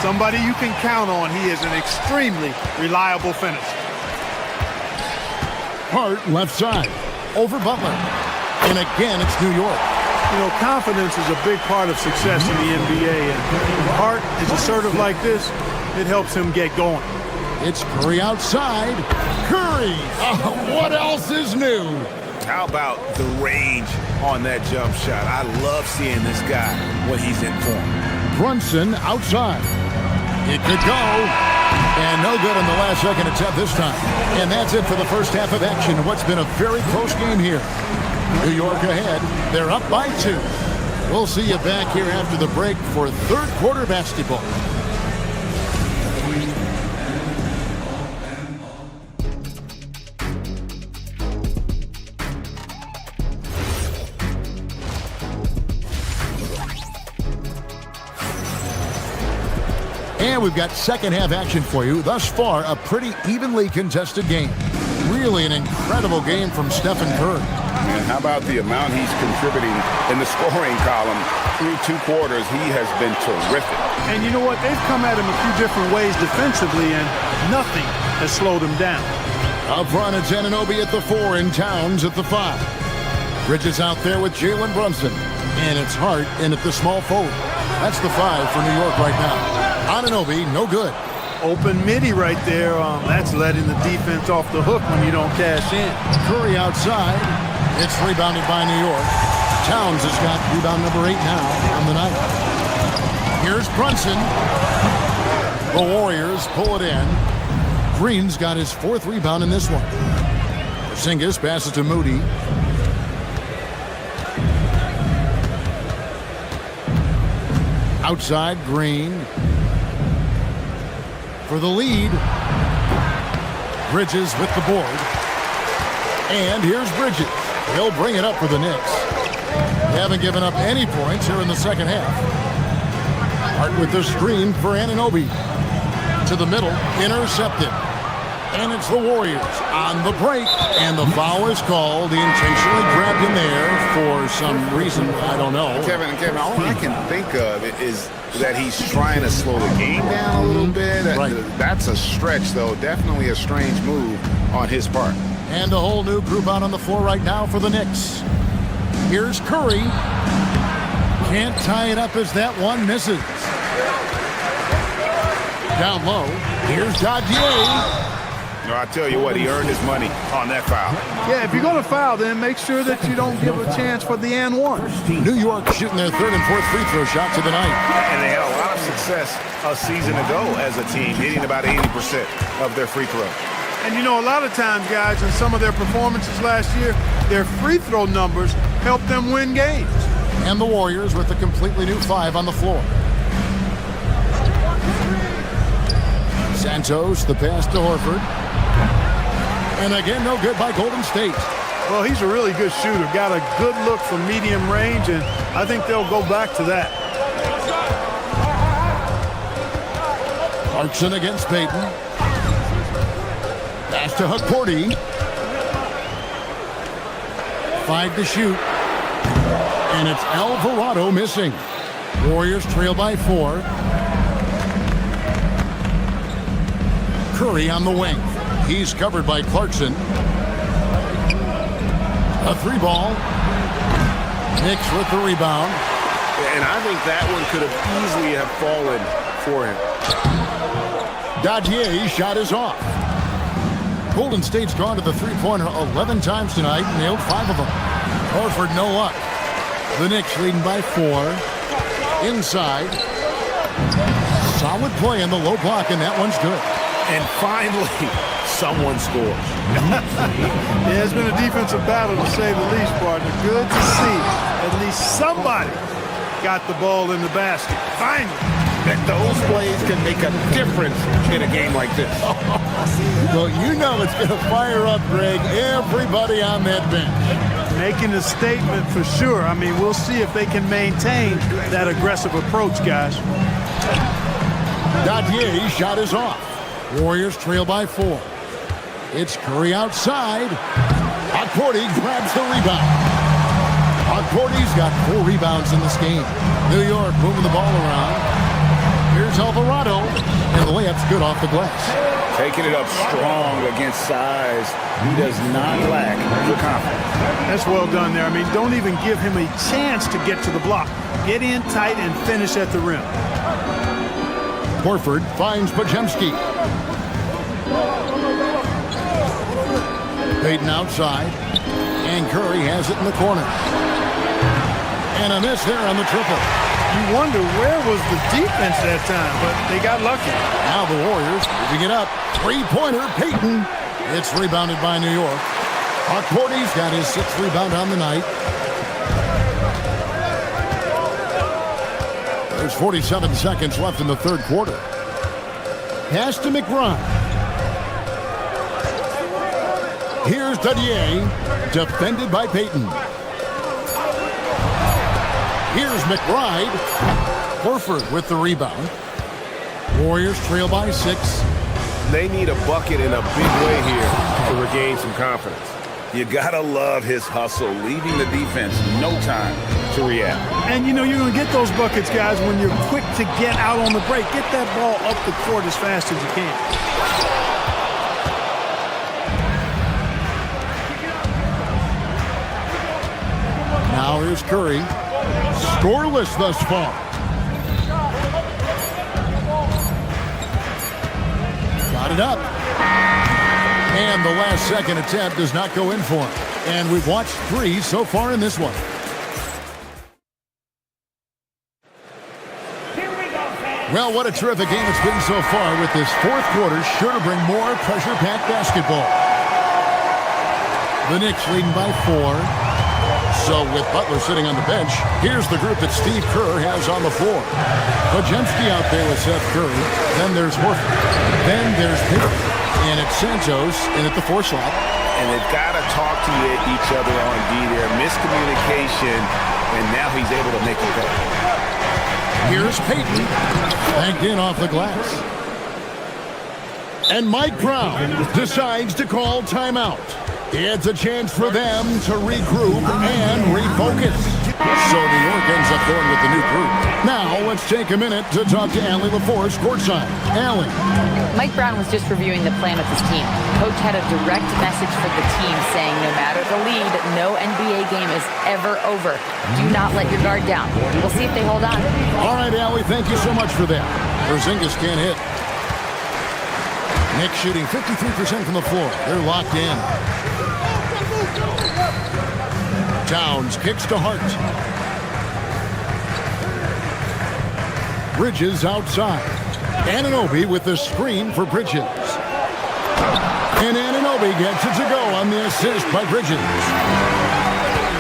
Somebody you can count on. He is an extremely reliable finisher. Hart left side. Over Butler. And again, it's New York. You know, confidence is a big part of success in the NBA. And when Hart is assertive like this, it helps him get going. It's Curry outside. Curry! What else is new? How about the range on that jump shot? I love seeing this guy when he's in form. Brunson outside. It could go. And no good on the last second attempt this time. And that's it for the first half of action. What's been a very close game here. New York ahead. They're up by 2. We'll see you back here after the break for third quarter basketball. And we've got second half action for you. Thus far, a pretty evenly contested game. Really an incredible game from Stephen Curry. And how about the amount he's contributing in the scoring column? Through 2 quarters, he has been terrific. And you know what? They've come at him a few different ways defensively, and nothing has slowed him down. Up front, it's Anunoby at the 4 and Towns at the 5. Bridges out there with Jalen Brunson. And it's Hart in at the small forward. That's the 5 for New York right now. Anunoby, no good. Open midi right there. That's letting the defense off the hook when you don't cash in. Curry outside. It's rebounded by New York. Towns has got rebound number 8 now on the night. Here's Brunson. The Warriors pull it in. Green's got his 4th rebound in this one. Porzingis passes to Moody. Outside, Green. For the lead. Bridges with the board. And here's Bridges. He'll bring it up for the Knicks. They haven't given up any points here in the second half. Hart with the screen for Anunoby. To the middle, intercepted. And it's the Warriors on the break. And the foul is called. He intentionally grabbed him there for some reason. I don't know. Kevin, all I can think of is that he's trying to slow the game down a little bit. Right. That's a stretch, though. Definitely a strange move on his part. And a whole new group out on the floor right now for the Knicks. Here's Curry. Can't tie it up as that one misses. Down low. Here's Dadier. No, I tell you what, he earned his money on that foul. Yeah, if you're going to foul, then make sure that you don't give a chance for the and one. New York shooting their 3rd and 4th free throw shots of the night. And they had a lot of success a season ago as a team, hitting about 80% of their free throws. And you know, a lot of times, guys, in some of their performances last year, their free throw numbers helped them win games. And the Warriors with a completely new 5 on the floor. Santos, the pass to Horford. And again, no good by Golden State. Well, he's a really good shooter. Got a good look from medium range, and I think they'll go back to that. Clarkson against Payton. Pass to Hukporti. 5 to shoot. And it's Alvarado missing. Warriors trail by 4. Curry on the wing. He's covered by Clarkson. A 3-ball. Knicks with the rebound. And I think that one could have easily have fallen for him. Dadier shot is off. Golden State's gone to the 3-pointer 11 times tonight, nailed 5 of them. Horford no luck. The Knicks leading by 4. Inside. Solid play in the low block, and that one's good. And finally, someone scores. Yeah, it's been a defensive battle, to say the least, partner. Good to see at least somebody got the ball in the basket. Finally. That those plays can make a difference in a game like this. Well, you know it's going to fire up, Greg, everybody on that bench. Making a statement for sure. I mean, we'll see if they can maintain that aggressive approach, guys. Dadier's shot is off. Warriors trail by 4. It's Curry outside. Hukporti grabs the rebound. Hukporti's got 4 rebounds in this game. New York moving the ball around. Here's Alvarado, and the layup's good off the glass. Taking it up strong against size. He does not lack the confidence. That's well done there. I mean, don't even give him a chance to get to the block. Get in tight and finish at the rim. Horford finds Podziemski. Payton outside, and Curry has it in the corner. And a miss there on the triple. You wonder where was the defense that time, but they got lucky. Now the Warriors moving it up. Three-pointer, Payton. It's rebounded by New York. Porty's got his 6th rebound on the night. There's 47 seconds left in the third quarter. Pass to McBride. Here's Dadier, defended by Payton. Here's McBride. Horford with the rebound. Warriors trail by 6. They need a bucket in a big way here to regain some confidence. You gotta love his hustle, leaving the defense no time to react. And you know you're going to get those buckets, guys, when you're quick to get out on the break. Get that ball up the court as fast as you can. Now here's Curry. Scoreless thus far. Got it up. And the last second attempt does not go in for him. And we've watched 3 so far in this one. Well, what a terrific game it's been so far, with this fourth quarter sure to bring more pressure-packed basketball. The Knicks leading by 4. So with Butler sitting on the bench, here's the group that Steve Kerr has on the floor. Podziemski out there with Seth Curry. Then there's Horford. Then there's Payton. And it's Santos in at the 4 slot. And they've got to talk to each other on D there. Miscommunication, and now he's able to make it go. Here's Payton. Banked in off the glass. And Mike Brown decides to call timeout. It's a chance for them to regroup and refocus. So New York ends up going with the new group. Now let's take a minute to talk to Allie LaForce courtside. Allie. Mike Brown was just reviewing the plan with his team. Coach had a direct message for the team saying no matter the lead, no NBA game is ever over. Do not let your guard down. We'll see if they hold on. All right, Allie, thank you so much for that. Porzingis can't hit. Knicks shooting 53% from the floor. They're locked in. Towns kicks to Hart. Bridges outside. Anunoby with the screen for Bridges. And Anunoby gets it to go on the assist by Bridges.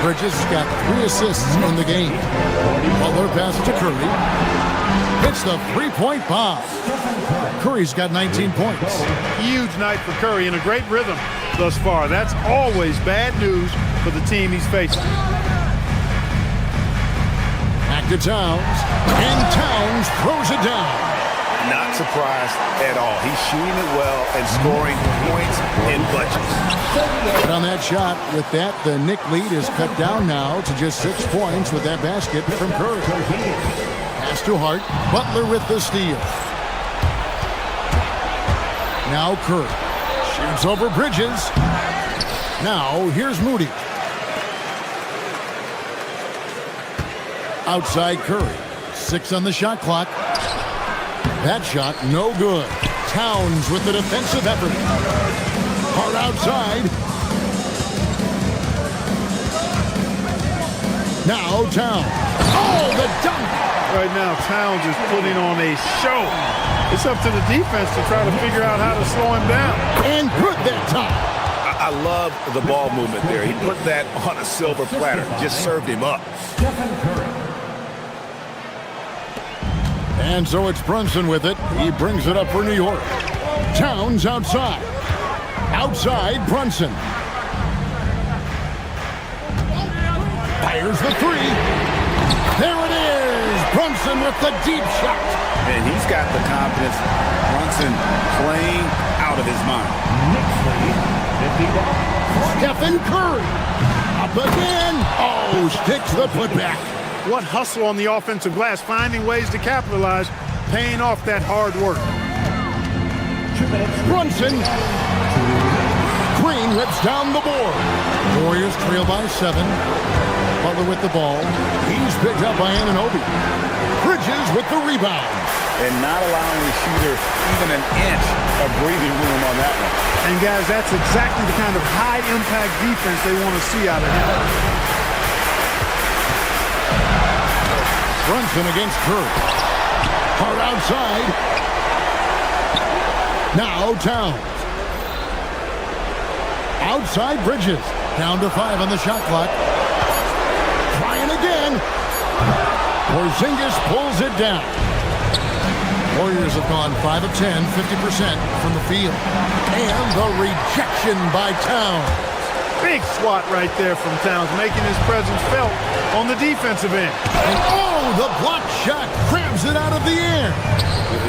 Bridges got 3 assists in the game. Butler pass to Curry. Hits the 3-point bomb. Curry's got 19 points. Huge night for Curry and a great rhythm thus far. That's always bad news for the team he's facing. Back to Towns. And Towns throws it down. Not surprised at all. He's shooting it well and scoring points in bunches. But on that shot, with that, the Knick lead is cut down now to just 6 points with that basket from Curry. Pass to Hart. Butler with the steal. Now Curry shoots over Bridges. Now here's Moody. Outside Curry. 6 on the shot clock. That shot no good. Towns with the defensive effort. Hart outside. Now Towns. Oh, the dunk! Right now, Towns is putting on a show. It's up to the defense to try to figure out how to slow him down. And put that time. I love the ball movement there. He put that on a silver platter. Just served him up. And so it's Brunson with it. He brings it up for New York. Towns outside. Outside, Brunson. Fires the 3. There it is. Brunson with the deep shot. And he's got the confidence. Brunson playing out of his mind. Stephen Curry. Up again. Oh, sticks the putback. What hustle on the offensive glass, finding ways to capitalize, paying off that hard work. Brunson. Green rips down the board. Warriors trail by 7. Butler with the ball. He's picked up by Anunoby. Bridges with the rebound. and not allowing the shooter even an inch of breathing room on that one. And guys, that's exactly the kind of high-impact defense they want to see out of him. Brunson against Curry. Hard outside. Now Towns. Outside Bridges. Down to 5 on the shot clock. Trying again. Porzingis pulls it down. Warriors have gone 5 of 10, 50% from the field. And the rejection by Towns. Big swat right there from Towns, making his presence felt on the defensive end. And the block shot grabs it out of the air.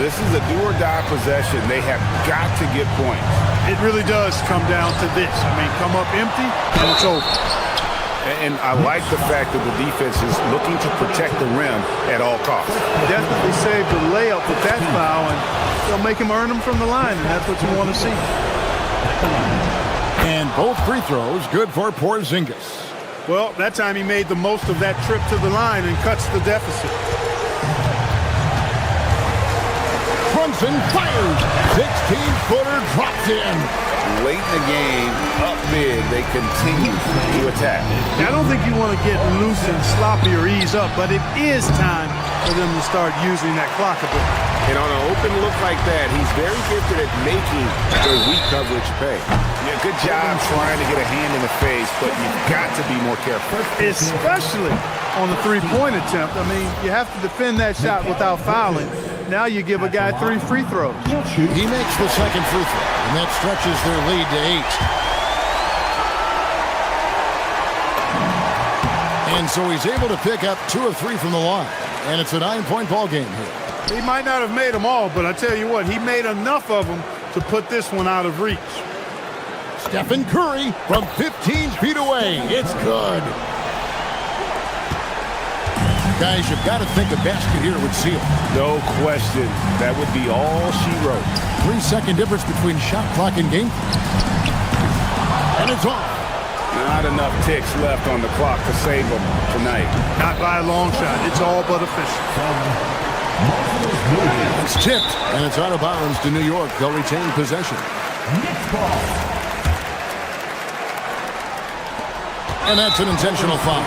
This is a do-or-die possession. They have got to get points. It really does come down to this. I mean, come up empty, and it's over. And I like the fact that the defense is looking to protect the rim at all costs. Definitely saved the layup with that foul, and they'll make him earn them from the line, and that's what you want to see. And both free throws good for Porzingis. Well, that time he made the most of that trip to the line and cuts the deficit. Brunson fires. 16-footer dropped in. Late in the game, up big, they continue to attack. I don't think you want to get loose and sloppy or ease up, but it is time for them to start using that clock a bit. And on an open look like that, he's very gifted at making their weak coverage pay. Yeah, good job trying to get a hand in the face, but you've got to be more careful. Especially on the three-point attempt. I mean, you have to defend that shot without fouling. Now you give a guy 3 free throws. He makes the second free throw, and that stretches their lead to 8. And so he's able to pick up 2 of 3 from the line, and it's a 9-point ball game here. He might not have made them all, but I tell you what, he made enough of them to put this one out of reach. Stephen Curry from 15 feet away. It's good. Guys, you've got to think a basket here would seal. No question. That would be all she wrote. 3-second difference between shot clock and game. And it's off. Not enough ticks left on the clock to save them tonight. Not by a long shot. It's all but official. It's tipped, and it's out of bounds to New York. They'll retain possession. And that's an intentional foul.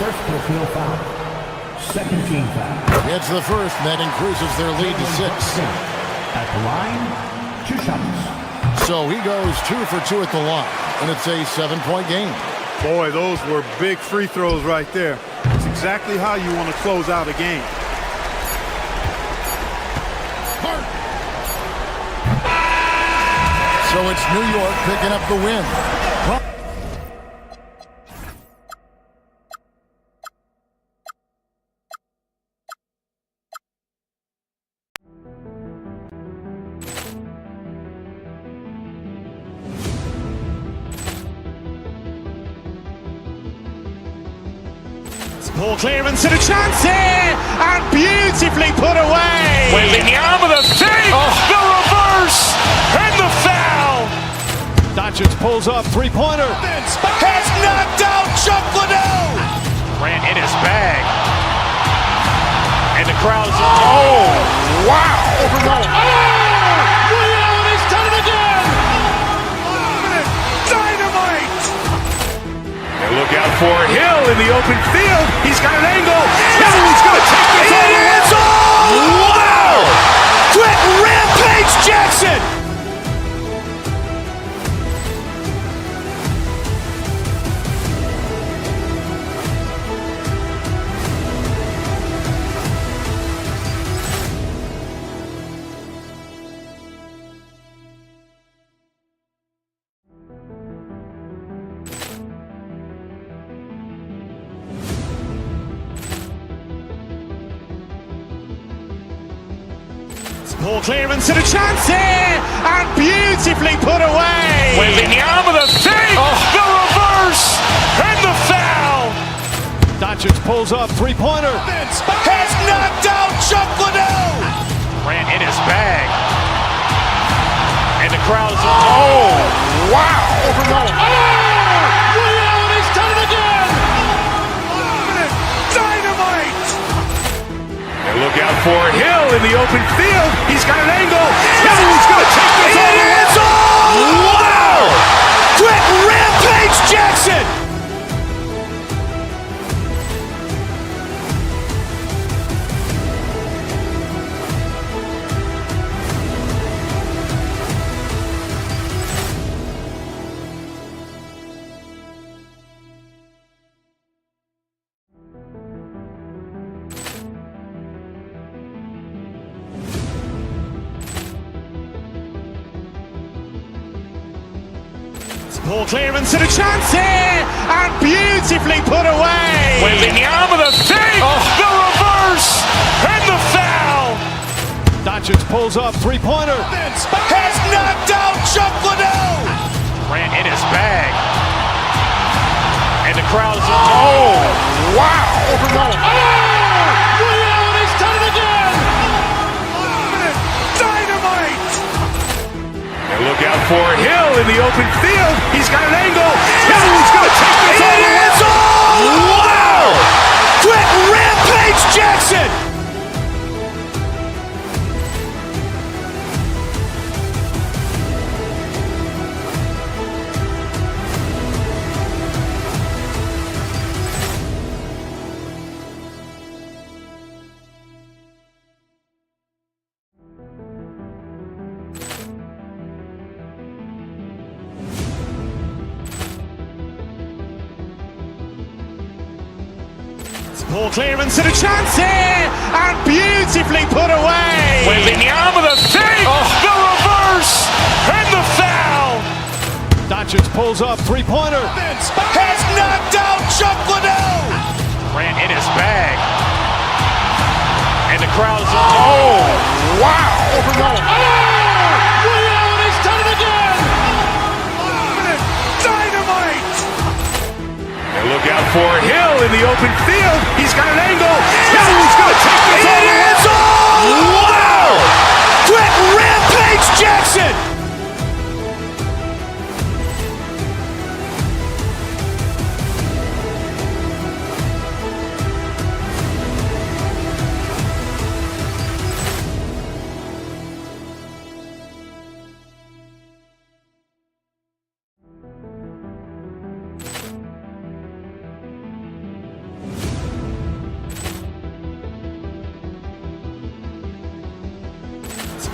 First personal foul. Second team foul. It's the first, and that increases their lead to 6. At the line, 2 shots. So he goes 2 for 2 at the line, and it's a 7-point game. Boy, those were big free throws right there. It's exactly how you want to close out a game. So it's New York picking up the win. Ball clearance and a chance here, and beautifully put away. Wembanyama the save, the reverse, and the foul. Doncic pulls up, three-pointer. Has knocked out Chuck Liddell. Grant in his bag. And the crowd's, wow. He's done it again. Dynamite. And look out for Hill in the open field. He's got an angle. Hill's going to take this all the way. Wow! Quit Rampage Jackson. Ball clearance and a chance here, and beautifully put away. Wembanyama the save, the reverse, and the foul. Doncic pulls up, three-pointer. Has knocked out Chuck Liddell. Grant in his bag. And the crowd's, wow. He's done it again. Dynamite. look out for Hill in the open field. He's got an angle. He's going to take this all the way. Wow! Quick rampage Jackson! Ball clearance and a chance here, and beautifully put away. Wembanyama the save, the reverse, and the foul. Doncic pulls up, three-pointer. Has knocked out Chuck Liddell. Ran in his bag, and the crowd is. Oh, wow! He's done it again. Dynamite! And look out for Hill in the open field. He's got an angle. He's going to take this all the way. Wow! Quick rampage Jackson! Ball clearance and a chance here, and beautifully put away. Wembanyama the save, the reverse, and the foul. Doncic pulls up, three-pointer. Has knocked out Chuck Liddell. Ran in his bag, and the crowd is. Oh, wow! He's done it again. Dynamite! And look out for Hill in the open field. He's got an angle. He's going to take this all the way. Wow! Quick rampage Jackson!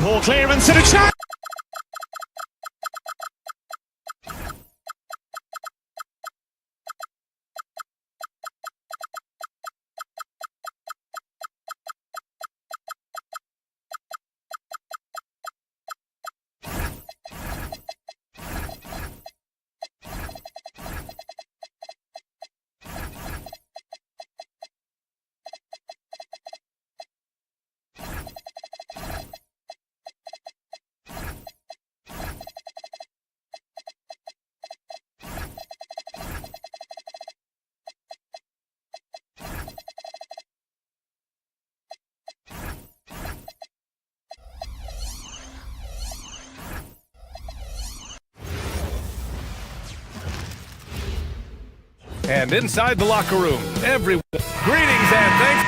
Ball clearance and a chance. And inside the locker room, everyone, greetings and thanks.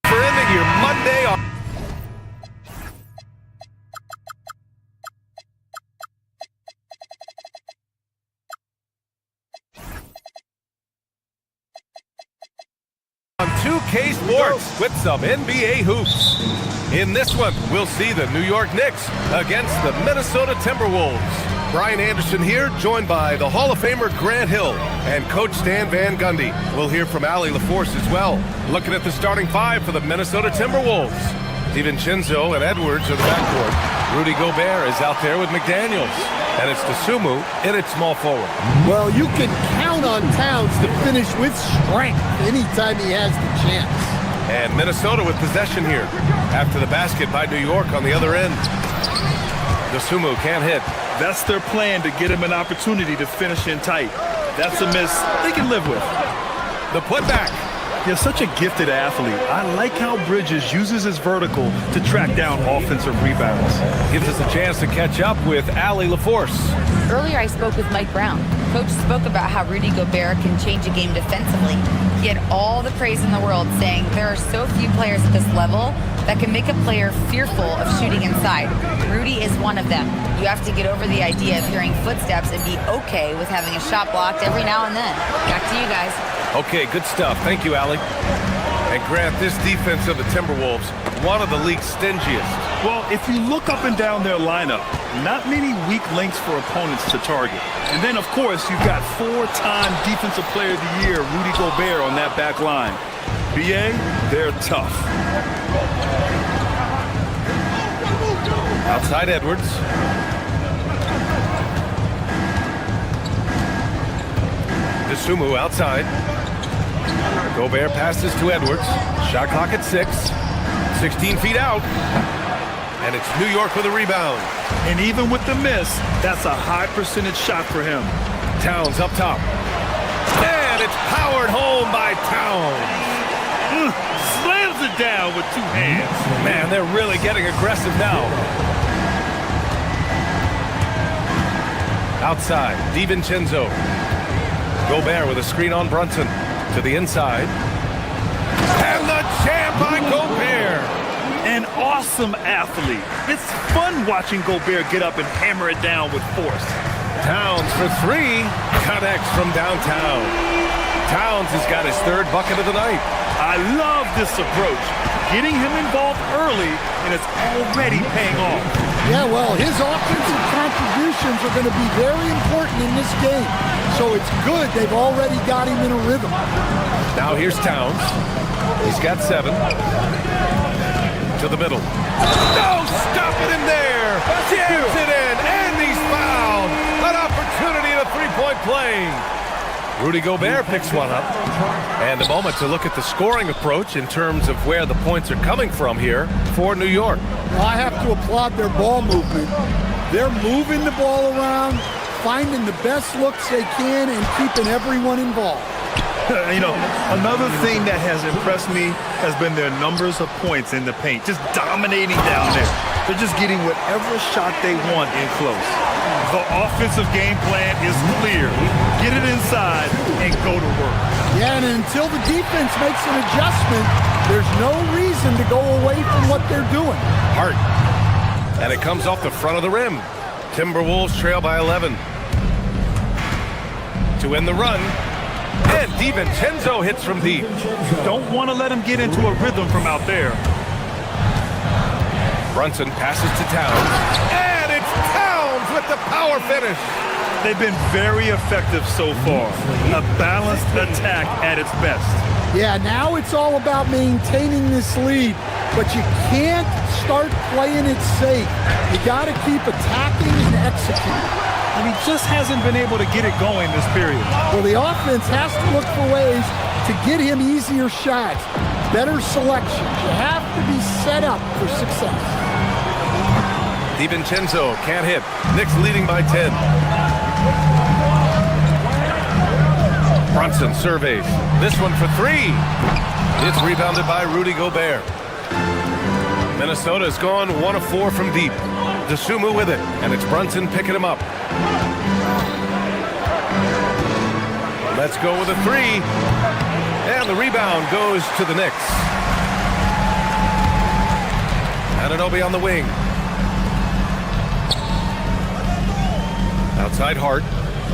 For ending your Monday off. On 2K Sports with some NBA hoops. In this one, we'll see the New York Knicks against the Minnesota Timberwolves. Brian Anderson here, joined by the Hall of Famer Grant Hill and Coach Stan Van Gundy. We'll hear from Allie LaForce as well. Looking at the starting five for the Minnesota Timberwolves. DiVincenzo and Edwards are the backcourt. Rudy Gobert is out there with McDaniels. And it's Dosunmu in at small forward. Well, you can count on Towns to finish with strength anytime he has the chance. And Minnesota with possession here after the basket by New York on the other end. Dosunmu can't hit. That's their plan, to get him an opportunity to finish in tight. That's a miss they can live with. The putback. Yeah, such a gifted athlete. I like how Bridges uses his vertical to track down offensive rebounds. Gives us a chance to catch up with Allie LaForce. Earlier, I spoke with Mike Brown. Coach spoke about how Rudy Gobert can change a game defensively. He had all the praise in the world, saying there are so few players at this level that can make a player fearful of shooting inside. Rudy is one of them. You have to get over the idea of hearing footsteps and be okay with having a shot blocked every now and then. Back to you guys. Okay, good stuff. Thank you, Allie. And Grant, this defense of the Timberwolves, one of the league's stingiest. Well, if you look up and down their lineup, not many weak links for opponents to target. And then, of course, you've got four-time Defensive Player of the Year, Rudy Gobert, on that back line. BA, they're tough. Outside Edwards. DeSumo outside. Gobert passes to Edwards. Shot clock at 6. 16 feet out. And it's New York with a rebound. And even with the miss, that's a high percentage shot for him. Towns up top. And it's powered home by Towns. Slams it down with 2 hands. Man, they're really getting aggressive now. Outside, DiVincenzo. Gobert with a screen on Brunson. To the inside. And the jam by Gobert. An awesome athlete. It's fun watching Gobert get up and hammer it down with force. Towns for 3. Connects from downtown. Towns has got his 3rd bucket of the night. I love this approach. Getting him involved early, and it's already paying off. Yeah, well, his offensive contributions are going to be very important in this game. So it's good they've already got him in a rhythm. Now here's Towns. He's got 7. To the middle. No, stop it in there. Jams it in, and he's fouled. An opportunity at a three-point play. Rudy Gobert picks one up. And a moment to look at the scoring approach in terms of where the points are coming from here for New York. Well, I have to applaud their ball movement. They're moving the ball around, finding the best looks they can, and keeping everyone involved. You know, another thing that has impressed me has been their numbers of points in the paint, just dominating down there. They're just getting whatever shot they want in close. The offensive game plan is clear. Get it inside and go to work. Yeah, and until the defense makes an adjustment, there's no reason to go away from what they're doing. Hart. And it comes off the front of the rim. Timberwolves trail by 11. To win the run. And DiVincenzo hits from deep. Don't want to let him get into a rhythm from out there. Brunson passes to Towns. And it's Towns with the power finish. They've been very effective so far. A balanced attack at its best. Yeah, now it's all about maintaining this lead, but you can't start playing it safe. You got to keep attacking and executing. And he just hasn't been able to get it going this period. Well, the offense has to look for ways to get him easier shots, better selections. You have to be set up for success. DiVincenzo can't hit. Knicks leading by 10. Brunson surveys. This one for 3. It's rebounded by Rudy Gobert. Minnesota's gone 1 of 4 from deep. DeSumo with it, and it's Brunson picking him up. Let's go with a 3. And the rebound goes to the Knicks. Anunoby on the wing. Outside Hart.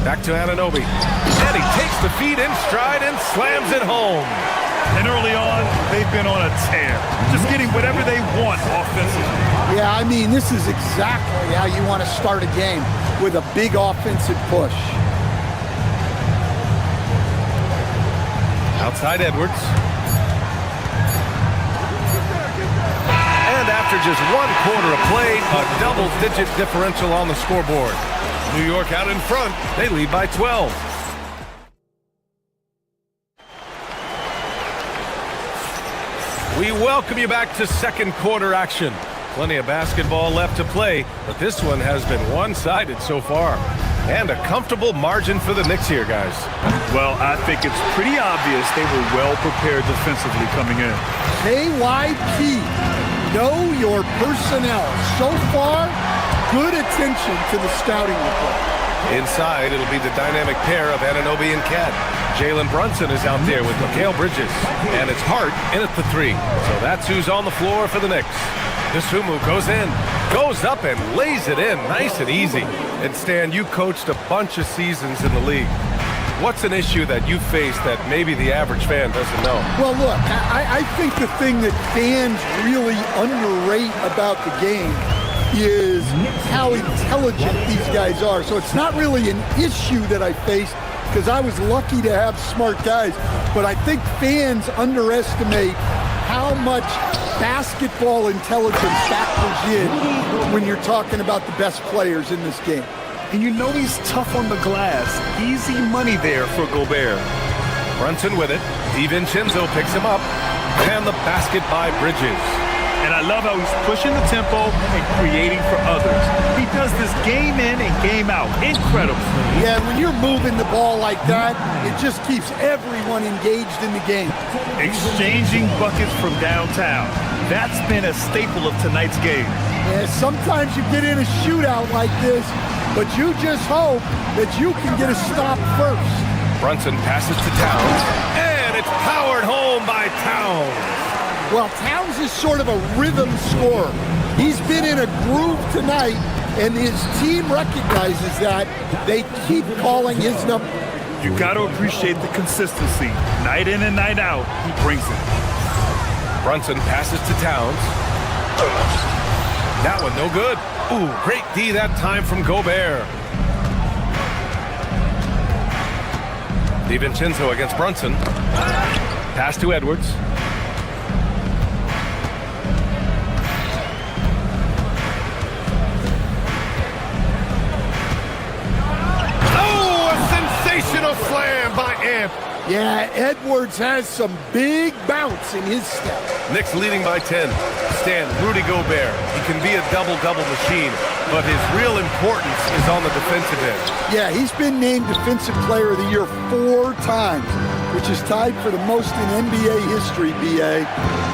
Back to Anunoby. And he takes the feed in stride and slams it home. And early on, they've been on a tear. Just getting whatever they want offensively. Yeah, I mean, this is exactly how you want to start a game, with a big offensive push. Outside Edwards. And after just 1 quarter of play, a double-digit differential on the scoreboard. New York out in front. They lead by 12. We welcome you back to second quarter action. Plenty of basketball left to play, but this one has been one-sided so far. And a comfortable margin for the Knicks here, guys. Well, I think it's pretty obvious they were well prepared defensively coming in. KYP, know your personnel. So far, good attention to the scouting report. Inside, it'll be the dynamic pair of Anunoby and Cat. Jalen Brunson is out there with Mikal Bridges. And it's Hart in at the 3. So that's who's on the floor for the Knicks. Dosunmu goes in, goes up and lays it in nice and easy. And Stan, you coached a bunch of seasons in the league. What's an issue that you face that maybe the average fan doesn't know? Well, look, I think the thing that fans really underrate about the game is how intelligent these guys are. So it's not really an issue that I faced because I was lucky to have smart guys. But I think fans underestimate how much basketball intelligence factors in when you're talking about the best players in this game. And you know he's tough on the glass. Easy money there for Gobert. Brunson with it. DiVincenzo picks him up. And the basket by Bridges. And I love how he's pushing the tempo and creating for others. He does this game in and game out. Incredible. Yeah, when you're moving the ball like that, it just keeps everyone engaged in the game. Exchanging buckets from downtown. That's been a staple of tonight's game. Yeah, sometimes you get in a shootout like this, but you just hope that you can get a stop first. Brunson passes to Towns, and it's powered home by Towns. Well, Towns is sort of a rhythm scorer. He's been in a groove tonight, and his team recognizes that. They keep calling his number. You got to appreciate the consistency. Night in and night out, he brings it. Brunson passes to Towns. That one no good. Ooh, great D that time from Gobert. DiVincenzo against Brunson. Pass to Edwards. Sensational slam by Amp. Yeah, Edwards has some big bounce in his step. Knicks leading by 10. Stan, Rudy Gobert. He can be a double-double machine, but his real importance is on the defensive end. Yeah, he's been named Defensive Player of the Year 4 times, which is tied for the most in NBA history, BA.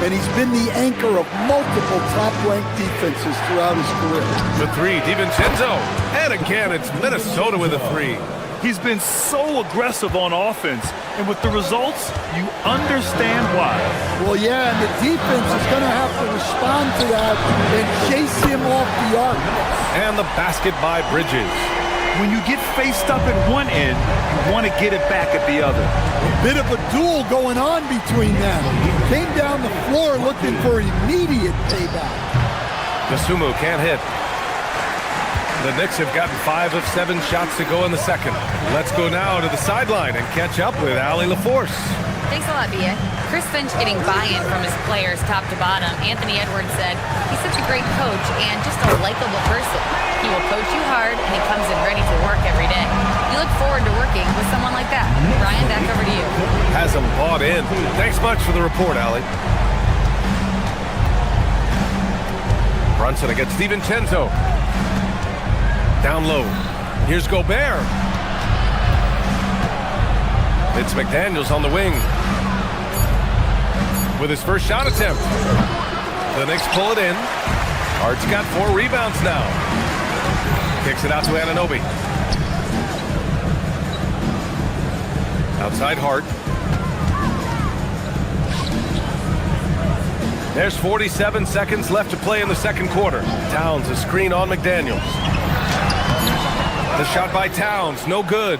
And he's been the anchor of multiple top-ranked defenses throughout his career. The 3, DiVincenzo. And again, it's Minnesota with a 3. He's been so aggressive on offense, and with the results, you understand why. Well, yeah, and the defense is going to have to respond to that and chase him off the arc. And the basket by Bridges. When you get faced up at one end, you want to get it back at the other. A bit of a duel going on between them. Came down the floor looking for immediate payback. Dosunmu can't hit. The Knicks have gotten 5 of 7 shots to go in the second. Let's go now to the sideline and catch up with Allie LaForce. Thanks a lot, Bia. Chris Finch getting buy-in from his players top to bottom. Anthony Edwards said, he's such a great coach and just a likable person. He will coach you hard and he comes in ready to work every day. You look forward to working with someone like that. Ryan, back over to you. Has him bought in. Thanks much for the report, Allie. Brunson against DiVincenzo. Down low. Here's Gobert. It's McDaniels on the wing. With his first shot attempt. The Knicks pull it in. Hart's got 4 rebounds now. Kicks it out to Anunoby. Outside Hart. There's 47 seconds left to play in the second quarter. Towns a screen on McDaniels. The shot by Towns, no good.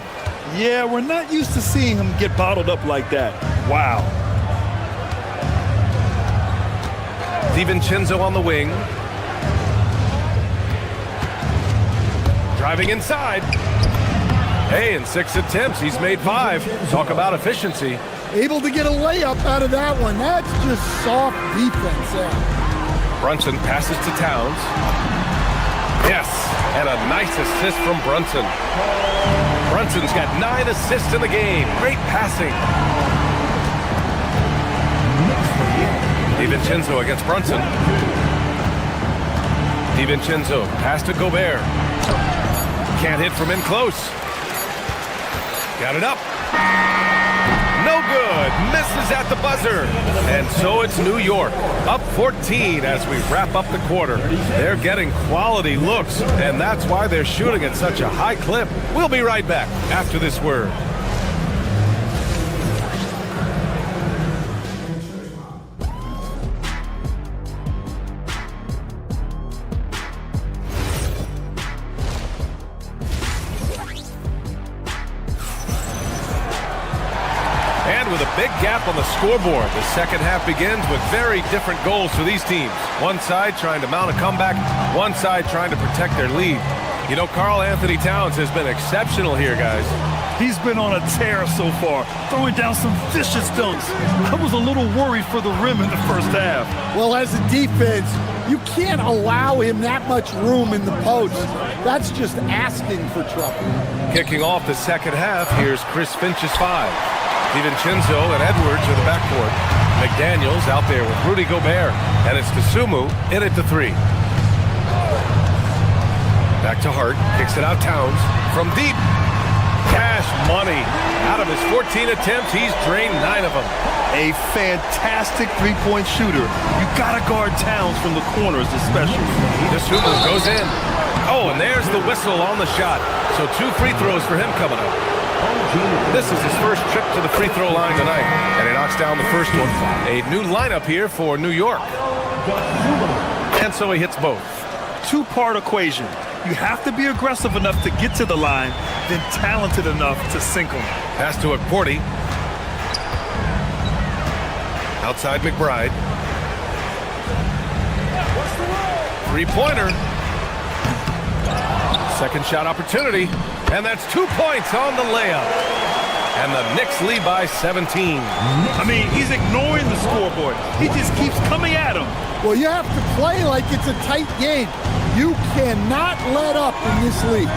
Yeah, we're not used to seeing him get bottled up like that. Wow. DiVincenzo on the wing. Driving inside. Hey, in 6 attempts, he's made 5. Talk about efficiency. Able to get a layup out of that one. That's just soft defense there. Brunson passes to Towns. Yes, and a nice assist from Brunson. Brunson's got 9 assists in the game. Great passing. DiVincenzo against Brunson. DiVincenzo pass to Gobert. Can't hit from in close. Got it up. No good. Misses at the buzzer. And so it's New York, up 14 as we wrap up the quarter. They're getting quality looks, and that's why they're shooting at such a high clip. We'll be right back after this word. With a big gap on the scoreboard, the second half begins with very different goals for these teams. One side trying to mount a comeback, one side trying to protect their lead. You know, Karl Anthony Towns has been exceptional here, guys. He's been on a tear so far, throwing down some vicious dunks. I was a little worried for the rim in the first half. Well, as a defense, you can't allow him that much room in the post. That's just asking for trouble. Kicking off the second half, here's Chris Finch's 5. DiVincenzo and Edwards are the backcourt. McDaniels out there with Rudy Gobert. And it's Dosunmu in at the 3. Back to Hart. Kicks it out Towns. From deep. Cash money. Out of his 14 attempts, he's drained 9 of them. A fantastic three-point shooter. You gotta guard Towns from the corners especially. Dosunmu goes in. Oh, and there's the whistle on the shot. So 2 free throws for him coming up. This is his first trip to the free throw line tonight, and he knocks down the first one. A new lineup here for New York. And so he hits both. Two-part equation. You have to be aggressive enough to get to the line, then talented enough to sink them. Pass to Porty. Outside McBride. Three-pointer. Second shot opportunity. And that's 2 points on the layup. And the Knicks lead by 17. I mean, he's ignoring the scoreboard. He just keeps coming at him. Well, you have to play like it's a tight game. You cannot let up in this league.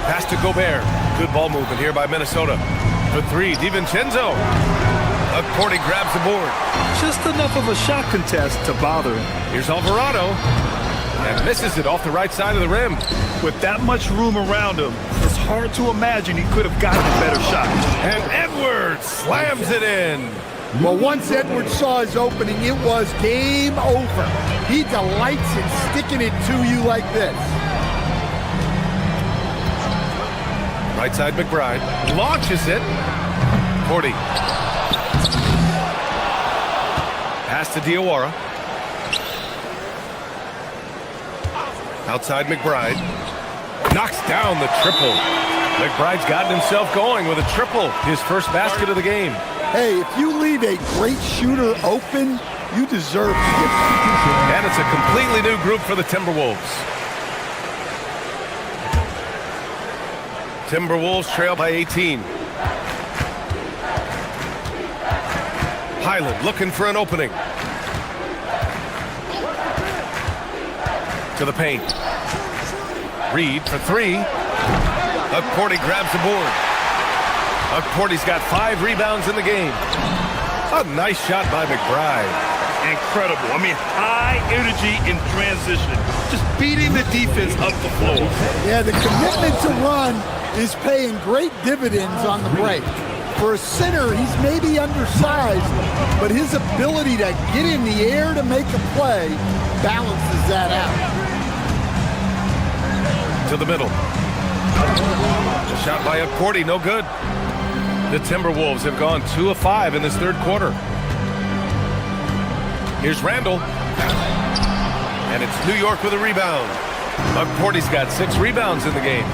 Pass to Gobert. Good ball movement here by Minnesota. For 3, DiVincenzo. Porty grabs the board. Just enough of a shot contest to bother him. Here's Alvarado. And misses it off the right side of the rim. With that much room around him, it's hard to imagine he could have gotten a better shot. And Edwards slams it in. Well, once Edwards saw his opening, it was game over. He delights in sticking it to you like this. Right side McBride. Launches it. Porty. Pass to Diawara. Outside McBride. Knocks down the triple. McBride's gotten himself going with a triple. His first basket of the game. Hey, if you leave a great shooter open, you deserve to get that. And it's a completely new group for the Timberwolves. Timberwolves trail by 18. Highland looking for an opening. To the paint. Reed for 3. Porty grabs the board. Porty's got 5 rebounds in the game. A nice shot by McBride. Incredible. I mean, high energy in transition. Just beating the defense up the floor. Yeah, the commitment to run is paying great dividends on the break. For a center, he's maybe undersized, but his ability to get in the air to make a play balances that out. To the middle. A shot by Porty, no good. The Timberwolves have gone 2 of 5 in this third quarter. Here's Randall. And it's New York with a rebound. Porty's got 6 rebounds in the game.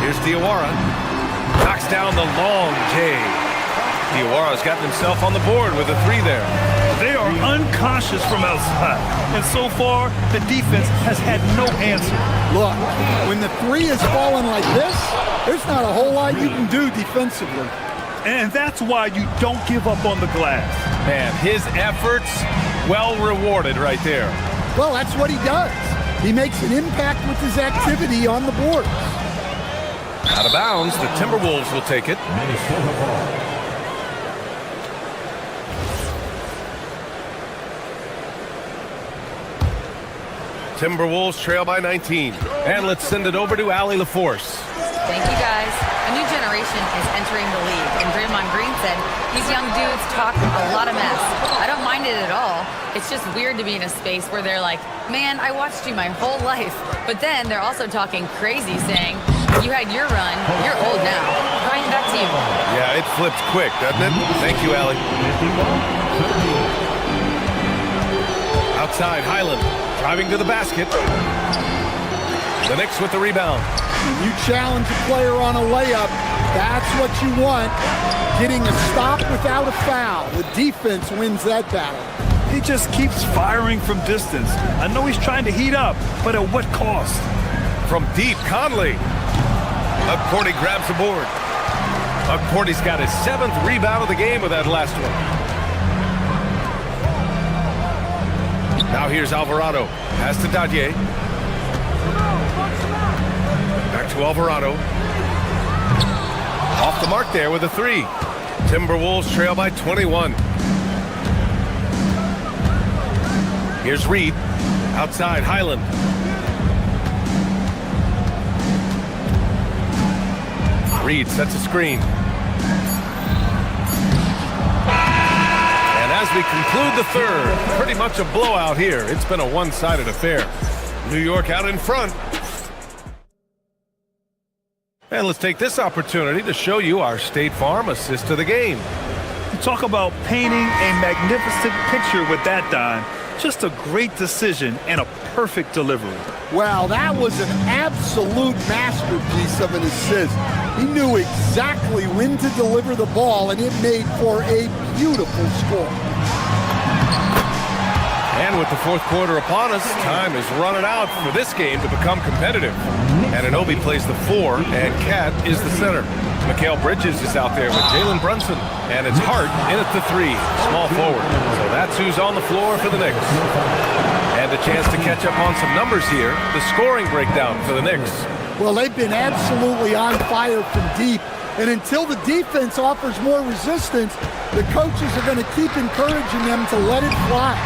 Here's Diawara. Knocks down the long J. Diawara's gotten himself on the board with a 3 there. They are unconscious from outside. And so far, the defense has had no answer. Look, when the 3 is falling like this, there's not a whole lot you can do defensively. And that's why you don't give up on the glass. Man, his efforts well rewarded right there. Well, that's what he does. He makes an impact with his activity on the board. Out of bounds, the Timberwolves will take it. Minnesota ball. Timberwolves trail by 19. And let's send it over to Allie LaForce. Thank you, guys. A new generation is entering the league, and Draymond Green said these young dudes talk a lot of mess. I don't mind it at all. It's just weird to be in a space where they're like, man, I watched you my whole life. But then they're also talking crazy, saying, you had your run, you're old now. Brian, back to you. Yeah, it flips quick, doesn't it? Thank you, Allie. Outside, Highland driving to the basket. The Knicks with the rebound. When you challenge a player on a layup, that's what you want. Getting a stop without a foul. The defense wins that battle. He just keeps firing from distance. I know he's trying to heat up, but at what cost? From deep, Conley. Cordy grabs the board. Cordy's got his 7th rebound of the game with that last one. Now here's Alvarado. Pass to Dadier. Back to Alvarado. Off the mark there with a 3. Timberwolves trail by 21. Here's Reed. Outside, Highland. Reed sets a screen. And as we conclude the third, pretty much a blowout here. It's been a one-sided affair. New York out in front. And let's take this opportunity to show you our State Farm assist of the game. Talk about painting a magnificent picture with that dime. Just a great decision and a perfect delivery. Wow, that was an absolute masterpiece of an assist. He knew exactly when to deliver the ball, and it made for a beautiful score. And with the fourth quarter upon us, time is running out for this game to become competitive. Anunoby plays the 4, and Cat is the center. Mikal Bridges is out there with Jalen Brunson, and it's Hart in at the 3, small forward. So that's who's on the floor for the Knicks. And a chance to catch up on some numbers here, the scoring breakdown for the Knicks. Well, they've been absolutely on fire from deep, and until the defense offers more resistance, the coaches are going to keep encouraging them to let it fly.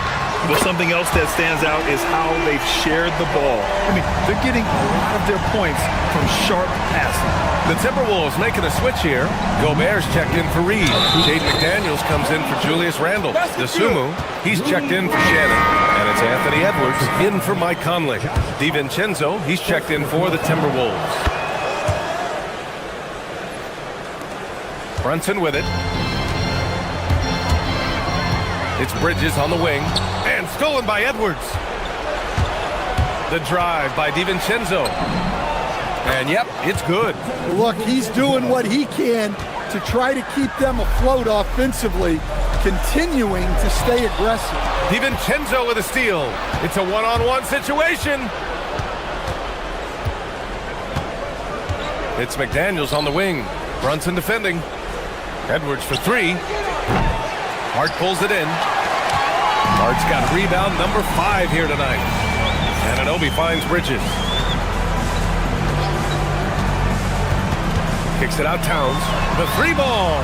Well, something else that stands out is how they've shared the ball. I mean, they're getting a lot of their points from sharp passing. The Timberwolves making a switch here. Gobert's checked in for Reed. Jaden McDaniels comes in for Julius Randle. DeSumo, he's checked in for Shannon. And it's Anthony Edwards in for Mike Conley. DiVincenzo, he's checked in for the Timberwolves. Brunson with it. It's Bridges on the wing. And stolen by Edwards. The drive by DiVincenzo. And yep, it's good. Look, he's doing what he can to try to keep them afloat offensively, continuing to stay aggressive. DiVincenzo with a steal. It's a one-on-one situation. It's McDaniels on the wing. Brunson defending. Edwards for 3. Hart pulls it in. Hart's got rebound number 5 here tonight. Anunoby finds Bridges. Kicks it out Towns. The 3 ball.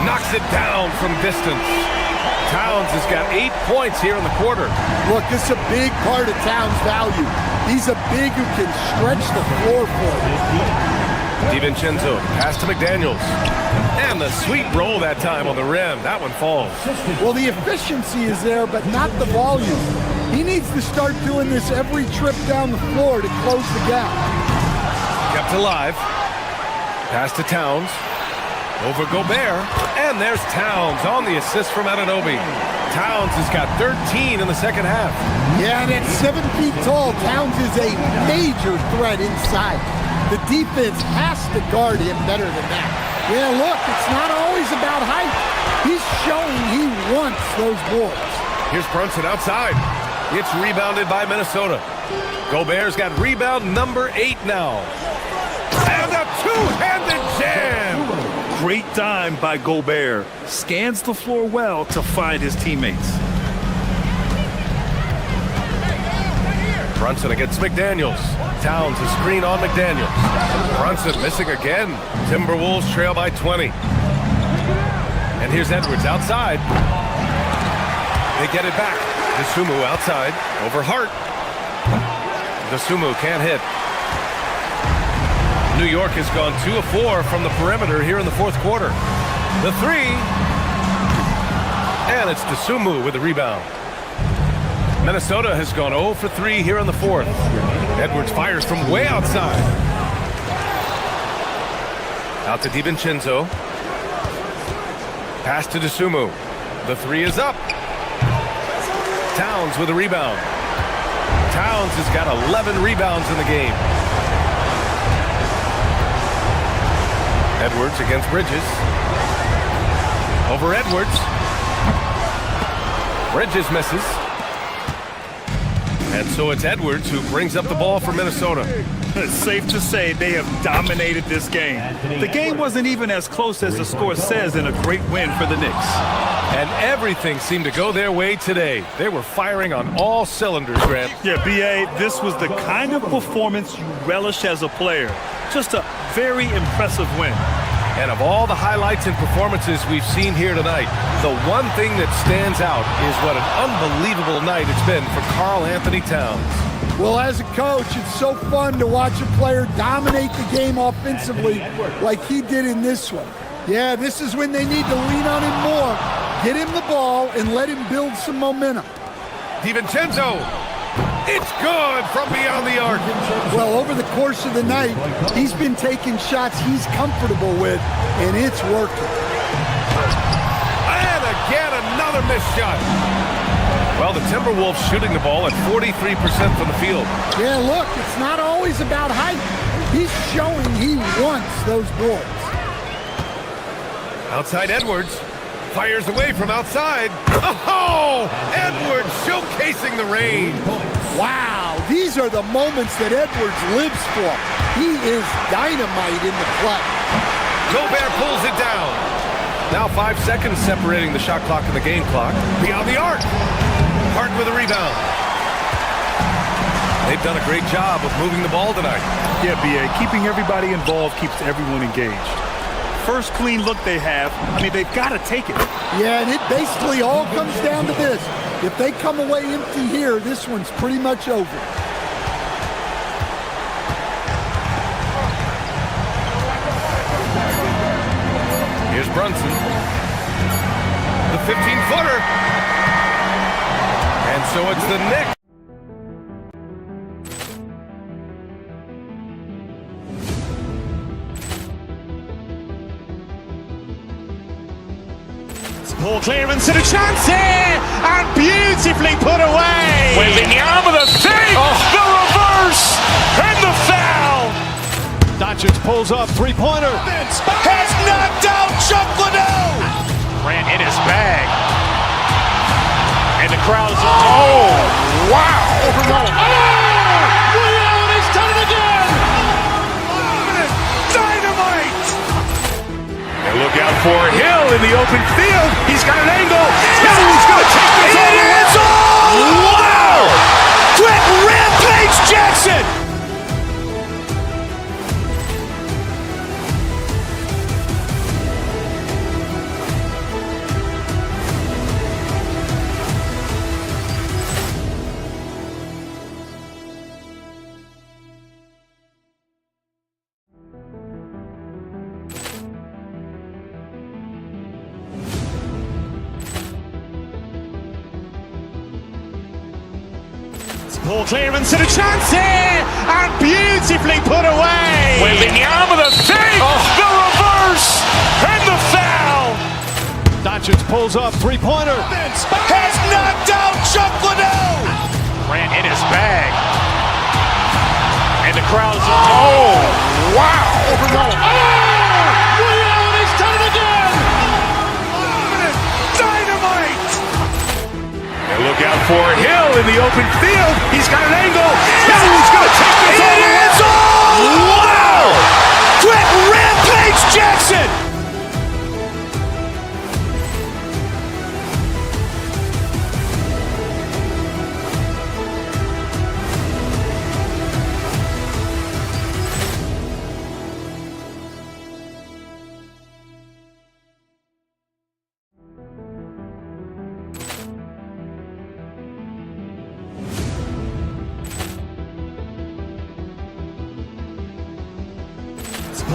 Knocks it down from distance. Towns has got 8 points here in the quarter. Look, this is a big part of Towns' value. He's a big who can stretch the floor for him. DiVincenzo, pass to McDaniels. And the sweet roll that time on the rim. That one falls. Well, the efficiency is there, but not the volume. He needs to start doing this every trip down the floor to close the gap. Kept alive. Pass to Towns. Over Gobert. And there's Towns on the assist from Anunoby. Towns has got 13 in the second half. Yeah, and at 7 feet tall, Towns is a major threat inside. The defense has to guard him better than that. Yeah, look, it's not always about height. He's showing he wants those boards. Here's Brunson outside. It's rebounded by Minnesota. Gobert's got rebound number 8 now. And a two-handed jam! Great dime by Gobert. Scans the floor well to find his teammates. Brunson against McDaniels. Towns a screen on McDaniels. Brunson missing again. Timberwolves trail by 20. And here's Edwards outside. They get it back. DeSumo outside. Over Hart. DeSumo can't hit. New York has gone 2 of 4 from the perimeter here in the fourth quarter. The three, and it's Dosunmu with the rebound. Minnesota has gone 0 for 3 here in the fourth. Edwards fires from way outside. Out to DiVincenzo. Pass to Dosunmu. The three is up. Towns with a rebound. Towns has got 11 rebounds in the game. Edwards against Bridges. Over Edwards. Bridges misses. And so it's Edwards who brings up the ball for Minnesota. It's safe to say they have dominated this game. The game wasn't even as close as the score says in a great win for the Knicks. And everything seemed to go their way today. They were firing on all cylinders, Grant. Yeah, B.A., this was the kind of performance you relish as a player. Just a very impressive win. And of all the highlights and performances we've seen here tonight, the one thing that stands out is what an unbelievable night it's been for Karl Anthony Towns. Well, as a coach, it's so fun to watch a player dominate the game offensively like he did in this one. Yeah, this is when they need to lean on him more, get him the ball, and let him build some momentum. DiVincenzo, it's good from beyond the arc. Well, over the course of the night, he's been taking shots he's comfortable with, and it's working. And again, another missed shot. Well, the Timberwolves shooting the ball at 43% from the field. Yeah, look, it's not always about height. He's showing he wants those balls. Outside Edwards. Fires away from outside. Oh! Edwards showcasing the range. Wow, these are the moments that Edwards lives for. He is dynamite in the clutch. Gobert pulls it down. Now 5 seconds separating the shot clock and the game clock. Beyond the arc. Hart with a rebound. They've done a great job of moving the ball tonight. Yeah, B.A., keeping everybody involved keeps everyone engaged. First clean look they have, I mean, they've got to take it. Yeah, and it basically all comes down to this. If they come away empty here, this one's pretty much over. Here's Brunson. The 15-footer. And so it's the Knicks. Ball clearance and a chance here, and beautifully put away. Wembanyama the save, the reverse, and the foul. Doncic pulls up, three-pointer. Has knocked out Chuck Liddell. Grant in his bag, and the crowd is wow! Leon has done it again. Dynamite! And look out for Hill in the open field. He's got an angle. Hill's going to take this all the way. It's all! Wow! Quick Rampage Jackson! Ball clearance and a chance here, and beautifully put away. Wembanyama the save, the reverse, and the foul. Doncic pulls up, three-pointer. Has knocked out Chuck Liddell. Grant in his bag, and the crowd is wow! Leon has done it again. Dynamite! And look out for Hill in the open field. He's got an angle. Hill's going to take this all the way. It's all! Wow! Quick Rampage Jackson!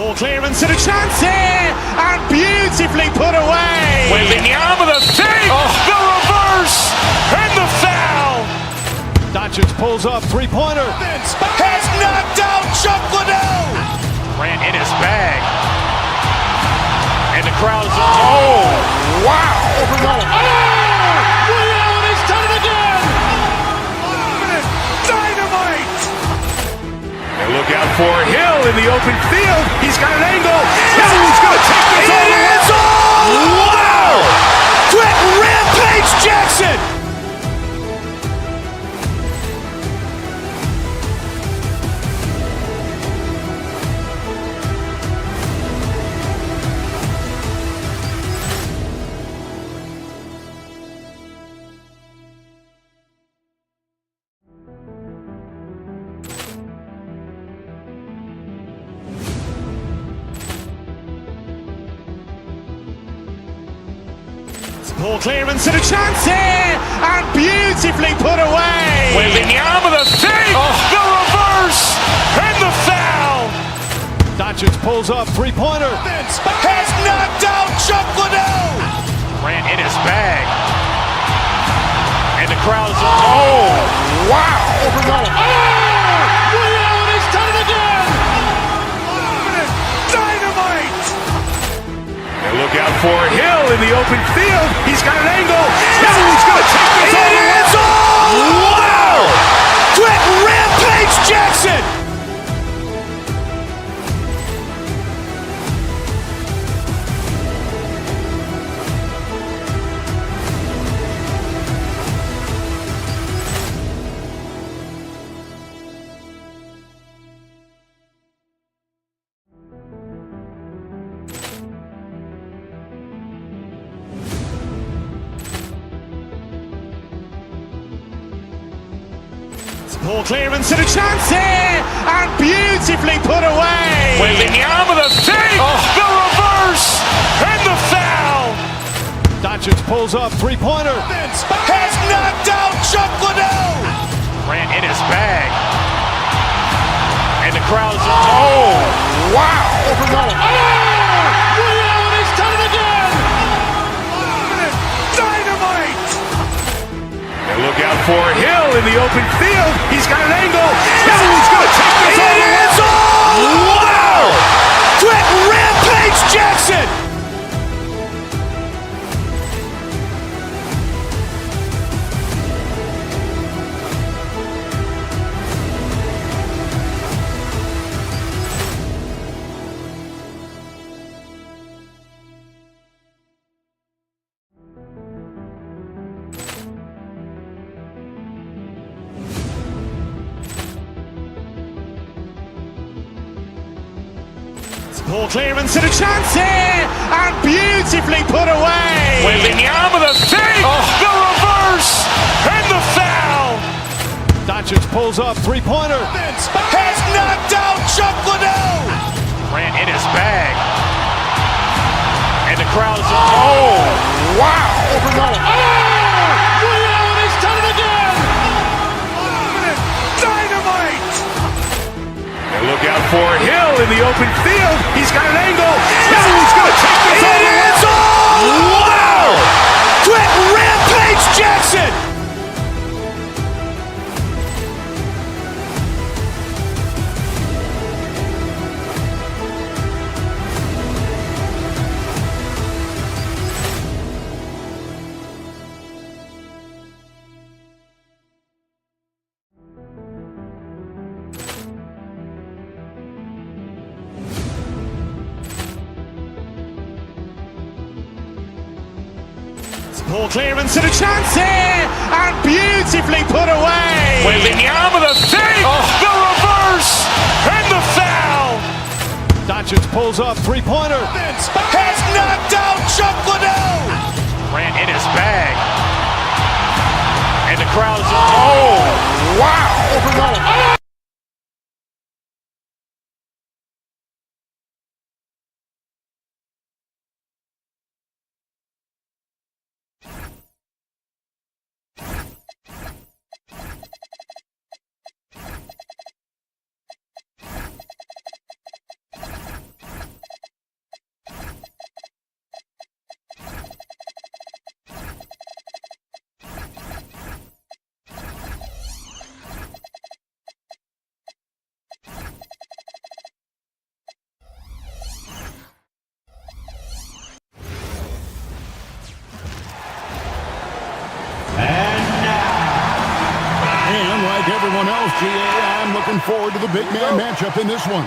Ball clearance and a chance here, and beautifully put away. Wembanyama the save, the reverse, and the foul. Doncic pulls up, three-pointer. Has knocked out Chuck Liddell. Grant in his bag. And the crowd is, wow. Ray Allen has done it again. Dynamite. And look out for Hill in the open field. He's got an angle. Hill's going to take this all the way. Wow. Quick Rampage Jackson. Ball clearance and a chance here, and beautifully put away. Wembanyama the save, the reverse, and the foul. Doncic pulls up, three-pointer. Has knocked out Chuck Liddell. Grant in his bag. And the crowd is, wow. Ray Allen has done it again. Dynamite. And look out for Hill in the open field. He's got an angle. Hill's going to take this all the way. Wow. Quick Rampage Jackson. Ball clearance and a chance here, and beautifully put away. Wembanyama the save, the reverse, and the foul. Doncic pulls up, three-pointer. Has knocked out Chuck Liddell. Grant in his bag. And the crowd is, wow. Ray Allen has done it again. Dynamite. And look out for Hill in the open field. He's got an angle. Hill's going to take this all the way. Wow. Quick Rampage Jackson. Ball clearance and a chance here, and beautifully put away. Wembanyama the save, the reverse, and the foul. Doncic pulls up, three-pointer. Has knocked out Chuck Liddell. Grant in his bag. And the crowd is, wow. Ray Allen has done it again. Dynamite. And look out for Hill in the open field. He's got an angle. Hill's going to take this all the way. Wow. Quick Rampage Jackson. Ball clearance and a chance here, and beautifully put away. Wembanyama the save, the reverse, and the foul. Doncic pulls up, three-pointer. Has knocked out Chuck Liddell. Grant in his bag. And the crowd is, wow. everyone else, GA, I'm looking forward to the big man matchup in this one.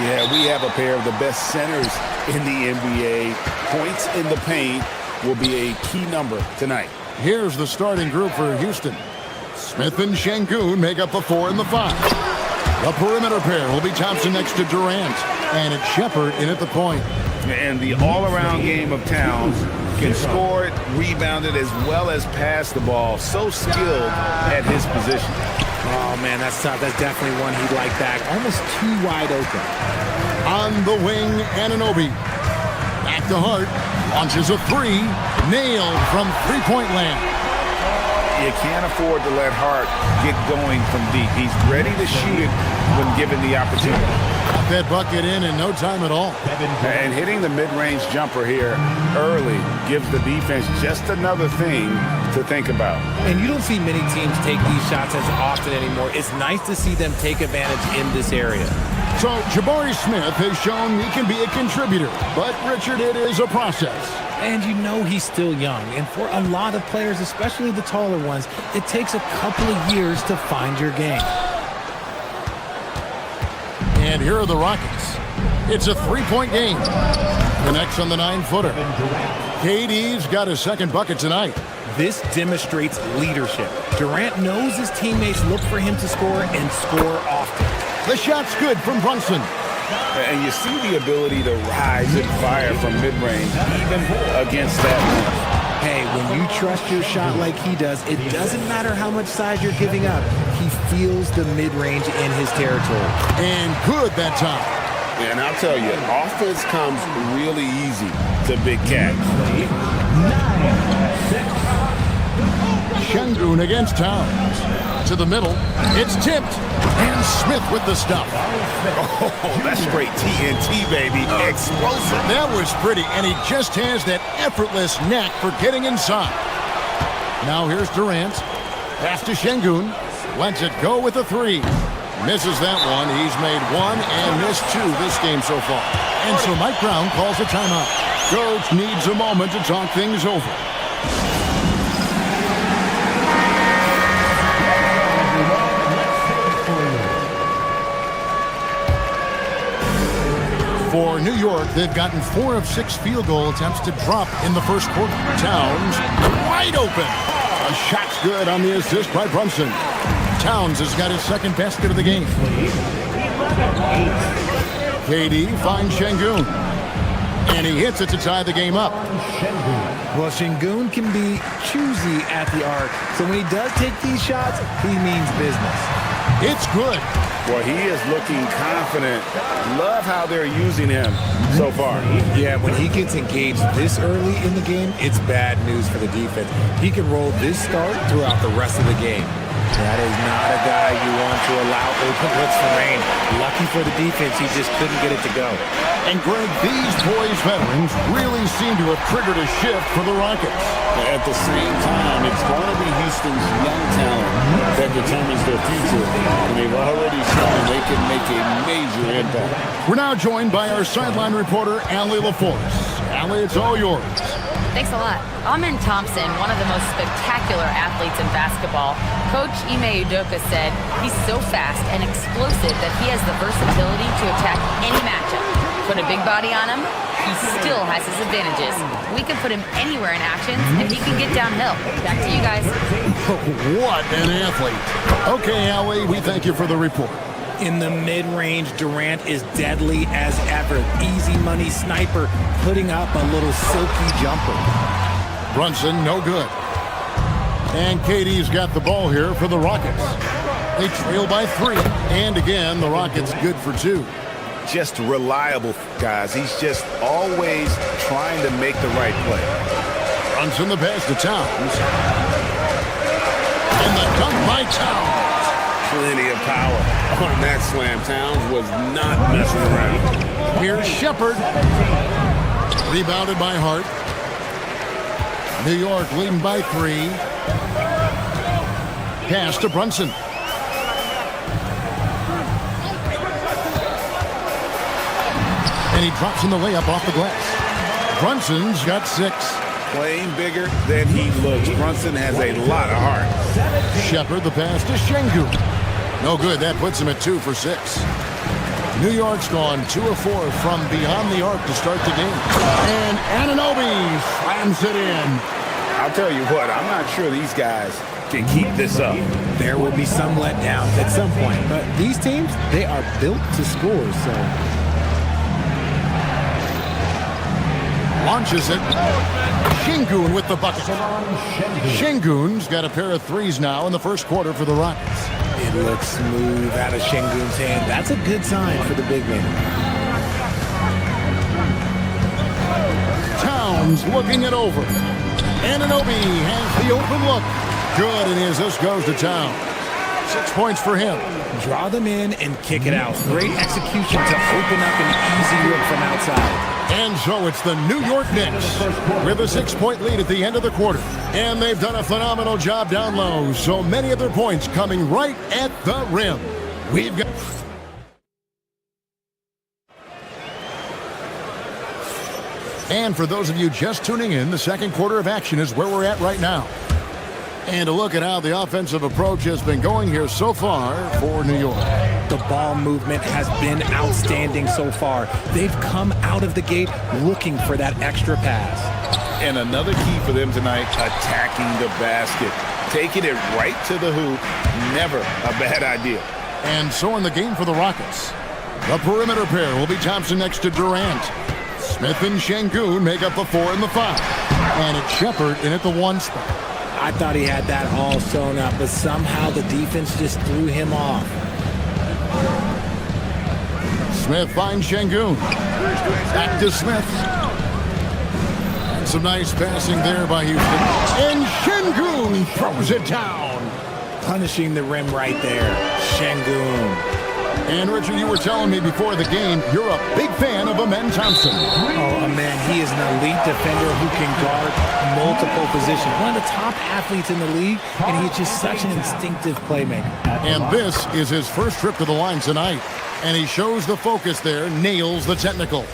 Yeah, we have a pair of the best centers in the NBA. Points in the paint will be a key number tonight. Here's the starting group for Houston. Smith and Şengün make up the 4 and the 5. The perimeter pair will be Thompson next to Durant, and it's Shepherd in at the point. And the all-around game of Towns can score it, rebound it, as well as pass the ball. So skilled at his position. Oh, man, that's tough. That's definitely one he'd like back. Almost too wide open. On the wing, Anunoby. Back to Hart. Launches a 3. Nailed from three-point land. You can't afford to let Hart get going from deep. He's ready to shoot it when given the opportunity. Got that bucket in no time at all. And hitting the mid-range jumper here early gives the defense just another thing to think about. And you don't see many teams take these shots as often anymore. It's nice to see them take advantage in this area. So Jabari Smith has shown he can be a contributor, but Richard, it is a process. And you know he's still young. And for a lot of players, especially the taller ones, it takes a couple of years to find your game. And here are the Rockets. It's a 3-point game. Connects on the 9-footer. KD's got his second bucket tonight. This demonstrates leadership. Durant knows his teammates look for him to score and score often. The shot's good from Brunson. And you see the ability to rise and fire from mid-range, even against that one. Hey, when you trust your shot like he does, it doesn't matter how much size you're giving up. He feels the mid-range in his territory. And good that time. And I'll tell you, offense comes really easy to Big Cat. 9-6. Şengün against Towns. To the middle. It's tipped. And Smith with the stuff. Oh, that's straight TNT, baby. Explosive. That was pretty, and he just has that effortless knack for getting inside. Now here's Durant. Pass to Şengün. Lets it go with a 3. Misses that one. He's made 1 and missed 2 this game so far. And so Mike Brown calls a timeout. Coach needs a moment to talk things over. For New York, they've gotten 4 of 6 field goal attempts to drop in the first quarter. Towns wide open. A shot's good on the assist by Brunson. Towns has got his second basket of the game. KD finds Şengün. And he hits it to tie the game up. Well, Şengün can be choosy at the arc. So when he does take these shots, he means business. It's good. Well, he is looking confident. Love how they're using him so far. Yeah, when he gets engaged this early in the game, it's bad news for the defense. He can roll this start throughout the rest of the game. That is not a guy you want to allow open looks for rain. Lucky for the defense, he just couldn't get it to go. And Greg, these boys veterans really seem to have triggered a shift for the Rockets. At the same time, it's going to be Houston's young talent that determines their future. And they've already shown they can make a major impact. We're now joined by our sideline reporter, Allie LaForce. Allie, it's all yours. Thanks a lot. Amen Thompson, one of the most spectacular athletes in basketball. Coach Ime Udoka said he's so fast and explosive that he has the versatility to attack any matchup. Put a big body on him, he still has his advantages. We can put him anywhere in actions, and he can get downhill. Back to you guys. What an athlete. Okay, Allie, we thank you for the report. In the mid-range, Durant is deadly as ever. Easy money sniper, putting up a little silky jumper. Brunson, no good. And KD's got the ball here for the Rockets. They trail by 3. And again, the Rockets good for 2. Just reliable, guys. He's just always trying to make the right play. Brunson the pass to Towns. And the dunk by Towns. Plenty of power on that slam. Towns was not messing around. Here's Shepherd. Rebounded by Hart. New York leading by 3. Pass to Brunson. And he drops in the layup off the glass. Brunson's got 6. Playing bigger than he looks. Brunson has a lot of heart. Shepherd the pass to Şengün. No good. That puts him at 2 for 6. New York's gone 2 of 4 from beyond the arc to start the game. And Anunoby slams it in. I'll tell you what, I'm not sure these guys can keep this up. There will be some letdowns at some point, but these teams, they are built to score, so. Launches it. Şengün with the bucket. Şengün's got a pair of threes now in the first quarter for the Rockets. It looks smooth out of Şengün's hand. That's a good sign for the big man. Towns looking it over. Anunoby has the open look. Good, and his assist goes to Towns. 6 points for him. Draw them in and kick it out. Great execution to open up an easy look from outside. And so it's the New York Knicks with a 6-point lead at the end of the quarter. And they've done a phenomenal job down low. So many of their points coming right at the rim. We've got... And for those of you just tuning in, the second quarter of action is where we're at right now. And a look at how the offensive approach has been going here so far for New York. The ball movement has been outstanding so far. They've come out of the gate looking for that extra pass. And another key for them tonight, attacking the basket. Taking it right to the hoop, never a bad idea. And so in the game for the Rockets, the perimeter pair will be Thompson next to Durant. Smith and Şengün make up the 4 and the 5. And it's Shepherd in at the 1 spot. I thought he had that all sewn up, but somehow the defense just threw him off. Smith finds Şengün. Back to Smith. And some nice passing there by Houston. And Şengün throws it down. Punishing the rim right there. Şengün. And Richard, you were telling me before the game, you're a big fan of Amen Thompson. Oh, man, he is an elite defender who can guard multiple positions. One of the top athletes in the league, and he's just such an instinctive playmaker. And this is his first trip to the line tonight. And he shows the focus there, nails the technical.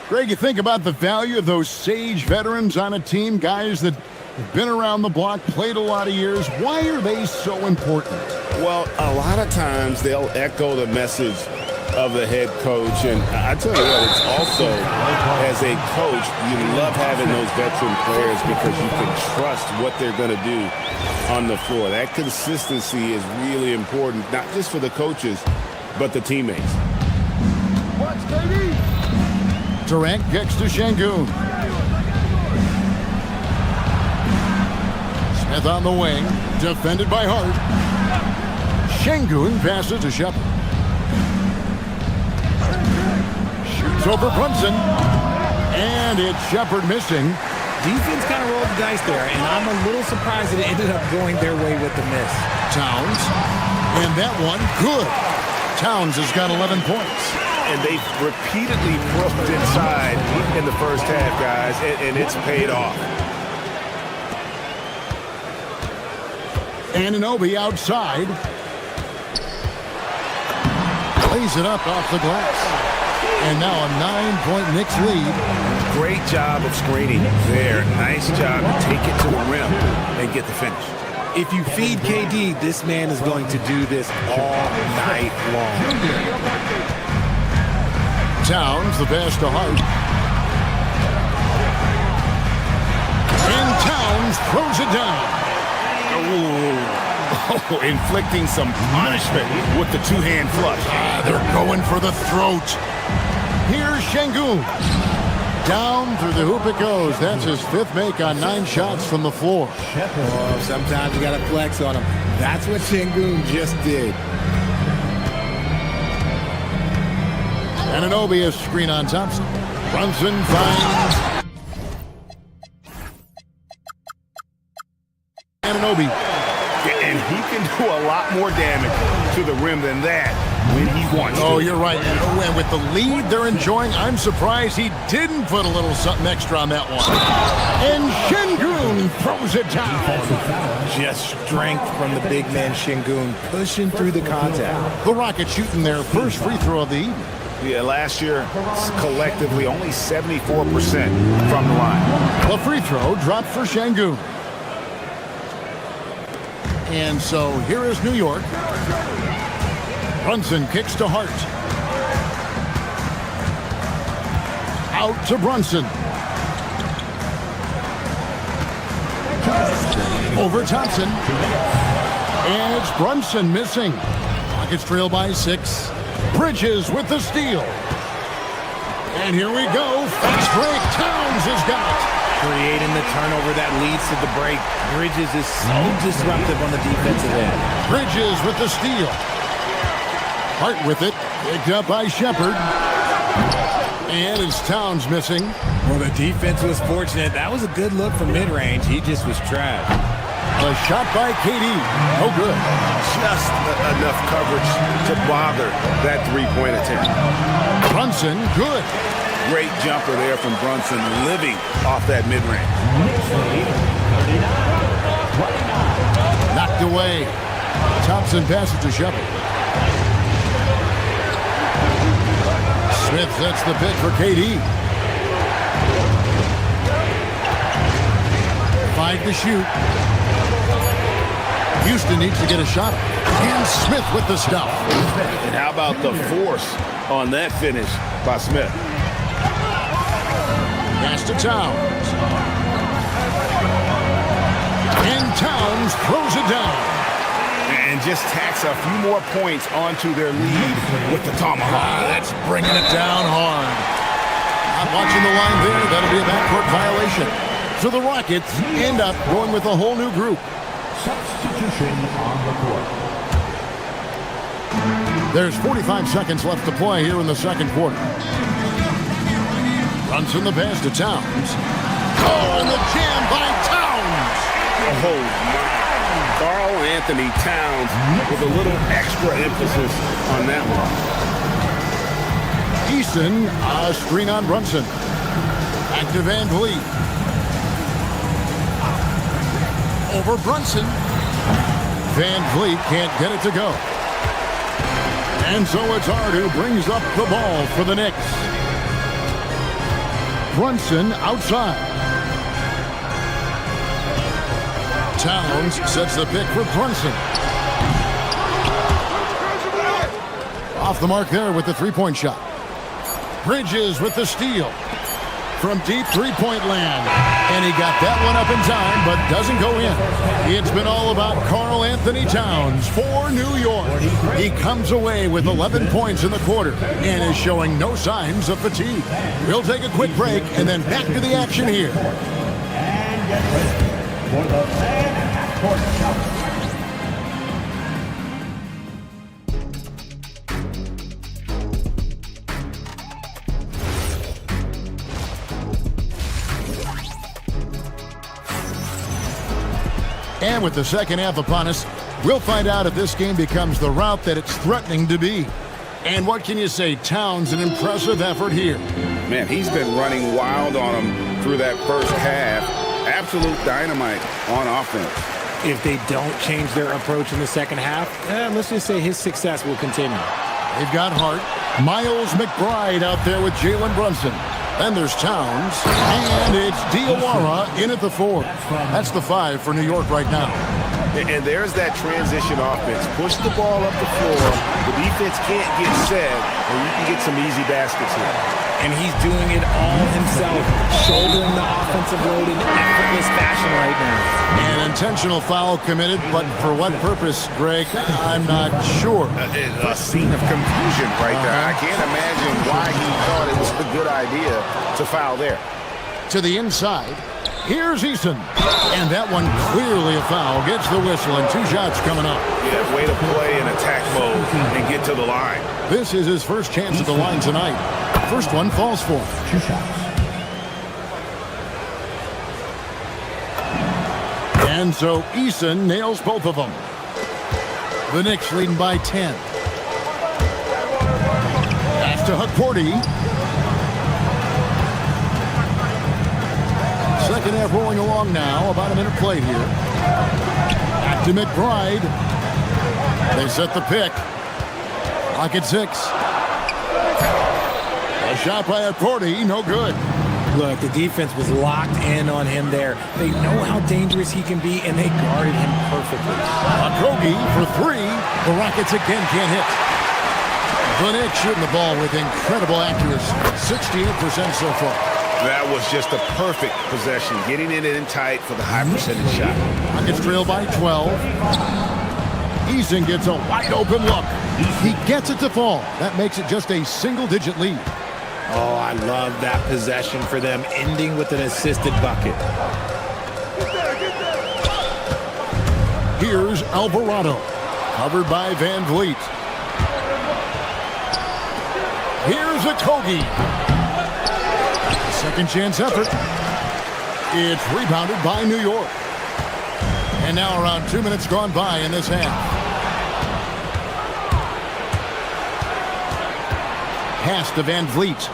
Greg, you think about the value of those sage veterans on a team, guys that have been around the block, played a lot of years. Why are they so important? Well, a lot of times they'll echo the message of the head coach. And I tell you what, it's also, as a coach, you love having those veteran players because you can trust what they're going to do on the floor. That consistency is really important, not just for the coaches, but the teammates. Durant kicks to Şengün. Smith on the wing, defended by Hart. Şengün passes to Shepherd. Shoots over Brunson. And it's Shepherd missing. Defense kind of rolled the dice there, and I'm a little surprised that it ended up going their way with the miss. Towns. And that one, good. Towns has got 11 points. And they repeatedly broke inside in the first half, guys, and it's paid off. Anunoby outside. Lays it up off the glass. And now a 9-point Knicks lead. Great job of screening there. Nice job to take it to the rim and get the finish. If you feed KD, this man is going to do this all night long. Towns, the pass to Hart. And Towns throws it down. Oh, inflicting some punishment with the two-hand flush. They're going for the throat. Here's Şengün. Down through the hoop it goes. That's his 5th make on 9 shots from the floor. Oh, sometimes you got to flex on him. That's what Şengün just did. Anunoby, a screen on Thompson. Brunson finds Anunoby. And he can do a lot more damage to the rim than that when he wants to. Oh, you're right. And with the lead they're enjoying, I'm surprised he didn't put a little something extra on that one. And Şengün throws it down. Just strength from the big man Şengün, pushing through the contact. The Rockets shooting their first free throw of the evening. Yeah, last year, collectively, only 74% from the line. The free throw dropped for Şengün. And so here is New York. Brunson kicks to Hart. Out to Brunson. Over Thompson. And it's Brunson missing. Rockets trail by 6. Bridges with the steal. And here we go. Fast break. Towns has got it. Creating the turnover that leads to the break. Bridges is so disruptive on the defensive end. Bridges with the steal. Hart with it. Picked up by Shepard. And it's Towns missing. Well, the defense was fortunate. That was a good look from mid-range. He just was trapped. A shot by KD. No good. Just enough coverage to bother that three-point attempt. Brunson, good. Great jumper there from Brunson, living off that mid-range. Knocked away. Thompson passes to Shepard. Smith sets the pick for KD. 5 to shoot. Houston needs to get a shot. And Smith with the stuff. And how about the force on that finish by Smith? Pass to Towns. And Towns throws it down. And just tacks a few more points onto their lead with the tomahawk. That's bringing it down hard. Not watching the line there. That'll be a backcourt violation. So the Rockets end up going with a whole new group. Substitution on the court. There's 45 seconds left to play here in the second quarter. Brunson the pass to Towns. Oh, and the jam by Towns. Oh, my. Karl Anthony Towns with a little extra emphasis on that one. Eason, a screen on Brunson. Back to Van Vliet. Over Brunson. Van Vliet can't get it to go. And so it's Hart who brings up the ball for the Knicks. Brunson outside. Towns sets the pick for Brunson. Off the mark there with the three-point shot. Bridges with the steal. From deep three-point land. And he got that one up in time, but doesn't go in. It's been all about Karl Anthony Towns for New York. He comes away with 11 points in the quarter and is showing no signs of fatigue. We'll take a quick break and then back to the action here. And get ready for the fan half-court challenge. And with the second half upon us, we'll find out if this game becomes the route that it's threatening to be. And what can you say? Towns, an impressive effort here. Man, he's been running wild on him through that first half. Absolute dynamite on offense. If they don't change their approach in the second half, let's just say his success will continue. They've got Hart. Miles McBride out there with Jalen Brunson. Then there's Towns. And it's Diawara in at the 4. That's the 5 for New York right now. And there's that transition offense. Push the ball up the floor. The defense can't get set, and you can get some easy baskets here. And he's doing it all himself, shouldering the offensive load in effortless fashion right now. An intentional foul committed, but for what purpose, Greg? I'm not sure. A scene of confusion right there. I can't imagine why he thought it was a good idea to foul there. To the inside. Here's Eason. And that one clearly a foul. Gets the whistle and 2 shots coming up. Yeah, way to play in attack mode and get to the line. This is his first chance at the line tonight. First one falls for him. 2 shots. And so Eason nails both of them. The Knicks leading by 10. Pass to Hukporti. Second half rolling along now. About a minute played here. Back to McBride. They set the pick. Clock at 6. A shot by Hukporti. No good. Look, the defense was locked in on him there. They know how dangerous he can be, and they guarded him perfectly. Okogie for 3. The Rockets again can't hit. The Knicks shooting the ball with incredible accuracy. 68% so far. That was just a perfect possession, getting it in tight for the high percentage shot. Rockets trail by 12. Eason gets a wide open look. He gets it to fall. That makes it just a single-digit lead. Oh, I love that possession for them, ending with an assisted bucket. Here's Alvarado, covered by Van Vliet. Here's Okogie. Second chance effort. It's rebounded by New York. And now around 2 minutes gone by in this half. Pass to Van Vliet.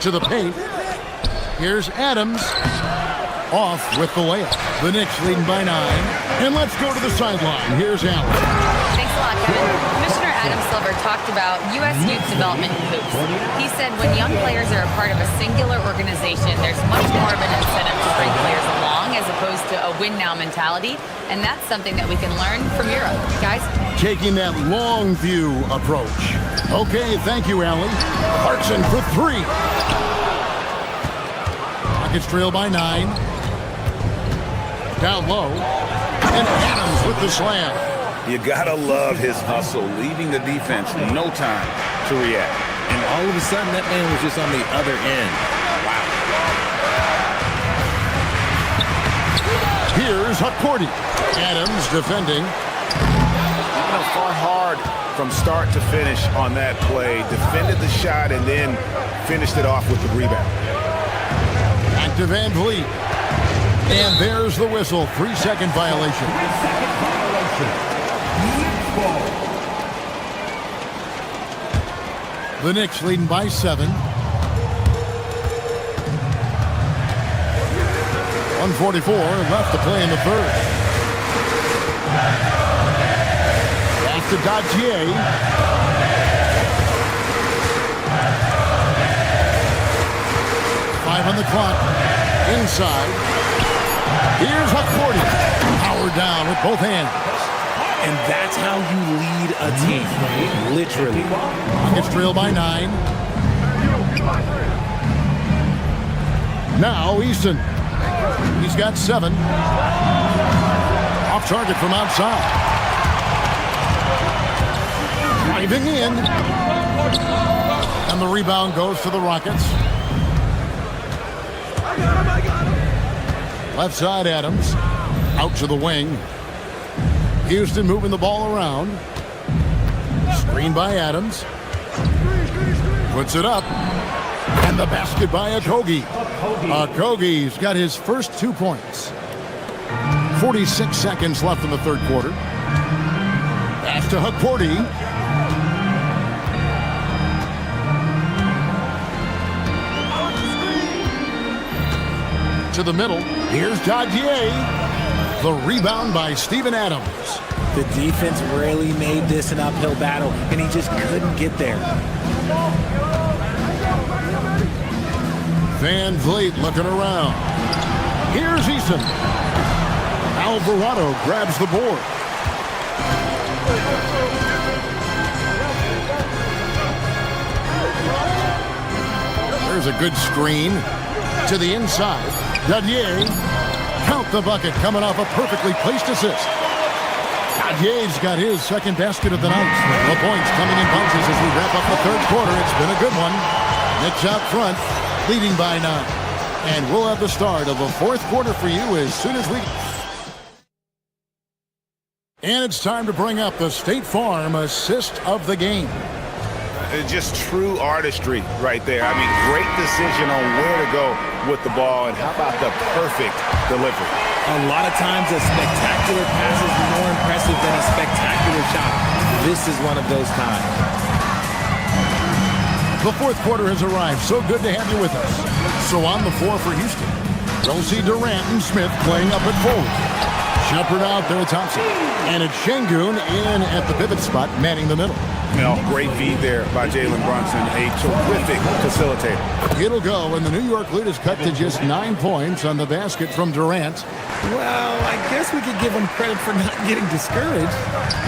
To the paint. Here's Adams. Off with the layup. The Knicks leading by 9. And let's go to the sideline. Here's Allen. Thanks a lot, Kevin. Commissioner Adam Silver talked about U.S. youth development in hoops. He said when young players are a part of a singular organization, there's much more of an incentive to bring players along as opposed to a win-now mentality. And that's something that we can learn from Europe. Guys? Taking that long view approach. Okay, thank you, Allen. Clarkson for 3. Rockets trail by 9. Down low. And Adams with the slam. You gotta love his hustle, leaving the defense no time to react. And all of a sudden, that man was just on the other end. Wow. Here's Hakordi. Adams defending. Fought hard from start to finish on that play. Defended the shot and then finished it off with the rebound. Back to Van Vliet. And there's the whistle. 3-second violation. The Knicks leading by 7. 1:44 left to play in the third. Back to Dodgier. Five on the clock. Inside. Here's Hakordi. Powered down with both hands. And that's how you lead a team. Literally. Rockets trail by 9. Now Easton. He's got 7. Off target from outside. Driving in. And the rebound goes to the Rockets. Left side Adams. Out to the wing. Houston moving the ball around. Screen by Adams. Puts it up. And the basket by Okogie. Okogie's got his first 2 points. 46 seconds left in the third quarter. Pass to Hakordi. To the middle. Here's Dodgier. The rebound by Steven Adams. The defense really made this an uphill battle, and he just couldn't get there. Van Vliet looking around. Here's Eason. Alvarado grabs the board. There's a good screen to the inside. Dodgier. Count the bucket coming off a perfectly placed assist. Dodgier's got his second basket of the night. The points coming in bunches as we wrap up the third quarter. It's been a good one. Knicks out front, leading by 9. And we'll have the start of the fourth quarter for you as soon as we... And it's time to bring up the State Farm assist of the game. Just true artistry right there. I mean, great decision on where to go with the ball, and how about the perfect delivery? A lot of times a spectacular pass is more impressive than a spectacular shot. This is one of those times. The fourth quarter has arrived. So good to have you with us. So on the floor for Houston, Rosie, Durant, and Smith playing up at forward. Shepard out there, Thompson. And it's Şengün in at the pivot spot, manning the middle. Great feed there by Jalen Brunson, a terrific facilitator. It'll go, and the New York lead is cut to just 9 points on the basket from Durant. Well, I guess we could give him credit for not getting discouraged.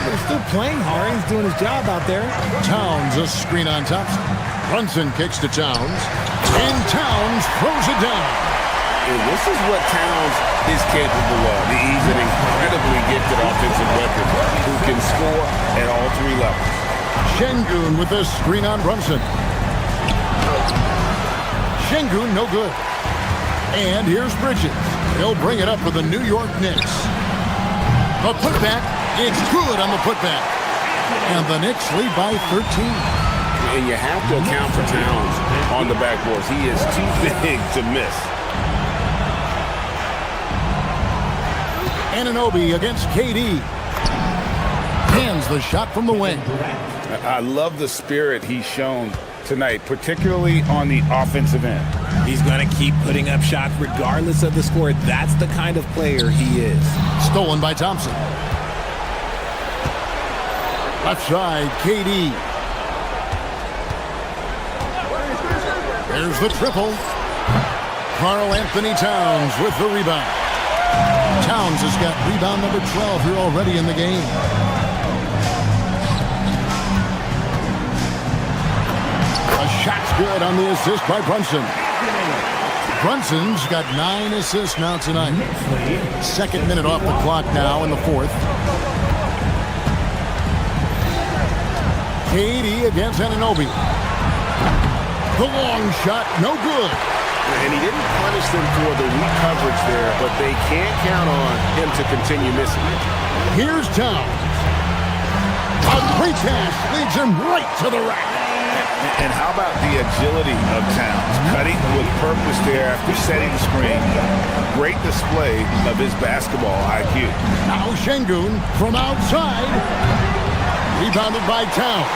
They're still playing hard. He's doing his job out there. Towns, a screen on Thompson. Brunson kicks to Towns, and Towns throws it down. And this is what Towns is capable of. He's an incredibly gifted offensive weapon who can score at all 3 levels. Şengün with the screen on Brunson. Şengün, no good. And here's Bridges. He'll bring it up for the New York Knicks. The putback, it's good on the putback. And the Knicks lead by 13. And you have to account for Towns on the backboards. He is too big to miss. Anunoby against KD. Hands the shot from the wing. I love the spirit he's shown tonight, particularly on the offensive end. He's going to keep putting up shots regardless of the score. That's the kind of player he is. Stolen by Thompson. Left side, KD. There's the triple. Karl Anthony Towns with the rebound. Towns has got rebound number 12 here already in the game. A shot's good on the assist by Brunson. Brunson's got 9 assists now tonight. Second minute off the clock now in the fourth. KD against Anunoby. The long shot, no good. And he didn't punish them for the weak coverage there, but they can't count on him to continue missing. Here's Towns. A great pass leads him right to the rack. And how about the agility of Towns? Cutting with purpose there after setting the screen. Great display of his basketball IQ. Now Şengün from outside. Rebounded by Towns.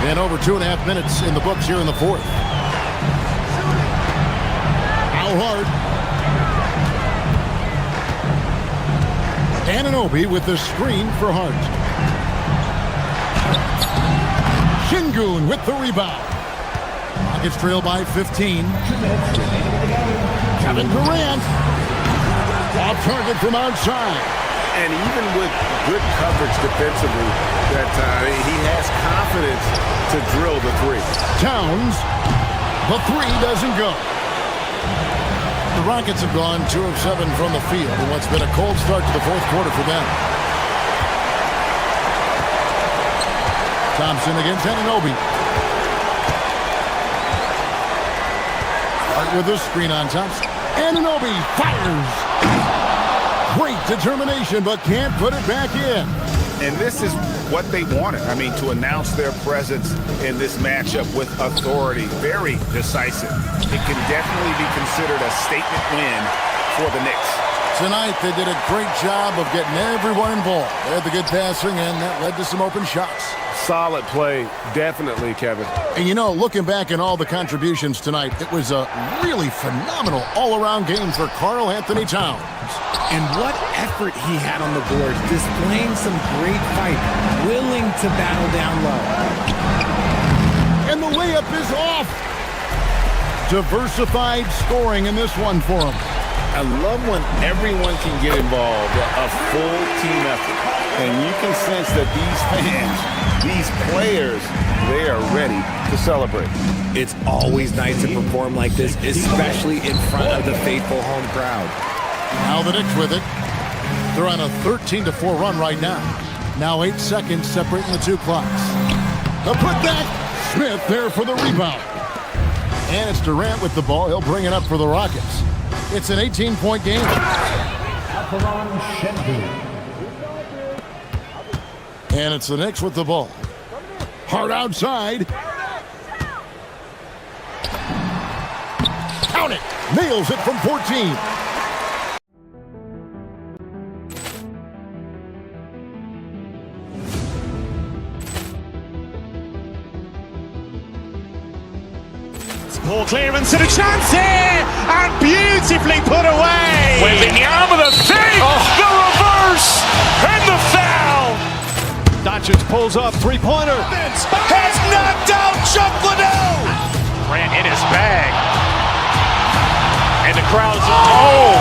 And over 2.5 minutes in the books here in the fourth. Al Hart. Anunoby with the screen for Hart. Şengün with the rebound. Rockets trail by 15. Kevin Durant. Off target from outside. And even with good coverage defensively that time, he has confidence to drill the three. Towns, the three doesn't go. The Rockets have gone 2 of 7 from the field in what's been a cold start to the fourth quarter for them. Thompson against Anunoby. Hart with a screen on Thompson. Anunoby fires. Great determination, but can't put it back in. And this is what they wanted. I mean, to announce their presence in this matchup with authority. Very decisive. It can definitely be considered a statement win for the Knicks. Tonight, they did a great job of getting everyone involved. They had the good passing, and that led to some open shots. Solid play, definitely, Kevin. And you know, looking back at all the contributions tonight, it was a really phenomenal all-around game for Karl Anthony Towns. And what effort he had on the board, displaying some great fight, willing to battle down low. And the layup is off. Diversified scoring in this one for him. I love when everyone can get involved, a full team effort. And you can sense that these fans, these players, they are ready to celebrate. It's always nice to perform like this, especially in front of the faithful home crowd. Now the Knicks with it. They're on a 13-4 run right now. Now 8 seconds separating the two clocks. The putback. Smith there for the rebound. And it's Durant with the ball. He'll bring it up for the Rockets. It's an 18-point game. And it's the Knicks with the ball. Hart outside. Count it. Nails it from 14. Ball clearance and a chance here, and beautifully put away. Wembanyama the save, the reverse, and the foul. Doncic pulls up, three-pointer. Has knocked out Chuck Liddell. Grant in his bag. And the crowd's oh,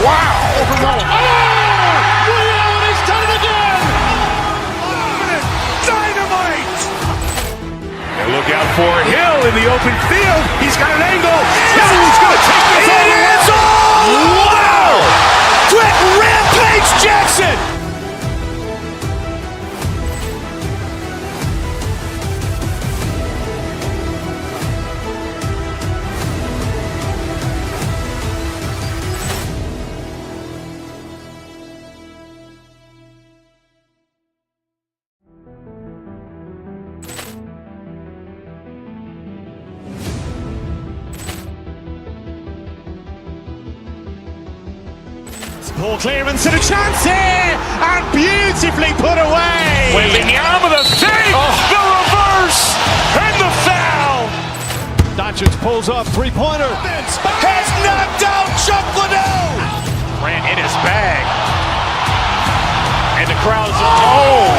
wow. Ray Allen has done it again. Dynamite. And look out for Hill in the open field. He's got an angle. Hill's going to take this all the way. Wow. Quick Rampage Jackson. Ball clearance and a chance here, and beautifully put away. Wembanyama with a save, the reverse, and the foul. Doncic pulls up, three-pointer. Has knocked out Chuck Liddell. Grant in his bag. And the crowd's oh,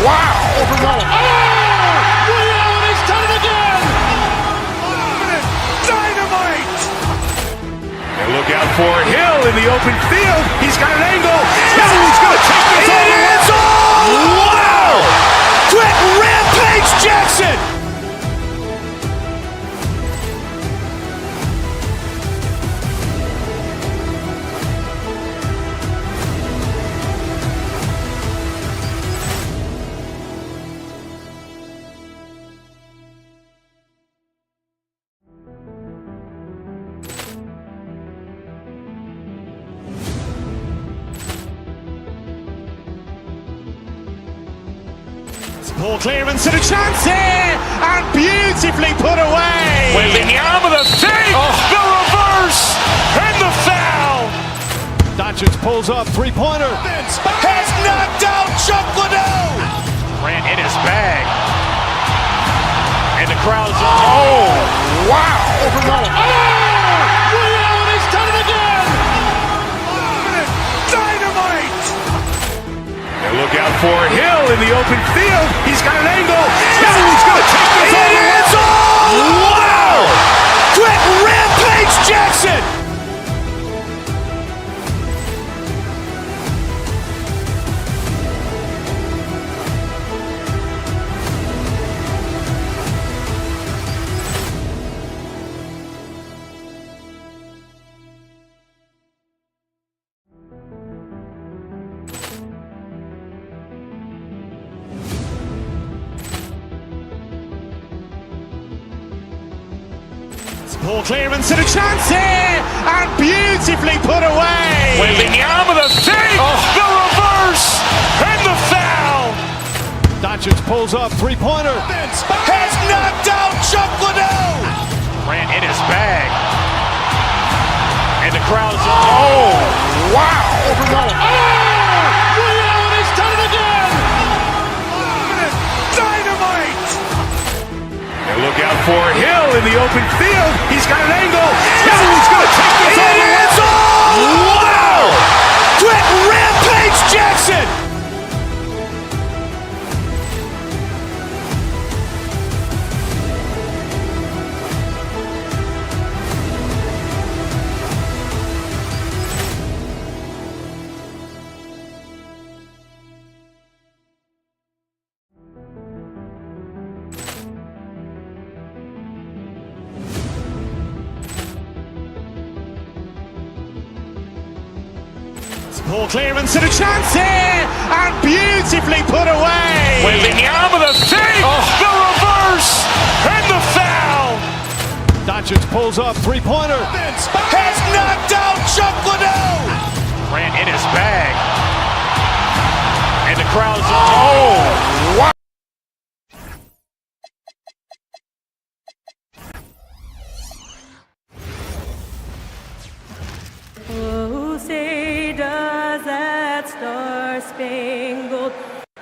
wow. Ray Allen has done it again. Dynamite. And look out for Hill in the open field. He's got an angle. Hill's going to take this all the way. Wow! Quick Rampage Jackson. Ball clearance and a chance here, and beautifully put away. Wembanyama with a save, the reverse, and the foul. Doncic pulls up, three-pointer. Has knocked out Chuck Liddell. Grant in his bag. And the crowd's oh, wow. Ray Allen has done it again. Dynamite. And look out for Hill in the open field. He's got an angle. Hill's going to take this all the way. Wow! Quick Rampage Jackson. Ball clearance and a chance here, and beautifully put away. Wembanyama with a save, the reverse, and the foul. Doncic pulls up, three-pointer. Has knocked out Chuck Liddell. Grant in his bag. And the crowd's oh, wow. Ray Allen has done it again. Dynamite. And look out for Hill in the open field. He's got an angle. Hill's going to take this all the way. Wow! Quick Rampage Jackson. Ball clearance and a chance here, and beautifully put away. Wembanyama with a save, the reverse, and the foul. Doncic pulls up, three-pointer. Has knocked out Chuck Liddell. Grant in his bag. And the crowd's oh, wow. Oh, say does that star-spangled...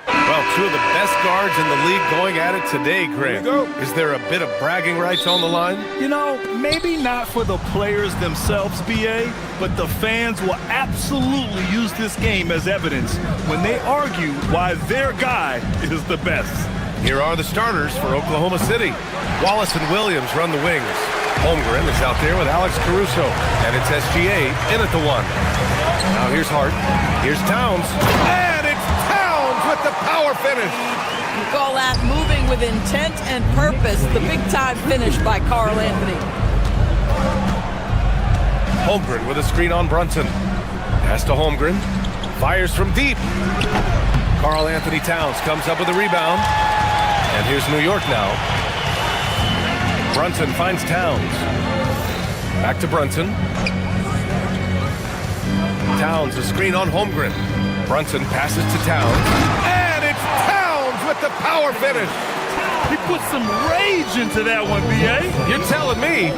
Well, Two of the best guards in the league going at it today, Grant. Is there a bit of bragging rights on the line? You know, maybe not for the players themselves, BA, but the fans will absolutely use this game as evidence when they argue why their guy is the best. Here are the starters for Oklahoma City. Wallace and Williams run the wings. Holmgren is out there with Alex Caruso, and it's SGA in at the 1. Now here's Hart. Here's Towns. And it's Towns with the power finish. You call that moving with intent and purpose. The big-time finish by Karl Anthony. Holmgren with a screen on Brunson. Pass to Holmgren. Fires from deep. Karl Anthony Towns comes up with a rebound. And here's New York now. Brunson finds Towns. Back to Brunson. Towns, a screen on Holmgren. Brunson passes to Towns. And it's Towns with the power finish. He put some rage into that one, B.A. You're telling me.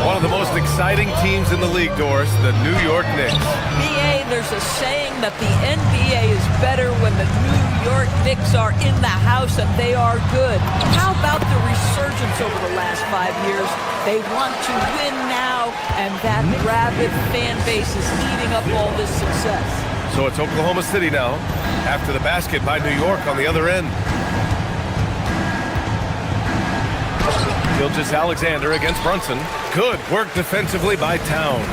One of the most exciting teams in the league, Doris, the New York Knicks. B.A., there's a saying that the NBA is better when the New York Knicks are in the house and they are good. How about the resurgence over the last 5 years? They want to win now, and that rabid fan base is eating up all this success. So it's Oklahoma City now, after the basket by New York on the other end. Gilgeous-Alexander against Brunson. Good work defensively by Towns.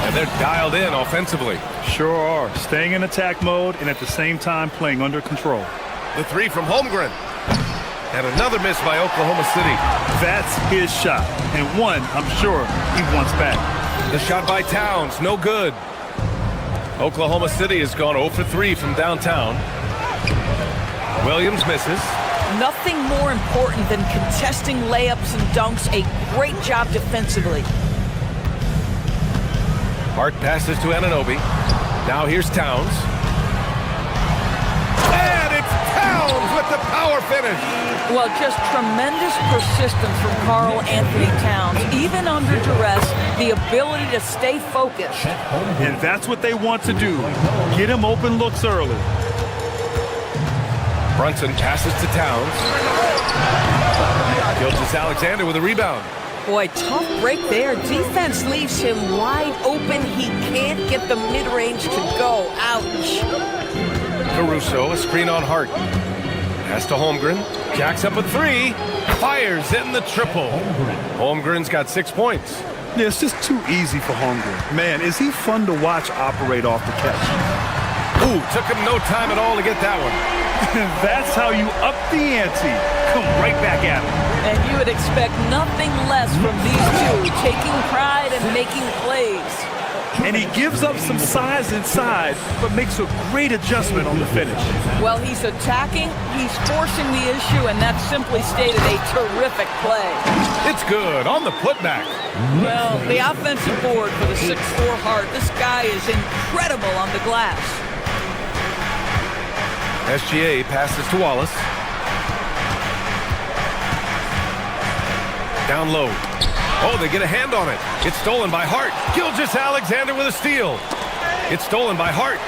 And they're dialed in offensively. Sure are. Staying in attack mode and at the same time playing under control. The 3 from Holmgren. And another miss by Oklahoma City. That's his shot. And one, I'm sure, he wants back. The shot by Towns, no good. Oklahoma City has gone 0 for 3 from downtown. Williams misses. Nothing more important than contesting layups and dunks. A great job defensively. Hart passes to Anunoby. Now here's Towns. And it's Towns with the power finish. Well, just tremendous persistence from Karl Anthony Towns. Even under duress, the ability to stay focused. And that's what they want to do. Get him open looks early. Brunson passes to Towns. Gilgeous-Alexander with a rebound. Boy, tough break there. Defense leaves him wide open. He can't get the mid-range to go. Ouch. Caruso, a screen on Hart. Pass to Holmgren. Jacks up a 3. Fires in the triple. Holmgren's got 6 points. Yeah, it's just too easy for Holmgren. Man, is he fun to watch operate off the catch. Ooh, took him no time at all to get that one. That's how you up the ante. Come right back at him. And you would expect nothing less from these two, taking pride and making plays. And he gives up some size inside, but makes a great adjustment on the finish. Well, he's attacking, he's forcing the issue, and that's simply stated a terrific play. It's good on the putback. Well, the offensive board for the 6'4" Hart, this guy is incredible on the glass. SGA passes to Wallace. Down low. Oh, they get a hand on it. It's stolen by Hart. Gilgeous-Alexander with a steal. It's stolen by Hart.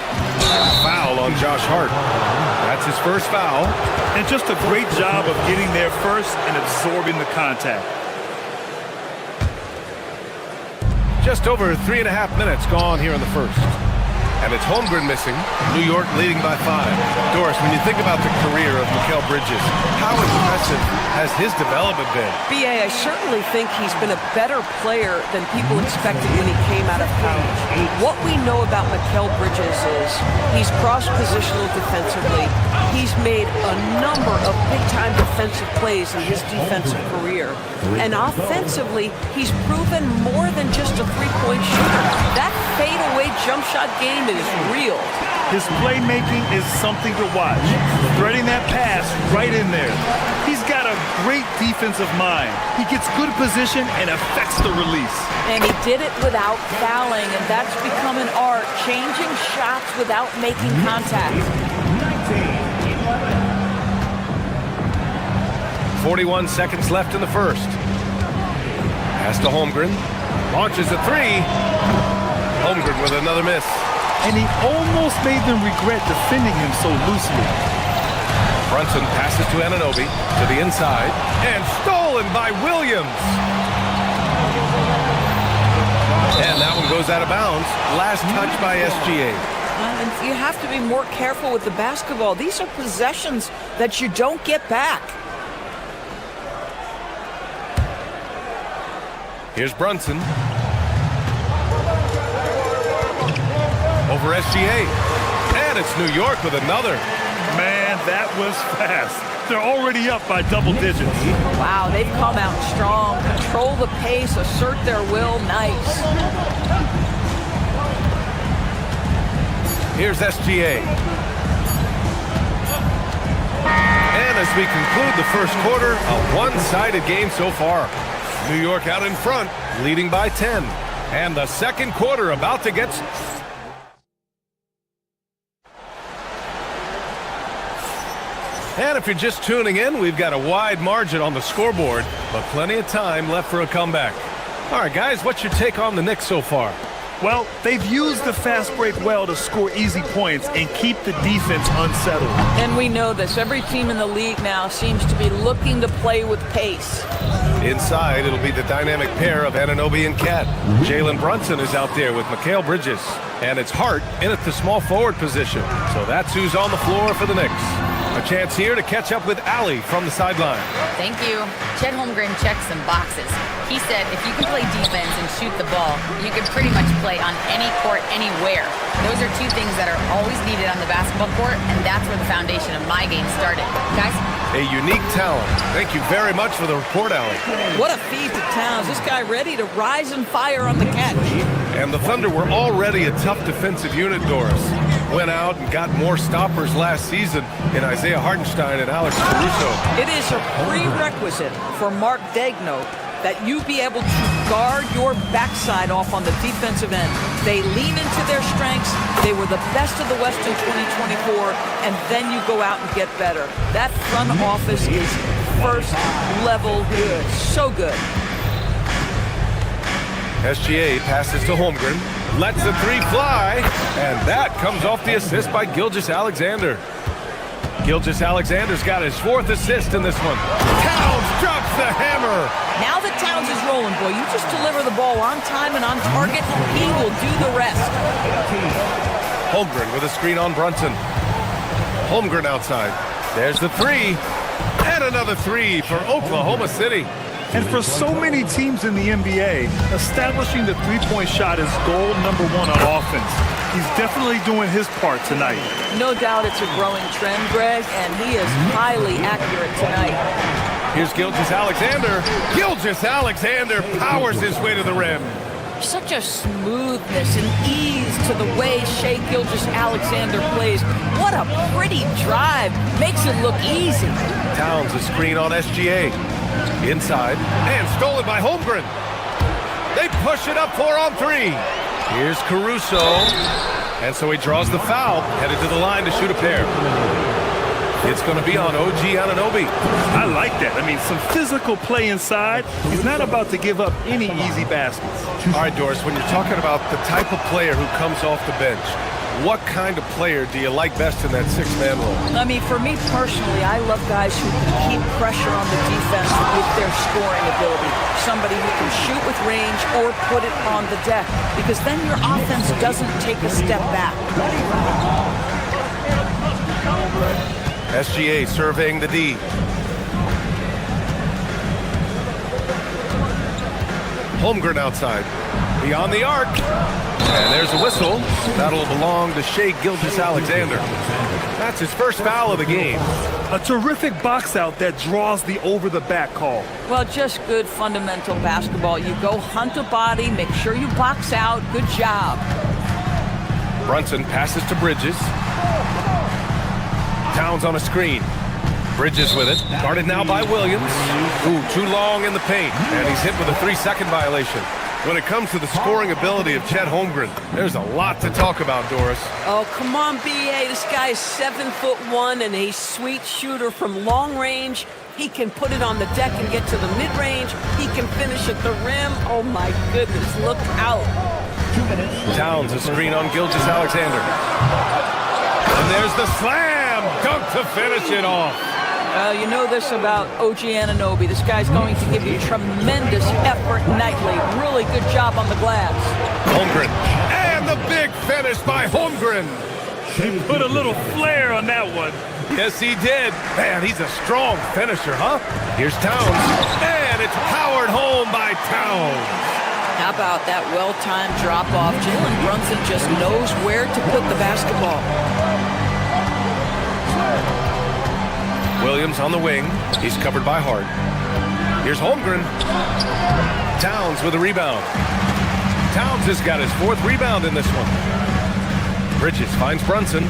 Foul on Josh Hart. That's his first foul. And just a great job of getting there first and absorbing the contact. Just over 3.5 minutes gone here in the first. And it's Holmgren missing. New York leading by 5. Doris, when you think about the career of Mikal Bridges, how impressive has his development been? B.A., I certainly think he's been a better player than people expected when he came out of college. What we know about Mikal Bridges is he's cross-positional defensively. He's made a number of big-time defensive plays in his defensive career. And offensively, he's proven more than just a three-point shooter. That fadeaway jump shot game is real. His playmaking is something to watch. Threading that pass right in there. He's got a great defensive mind. He gets good position and affects the release. And he did it without fouling, and that's become an art, changing shots without making contact. 41 seconds left in the first. Pass to Holmgren. Launches a 3. Holmgren with another miss. And he almost made them regret defending him so loosely. Brunson passes to Anunoby to the inside and stolen by Williams. And that one goes out of bounds. Last touch by SGA. And you have to be more careful with the basketball. These are possessions that you don't get back. Here's Brunson. Over SGA. And it's New York with another. Man, that was fast. They're already up by double digits. Wow, they've come out strong. Control the pace, assert their will. Nice. Here's SGA. And as we conclude the first quarter, a one-sided game so far. New York out in front, leading by 10. And the second quarter about to get... And if you're just tuning in, we've got a wide margin on the scoreboard, but plenty of time left for a comeback. All right, guys, what's your take on the Knicks so far? Well, they've used the fast break well to score easy points and keep the defense unsettled. And we know this. Every team in the league now seems to be looking to play with pace. Inside, it'll be the dynamic pair of Anunoby and Cat. Jalen Brunson is out there with Mikal Bridges. And it's Hart in at the small forward position. So that's who's on the floor for the Knicks. A chance here to catch up with Allie from the sideline. Thank you. Chet Holmgren checks some boxes. He said if you can play defense and shoot the ball, you can pretty much play on any court, anywhere. Those are two things that are always needed on the basketball court, and that's where the foundation of my game started. Guys? A unique talent. Thank you very much for the report, Allie. What a feed to Towns. This guy ready to rise and fire on the catch. And the Thunder were already a tough defensive unit, Doris. Went out and got more stoppers last season in Isaiah Hartenstein and Alex Caruso. It is a prerequisite for Mark Daigneault that you be able to guard your backside off on the defensive end. They lean into their strengths. They were the best of the West in 2024, and then you go out and get better. That front office is first level good. So good. SGA passes to Holmgren, lets the three fly, and that comes off the assist by Gilgeous-Alexander. Gilgeous-Alexander's got his fourth assist in this one. Towns drops the hammer. Now that Towns is rolling, boy, you just deliver the ball on time and on target, he will do the rest. Holmgren with a screen on Brunson. Holmgren outside. There's the three. And another three for Oklahoma City. And for so many teams in the NBA, establishing the three-point shot is goal number one on offense. He's definitely doing his part tonight. No doubt it's a growing trend, Greg, and he is highly accurate tonight. Here's Gilgeous-Alexander. Gilgeous-Alexander powers his way to the rim. Such a smoothness and ease to the way Shai Gilgeous-Alexander plays. What a pretty drive. Makes it look easy. Towns a screen on SGA. Inside, and stolen by Holmgren. They push it up 4-on-3. Here's Caruso. And so he draws the foul, headed to the line to shoot a pair. It's going to be on OG Anunoby. I like that. I mean, some physical play inside. He's not about to give up any easy baskets. All right, Doris, when you're talking about the type of player who comes off the bench, what kind of player do you like best in that six-man role? I mean, for me personally, I love guys who can keep pressure on the defense with their scoring ability. Somebody who can shoot with range or put it on the deck, because then your offense doesn't take a step back. SGA surveying the D. Holmgren outside. Beyond the arc. And there's a whistle. That'll belong to Shai Gilgeous-Alexander. That's his first foul of the game. A terrific box out that draws the over-the-back call. Well, just good fundamental basketball. You go hunt a body, make sure you box out. Good job. Brunson passes to Bridges. Towns on a screen. Bridges with it. Guarded now by Williams. Ooh, too long in the paint. And he's hit with a 3-second violation. When it comes to the scoring ability of Chet Holmgren, there's a lot to talk about, Doris. Oh, come on, B.A. This guy is 7'1" and a sweet shooter from long range. He can put it on the deck and get to the mid-range. He can finish at the rim. Oh, my goodness, look out. 2 minutes. Towns a screen on Gilgeous-Alexander. And there's the slam dunk to finish it off. You know this about OG Anunoby. This guy's going to give you tremendous effort nightly. Really good job on the glass. Holmgren. And the big finish by Holmgren. He put a little flair on that one. Yes, he did. Man, he's a strong finisher, huh? Here's Towns. And it's powered home by Towns. How about that well-timed drop-off? Jalen Brunson just knows where to put the basketball. Williams on the wing. He's covered by Hart. Here's Holmgren. Towns with a rebound. Towns has got his 4th rebound in this one. Bridges finds Brunson.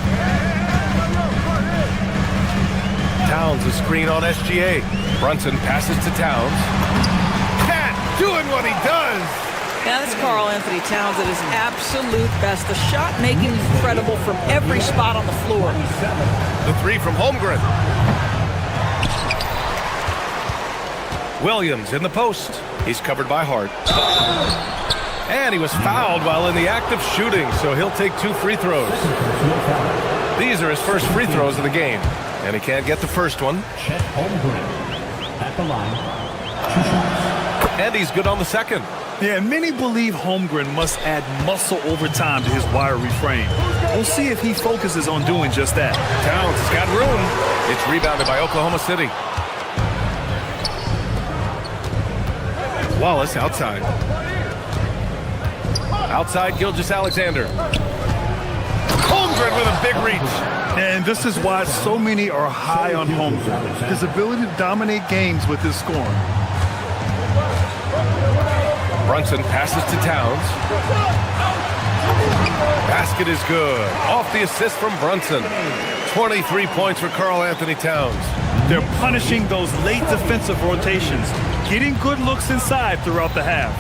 Towns a screen on SGA. Brunson passes to Towns. Cat doing what he does. Now that's Karl Anthony Towns at his absolute best. The shot making incredible from every spot on the floor. The 3 from Holmgren. Williams in the post. He's covered by Hart. And he was fouled while in the act of shooting, so he'll take 2 free throws. These are his first free throws of the game. And he can't get the first one. Chet Holmgren at the line. 2 shots. And he's good on the second. Yeah, and many believe Holmgren must add muscle over time to his wiry frame. We'll see if he focuses on doing just that. Towns has got room. It's rebounded by Oklahoma City. Wallace outside. Outside Gilgeous-Alexander. Holmgren with a big reach. And this is why so many are high on Holmgren. His ability to dominate games with his scoring. Brunson passes to Towns. Basket is good. Off the assist from Brunson. 23 points for Karl Anthony Towns. They're punishing those late defensive rotations, getting good looks inside throughout the half.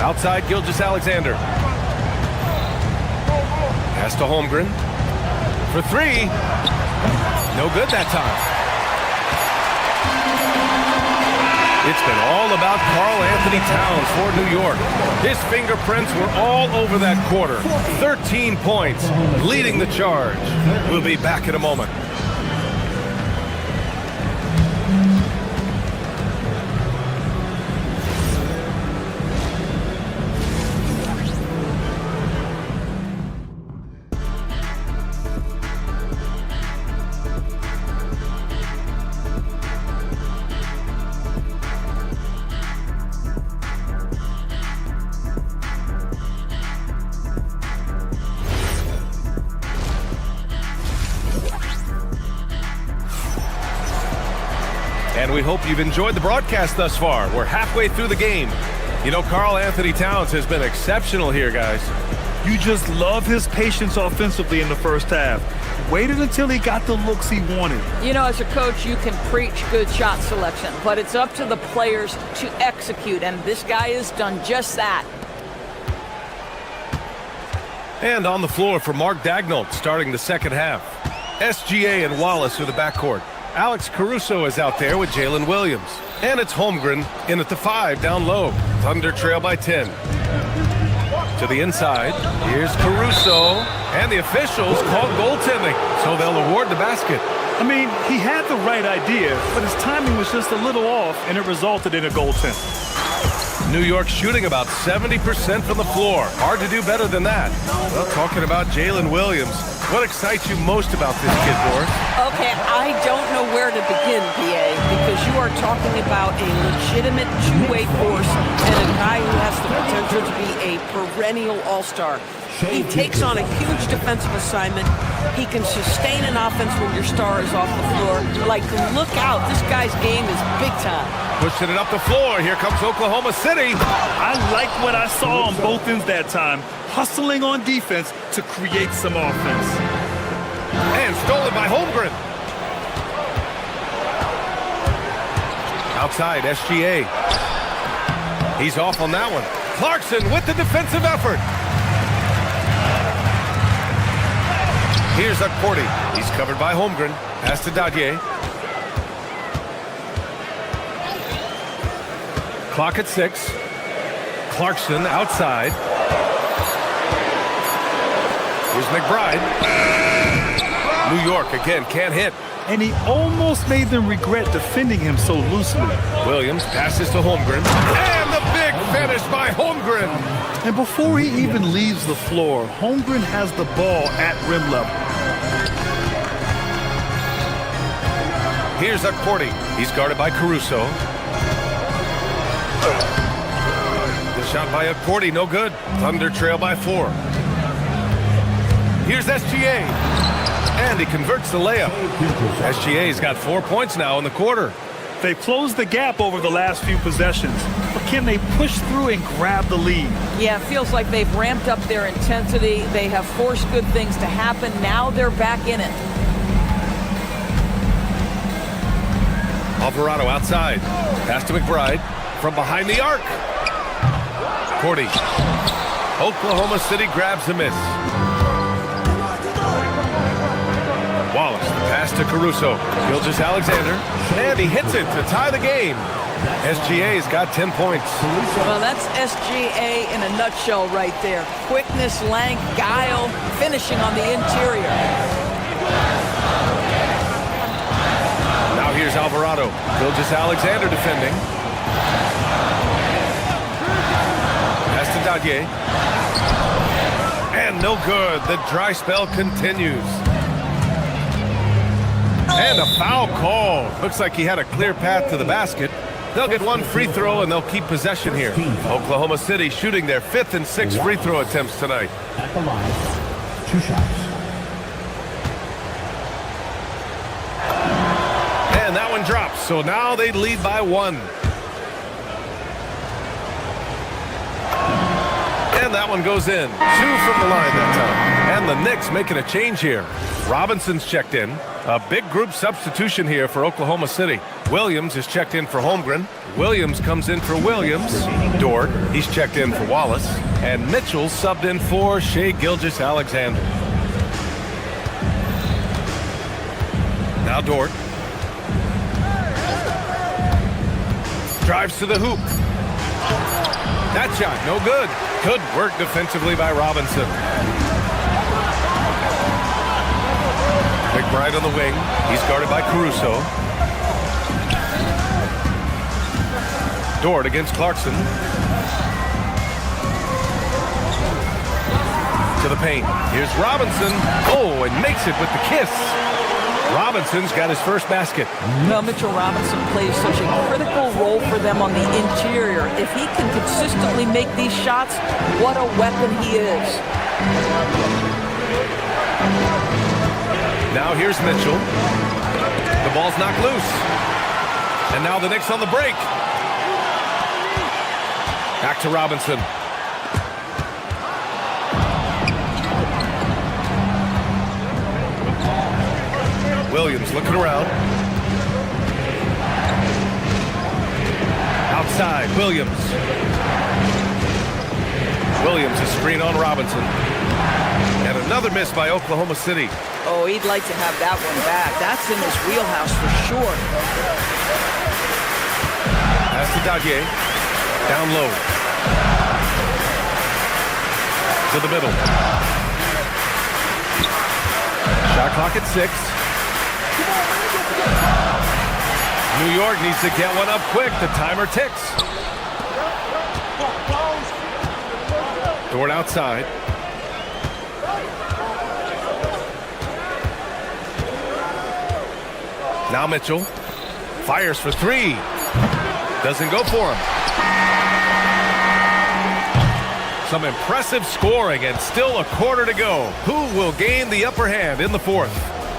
Outside Gilgeous-Alexander. Pass to Holmgren. For 3. No good that time. It's been all about Karl Anthony Towns for New York. His fingerprints were all over that quarter. 13 points, leading the charge. We'll be back in a moment. And we hope you've enjoyed the broadcast thus far. We're halfway through the game. You know, Karl Anthony Towns has been exceptional here, guys. You just love his patience offensively in the first half. Waited until he got the looks he wanted. You know, as a coach, you can preach good shot selection, but it's up to the players to execute, and this guy has done just that. And on the floor for Mark Daigneault starting the second half. SGA and Wallace are the backcourt. Alex Caruso is out there with Jalen Williams. And it's Holmgren in at the 5 down low. Thunder trail by 10. To the inside. Here's Caruso. And the officials called goaltending, so they'll award the basket. I mean, he had the right idea, but his timing was just a little off, and it resulted in a goaltend. New York shooting about 70% from the floor. Hard to do better than that. Well, talking about Jalen Williams, what excites you most about this kid, Boris? Okay, I don't know where to begin, PA, because you are talking about a legitimate two-way force and a guy who has the potential to be a perennial all-star. He takes on a huge defensive assignment. He can sustain an offense when your star is off the floor. Like, look out. This guy's game is big time. Pushing it up the floor. Here comes Oklahoma City. I like what I saw on both ends that time. Hustling on defense to create some offense. And stolen by Holmgren. Outside, SGA. He's off on that one. Clarkson with the defensive effort. Here's Cordy. He's covered by Holmgren. Pass to Dadier. Clock at 6. Clarkson outside. Here's McBride. New York again can't hit. And he almost made them regret defending him so loosely. Williams passes to Holmgren. And the big finish by Holmgren. And before he even leaves the floor, Holmgren has the ball at rim level. Here's Accordi. He's guarded by Caruso. The shot by Accordi, no good. Thunder trail by 4. Here's SGA. And he converts the layup. SGA's got 4 points now in the quarter. They've closed the gap over the last few possessions. But can they push through and grab the lead? Yeah, it feels like they've ramped up their intensity. They have forced good things to happen. Now they're back in it. Alvarado outside. Pass to McBride. From behind the arc. Cordy. Oklahoma City grabs the miss. Wallace, the pass to Caruso. Gilgeous-Alexander. And he hits it to tie the game. SGA's got 10 points. Well, that's SGA in a nutshell right there. Quickness, length, guile, finishing on the interior. Now here's Alvarado. Gilgeous-Alexander defending. Pass to Dadye. And no good. The dry spell continues. And a foul call. Looks like he had a clear path to the basket. They'll get one free throw and they'll keep possession here. Oklahoma City shooting their 5th and 6th free throw attempts tonight. At the line, 2 shots. And that one drops. So now they lead by 1. And that one goes in. 2 from the line that time. And the Knicks making a change here. Robinson's checked in. A big group substitution here for Oklahoma City. Williams is checked in for Holmgren. Williams comes in for Williams. Dort, he's checked in for Wallace. And Mitchell subbed in for Shai Gilgeous-Alexander. Now Dort. Drives to the hoop. That shot, no good. Good work defensively by Robinson. McBride on the wing. He's guarded by Caruso. Dort against Clarkson. To the paint. Here's Robinson. Oh, and makes it with the kiss. Robinson's got his first basket. Well, Mitchell Robinson plays such a critical role for them on the interior. If he can consistently make these shots, what a weapon he is. Now here's Mitchell. The ball's knocked loose. And now the Knicks on the break. Back to Robinson. Williams looking around. Outside, Williams. Williams, a screen on Robinson. And another miss by Oklahoma City. Oh, he'd like to have that one back. That's in his wheelhouse for sure. Pass to Dadye. Down low. To the middle. Shot clock at 6. New York needs to get one up quick. The timer ticks. Dort outside. Now Mitchell fires for 3. Doesn't go for him. Some impressive scoring and still a quarter to go. Who will gain the upper hand in the 4th?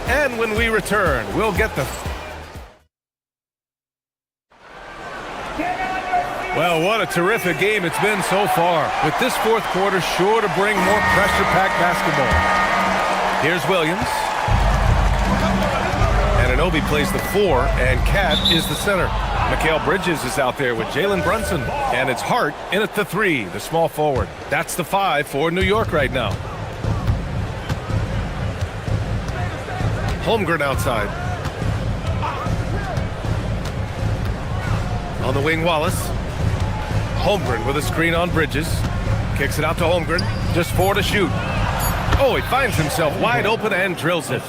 And when we return, we'll get the... Well, what a terrific game it's been so far. With this 4th quarter sure to bring more pressure-packed basketball. Here's Williams. And Anunoby plays the 4, and Cat is the center. Mikal Bridges is out there with Jalen Brunson. And it's Hart in at the 3, the small forward. That's the 5 for New York right now. Holmgren outside. On the wing, Wallace. Holmgren with a screen on Bridges. Kicks it out to Holmgren. Just 4 to shoot. Oh, he finds himself wide open and drills it.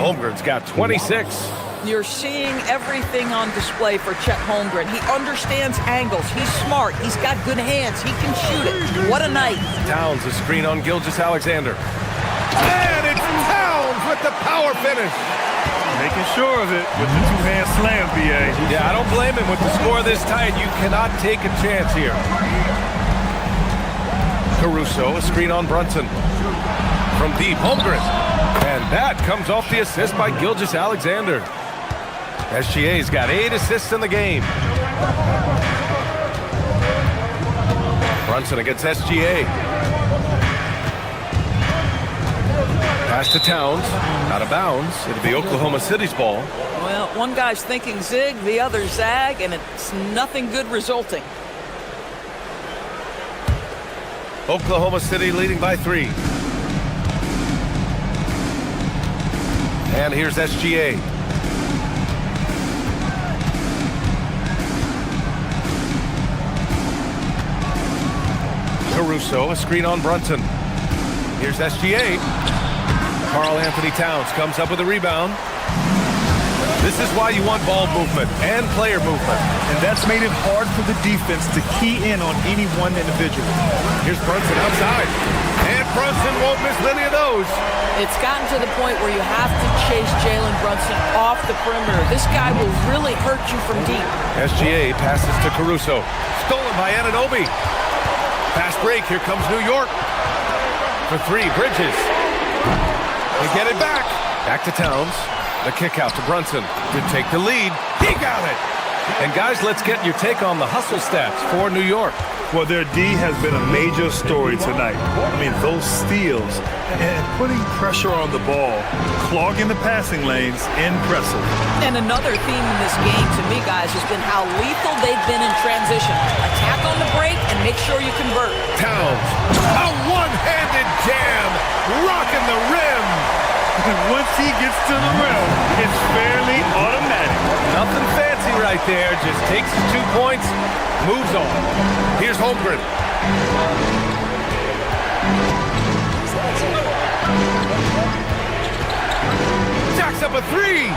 Holmgren's got 26. You're seeing everything on display for Chet Holmgren. He understands angles. He's smart. He's got good hands. He can shoot it. What a night. Towns a screen on Gilgeous-Alexander. And it's Towns with the power finish. Making sure of it with the two-hand slam, B.A. Yeah, I don't blame him. With the score this tight, you cannot take a chance here. Caruso, a screen on Brunson. From deep, Holmgren. And that comes off the assist by Gilgeous-Alexander. SGA's got 8 assists in the game. Brunson against SGA. Pass to Towns. Out of bounds. It'll be Oklahoma City's ball. Well, one guy's thinking zig, the other zag, and it's nothing good resulting. Oklahoma City leading by 3. And here's SGA. Caruso, a screen on Brunson. Here's SGA. Karl Anthony Towns comes up with a rebound. This is why you want ball movement and player movement. And that's made it hard for the defense to key in on any one individual. Here's Brunson outside. And Brunson won't miss many of those. It's gotten to the point where you have to chase Jalen Brunson off the perimeter. This guy will really hurt you from deep. SGA passes to Caruso. Stolen by Anunoby. Fast break. Here comes New York. For 3, Bridges. They get it back. Back to Towns. The kick out to Brunson to take the lead. He got it. And guys, let's get your take on the hustle stats for New York. Well, their D has been a major story tonight. I mean, those steals and putting pressure on the ball, clogging the passing lanes, impressive. And another theme in this game to me, guys, has been how lethal they've been in transition. Attack on the break and make sure you convert. Towns, a one-handed jam, rocking the rim. And once he gets to the rim, it's fairly automatic. Nothing fancy right there. Just takes his 2 points, moves on. Here's Holmgren. Jacks up a 3.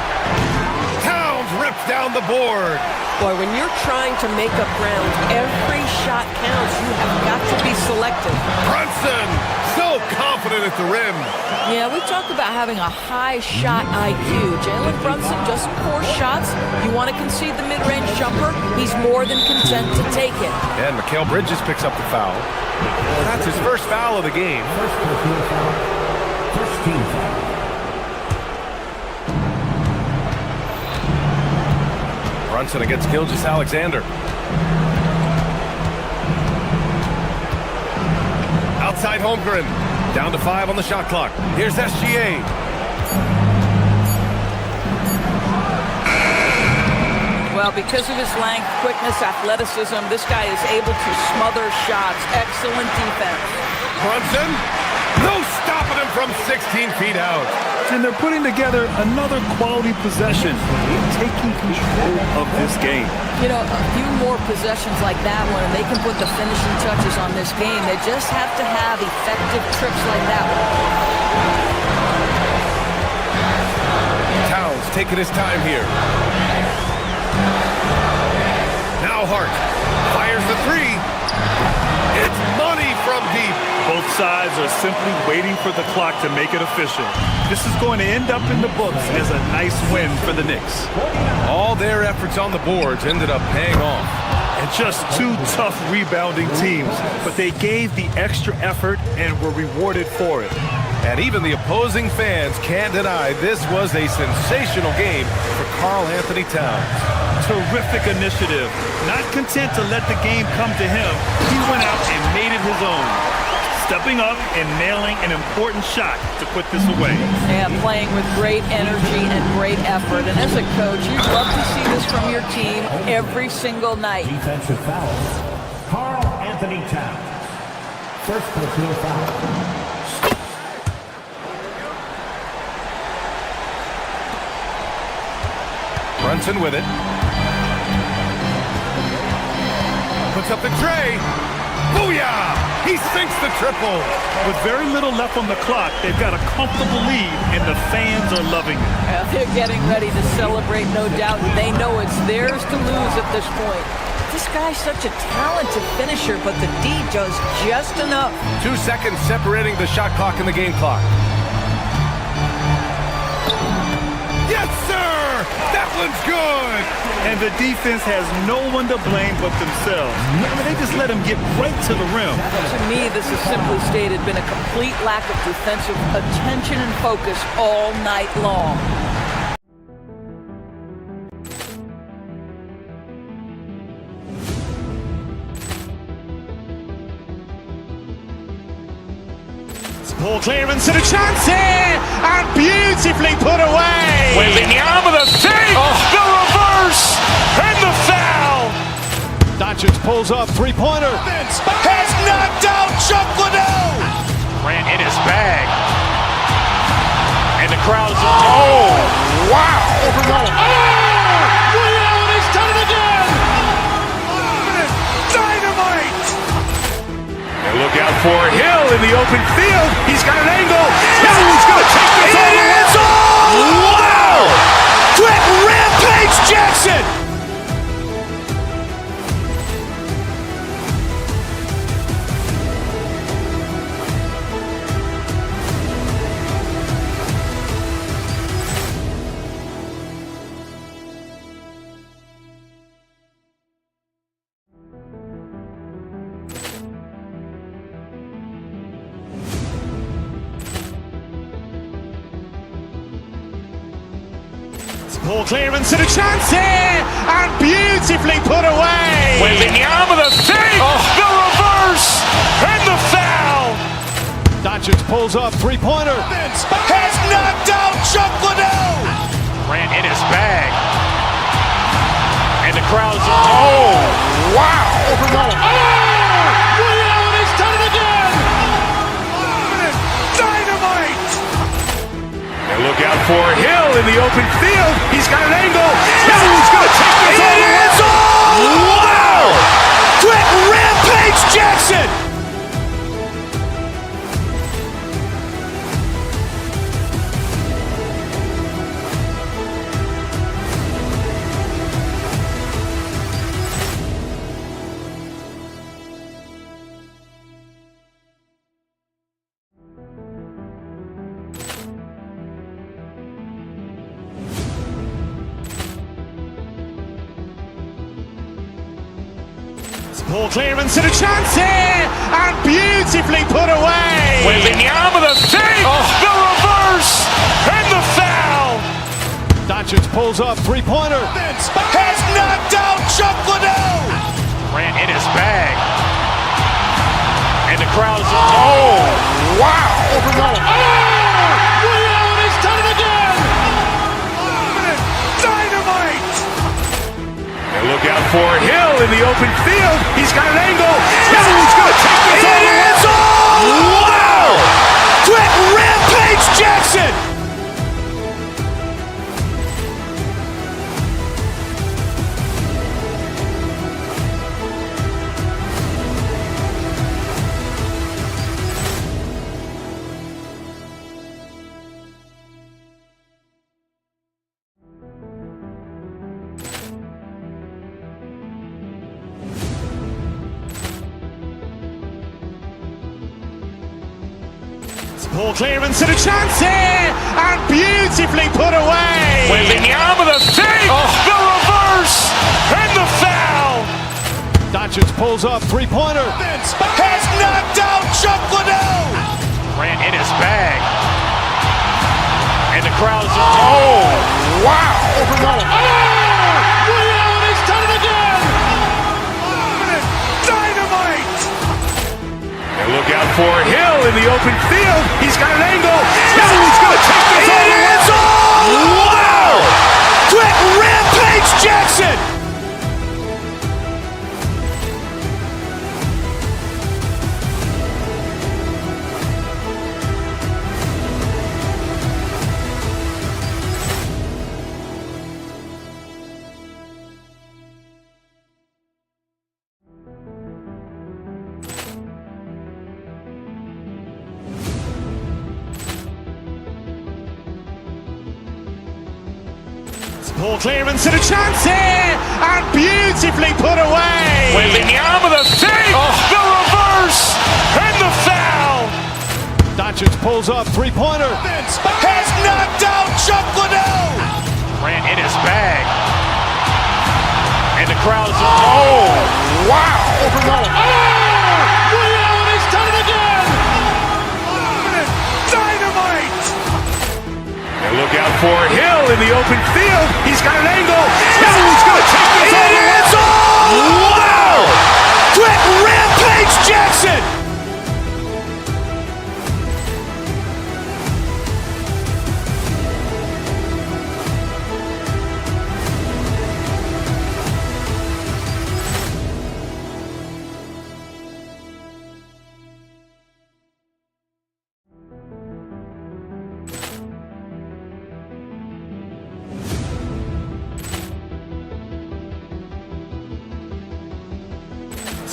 Towns rips down the board. Boy, when you're trying to make up ground, every shot counts. You have got to be selective. Brunson, so confident at the rim. Yeah, we talk about having a high shot IQ. Jalen Brunson, just 4 shots. You want to concede the mid-range jumper, he's more than content to take it. And Mikal Bridges picks up the foul. That's his first foul of the game. First team foul. Brunson against Gilgeous-Alexander. Outside Holmgren. Down to 5 on the shot clock. Here's SGA. Well, because of his length, quickness, athleticism, this guy is able to smother shots. Excellent defense. Brunson, no stopping him from 16 feet out. And they're putting together another quality possession, taking control of this game. You know, a few more possessions like that one, and they can put the finishing touches on this game. They just have to have effective trips like that one. Towns taking his time here. Now Hart fires the 3. It's money from deep. Both sides are simply waiting for the clock to make it official. This is going to end up in the books as a nice win for the Knicks. All their efforts on the boards ended up paying off. And just 2 tough rebounding teams, but they gave the extra effort and were rewarded for it. And even the opposing fans can't deny this was a sensational game for Karl Anthony Towns. Terrific initiative. Not content to let the game come to him, he went out and made it his own. Stepping up and nailing an important shot to put this away. Yeah, playing with great energy and great effort. And as a coach, you'd love to see this from your team every single night. Defensive fouls. Karl Anthony Towns. First personal foul. Brunson with it. Puts up the tray. Booyah! He sinks the triple. With very little left on the clock, they've got a comfortable lead, and the fans are loving it. They're getting ready to celebrate, no doubt. They know it's theirs to lose at this point. This guy's such a talented finisher, but the D does just enough. 2 seconds separating the shot clock and the game clock. Yes, sir! That one's good! And the defense has no one to blame but themselves. I mean, they just let him get right to the rim. To me, this has simply stated been a complete lack of defensive attention and focus all night long. Ball clearance and a chance here, and beautifully put away. Wembanyama the save, the reverse, and the foul. Doncic pulls up, three-pointer. Has knocked out Chuck Liddell. Ran in his bag, and the crowd's oh wow! Liddell, and he's done it again. Dynamite! And look out for Hill in the open field. He's got an angle. Hill's going to take this all the way. Wow! Quick rampage Jackson! Ball clearance and a chance here, and beautifully put away. Wembanyama the save, the reverse, and the foul. Doncic pulls up, three-pointer. Has knocked out Chuck Liddell. Ran in his bag, and the crowd's oh wow! Liddell, and he's done it again. Dynamite! And look out for Hill in the open field. He's got an angle. Hill's going to take this all the way. Wow! Quick rampage Jackson! Ball clearance and a chance here, and beautifully put away. Wembanyama the save, the reverse, and the foul. Doncic pulls up, three-pointer. Has knocked out Chuck Liddell. Ran in his bag, and the crowd's oh wow! Liddell, and he's done it again. Dynamite! And look out for Hill in the open field. He's got an angle. Hill's going to take this all the way. Wow! Quick rampage Jackson! Ball clearance and a chance here, and beautifully put away. Wembanyama the save, the reverse, and the foul. Doncic pulls up, three-pointer. Has knocked out Chuck Liddell. Ran in his bag, and the crowd's oh wow! Liddell, and he's done it again. Dynamite! And look out for Hill in the open field. He's got an angle. Hill's going to take this all the way. Wow! Quick rampage Jackson! Ball clearance and a chance here, and beautifully put away. Wembanyama with a save, the reverse, and the foul. Doncic pulls up, three-pointer. Has knocked out Chuck Liddell. Ran in his bag. And the crowd's, wow. Liddell has done it again. Dynamite. And look out for Hill in the open field. He's got an angle. Hill's going to take this all the way. Wow. Quick Rampage Jackson.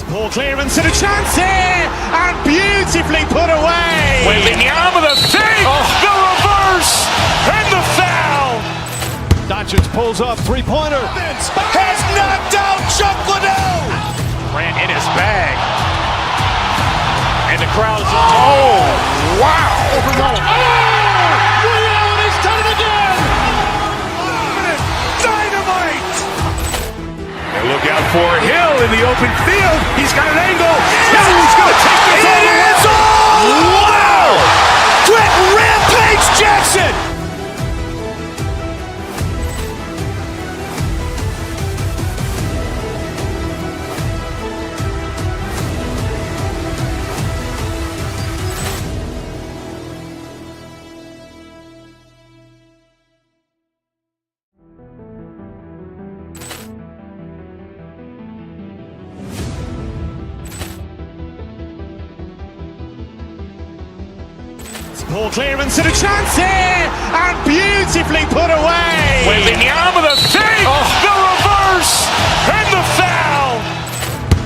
Ball clearance and a chance here, and beautifully put away. Wembanyama with a save, the reverse, and the foul. Doncic pulls up, three-pointer. Has knocked out Chuck Liddell. Ran in his bag. And the crowd's, wow. Liddell has done it again. Dynamite. And look out for Hill in the open field. He's got an angle. Hill's going to take this all the way. Wow. Quick Rampage Jackson. Ball clearance and a chance here, and beautifully put away. Wembanyama with a save, the reverse, and the foul.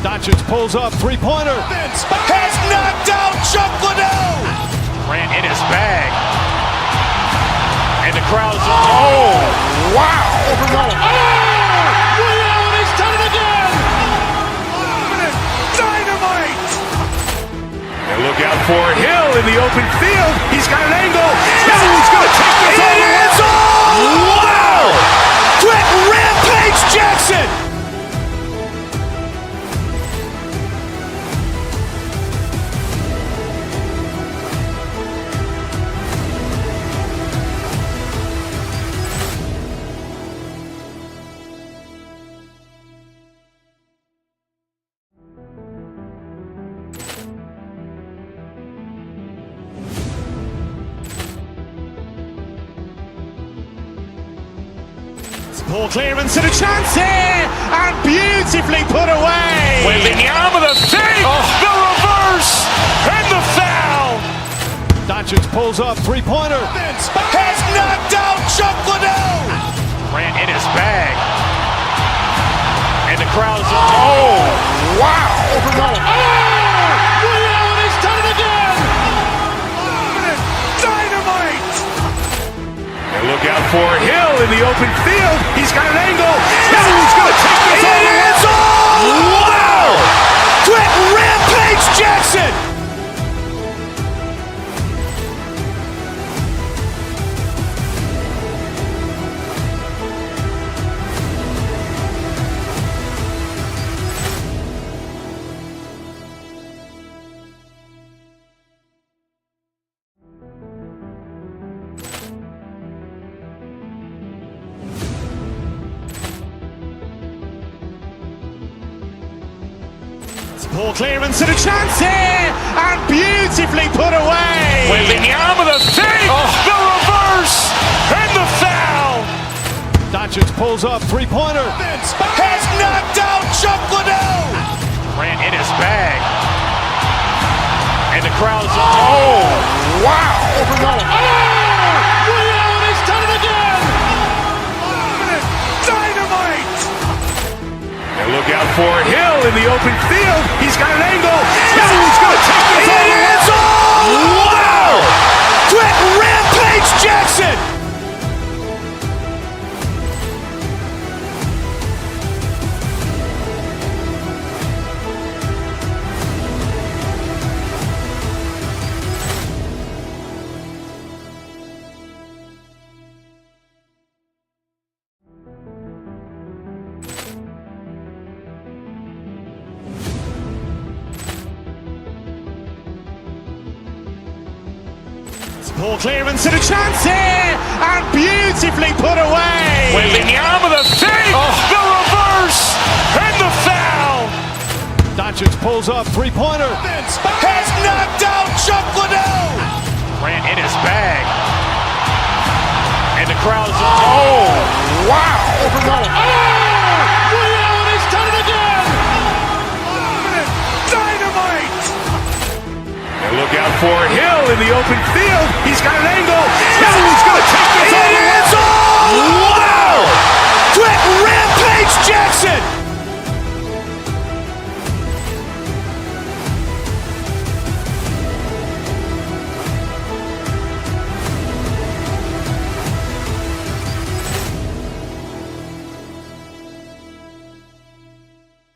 Doncic pulls up, three-pointer. Has knocked out Chuck Liddell. Ran in his bag. And the crowd's, wow. Liddell has done it again. Dynamite. And look out for Hill in the open field. He's got an angle. Hill's going to take this all the way. Wow. Quick Rampage Jackson. Ball clearance and a chance here, and beautifully put away. Wembanyama with a save, the reverse, and the foul. Doncic pulls up, three-pointer. Has knocked out Chuck Liddell. Ran in his bag. And the crowd's, wow. Liddell has done it again. Dynamite. And look out for Hill in the open field. He's got an angle. Hill's going to take this all the way. Wow. Quick Rampage Jackson. Ball clearance and a chance here, and beautifully put away. Wembanyama with a save, the reverse, and the foul. Doncic pulls up, three-pointer. Has knocked out Chuck Liddell. Ran in his bag. And the crowd's, wow. Liddell has done it again. Dynamite. And look out for Hill in the open field. He's got an angle. Hill's going to take this all the way. Wow. Quick Rampage Jackson. Poor clearance and a chance here, and beautifully put away. Wembanyama the save, the reverse, and the foul. Doncic pulls up, three-pointer. Has knocked out Chuck Liddell. Grant in his bag. And the crowd's oh, wow. Liddell has done it again. Dynamite. And look out for Hill in the open field. He's got an